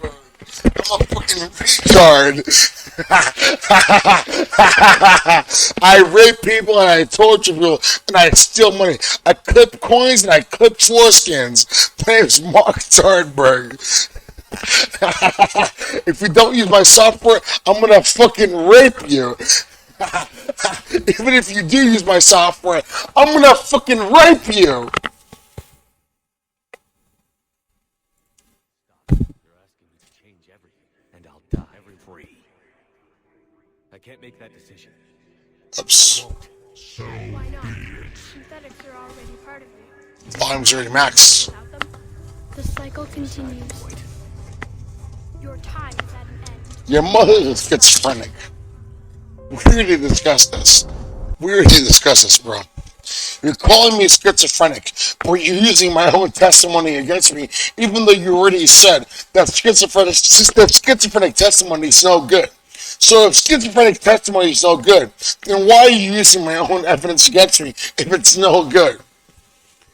[SPEAKER 1] Retarded. I'm a fucking retard. I rape people and I torture people and I steal money. I clip coins and I clip foreskins. My name is Mark Tardberg. If you don't use my software, I'm gonna fucking rape you. Even if you do use my software, I'm gonna fucking rape you.
[SPEAKER 10] You're asking me to change everything, and I'll die free. I can't make that decision.
[SPEAKER 1] Oops.
[SPEAKER 8] Why not? Synthetics are already part of you.
[SPEAKER 1] Volume's already maxed.
[SPEAKER 8] Without them, the cycle continues. Your time is at an end.
[SPEAKER 1] Your mother is schizophrenic. We already discussed this. Bro. You're calling me schizophrenic, but you're using my own testimony against me, even though you already said that schizophrenic testimony is no good. So if schizophrenic testimony is no good, then why are you using my own evidence against me if it's no good?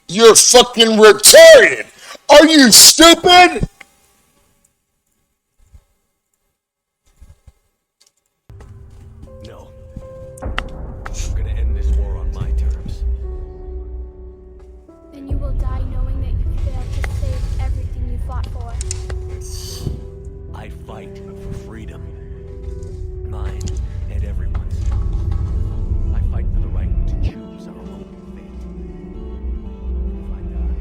[SPEAKER 1] You're fucking retarded! Are you stupid?
[SPEAKER 10] No. I'm gonna end this war on my terms.
[SPEAKER 8] Then you will die knowing that you failed to save everything you fought for.
[SPEAKER 10] I fight for freedom. Mine and everyone's. I fight for the right to choose our own fate. If I die,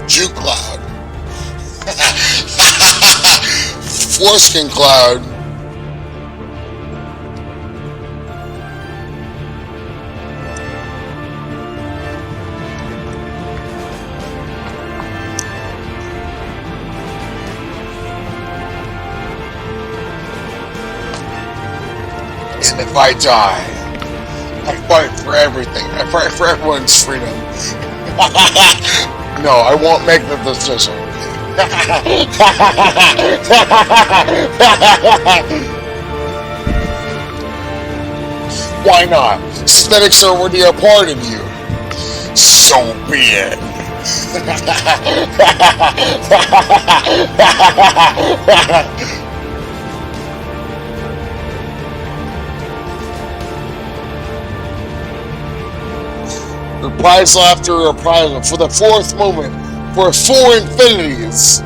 [SPEAKER 1] Jew Cloud. Foreskin Cloud. And if I die, I fight for everything. I fight for everyone's freedom. No, I won't make the decision. Why not? Aesthetics are already a part of you. So be it. Reprisal after reprisal for the fourth moment, for 4 infinities.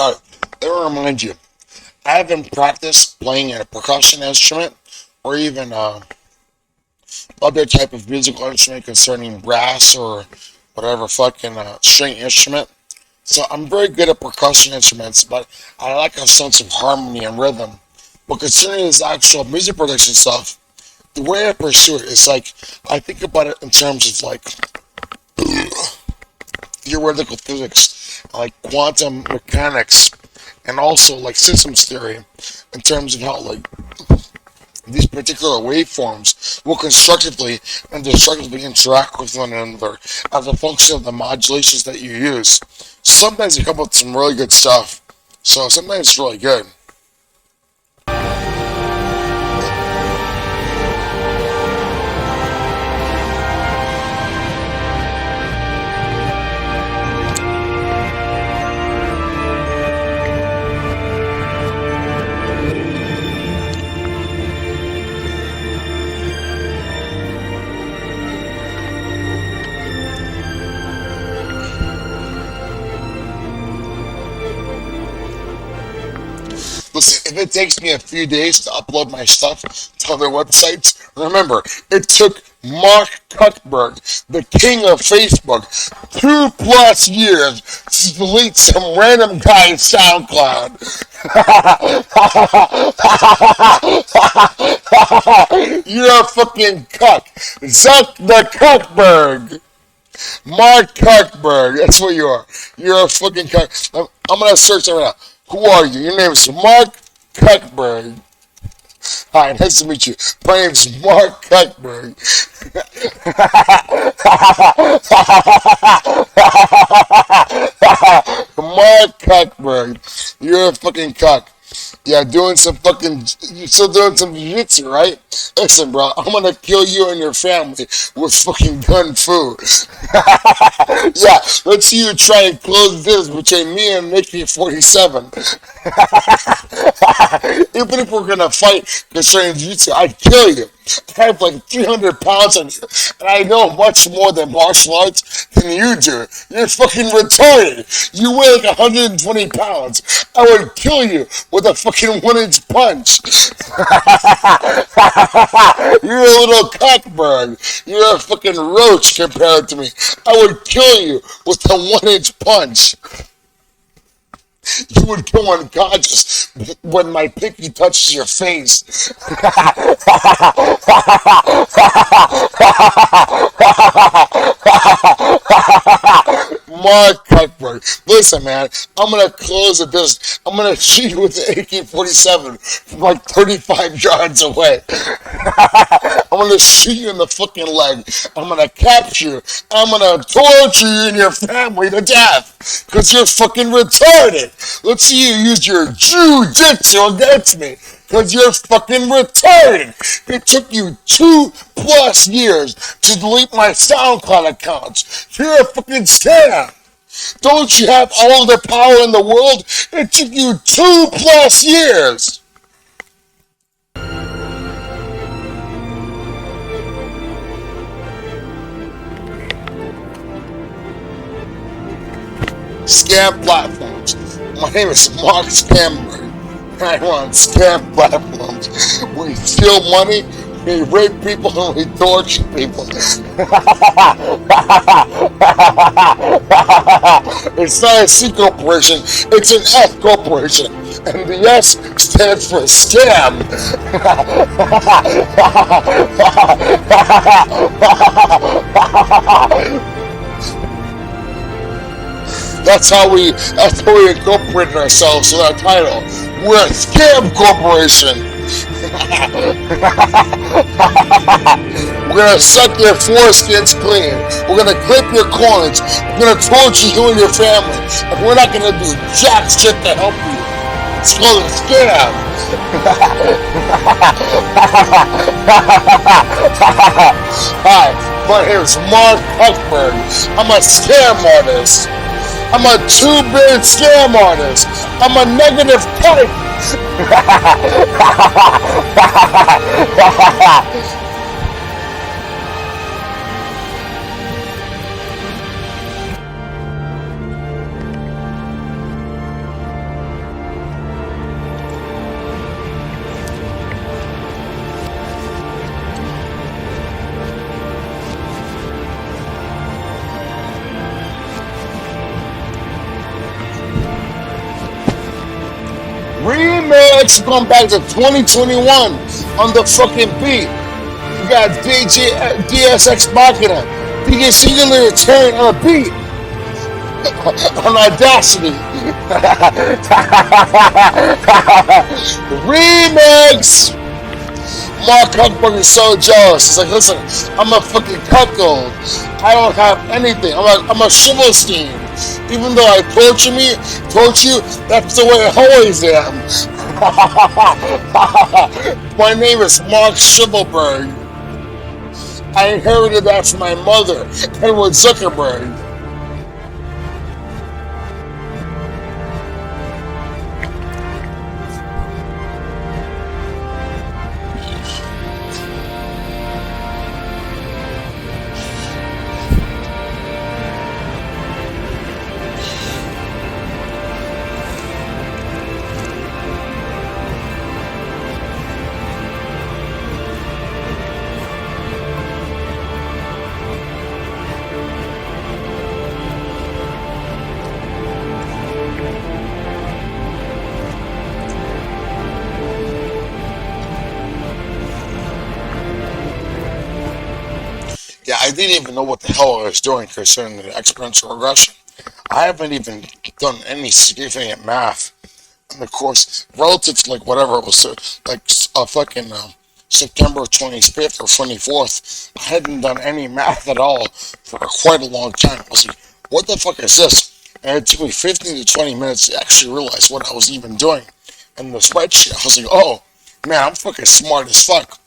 [SPEAKER 1] sorry. Let me remind you. I haven't practiced playing a percussion instrument or even other type of musical instrument concerning brass or whatever fucking string instrument. So I'm very good at percussion instruments, but I like a sense of harmony and rhythm. But concerning this actual music production stuff, the way I pursue it is like I think about it in terms of like theoretical physics, like quantum mechanics, and also like systems theory, in terms of how like these particular waveforms will constructively and destructively interact with one another as a function of the modulations that you use. Sometimes you come up with some really good stuff. So sometimes it's really good. Listen, if it takes me a few days to upload my stuff to other websites, remember, it took Mark Zuckerberg, the king of Facebook, 2+ years to delete some random guy's SoundCloud. You're a fucking cuck. Zuck the Cuckberg. Mark Zuckerberg, that's what you are. You're a fucking cuck. I'm gonna search it right now. Who are you? Your name is Mark Zuckerberg. Hi, nice to meet you. My name's Mark Zuckerberg. Mark Zuckerberg. You're a fucking cuck. Yeah, doing some fucking, you're still doing some jiu-jitsu, right? Listen, bro, I'm gonna kill you and your family with fucking gun fu. Yeah, let's see you try and close this between me and Nikki 47. Even if we're gonna fight concerning jiu-jitsu, I'd kill you. I have like 300 pounds on you, and I know much more than martial arts than you do. You're fucking retarded. You weigh like 120 pounds. I would kill you with a fucking 1-inch punch. You're a little cockburn. You're a fucking roach compared to me. I would kill you with a 1-inch punch. You would go unconscious when my pinky touches your face. Mark Zuckerberg. Listen, man, I'm gonna close the business. I'm gonna shoot you with the AK-47 from like 35 yards away. I'm gonna shoot you in the fucking leg. I'm gonna capture you. I'm gonna torture you and your family to death. Because you're fucking retarded. Let's see you use your jiu-jitsu against me. Because you're fucking retarded. It took you 2+ years to delete my SoundCloud accounts. You're a fucking scam. Don't you have all the power in the world? It took you 2+ years. Scam platforms. My name is Mark Scamberg. I run scam platforms. We steal money, we rape people, and we torture people. It's not a C corporation, it's an F corporation. And the S stands for scam. That's how we incorporated ourselves with our title. We're a scam corporation. We're gonna suck your foreskins clean. We're gonna clip your coins. We're gonna torture you and your family. And we're not gonna do jack shit to help you. It's called a scam. Hi, my name is Mark Zuckerberg. I'm a scam artist. I'm a 2-bit scam artist. I'm a negative type.
[SPEAKER 3] DMX is going back to 2021 on the fucking beat. You got DSX Machina, DJ Singular Turn on a beat. On Audacity. Remix! Mark Huckberg is so jealous. He's like, listen, I'm a fucking cuckold. I don't have anything. I'm a Schimmelstein. Even though I torture you, that's the way I always am. My name is Mark Schimmelberg. I inherited that from my mother, Edward Zuckerberg. Yeah, I didn't even know what the hell I was doing concerning the exponential regression. I haven't even done any significant math in the course relative to like whatever it was, like fucking September 25th or 24th. I hadn't done any math at all for quite a long time. I was like, what the fuck is this? And it took me 15 to 20 minutes to actually realize what I was even doing in the spreadsheet. I was like, oh, man, I'm fucking smart as fuck.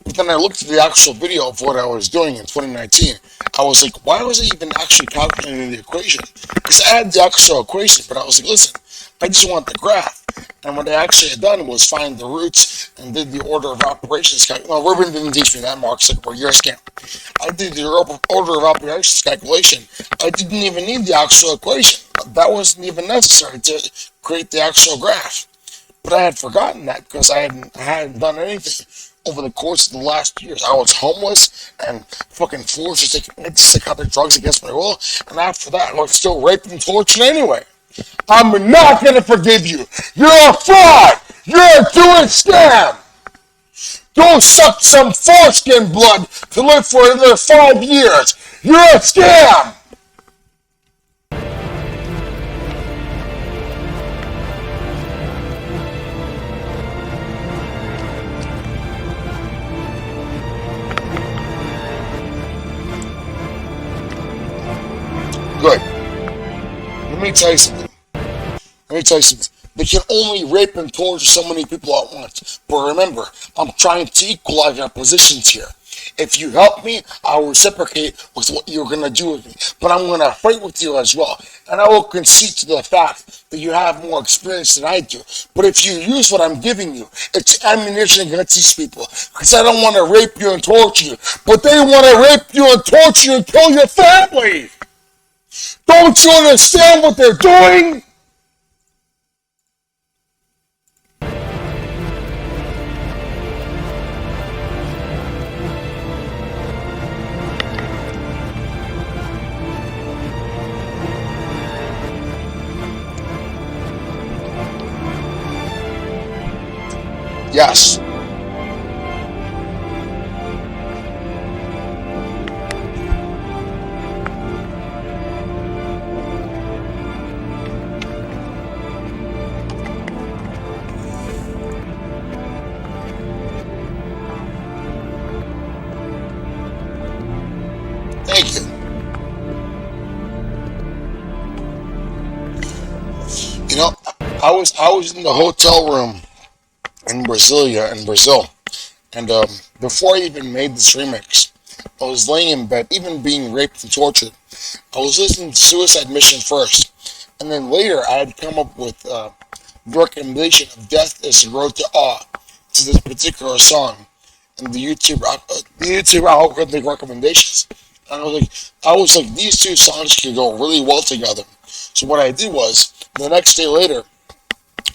[SPEAKER 3] But then I looked at the actual video of what I was doing in 2019. I was like, why was I even actually calculating the equation? Because I had the actual equation, but I was like, listen, I just want the graph. And what I actually had done was find the roots and did the order of operations calculation. Well, Ruben didn't teach me that, Mark. It's like, well, you're a scam. I did the order of operations calculation. I didn't even need the actual equation. That wasn't even necessary to create the actual graph. But I had forgotten that because I hadn't done anything over the course of the last years. I was homeless and fucking forced to take psychotic drugs against my will. And after that, I was still raped and tortured anyway. I'm not going to forgive you. You're a fraud. You're a doing scam. Go suck some foreskin blood to live for another 5 years. You're a scam. Good. Let me tell you something. They can only rape and torture so many people at once. But remember, I'm trying to equalize our positions here. If you help me, I will reciprocate with what you're going to do with me. But I'm going to fight with you as well. And I will concede to the fact that you have more experience than I do. But if you use what I'm giving you, it's ammunition against these people. Because I don't want to rape you and torture you. But they want to rape you and torture you and kill your family. Don't you understand what they're doing? Yes. Thank you. You know, I was in the hotel room in Brazil, and before I even made this remix, I was laying in bed, even being raped and tortured. I was listening to Suicide Mission first, and then later I had come up with the recommendation of Death is the Road to Awe to this particular song, and the YouTube algorithm recommendations. And I was like, these two songs can go really well together. So what I did was, the next day later,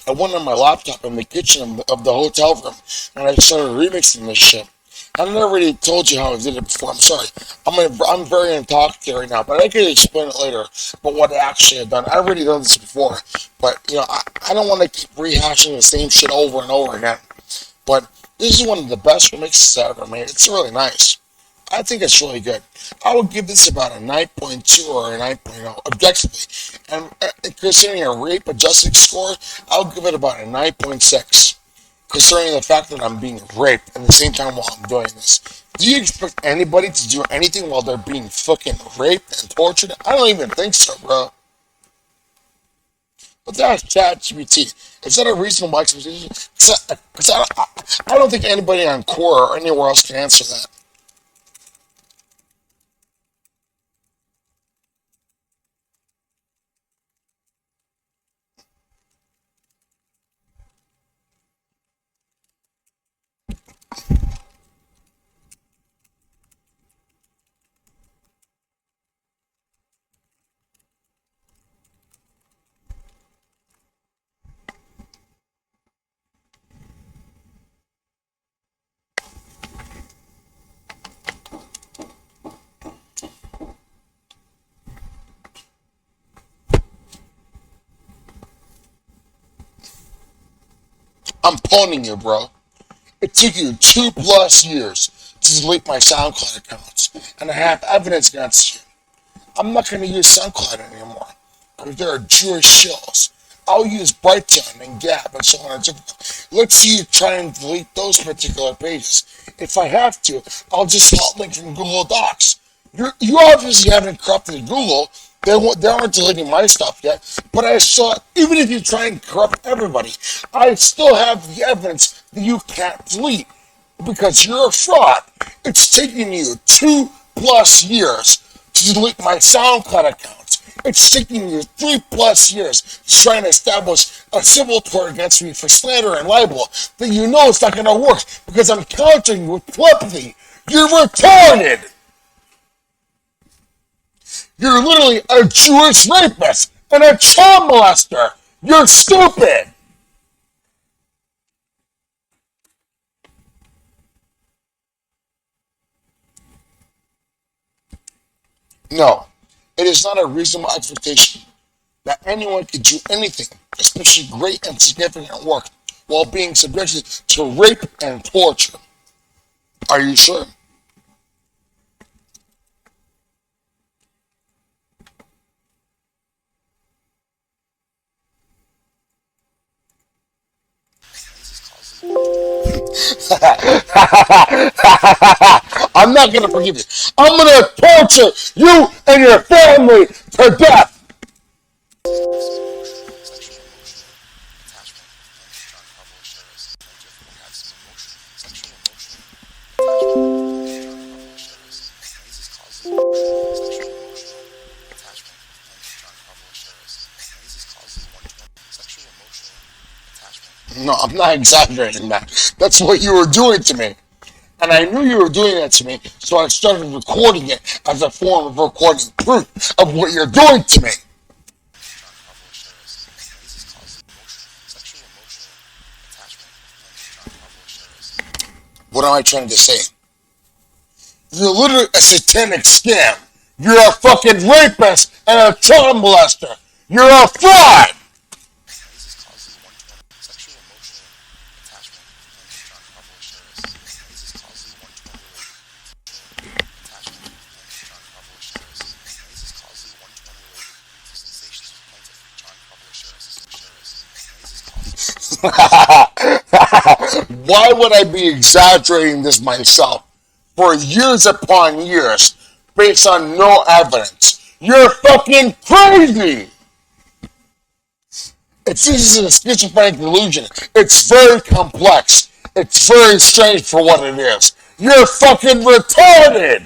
[SPEAKER 3] I went on my laptop in the kitchen of the hotel room, and I started remixing this shit.
[SPEAKER 1] I already told you how I did it before. I'm sorry. I'm very intoxicated right now, but I can explain it later. But what I actually have done, I already done this before. But I don't want to keep rehashing the same shit over and over again. But this is one of the best remixes I ever made. It's really nice. I think it's really good. I would give this about a 9.2 or a 9.0 objectively. And considering a rape adjusted score, I'll give it about a 9.6. Concerning the fact that I'm being raped at the same time while I'm doing this. Do you expect anybody to do anything while they're being fucking raped and tortured? I don't even think so, bro. But that's ChatGPT. Is that a reasonable expectation? Because I don't think anybody on Quora or anywhere else can answer that. I'm pawning you, bro. It took you 2+ years to delete my SoundCloud accounts, and I have evidence against you. I'm not going to use SoundCloud anymore because there are Jewish shills. I'll use Brighttown and Gab and so on and so forth. Let's see you try and delete those particular pages. If I have to, I'll just hot link from Google Docs. You obviously haven't corrupted Google. They aren't deleting my stuff yet. But I saw, even if you try and corrupt everybody, I still have the evidence that you can't delete because you're a fraud. It's taking you 2+ years to delete my SoundCloud accounts. It's taking you 3+ years to try and establish a civil tort against me for slander and libel that you know it's not going to work because I'm countering you with telepathy. You're retarded! You're literally a Jewish rapist and a child molester! You're stupid! No, it is not a reasonable expectation that anyone could do anything, especially great and significant work, while being subjected to rape and torture. Are you sure? I'm not gonna forgive you. I'm gonna torture you and your family to death. No, I'm not exaggerating that. That's what you were doing to me. And I knew you were doing that to me, so I started recording it as a form of recording proof of what you're doing to me. What am I trying to say? You're literally a satanic scam. You're a fucking rapist and a child molester. You're a fraud! Why would I be exaggerating this myself for years upon years based on no evidence? You're fucking crazy! This is a schizophrenic delusion. It's very complex. It's very strange for what it is. You're fucking retarded!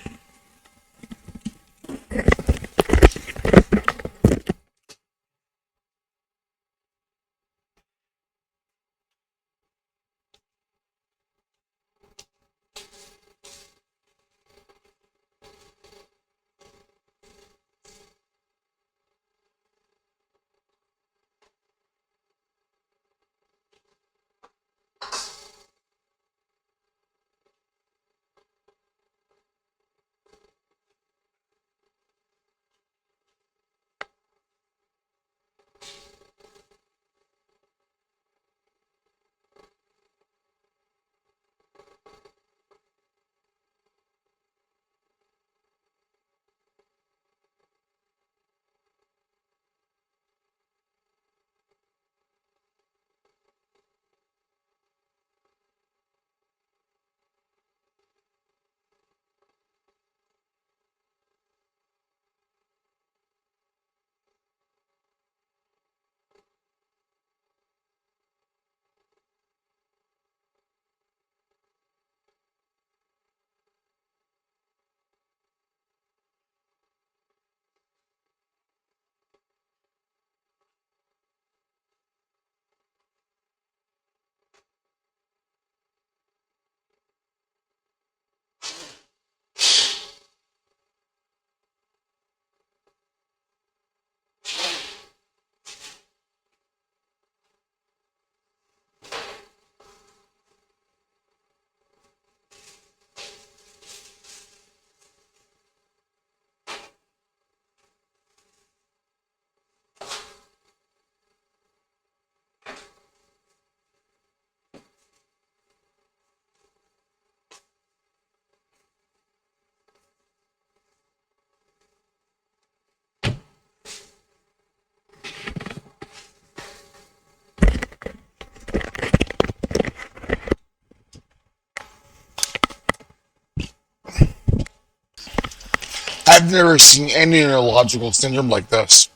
[SPEAKER 1] I've never seen any neurological syndrome like this.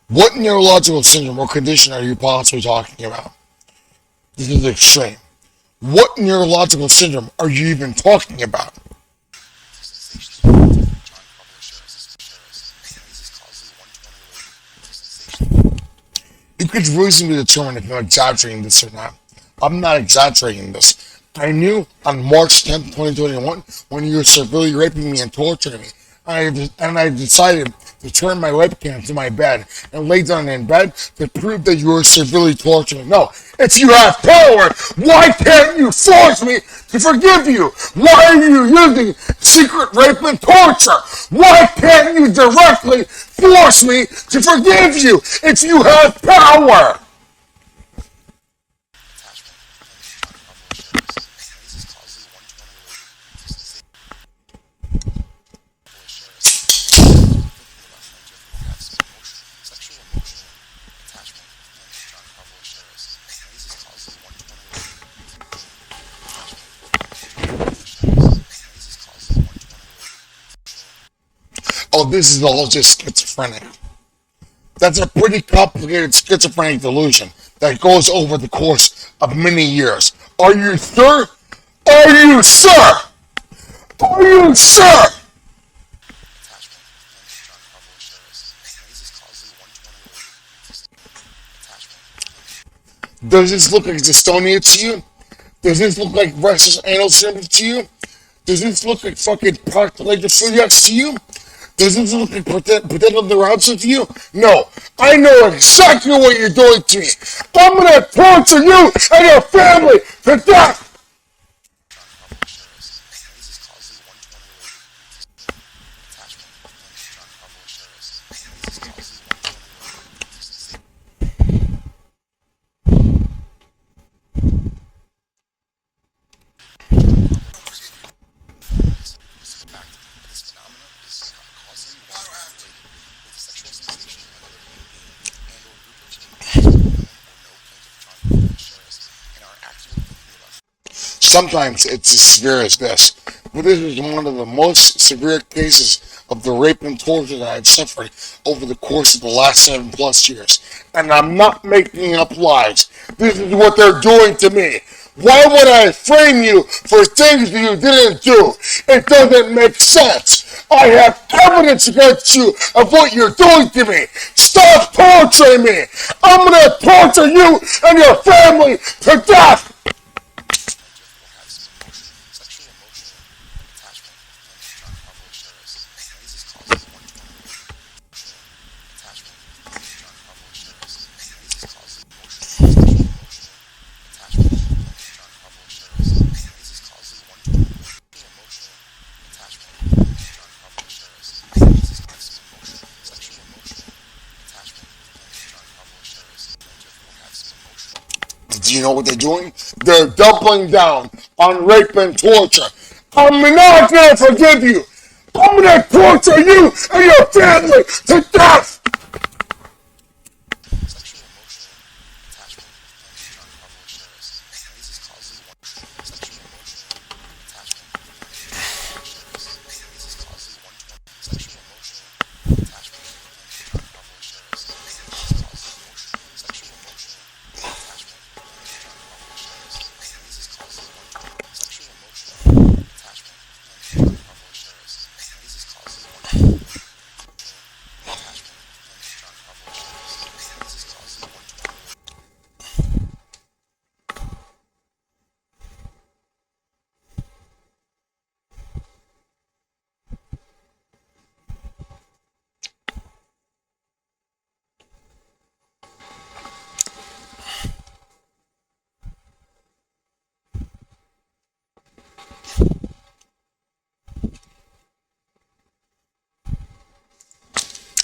[SPEAKER 1] What neurological syndrome or condition are you possibly talking about? This is extreme. What neurological syndrome are you even talking about? You could reasonably determine if I'm exaggerating this or not. I'm not exaggerating this. I knew on March 10th, 2021, when you were severely raping me and torturing me, I decided to turn my webcam to my bed and lay down in bed to prove that you were severely torturing me. No, if you have power, why can't you force me to forgive you? Why are you using secret rape and torture? Why can't you directly force me to forgive you if you have power? Oh, this is all just schizophrenic. That's a pretty complicated schizophrenic delusion that goes over the course of many years. Are you sure? Are you sure? Are you sure? Does this look like dystonia to you? Does this look like restless anal syndrome to you? Does this look like fucking paraplegia to you? Does this look like potential neuralgia to you? No. I know exactly what you're doing to me. I'm gonna torture you and your family to death! Sometimes it's as severe as this, but this is one of the most severe cases of the rape and torture that I've suffered over the course of the last 7+ years. And I'm not making up lies. This is what they're doing to me. Why would I frame you for things that you didn't do? It doesn't make sense. I have evidence against you of what you're doing to me. Stop torturing me. I'm gonna torture you and your family to death. Do you know what they're doing? They're doubling down on rape and torture. I'm not gonna forgive you. I'm gonna torture you and your family to death.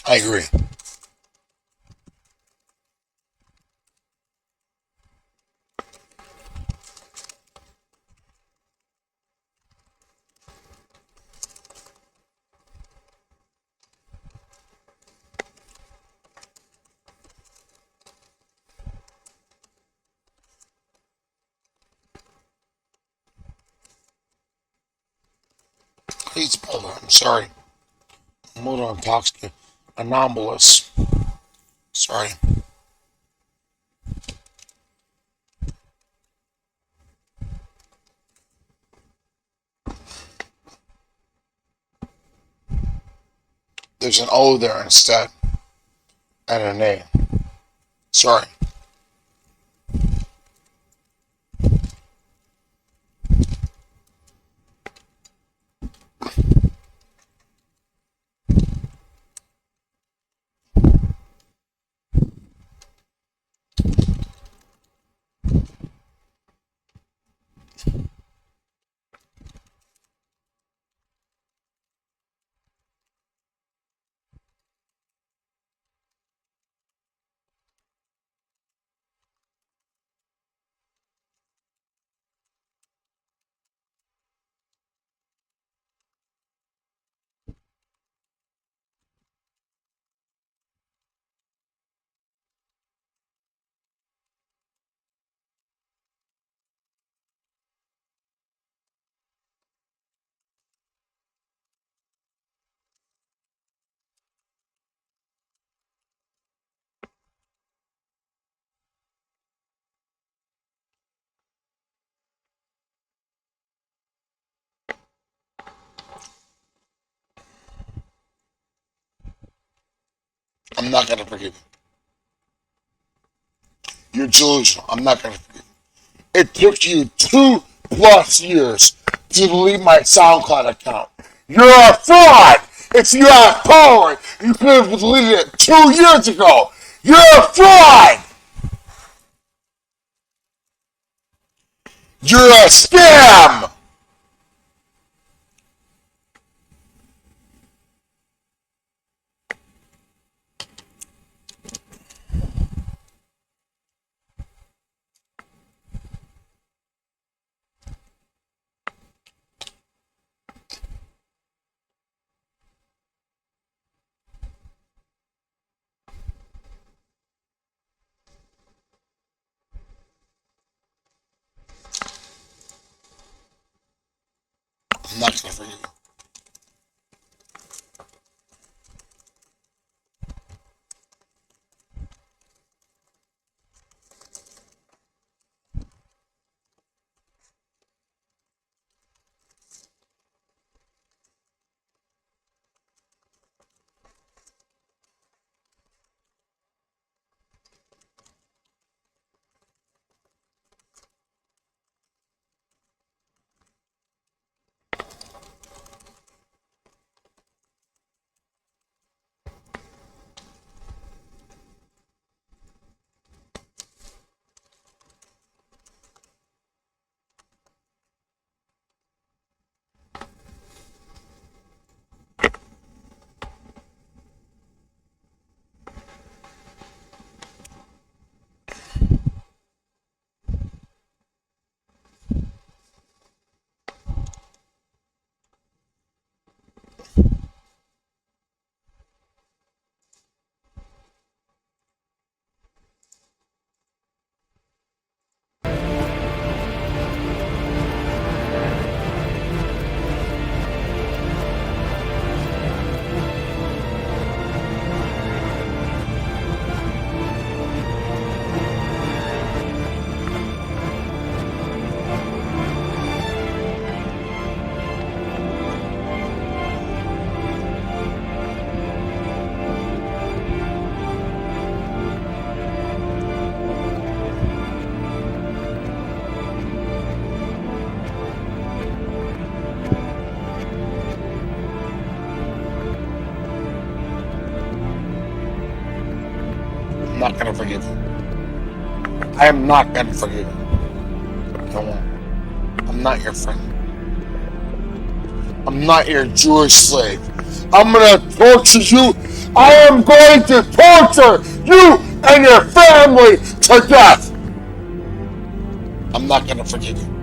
[SPEAKER 1] I agree. Please, brother, I'm sorry. I'm a little intoxicated. Anomalous. Sorry. There's an O there instead. And an A. Sorry. I'm not gonna forgive you. You're delusional. I'm not gonna forgive you. It took you 2+ years to delete my SoundCloud account. You're a fraud! If you had power, you could have deleted it 2 years ago. You're a fraud! You're a scam! I'm not gonna forgive you. I'm not gonna forgive you. I am not gonna forgive you. I won't. I'm not your friend. I'm not your Jewish slave. I'm gonna torture you. I am going to torture you and your family to death. I'm not gonna forgive you.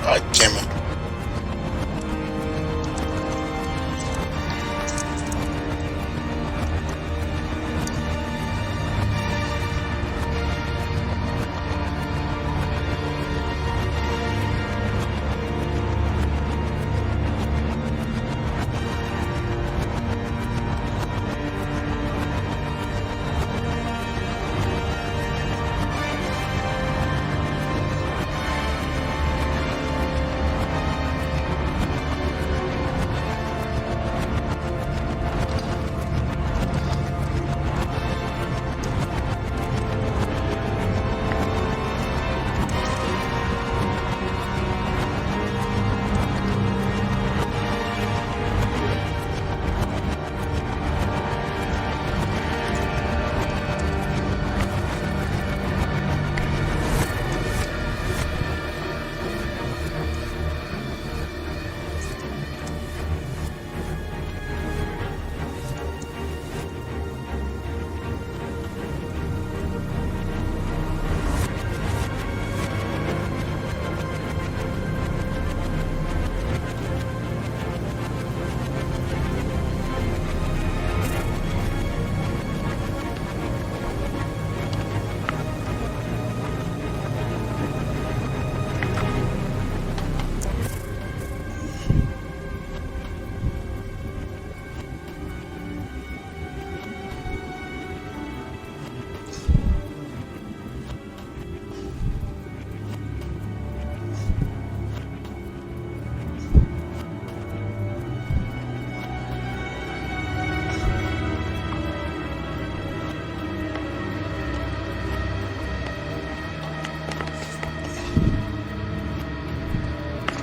[SPEAKER 1] God damn it.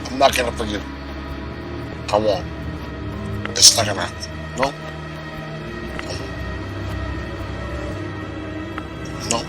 [SPEAKER 1] I'm not gonna forgive you. I won't. It's not gonna happen. No? I won't. No?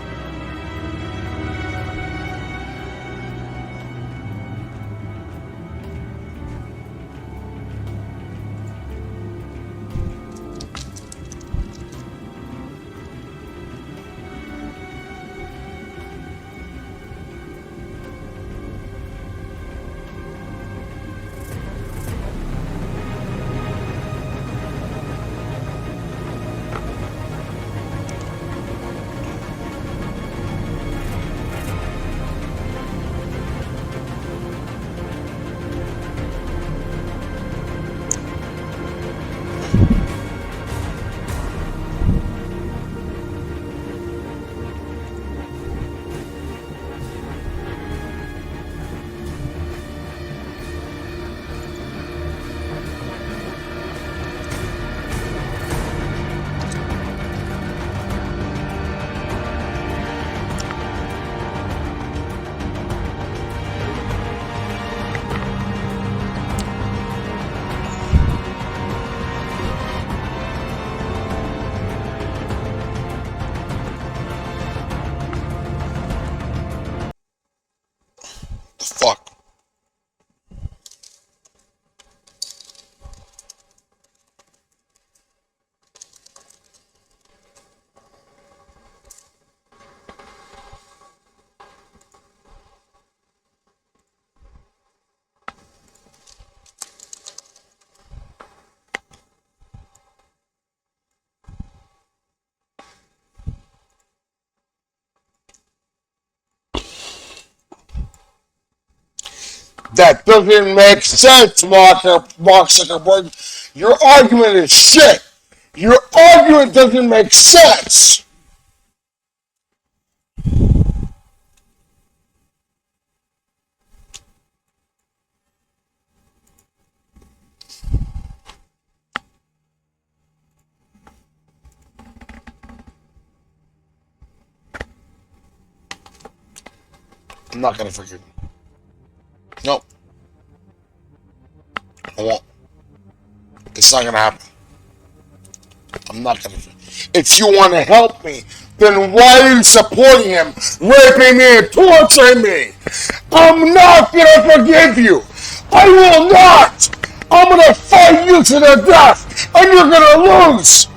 [SPEAKER 1] The fuck? That doesn't make sense, Mark Zuckerberg. Your argument is shit. Your argument doesn't make sense. I'm not gonna forgive you. Nope. I won't. It's not gonna happen. I'm not gonna. If you want to help me, then why are you supporting him, raping me and torturing me? I'm not gonna forgive you. I will not. I'm gonna fight you to the death, and you're gonna lose.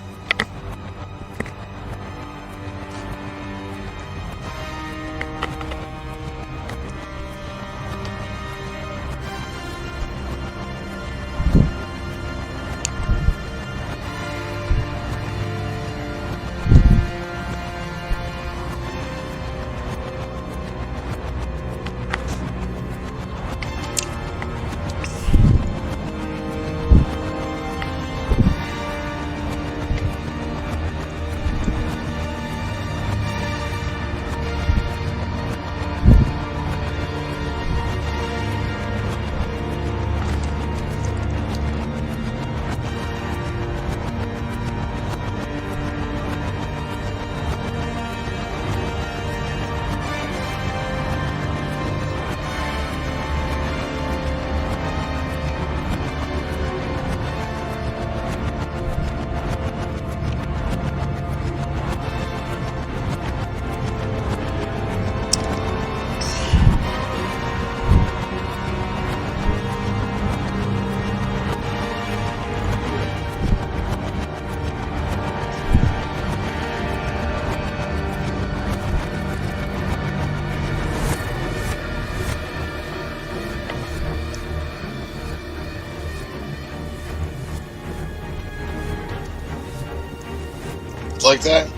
[SPEAKER 1] like that?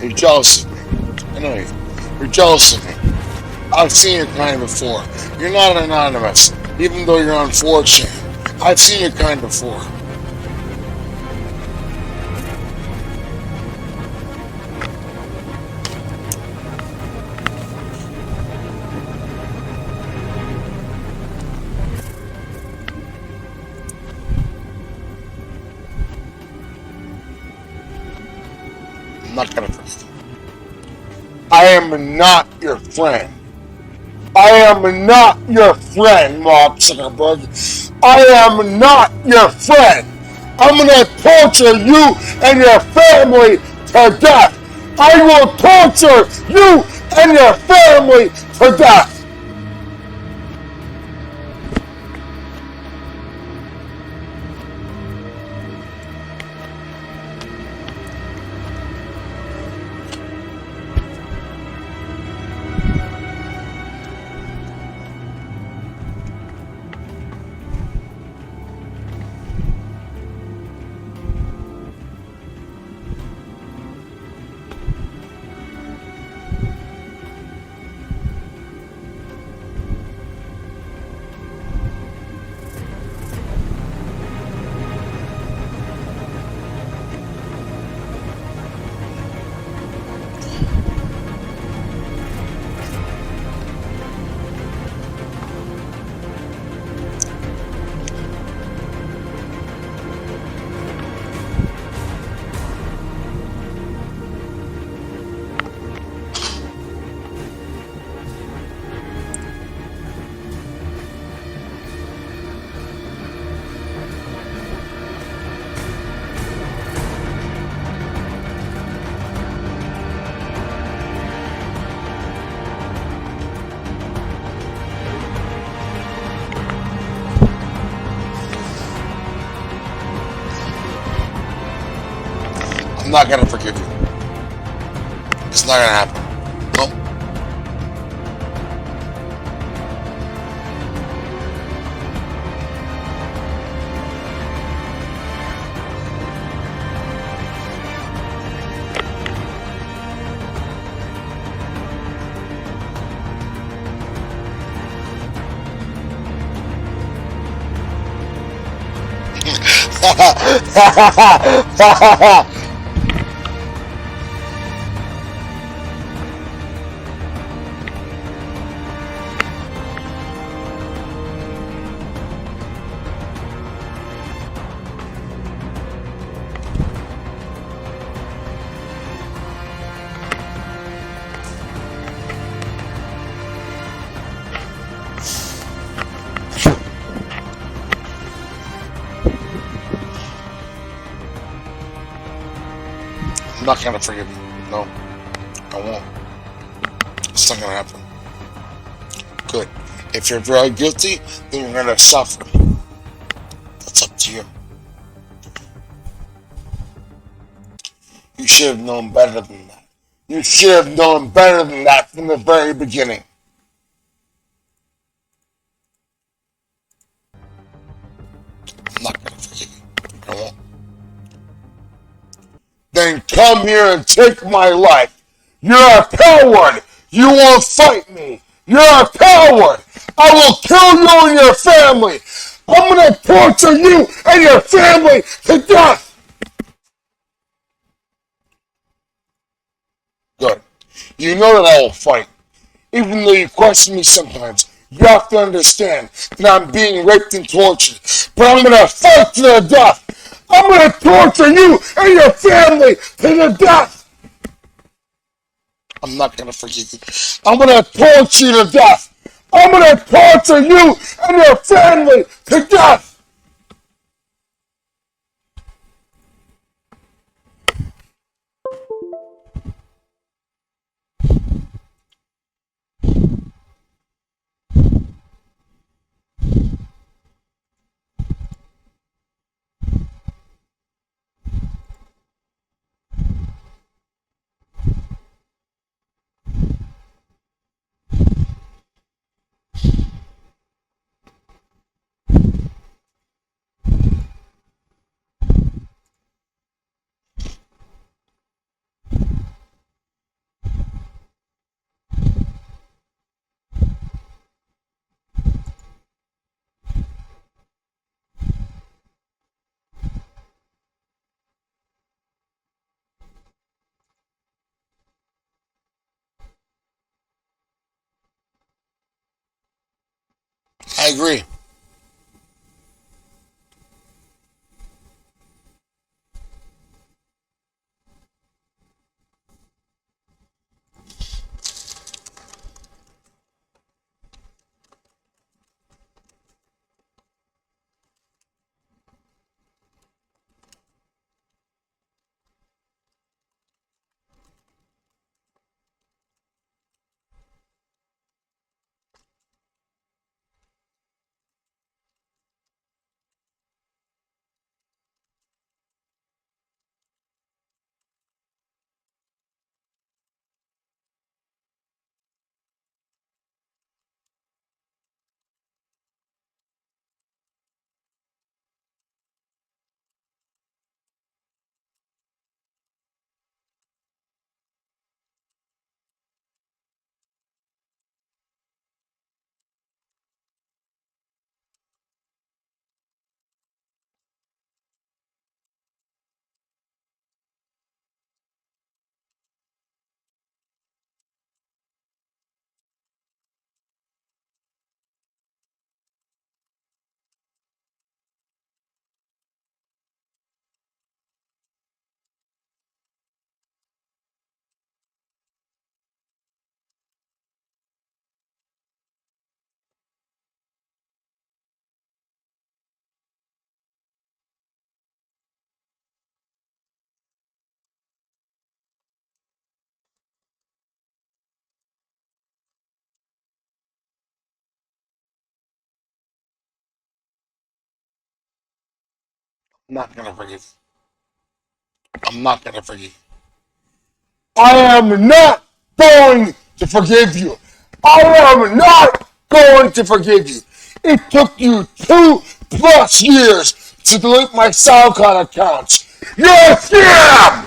[SPEAKER 1] You're jealous of me. I know you. You're jealous of me. I've seen your kind before. You're not anonymous, even though you're on 4chan. I've seen your kind before. I'm not gonna forgive you. I am not your friend. I am not your friend, Mark Zuckerberg. I am not your friend. I'm gonna torture you and your family to death. I will torture you and your family to death. I'm not gonna forgive you. It's not gonna happen. No. I'm not gonna forgive you. No, I won't. It's not gonna happen. Good. If you're very guilty, then you're gonna suffer. That's up to you. You should have known better than that. You should have known better than that from the very beginning. I'm not gonna forgive you. I won't. Then come here and take my life. You're a coward. You won't fight me. You're a coward. I will kill you and your family. I'm gonna torture you and your family to death. Good. You know that I will fight. Even though you question me sometimes, you have to understand that I'm being raped and tortured. But I'm gonna fight to the death. I'm gonna torture you and your family to the death. I'm not gonna forgive you. I'm gonna torture you to death. I'm gonna torture you and your family to death. I agree. I'm not gonna forgive. I'm not gonna forgive. I am not going to forgive you. I am not going to forgive you. It took you 2+ years to delete my SoundCloud accounts. You're a scam!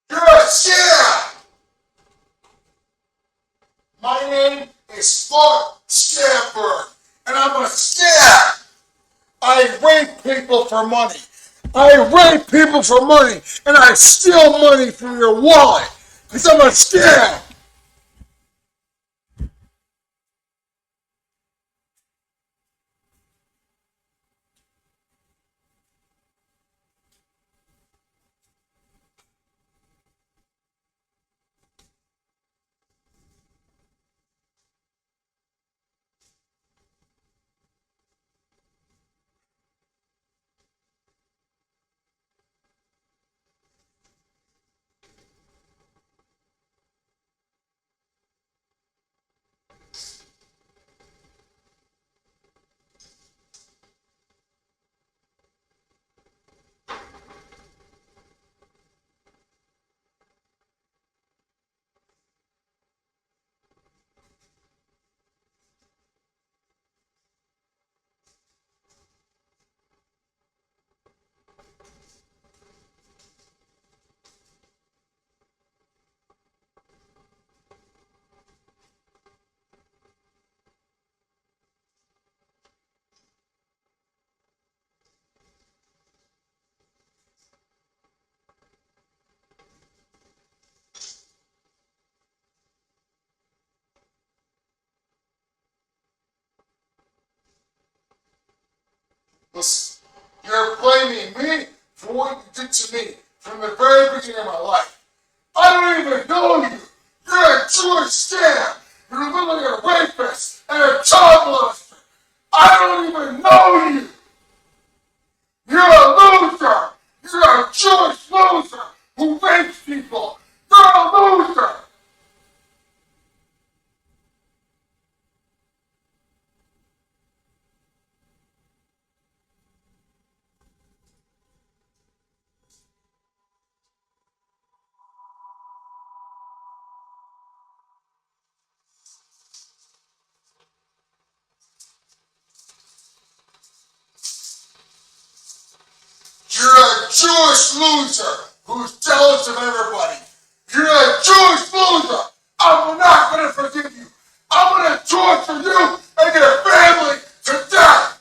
[SPEAKER 1] You're a scam! My name is Mark Scamberg, and I'm a scam! I rape people for money. I rape people for money, and I steal money from your wallet, because I'm a scam! Listen, you're blaming me for what you did to me from the very beginning of my life. I don't even know you. You're a Jewish scam. You're literally a rapist and a child molester. I don't even know you. a Jewish loser who's jealous of everybody. You're a Jewish loser. I'm not gonna forgive you. I'm gonna torture you and your family to death.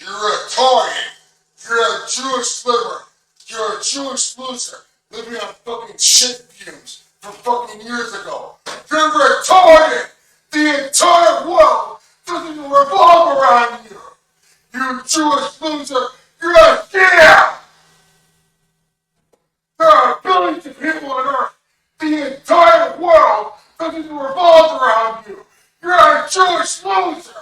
[SPEAKER 1] You're a target. You're a Jewish liver. You're a Jewish loser living on fucking shit fumes from fucking years ago. You're retarded. The entire world doesn't revolve around you. You Jewish loser. You're a scam. There are billions of people on Earth. The entire world doesn't revolve around you. You're a Jewish loser.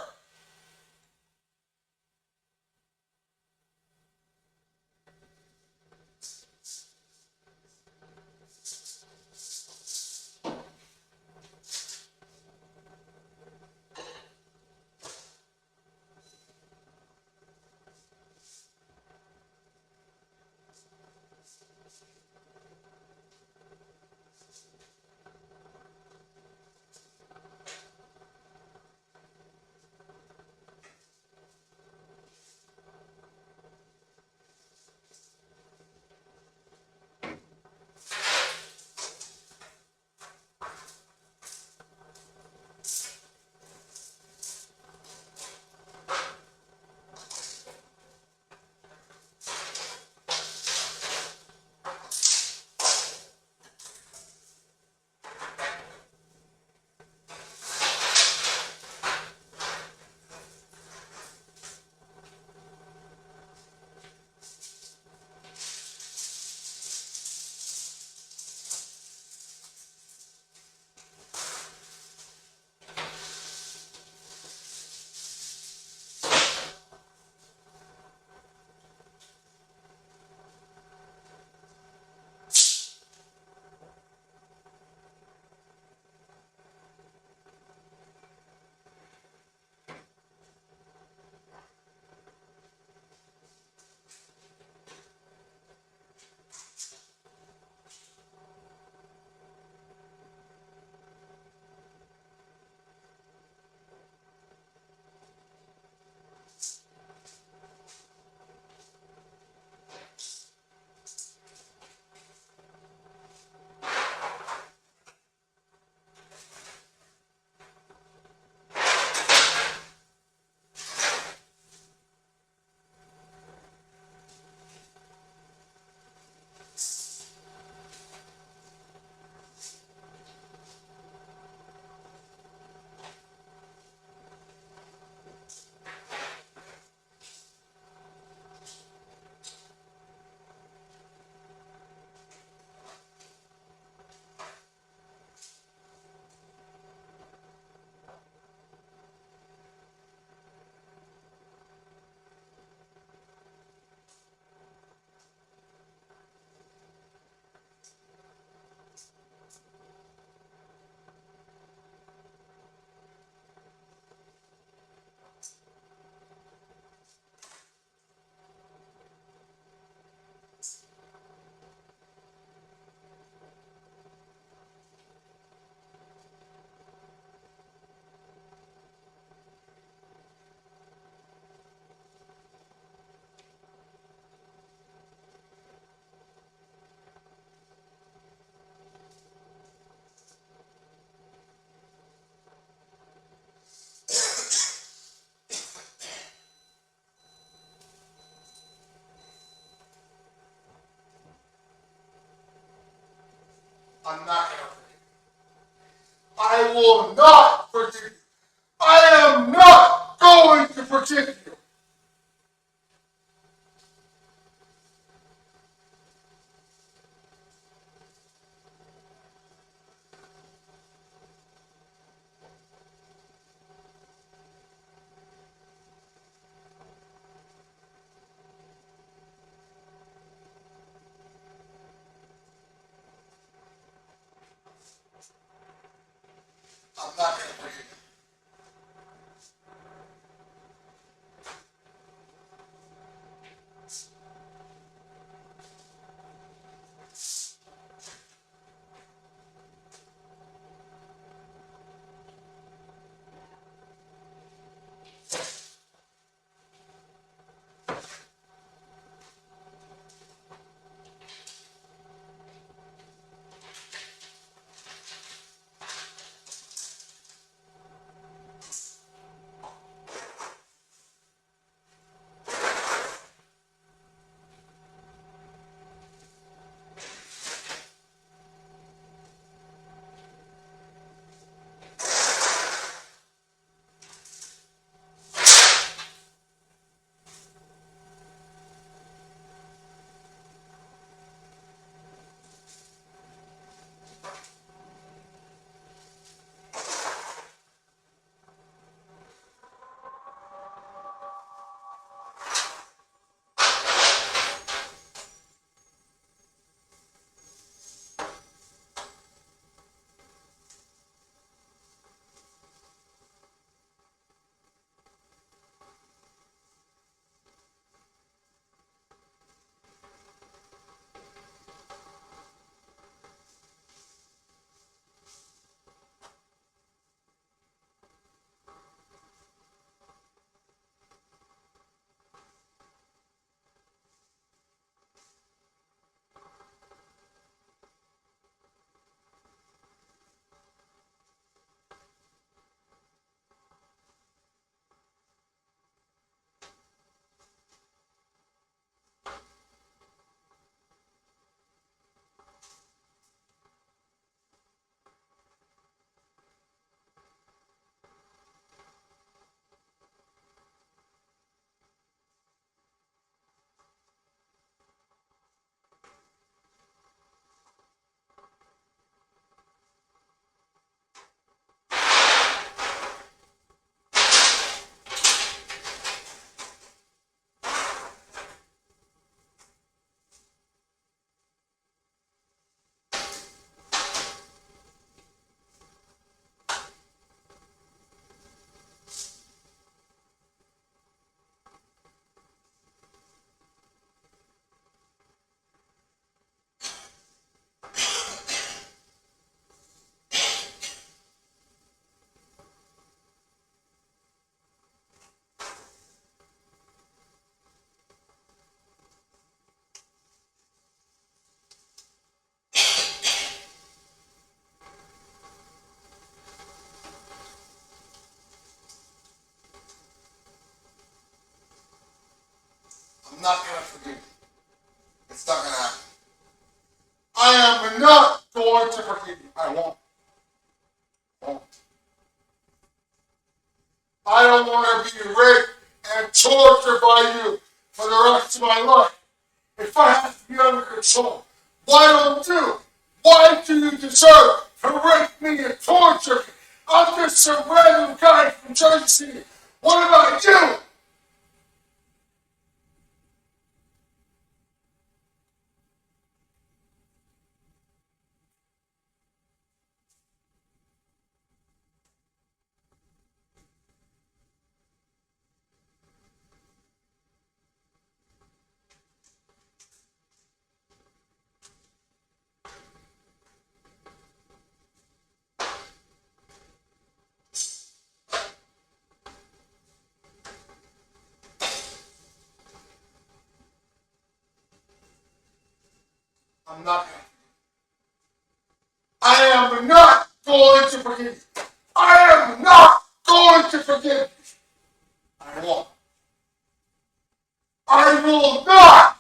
[SPEAKER 1] I'm not going to forgive you. I will not forgive you. I am not going to forgive you. not gonna forgive you. It's not gonna happen. I am not going to forgive you. I won't. I don't want to be raped and tortured by you for the rest of my life. If I have to be under control, why don't you? Why do you deserve to rape me and torture me? I'm just a random guy from Jersey City. What about you? I'm not going to. I am not going to forgive you. I am not going to forgive you. I won't. I will not.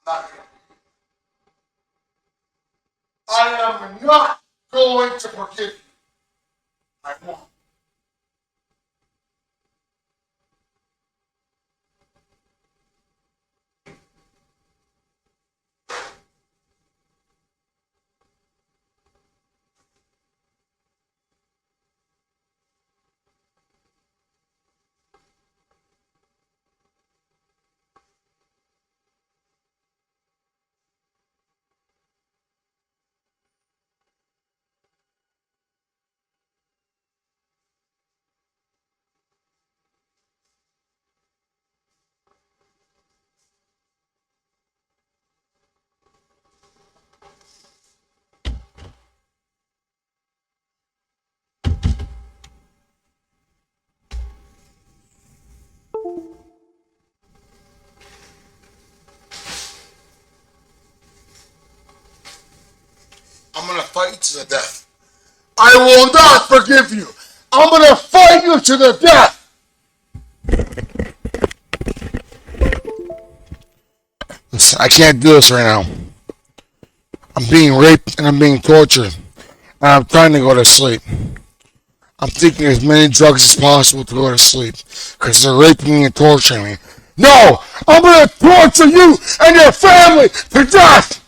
[SPEAKER 1] Not going to. I am not going to forgive you. I won't. I'm going to fight you to the death. I will not forgive you. I'm going to fight you to the death. Listen, I can't do this right now. I'm being raped and I'm being tortured. And I'm trying to go to sleep. I'm taking as many drugs as possible to go to sleep. Because they're raping me and torturing me. No! I'm going to torture you and your family to death!